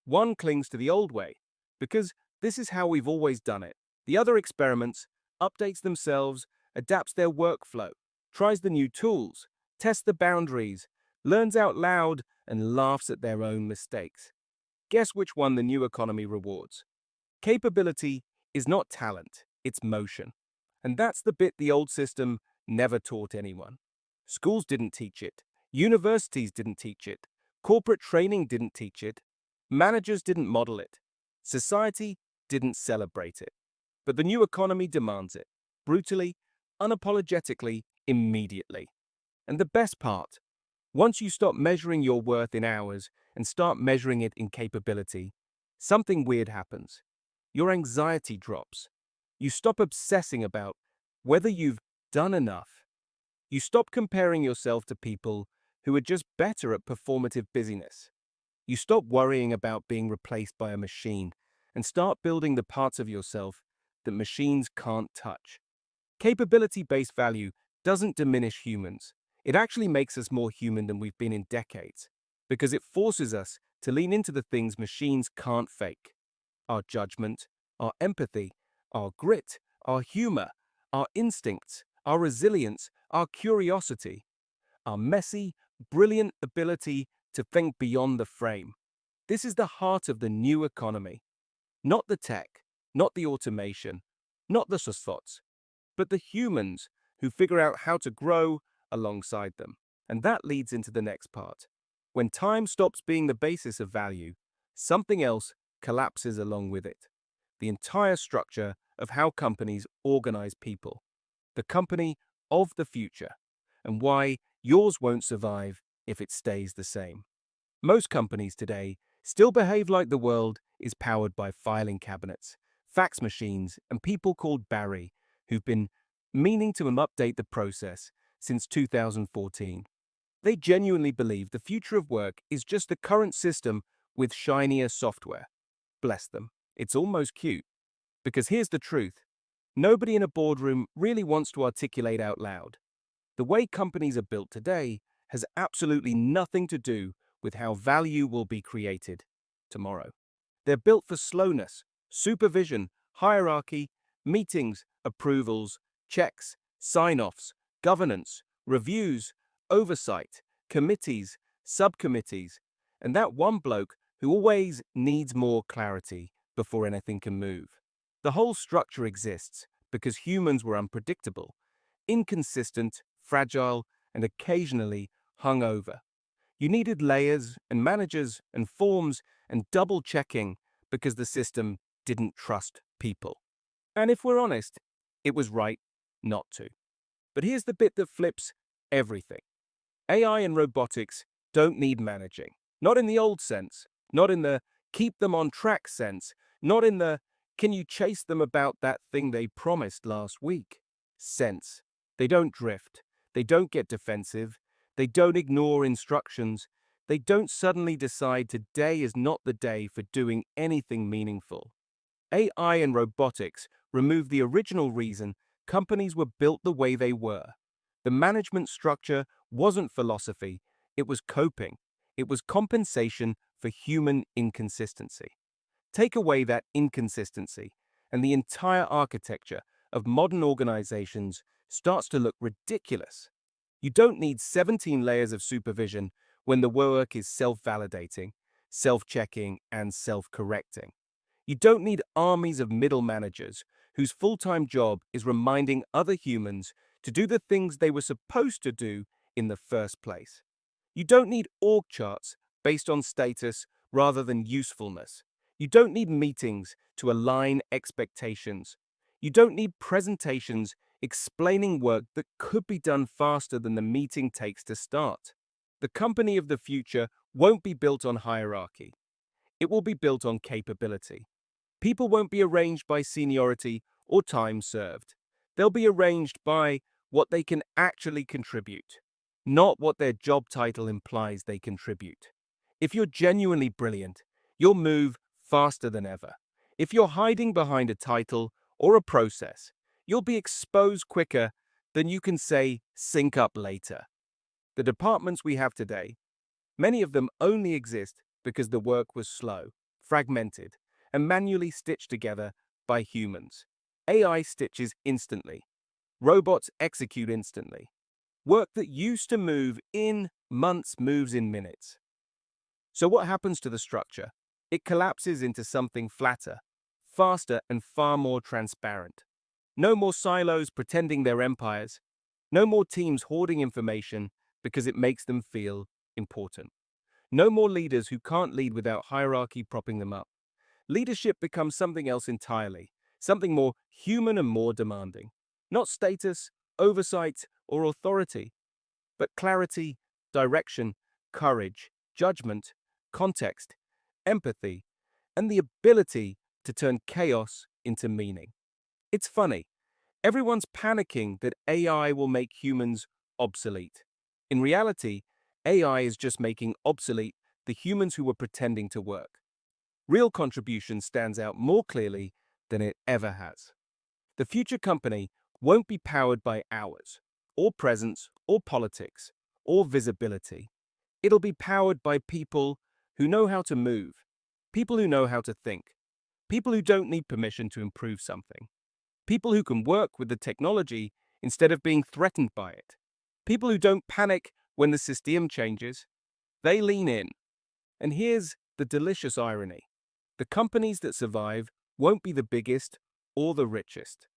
One clings to the old way because this is how we've always done it. The other experiments, updates themselves, adapts their workflow, tries the new tools, tests the boundaries, learns out loud, and laughs at their own mistakes. Guess which one the new economy rewards? Capability is not talent, it's motion. And that's the bit the old system never taught anyone. Schools didn't teach it. Universities didn't teach it. Corporate training didn't teach it. Managers didn't model it. Society didn't celebrate it. But the new economy demands it. Brutally, unapologetically, immediately. And the best part, once you stop measuring your worth in hours and start measuring it in capability, something weird happens. Your anxiety drops. You stop obsessing about whether you've done enough. You stop comparing yourself to people who are just better at performative busyness. You stop worrying about being replaced by a machine and start building the parts of yourself that machines can't touch. Capability-based value doesn't diminish humans. It actually makes us more human than we've been in decades, because it forces us to lean into the things machines can't fake. Our judgment, our empathy, our grit, our humor, our instincts, our resilience, our curiosity, our messy, brilliant ability to think beyond the frame. This is the heart of the new economy. Not the tech, not the automation, not the susfots, but the humans who figure out how to grow alongside them. And that leads into the next part. When time stops being the basis of value, something else collapses along with it. The entire structure of how companies organize people. The company of the future, and why yours won't survive if it stays the same. Most companies today still behave like the world is powered by filing cabinets, fax machines, and people called Barry who've been meaning to update the process since 2014. They genuinely believe the future of work is just the current system with shinier software. Bless them. It's almost cute. Because here's the truth. Nobody in a boardroom really wants to articulate out loud. The way companies are built today has absolutely nothing to do with how value will be created tomorrow. They're built for slowness, supervision, hierarchy, meetings, approvals, checks, sign-offs, governance, reviews, oversight, committees, subcommittees, and that one bloke who always needs more clarity before anything can move. The whole structure exists because humans were unpredictable, inconsistent, fragile, and occasionally hungover. You needed layers and managers and forms and double-checking because the system didn't trust people. And if we're honest, it was right not to. But here's the bit that flips everything. AI and robotics don't need managing. Not in the old sense, not in the keep them on track sense, not in the can you chase them about that thing they promised last week sense. They don't drift. They don't get defensive. They don't ignore instructions. They don't suddenly decide today is not the day for doing anything meaningful. AI and robotics remove the original reason companies were built the way they were. The management structure wasn't philosophy, it was coping. It was compensation for human inconsistency. Take away that inconsistency, and the entire architecture of modern organizations starts to look ridiculous. You don't need 17 layers of supervision when the work is self-validating, self-checking, and self-correcting. You don't need armies of middle managers whose full-time job is reminding other humans to do the things they were supposed to do in the first place. You don't need org charts based on status rather than usefulness. You don't need meetings to align expectations. You don't need presentations explaining work that could be done faster than the meeting takes to start. The company of the future won't be built on hierarchy. It will be built on capability. People won't be arranged by seniority or time served. They'll be arranged by what they can actually contribute, not what their job title implies they contribute. If you're genuinely brilliant, you'll move faster than ever. If you're hiding behind a title or a process, you'll be exposed quicker than you can say, sync up later. The departments we have today, many of them only exist because the work was slow, fragmented, and manually stitched together by humans. AI stitches instantly. Robots execute instantly. Work that used to move in months moves in minutes. So what happens to the structure? It collapses into something flatter, faster, and far more transparent. No more silos pretending they're empires. No more teams hoarding information because it makes them feel important. No more leaders who can't lead without hierarchy propping them up. Leadership becomes something else entirely, something more human and more demanding. Not status, oversight, or authority, but clarity, direction, courage, judgment, context, empathy, and the ability to turn chaos into meaning. It's funny. Everyone's panicking that AI will make humans obsolete. In reality, AI is just making obsolete the humans who were pretending to work. Real contribution stands out more clearly than it ever has. The future company won't be powered by hours, or presence, or politics, or visibility. It'll be powered by people who know how to move, people who know how to think, people who don't need permission to improve something, people who can work with the technology instead of being threatened by it, people who don't panic when the system changes. They lean in. And here's the delicious irony. The companies that survive won't be the biggest or the richest.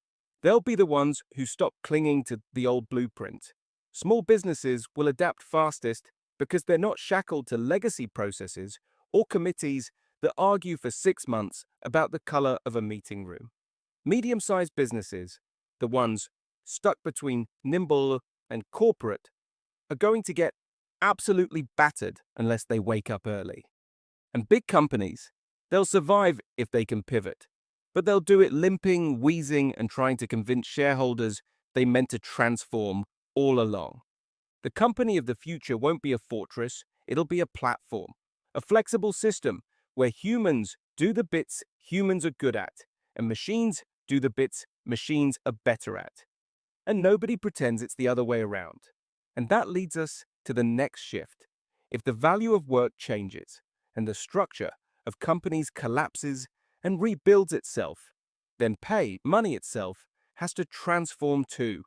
They'll be the ones who stop clinging to the old blueprint. Small businesses will adapt fastest because they're not shackled to legacy processes or committees that argue for 6 months about the color of a meeting room. Medium-sized businesses, the ones stuck between nimble and corporate, are going to get absolutely battered unless they wake up early. And big companies, they'll survive if they can pivot, but they'll do it limping, wheezing, and trying to convince shareholders they meant to transform all along. The company of the future won't be a fortress, it'll be a platform, a flexible system where humans do the bits humans are good at, and machines do the bits machines are better at. And nobody pretends it's the other way around. And that leads us to the next shift. If the value of work changes and the structure of companies collapses and rebuilds itself, then money itself, has to transform too.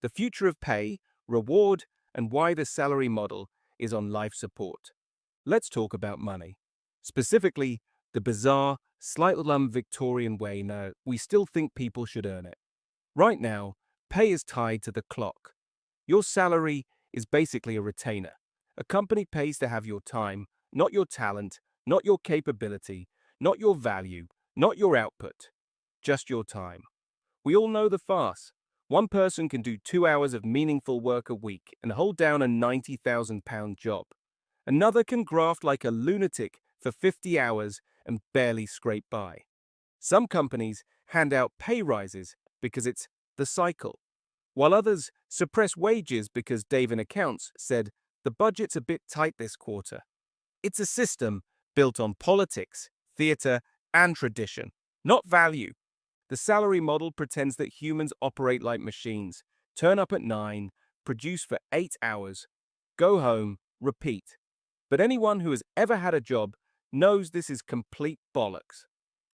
The future of pay, reward, and why the salary model is on life support. Let's talk about money. Specifically, the bizarre, slightly Victorian way now we still think people should earn it. Right now, pay is tied to the clock. Your salary is basically a retainer. A company pays to have your time, not your talent, not your capability, not your value, not your output, just your time. We all know the farce. One person can do 2 hours of meaningful work a week and hold down a £90,000 job. Another can graft like a lunatic for 50 hours and barely scrape by. Some companies hand out pay rises because it's the cycle, while others suppress wages because Dave in Accounts said the budget's a bit tight this quarter. It's a system built on politics, theatre, and tradition, not value. The salary model pretends that humans operate like machines, turn up at 9, produce for 8 hours, go home, repeat. But anyone who has ever had a job knows this is complete bollocks.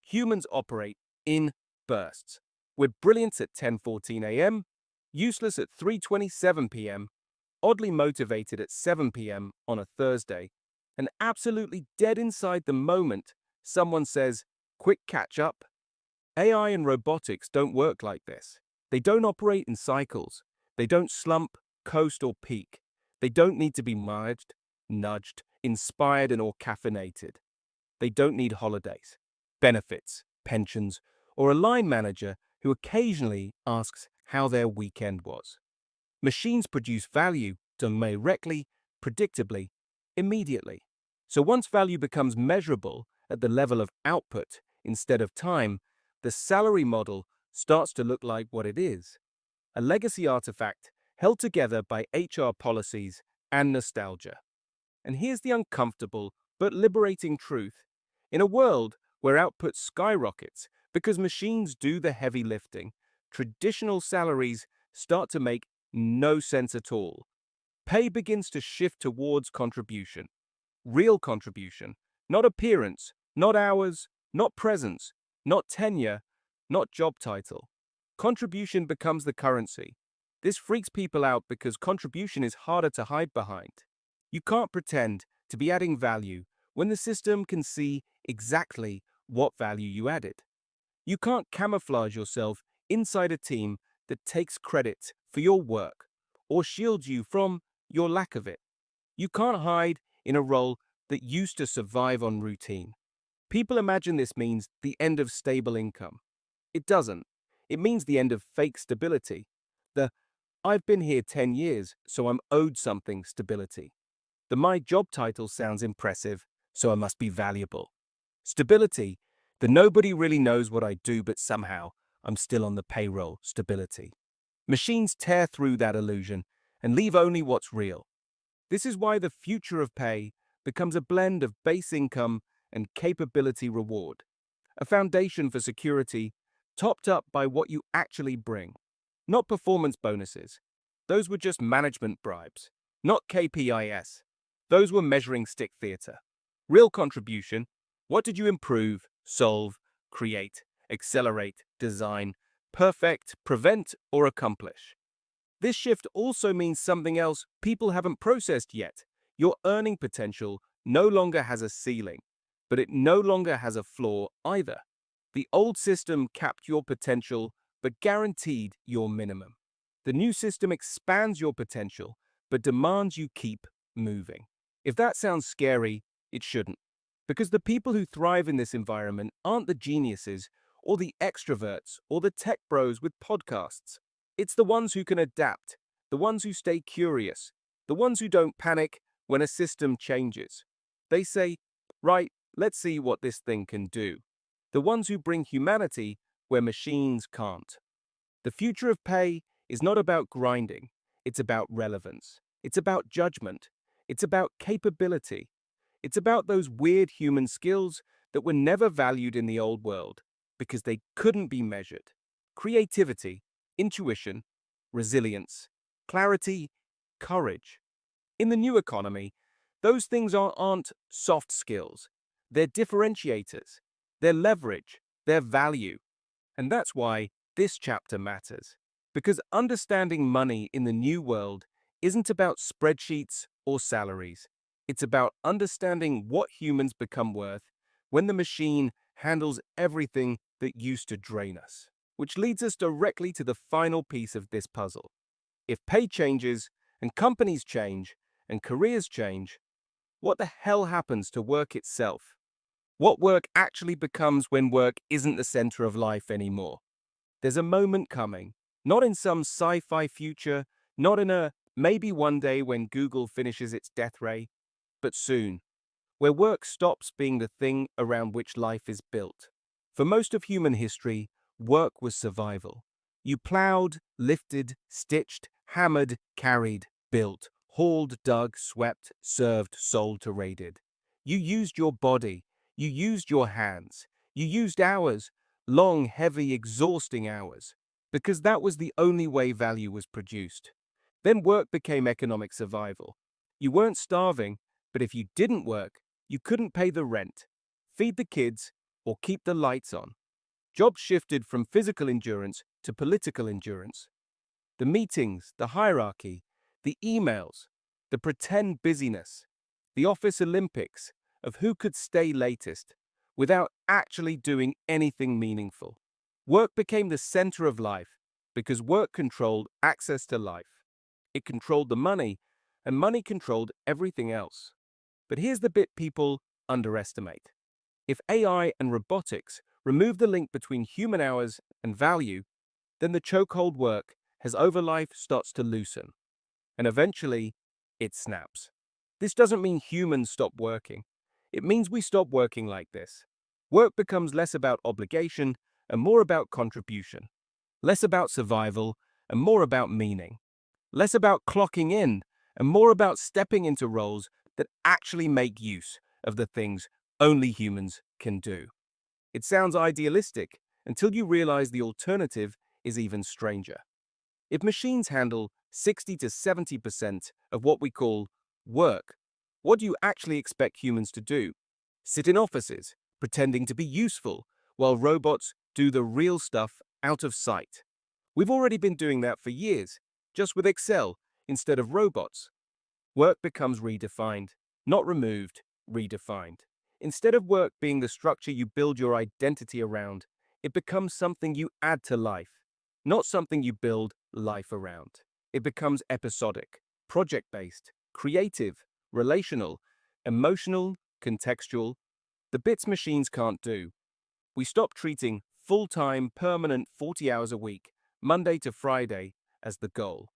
Humans operate in bursts. We're brilliant at 10:14 a.m., useless at 3:27 p.m., oddly motivated at 7 p.m. on a Thursday, and absolutely dead inside the moment someone says, "Quick catch up." AI and robotics don't work like this. They don't operate in cycles. They don't slump, coast, or peak. They don't need to be merged, nudged, inspired, and or caffeinated. They don't need holidays, benefits, pensions, or a line manager who occasionally asks how their weekend was. Machines produce value directly, predictably, immediately. So once value becomes measurable at the level of output instead of time, the salary model starts to look like what it is: a legacy artifact held together by HR policies and nostalgia. And here's the uncomfortable but liberating truth. In a world where output skyrockets because machines do the heavy lifting, traditional salaries start to make no sense at all. Pay begins to shift towards contribution, real contribution, not appearance, not hours, not presence, not tenure, not job title. Contribution becomes the currency. This freaks people out because contribution is harder to hide behind. You can't pretend to be adding value when the system can see exactly what value you added. You can't camouflage yourself inside a team that takes credit for your work or shields you from your lack of it. You can't hide in a role that used to survive on routine. People imagine this means the end of stable income. It doesn't. It means the end of fake stability. The "I've been here 10 years, so I'm owed something" stability. The "my job title sounds impressive, so I must be valuable" stability. The "nobody really knows what I do, but somehow I'm still on the payroll" stability. Machines tear through that illusion and leave only what's real. This is why the future of pay becomes a blend of base income and capability reward, a foundation for security topped up by what you actually bring. Not performance bonuses. Those were just management bribes. Not KPIs. Those were measuring stick theater. Real contribution. What did you improve, solve, create, accelerate, design, perfect, prevent, or accomplish? This shift also means something else people haven't processed yet. Your earning potential no longer has a ceiling, but it no longer has a floor either. The old system capped your potential but guaranteed your minimum. The new system expands your potential but demands you keep moving. If that sounds scary, it shouldn't. Because the people who thrive in this environment aren't the geniuses or the extroverts or the tech bros with podcasts. It's the ones who can adapt, the ones who stay curious, the ones who don't panic when a system changes. They say, "Right, let's see what this thing can do." The ones who bring humanity where machines can't. The future of pay is not about grinding. It's about relevance. It's about judgment. It's about capability. It's about those weird human skills that were never valued in the old world because they couldn't be measured. Creativity, intuition, resilience, clarity, courage. In the new economy, those things aren't soft skills. They're differentiators. They're leverage. They're value. And that's why this chapter matters. Because understanding money in the new world isn't about spreadsheets or salaries. It's about understanding what humans become worth when the machine handles everything that used to drain us. Which leads us directly to the final piece of this puzzle. If pay changes, and companies change, and careers change, what the hell happens to work itself? What work actually becomes when work isn't the center of life anymore? There's a moment coming, not in some sci-fi future, not in a maybe one day when Google finishes its death ray, but soon, where work stops being the thing around which life is built. For most of human history, work was survival. You plowed, lifted, stitched, hammered, carried, built, hauled, dug, swept, served, sold, traded. You used your body. You used your hands. You used hours, long, heavy, exhausting hours, because that was the only way value was produced. Then work became economic survival. You weren't starving, but if you didn't work, you couldn't pay the rent, feed the kids, or keep the lights on. Jobs shifted from physical endurance to political endurance. The meetings, the hierarchy, the emails, the pretend busyness, the office Olympics of who could stay latest without actually doing anything meaningful. Work became the center of life because work controlled access to life. It controlled the money, and money controlled everything else. But here's the bit people underestimate. If AI and robotics remove the link between human hours and value, then the chokehold work as over life starts to loosen, and eventually it snaps. This doesn't mean humans stop working. It means we stop working like this. Work becomes less about obligation and more about contribution, less about survival and more about meaning, less about clocking in and more about stepping into roles that actually make use of the things only humans can do. It sounds idealistic until you realize the alternative is even stranger. If machines handle 60 to 70% of what we call work, what do you actually expect humans to do? Sit in offices, pretending to be useful, while robots do the real stuff out of sight. We've already been doing that for years, just with Excel instead of robots. Work becomes redefined, not removed, redefined. Instead of work being the structure you build your identity around, it becomes something you add to life, not something you build life around. It becomes episodic, project-based, creative, relational, emotional, contextual, the bits machines can't do. We stop treating full-time, permanent 40 hours a week, Monday to Friday, as the goal.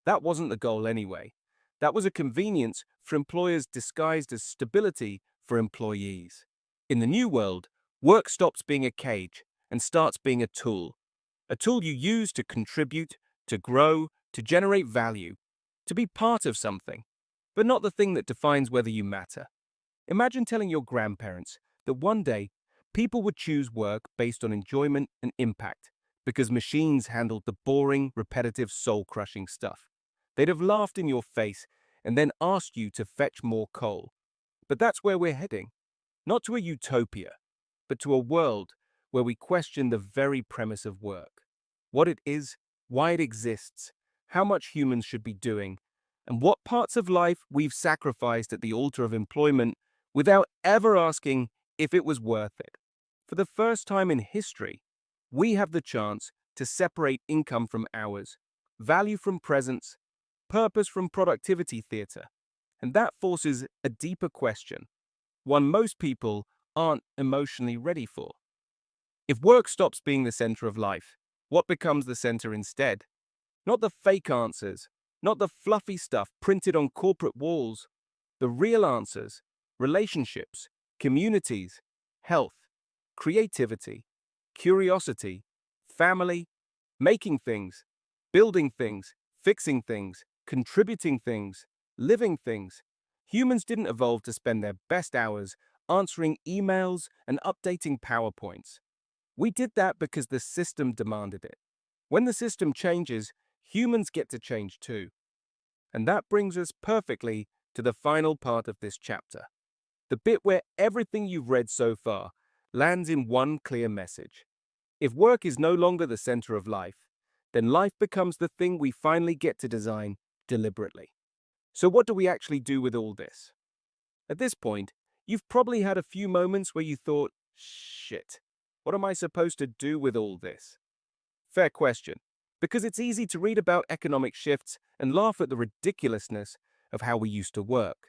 That wasn't the goal anyway. That was a convenience for employers disguised as stability for employees. In the new world, work stops being a cage and starts being a tool you use to contribute, to grow, to generate value, to be part of something, but not the thing that defines whether you matter. Imagine telling your grandparents that one day people would choose work based on enjoyment and impact because machines handled the boring, repetitive, soul-crushing stuff. They'd have laughed in your face and then asked you to fetch more coal. But that's where we're heading. Not to a utopia, but to a world where we question the very premise of work. What it is, why it exists, how much humans should be doing, and what parts of life we've sacrificed at the altar of employment without ever asking if it was worth it. For the first time in history, we have the chance to separate income from hours, value from presence, purpose from productivity theater. And that forces a deeper question, one most people aren't emotionally ready for. If work stops being the center of life, what becomes the center instead? Not the fake answers, not the fluffy stuff printed on corporate walls. The real answers: relationships, communities, health, creativity, curiosity, family, making things, building things, fixing things, contributing things, living things. Humans didn't evolve to spend their best hours answering emails and updating PowerPoints. We did that because the system demanded it. When the system changes, humans get to change too. And that brings us perfectly to the final part of this chapter, the bit where everything you've read so far lands in one clear message. If work is no longer the center of life, then life becomes the thing we finally get to design deliberately. So what do we actually do with all this? At this point, you've probably had a few moments where you thought, shit, what am I supposed to do with all this? Fair question, because it's easy to read about economic shifts and laugh at the ridiculousness of how we used to work.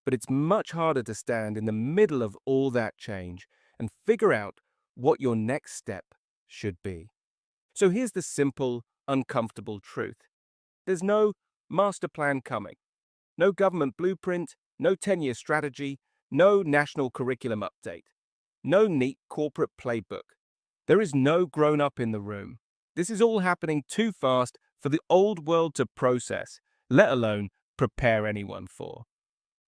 But it's much harder to stand in the middle of all that change and figure out what your next step should be. So here's the simple, uncomfortable truth. There's no master plan coming. No government blueprint, no 10-year strategy, no national curriculum update. No neat corporate playbook. There is no grown-up in the room. This is all happening too fast for the old world to process, let alone prepare anyone for.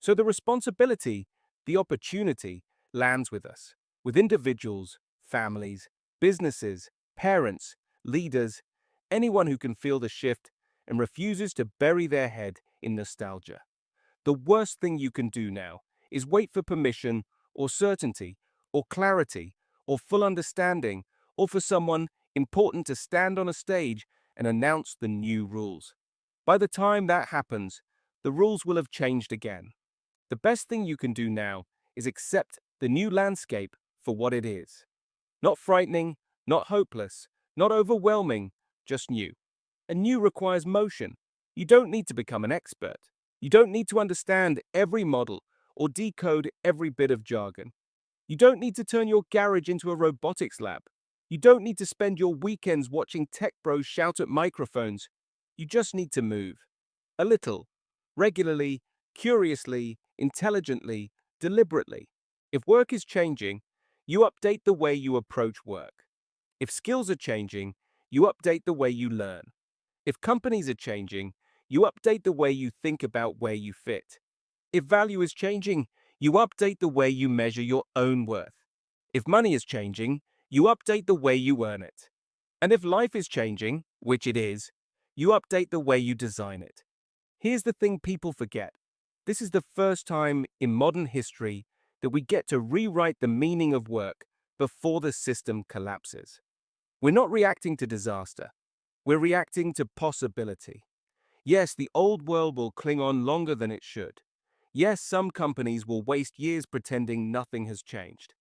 So the responsibility, the opportunity, lands with us, with individuals, families, Businesses, parents, leaders, anyone who can feel the shift and refuses to bury their head in nostalgia. The worst thing you can do now is wait for permission or certainty or clarity or full understanding or for someone important to stand on a stage and announce the new rules. By the time that happens, the rules will have changed again. The best thing you can do now is accept the new landscape for what it is. Not frightening, not hopeless, not overwhelming, just new. And new requires motion. You don't need to become an expert. You don't need to understand every model or decode every bit of jargon. You don't need to turn your garage into a robotics lab. You don't need to spend your weekends watching tech bros shout at microphones. You just need to move. A little. Regularly, curiously, intelligently, deliberately. If work is changing, you update the way you approach work. If skills are changing, you update the way you learn. If companies are changing, you update the way you think about where you fit. If value is changing, you update the way you measure your own worth. If money is changing, you update the way you earn it. And if life is changing, which it is, you update the way you design it. Here's the thing people forget. This is the first time in modern history that we get to rewrite the meaning of work before the system collapses. We're not reacting to disaster. We're reacting to possibility. Yes, the old world will cling on longer than it should. Yes, some companies will waste years pretending nothing has changed.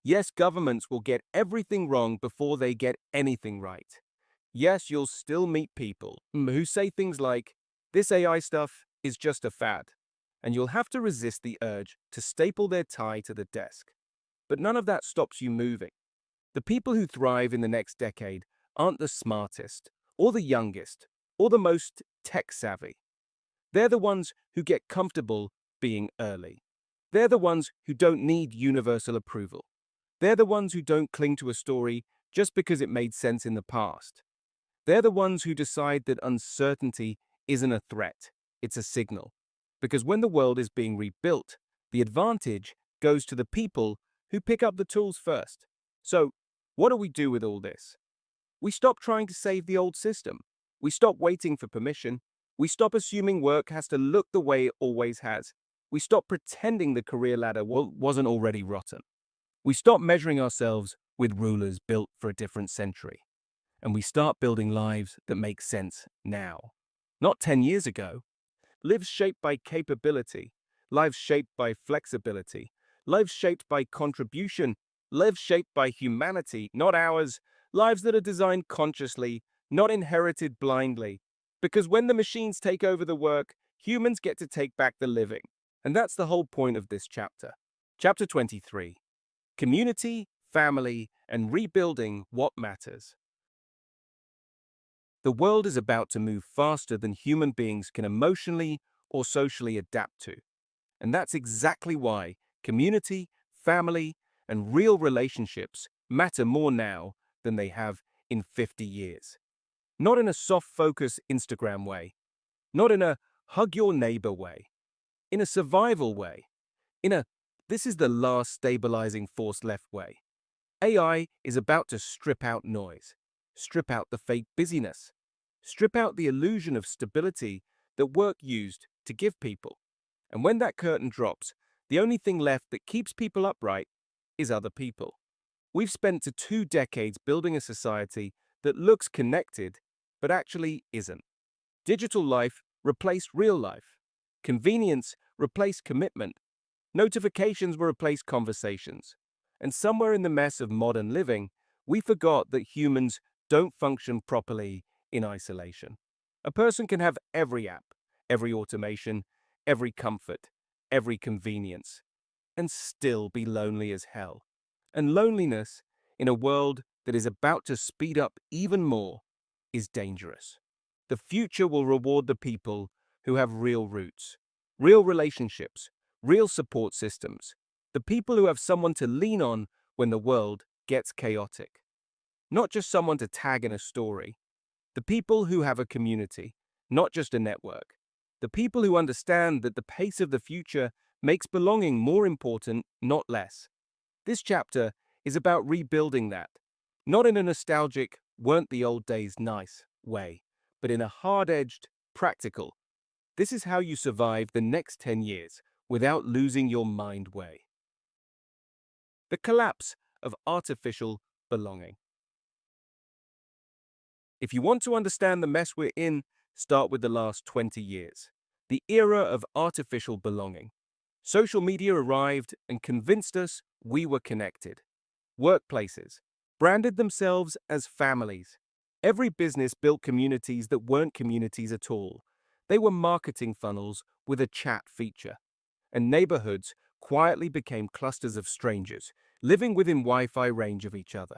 Yes, governments will get everything wrong before they get anything right. Yes, you'll still meet people who say things like, "This AI stuff is just a fad," and you'll have to resist the urge to staple their tie to the desk. But none of that stops you moving. The people who thrive in the next decade aren't the smartest, or the youngest, or the most tech-savvy. They're the ones who get comfortable being early. They're the ones who don't need universal approval. They're the ones who don't cling to a story just because it made sense in the past. They're the ones who decide that uncertainty isn't a threat, it's a signal. Because when the world is being rebuilt, the advantage goes to the people who pick up the tools first. So, what do we do with all this? We stop trying to save the old system. We stop waiting for permission. We stop assuming work has to look the way it always has. We stop pretending the career ladder wasn't already rotten. We stop measuring ourselves with rulers built for a different century. And we start building lives that make sense now. Not 10 years ago. Lives shaped by capability. Lives shaped by flexibility. Lives shaped by contribution. Lives shaped by humanity, not ours. Lives that are designed consciously, not inherited blindly. Because when the machines take over the work, humans get to take back the living. And that's the whole point of this chapter. Chapter 23. Community, family, and rebuilding what matters. The world is about to move faster than human beings can emotionally or socially adapt to. And that's exactly why community, family, and real relationships matter more now than they have in 50 years. Not in a soft-focus Instagram way, not in a hug your neighbor way, in a survival way, in a this is the last stabilizing force left way. AI is about to strip out noise, strip out the fake busyness, strip out the illusion of stability that work used to give people. And when that curtain drops, the only thing left that keeps people upright is other people. We've spent 2 decades building a society that looks connected, but actually isn't. Digital life replaced real life. Convenience replaced commitment. Notifications replaced conversations. And somewhere in the mess of modern living, we forgot that humans don't function properly in isolation. A person can have every app, every automation, every comfort, every convenience, and still be lonely as hell. And loneliness, in a world that is about to speed up even more, is dangerous. The future will reward the people who have real roots, real relationships, real support systems, the people who have someone to lean on when the world gets chaotic. Not just someone to tag in a story, the people who have a community, not just a network. The people who understand that the pace of the future makes belonging more important, not less. This chapter is about rebuilding that, Not in a nostalgic, weren't the old days nice way, but in a hard-edged, practical, this is how you survive the next 10 years without losing your mind way. The collapse of artificial belonging. If you want to understand the mess we're in, start with the last 20 years. The era of artificial belonging. Social media arrived and convinced us we were connected. Workplaces branded themselves as families. Every business built communities that weren't communities at all. They were marketing funnels with a chat feature. And neighborhoods quietly became clusters of strangers, living within Wi-Fi range of each other.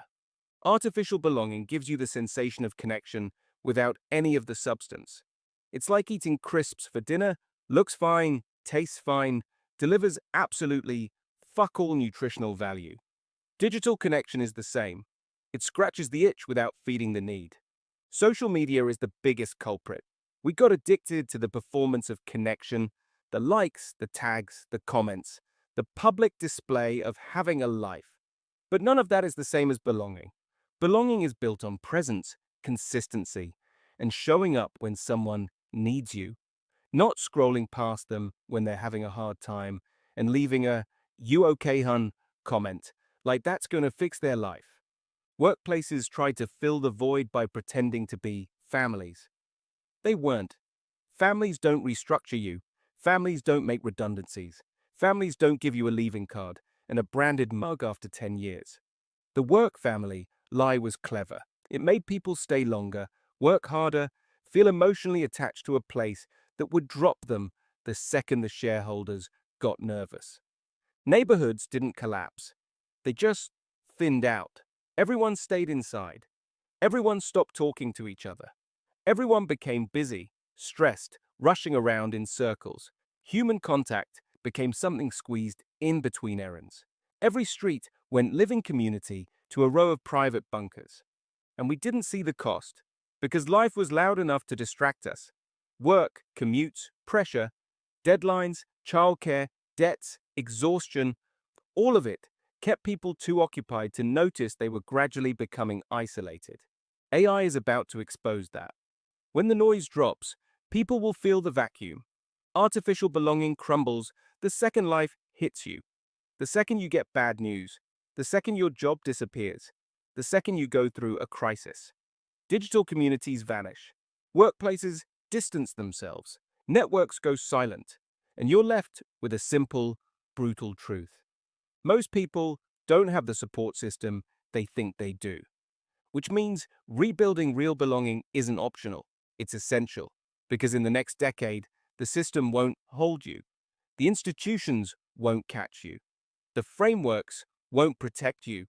Artificial belonging gives you the sensation of connection without any of the substance. It's like eating crisps for dinner, looks fine, tastes fine, delivers absolutely fuck all nutritional value. Digital connection is the same. It scratches the itch without feeding the need. Social media is the biggest culprit. We got addicted to the performance of connection, the likes, the tags, the comments, the public display of having a life. But none of that is the same as belonging. Belonging is built on presence, consistency, and showing up when someone needs you, not scrolling past them when they're having a hard time and leaving a "you okay, hun" comment like that's going to fix their life. Workplaces try to fill the void by pretending to be families. They weren't. Families don't restructure you. Families don't make redundancies. Families don't give you a leaving card and a branded mug after 10 years. The work family lie was clever. It made people stay longer, work harder, feel emotionally attached to a place that would drop them the second the shareholders got nervous. Neighborhoods didn't collapse. They just thinned out. Everyone stayed inside. Everyone stopped talking to each other. Everyone became busy, stressed, rushing around in circles. Human contact became something squeezed in between errands. Every street went living community to a row of private bunkers. And we didn't see the cost, because life was loud enough to distract us. Work, commutes, pressure, deadlines, childcare, debts, exhaustion, all of it kept people too occupied to notice they were gradually becoming isolated. AI is about to expose that. When the noise drops, people will feel the vacuum. Artificial belonging crumbles the second life hits you, the second you get bad news, the second your job disappears, the second you go through a crisis. Digital communities vanish. Workplaces distance themselves. Networks go silent. And you're left with a simple, brutal truth. Most people don't have the support system they think they do, which means rebuilding real belonging isn't optional. It's essential, because in the next decade, the system won't hold you. The institutions won't catch you. The frameworks won't protect you.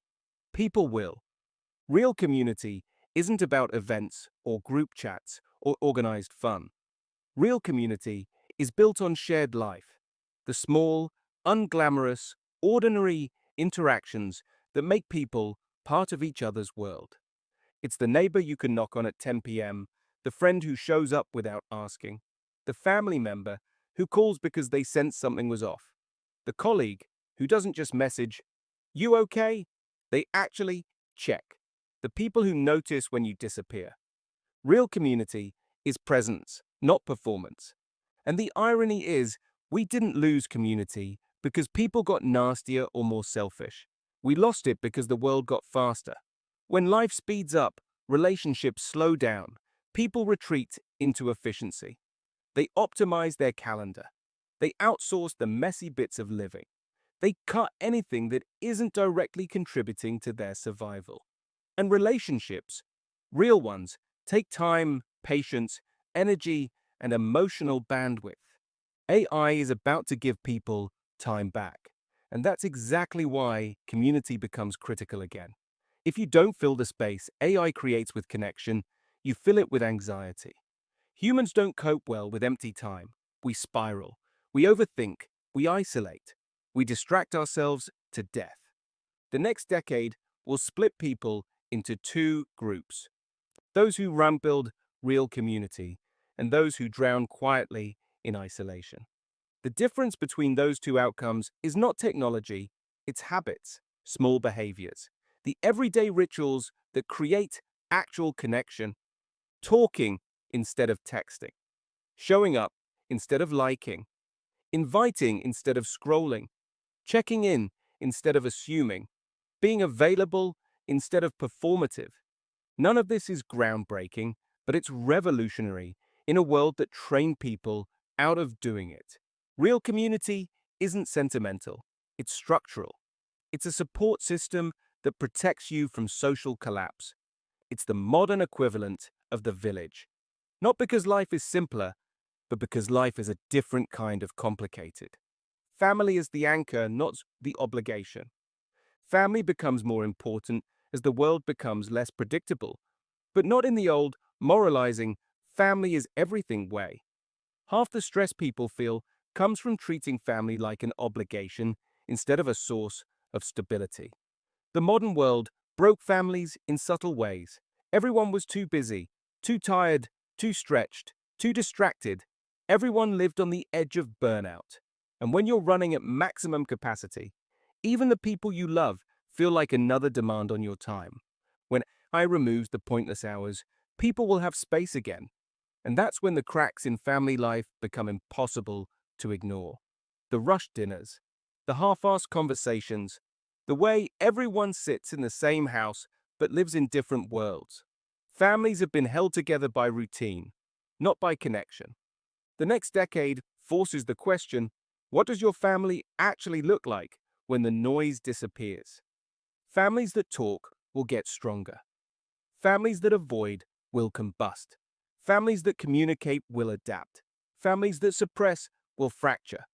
People will. Real community isn't about events or group chats or organized fun. Real community is built on shared life, the small, unglamorous, ordinary interactions that make people part of each other's world. It's the neighbor you can knock on at 10 p.m., the friend who shows up without asking, the family member who calls because they sense something was off, the colleague who doesn't just message, "You okay?" They actually check. The people who notice when you disappear. Real community is presence, not performance. And the irony is, we didn't lose community because people got nastier or more selfish. We lost it because the world got faster. When life speeds up, relationships slow down, people retreat into efficiency. They optimize their calendar. They outsource the messy bits of living. They cut anything that isn't directly contributing to their survival. And relationships, real ones, take time, patience, energy, and emotional bandwidth. AI is about to give people time back. And that's exactly why community becomes critical again. If you don't fill the space AI creates with connection, you fill it with anxiety. Humans don't cope well with empty time. We spiral. We overthink. We isolate. We distract ourselves to death. The next decade will split people into two groups: those who build real community and those who drown quietly in isolation. The difference between those two outcomes is not technology, it's habits, small behaviors, the everyday rituals that create actual connection, talking instead of texting, showing up instead of liking, inviting instead of scrolling, checking in instead of assuming, being available instead of performative. None of this is groundbreaking, but it's revolutionary in a world that trained people out of doing it. Real community isn't sentimental, it's structural. It's a support system that protects you from social collapse. It's the modern equivalent of the village. Not because life is simpler, but because life is a different kind of complicated. Family is the anchor, not the obligation. Family becomes more important as the world becomes less predictable, but not in the old, moralizing, family is everything way. Half the stress people feel comes from treating family like an obligation instead of a source of stability. The modern world broke families in subtle ways. Everyone was too busy, too tired, too stretched, too distracted. Everyone lived on the edge of burnout. And when you're running at maximum capacity, even the people you love feel like another demand on your time. When I removes the pointless hours, people will have space again. And that's when the cracks in family life become impossible to ignore. The rushed dinners, the half-assed conversations, the way everyone sits in the same house but lives in different worlds. Families have been held together by routine, not by connection. The next decade forces the question, what does your family actually look like when the noise disappears? Families that talk will get stronger. Families that avoid will combust. Families that communicate will adapt. Families that suppress will fracture.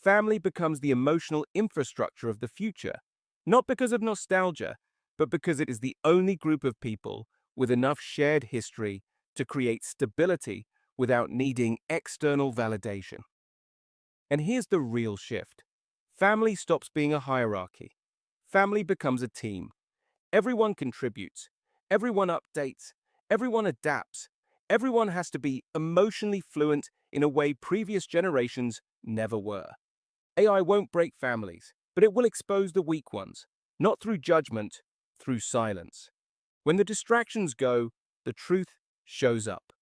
Family becomes the emotional infrastructure of the future, not because of nostalgia, but because it is the only group of people with enough shared history to create stability without needing external validation. And here's the real shift. Family stops being a hierarchy. Family becomes a team. Everyone contributes. Everyone updates. Everyone adapts. Everyone has to be emotionally fluent in a way previous generations never were. AI won't break families, but it will expose the weak ones, not through judgment, through silence. When the distractions go, the truth shows up.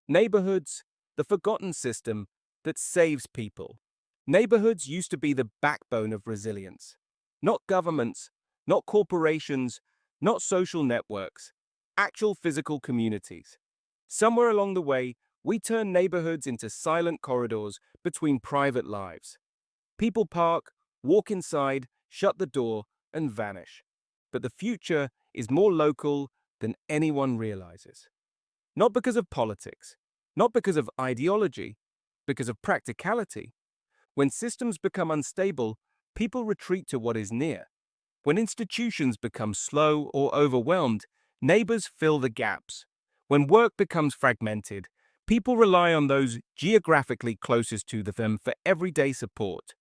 Neighborhoods, the forgotten system that saves people. Neighborhoods used to be the backbone of resilience. Not governments, not corporations, not social networks, actual physical communities. Somewhere along the way, we turned neighborhoods into silent corridors between private lives. People park, walk inside, shut the door, and vanish. But the future is more local than anyone realizes. Not because of politics, not because of ideology, because of practicality. When systems become unstable, people retreat to what is near. When institutions become slow or overwhelmed, neighbors fill the gaps. When work becomes fragmented, people rely on those geographically closest to them for everyday support.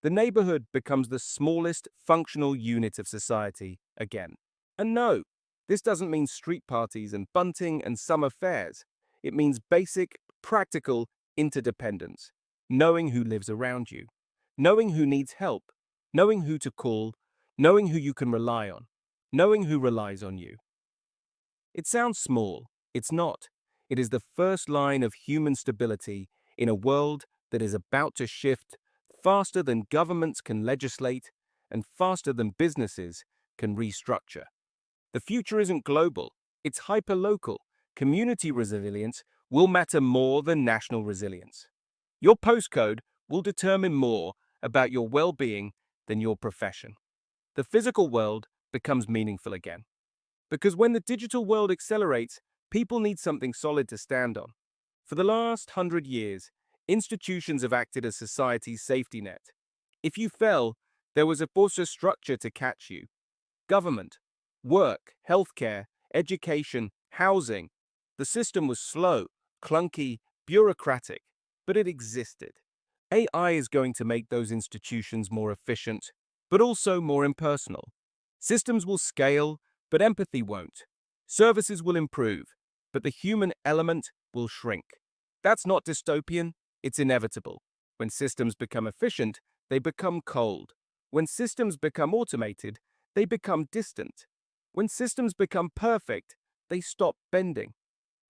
The neighborhood becomes the smallest functional unit of society again. And no, this doesn't mean street parties and bunting and summer fairs. It means basic, practical interdependence. Knowing who lives around you, knowing who needs help, knowing who to call, knowing who you can rely on, knowing who relies on you. It sounds small. It's not. It is the first line of human stability in a world that is about to shift faster than governments can legislate and faster than businesses can restructure. The future isn't global, it's hyperlocal. Community resilience will matter more than national resilience. Your postcode will determine more about your well-being than your profession. The physical world becomes meaningful again. Because when the digital world accelerates, people need something solid to stand on. For the last 100 years, institutions have acted as society's safety net. If you fell, there was a structure to catch you. Government, work, healthcare, education, housing. The system was slow, clunky, bureaucratic, but it existed. AI is going to make those institutions more efficient, but also more impersonal. Systems will scale, but empathy won't. Services will improve, but the human element will shrink. That's not dystopian, it's inevitable. When systems become efficient, they become cold. When systems become automated, they become distant. When systems become perfect, they stop bending,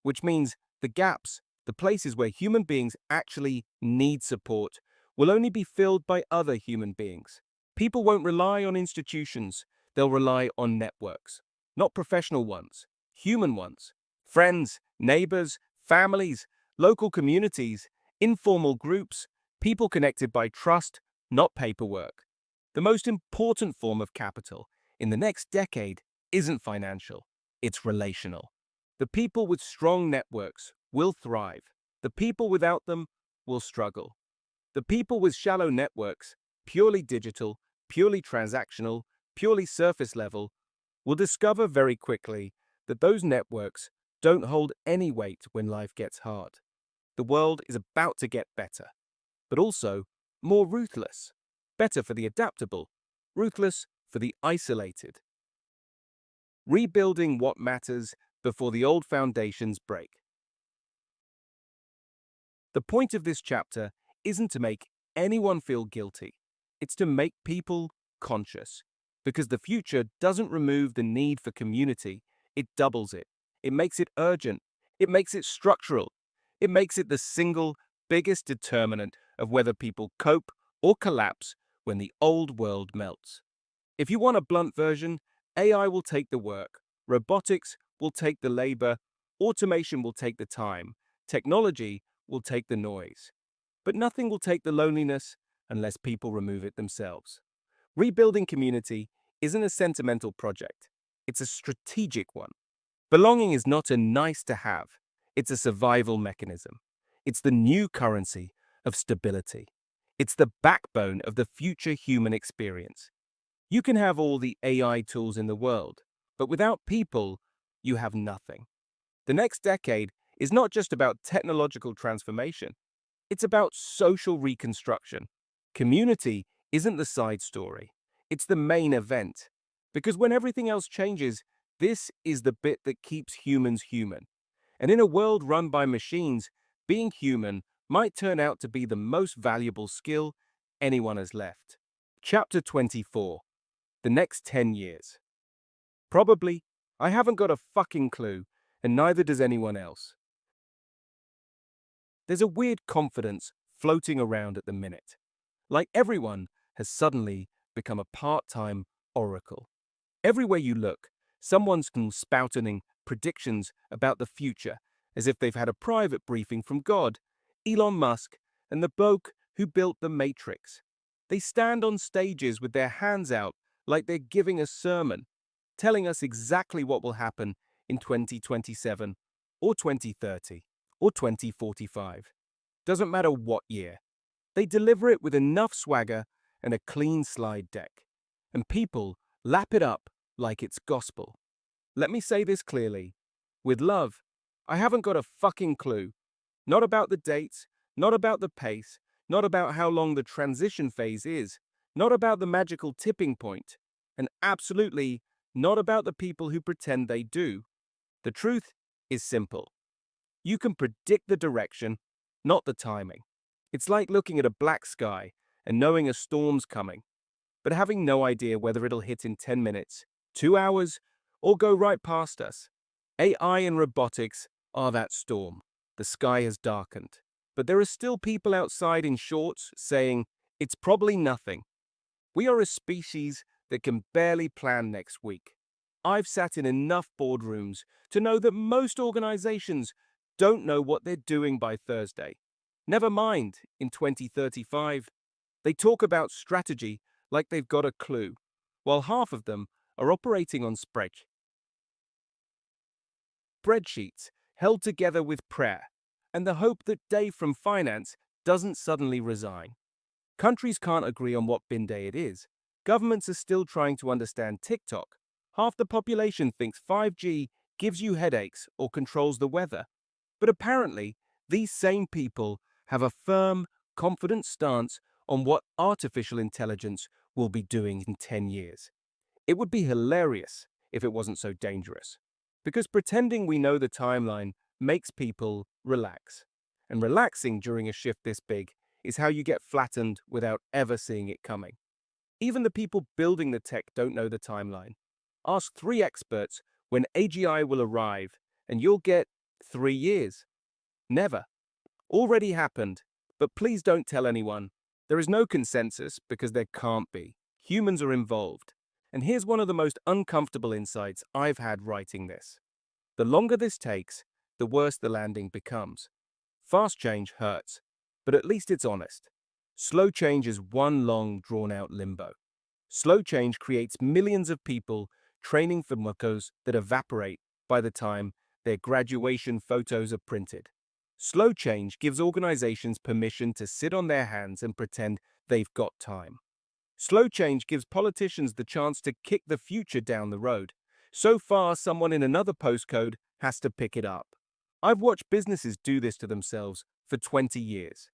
which means the gaps, the places where human beings actually need support, will only be filled by other human beings. People won't rely on institutions, they'll rely on networks. Not professional ones, human ones. Friends, neighbors, families, local communities, informal groups, people connected by trust, not paperwork. The most important form of capital in the next decade isn't financial, it's relational. The people with strong networks will thrive. The people without them will struggle. The people with shallow networks, purely digital, purely transactional, purely surface level, will discover very quickly that those networks don't hold any weight when life gets hard. The world is about to get better, but also more ruthless. Better for the adaptable, ruthless for the isolated. Rebuilding what matters before the old foundations break. The point of this chapter isn't to make anyone feel guilty. It's to make people conscious. Because the future doesn't remove the need for community, it doubles it. It makes it urgent. It makes it structural. It makes it the single biggest determinant of whether people cope or collapse when the old world melts. If you want a blunt version, AI will take the work, robotics will take the labor, automation will take the time, technology will take the noise. But nothing will take the loneliness unless people remove it themselves. Rebuilding community isn't a sentimental project, it's a strategic one. Belonging is not a nice to have, it's a survival mechanism. It's the new currency of stability. It's the backbone of the future human experience. You can have all the AI tools in the world, but without people, you have nothing. The next decade is not just about technological transformation, it's about social reconstruction. Community isn't the side story, it's the main event. Because when everything else changes, this is the bit that keeps humans human. And in a world run by machines, being human might turn out to be the most valuable skill anyone has left. Chapter 24. The next 10 years. Probably, I haven't got a fucking clue, and neither does anyone else. There's a weird confidence floating around at the minute. Like everyone has suddenly become a part-time oracle. Everywhere you look, someone's spouting predictions about the future, as if they've had a private briefing from God, Elon Musk, and the bloke who built the Matrix. They stand on stages with their hands out like they're giving a sermon, telling us exactly what will happen in 2027, or 2030, or 2045. Doesn't matter what year. They deliver it with enough swagger and a clean slide deck. And people lap it up like it's gospel. Let me say this clearly. With love, I haven't got a fucking clue. Not about the dates, not about the pace, not about how long the transition phase is, not about the magical tipping point, and absolutely not about the people who pretend they do. The truth is simple. You can predict the direction, not the timing. It's like looking at a black sky and knowing a storm's coming, but having no idea whether it'll hit in 10 minutes, 2 hours, or go right past us. AI and robotics are that storm. The sky has darkened, but there are still people outside in shorts saying, it's probably nothing. We are a species that can barely plan next week. I've sat in enough boardrooms to know that most organizations don't know what they're doing by Thursday. Never mind, in 2035. They talk about strategy like they've got a clue, while half of them are operating on spreadsheets held together with prayer and the hope that Dave from finance doesn't suddenly resign. Countries can't agree on what bin day it is. Governments are still trying to understand TikTok. Half the population thinks 5G gives you headaches or controls the weather. But apparently, these same people have a firm, confident stance on what artificial intelligence will be doing in 10 years. It would be hilarious if it wasn't so dangerous. Because pretending we know the timeline makes people relax. And relaxing during a shift this big is how you get flattened without ever seeing it coming. Even the people building the tech don't know the timeline. Ask 3 experts when AGI will arrive, and you'll get 3 years. Never. Already happened. But please don't tell anyone. There is no consensus because there can't be. Humans are involved. And here's one of the most uncomfortable insights I've had writing this. The longer this takes, the worse the landing becomes. Fast change hurts, but at least it's honest. Slow change is one long, drawn-out limbo. Slow change creates millions of people training for muckos that evaporate by the time their graduation photos are printed. Slow change gives organizations permission to sit on their hands and pretend they've got time. Slow change gives politicians the chance to kick the future down the road. So far, someone in another postcode has to pick it up. I've watched businesses do this to themselves for 20 years.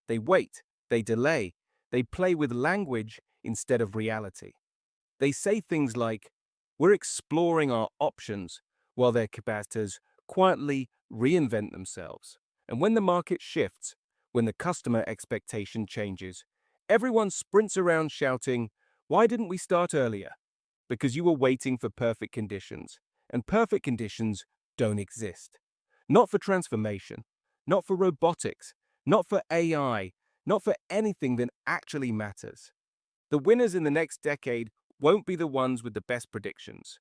They wait, they delay, they play with language instead of reality. They say things like, "We're exploring our options," while their competitors quietly reinvent themselves. And when the market shifts, when the customer expectation changes, everyone sprints around shouting, "Why didn't we start earlier?" Because you were waiting for perfect conditions, and perfect conditions don't exist. Not for transformation, not for robotics, not for AI, not for anything that actually matters. The winners in the next decade won't be the ones with the best predictions.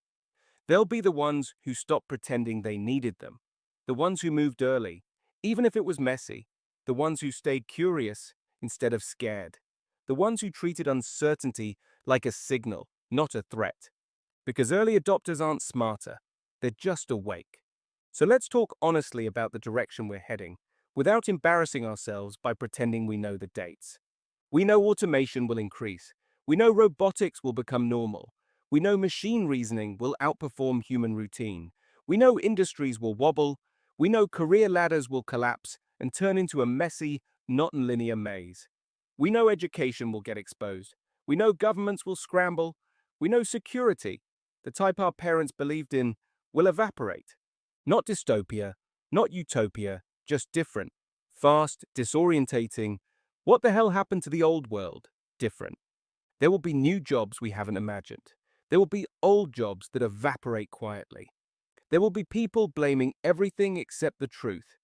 They'll be the ones who stopped pretending they needed them, the ones who moved early, even if it was messy, the ones who stayed curious instead of scared, the ones who treated uncertainty like a signal, not a threat. Because early adopters aren't smarter, they're just awake. So let's talk honestly about the direction we're heading, without embarrassing ourselves by pretending we know the dates. We know automation will increase. We know robotics will become normal. We know machine reasoning will outperform human routine. We know industries will wobble. We know career ladders will collapse and turn into a messy, not linear maze. We know education will get exposed. We know governments will scramble. We know security, the type our parents believed in, will evaporate. Not dystopia, not utopia, just different. Fast, disorientating. What the hell happened to the old world? Different. There will be new jobs we haven't imagined. There will be old jobs that evaporate quietly. There will be people blaming everything except the truth.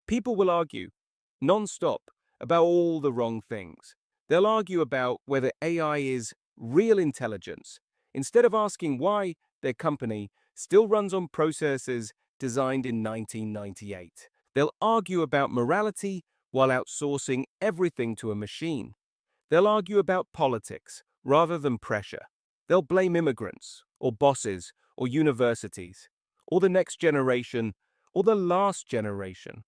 People will argue, non-stop, about all the wrong things. They'll argue about whether AI is real intelligence, instead of asking why their company still runs on processors designed in 1998. They'll argue about morality while outsourcing everything to a machine. They'll argue about politics rather than pressure. They'll blame immigrants, or bosses, or universities, or the next generation, or the last generation.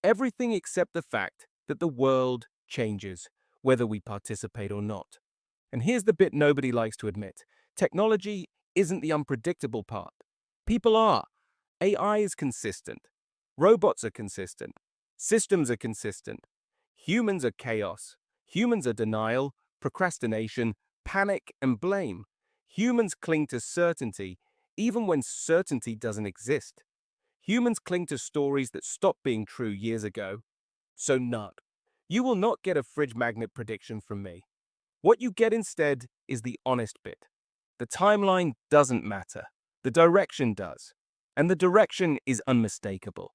Everything except the fact that the world changes, whether we participate or not. And here's the bit nobody likes to admit. Technology isn't the unpredictable part. People are. AI is consistent. Robots are consistent. Systems are consistent. Humans are chaos. Humans are denial, procrastination, panic, and blame. Humans cling to certainty, even when certainty doesn't exist. Humans cling to stories that stopped being true years ago. So none. You will not get a fridge magnet prediction from me. What you get instead is the honest bit. The timeline doesn't matter. The direction does. And the direction is unmistakable.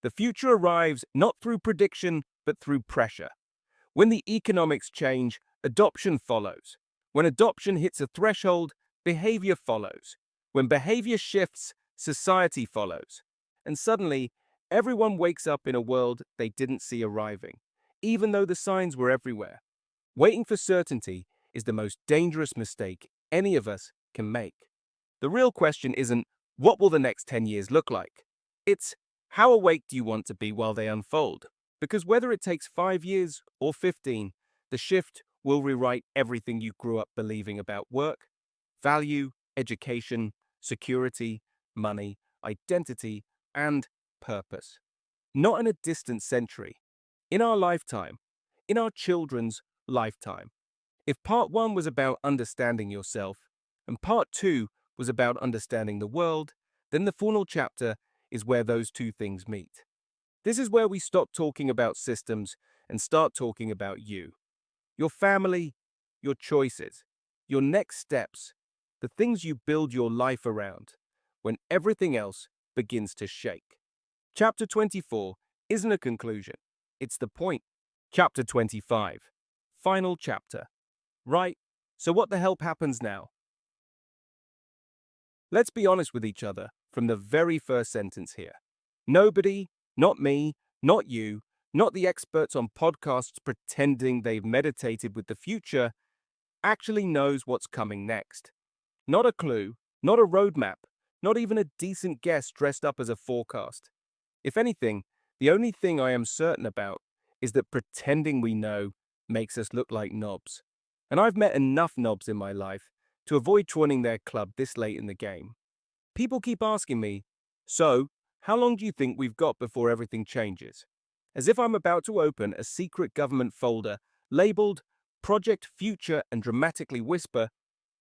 The future arrives not through prediction, but through pressure. When the economics change, adoption follows. When adoption hits a threshold, behavior follows. When behavior shifts, society follows. And suddenly, everyone wakes up in a world they didn't see arriving, even though the signs were everywhere. Waiting for certainty is the most dangerous mistake any of us can make. The real question isn't, what will the next 10 years look like? It's, how awake do you want to be while they unfold? Because whether it takes 5 years or 15, the shift will rewrite everything you grew up believing about work, value, education, security, money, identity, and purpose. Not in a distant century. In our lifetime. In our children's lifetime. If part 1 was about understanding yourself, and part 2 was about understanding the world, then the final chapter is where those two things meet. This is where we stop talking about systems and start talking about you, your family, your choices, your next steps, the things you build your life around, when everything else begins to shake. Chapter 24 isn't a conclusion, it's the point. Chapter 25, final chapter. Right, so what the hell happens now? Let's be honest with each other from the very first sentence here. Nobody, not me, not you, not the experts on podcasts pretending they've meditated with the future, actually knows what's coming next. Not a clue, not a roadmap, not even a decent guess dressed up as a forecast. If anything, the only thing I am certain about is that pretending we know makes us look like knobs. And I've met enough knobs in my life to avoid joining their club this late in the game. People keep asking me, so, how long do you think we've got before everything changes? As if I'm about to open a secret government folder labeled Project Future and dramatically whisper,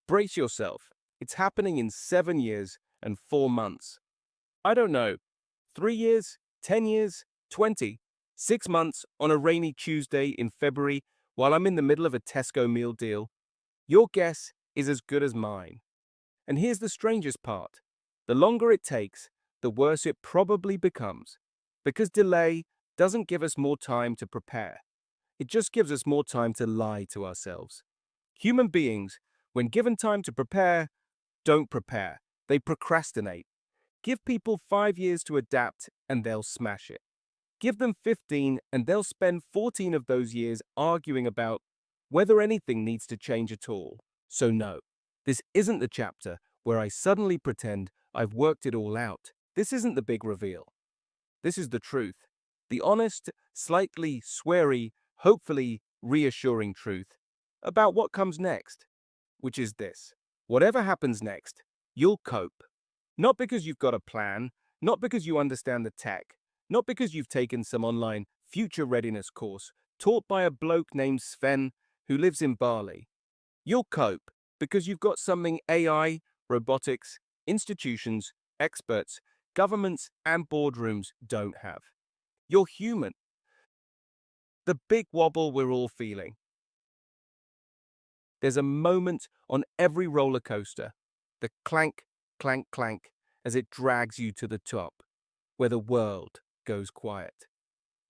brace yourself, it's happening in 7 years and 4 months. I don't know, 3 years, 10 years, 20, 6 months on a rainy Tuesday in February while I'm in the middle of a Tesco meal deal? Your guess is as good as mine. And here's the strangest part. The longer it takes, the worse it probably becomes. Because delay doesn't give us more time to prepare. It just gives us more time to lie to ourselves. Human beings, when given time to prepare, don't prepare. They procrastinate. Give people 5 years to adapt and they'll smash it. Give them 15 and they'll spend 14 of those years arguing about whether anything needs to change at all. So no, this isn't the chapter where I suddenly pretend I've worked it all out. This isn't the big reveal. This is the truth. The honest, slightly sweary, hopefully reassuring truth about what comes next, which is this. Whatever happens next, you'll cope. Not because you've got a plan, not because you understand the tech, not because you've taken some online future readiness course taught by a bloke named Sven who lives in Bali. You'll cope because you've got something AI, robotics, institutions, experts, governments, and boardrooms don't have. You're human. The big wobble we're all feeling. There's a moment on every roller coaster, the clank, clank, clank, as it drags you to the top, where the world goes quiet.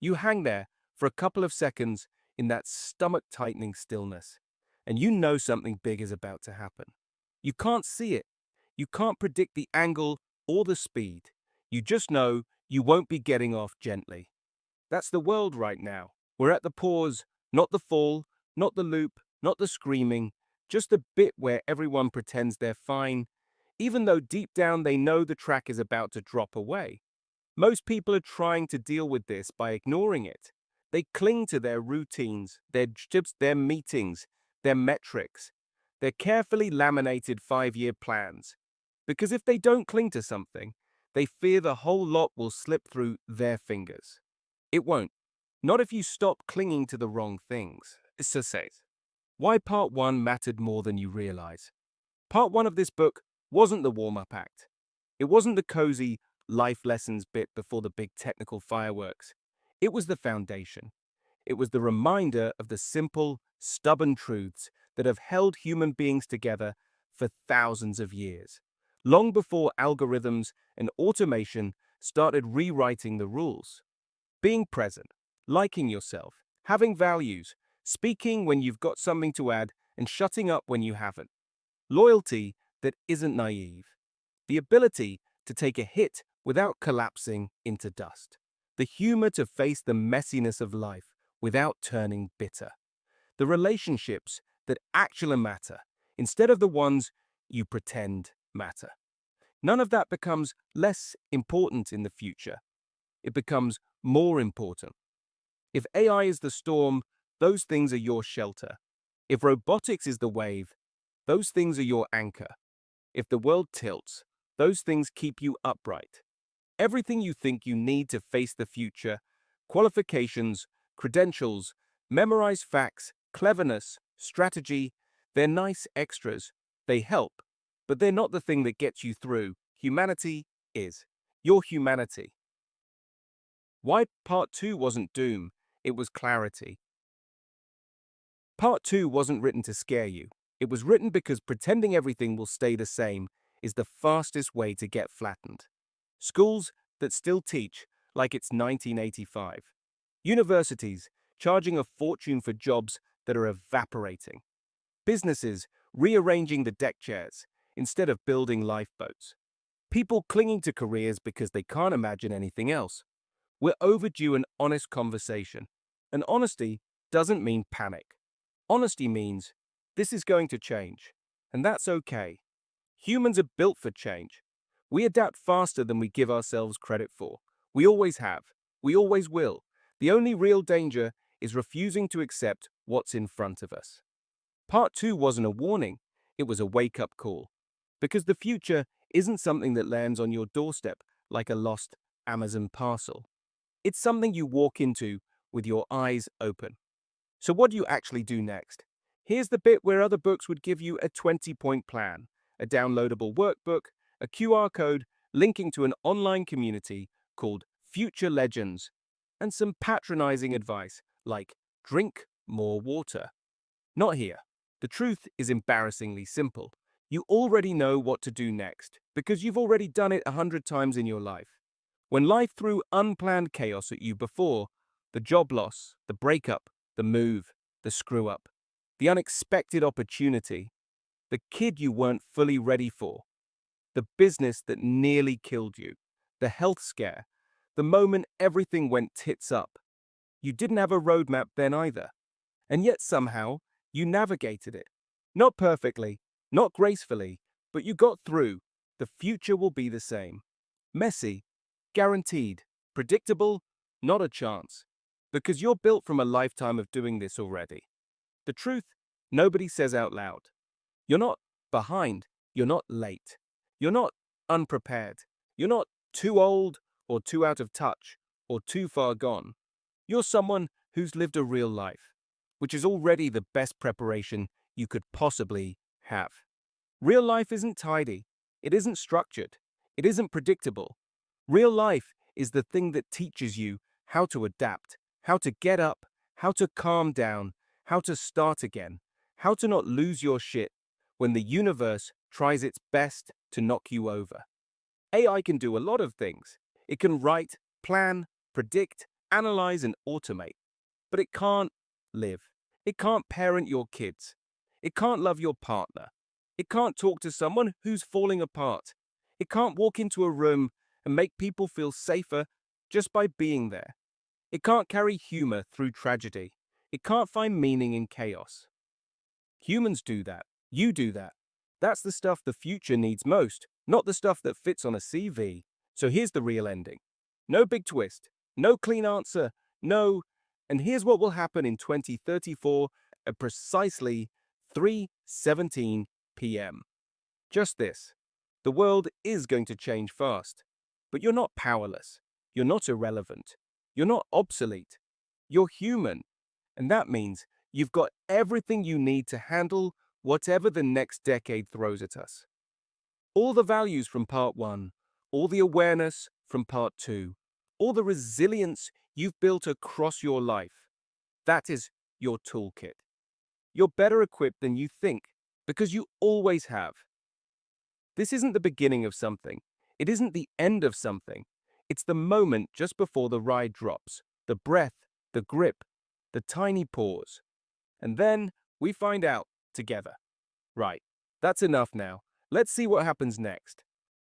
You hang there for a couple of seconds in that stomach-tightening stillness, and you know something big is about to happen. You can't see it. You can't predict the angle or the speed. You just know you won't be getting off gently. That's the world right now. We're at the pause, not the fall, not the loop, not the screaming, just the bit where everyone pretends they're fine, even though deep down they know the track is about to drop away. Most people are trying to deal with this by ignoring it. They cling to their routines, their jibs, their meetings, their metrics, their carefully laminated 5-year plans. Because if they don't cling to something, they fear the whole lot will slip through their fingers. It won't. Not if you stop clinging to the wrong things. So says. Why part 1 mattered more than you realize. Part 1 of this book wasn't the warm-up act. It wasn't the cozy life lessons bit before the big technical fireworks. It was the foundation. It was the reminder of the simple, stubborn truths that have held human beings together for thousands of years, long before algorithms and automation started rewriting the rules. Being present, liking yourself, having values, speaking when you've got something to add, and shutting up when you haven't. Loyalty that isn't naive. The ability to take a hit without collapsing into dust. The humor to face the messiness of life without turning bitter. The relationships that actually matter instead of the ones you pretend matter. None of that becomes less important in the future. It becomes more important. If AI is the storm, those things are your shelter. If robotics is the wave, those things are your anchor. If the world tilts, those things keep you upright. Everything you think you need to face the future, qualifications, credentials, memorized facts, cleverness, strategy, they're nice extras. They help, but they're not the thing that gets you through. Humanity is. Your humanity. Why part 2 wasn't doom, it was clarity. Part 2 wasn't written to scare you. It was written because pretending everything will stay the same is the fastest way to get flattened. Schools that still teach like it's 1985. Universities charging a fortune for jobs that are evaporating. Businesses rearranging the deck chairs instead of building lifeboats. People clinging to careers because they can't imagine anything else. We're overdue an honest conversation. And honesty doesn't mean panic. Honesty means this is going to change. And that's okay. Humans are built for change. We adapt faster than we give ourselves credit for. We always have. We always will. The only real danger is refusing to accept what's in front of us. Part 2 wasn't a warning, it was a wake-up call. Because the future isn't something that lands on your doorstep like a lost Amazon parcel. It's something you walk into with your eyes open. So what do you actually do next? Here's the bit where other books would give you a 20-point plan, a downloadable workbook, a QR code linking to an online community called Future Legends, and some patronizing advice like drink more water. Not here. The truth is embarrassingly simple. You already know what to do next because you've already done it 100 times in your life. When life threw unplanned chaos at you before, the job loss, the breakup, the move, the screw up, the unexpected opportunity, the kid you weren't fully ready for, the business that nearly killed you, the health scare, the moment everything went tits up. You didn't have a roadmap then either. And yet somehow, you navigated it. Not perfectly, not gracefully, but you got through. The future will be the same. Messy, guaranteed. Predictable, not a chance. Because you're built from a lifetime of doing this already. The truth, nobody says out loud. You're not behind, you're not late. You're not unprepared. You're not too old or too out of touch or too far gone. You're someone who's lived a real life, which is already the best preparation you could possibly have. Real life isn't tidy. It isn't structured. It isn't predictable. Real life is the thing that teaches you how to adapt, how to get up, how to calm down, how to start again, how to not lose your shit when the universe tries its best to knock you over. AI can do a lot of things. It can write, plan, predict, analyze, and automate. But it can't live. It can't parent your kids. It can't love your partner. It can't talk to someone who's falling apart. It can't walk into a room and make people feel safer just by being there. It can't carry humor through tragedy. It can't find meaning in chaos. Humans do that. You do that. That's the stuff the future needs most, not the stuff that fits on a CV. So here's the real ending. No big twist. No clean answer. No. And here's what will happen in 2034 at precisely 3:17 p.m. Just this. The world is going to change fast. But you're not powerless. You're not irrelevant. You're not obsolete. You're human. And that means you've got everything you need to handle whatever the next decade throws at us. All the values from part 1, all the awareness from part 2, all the resilience you've built across your life, that is your toolkit. You're better equipped than you think because you always have. This isn't the beginning of something. It isn't the end of something. It's the moment just before the ride drops, the breath, the grip, the tiny pause. And then we find out together. Right, that's enough now. Let's see what happens next.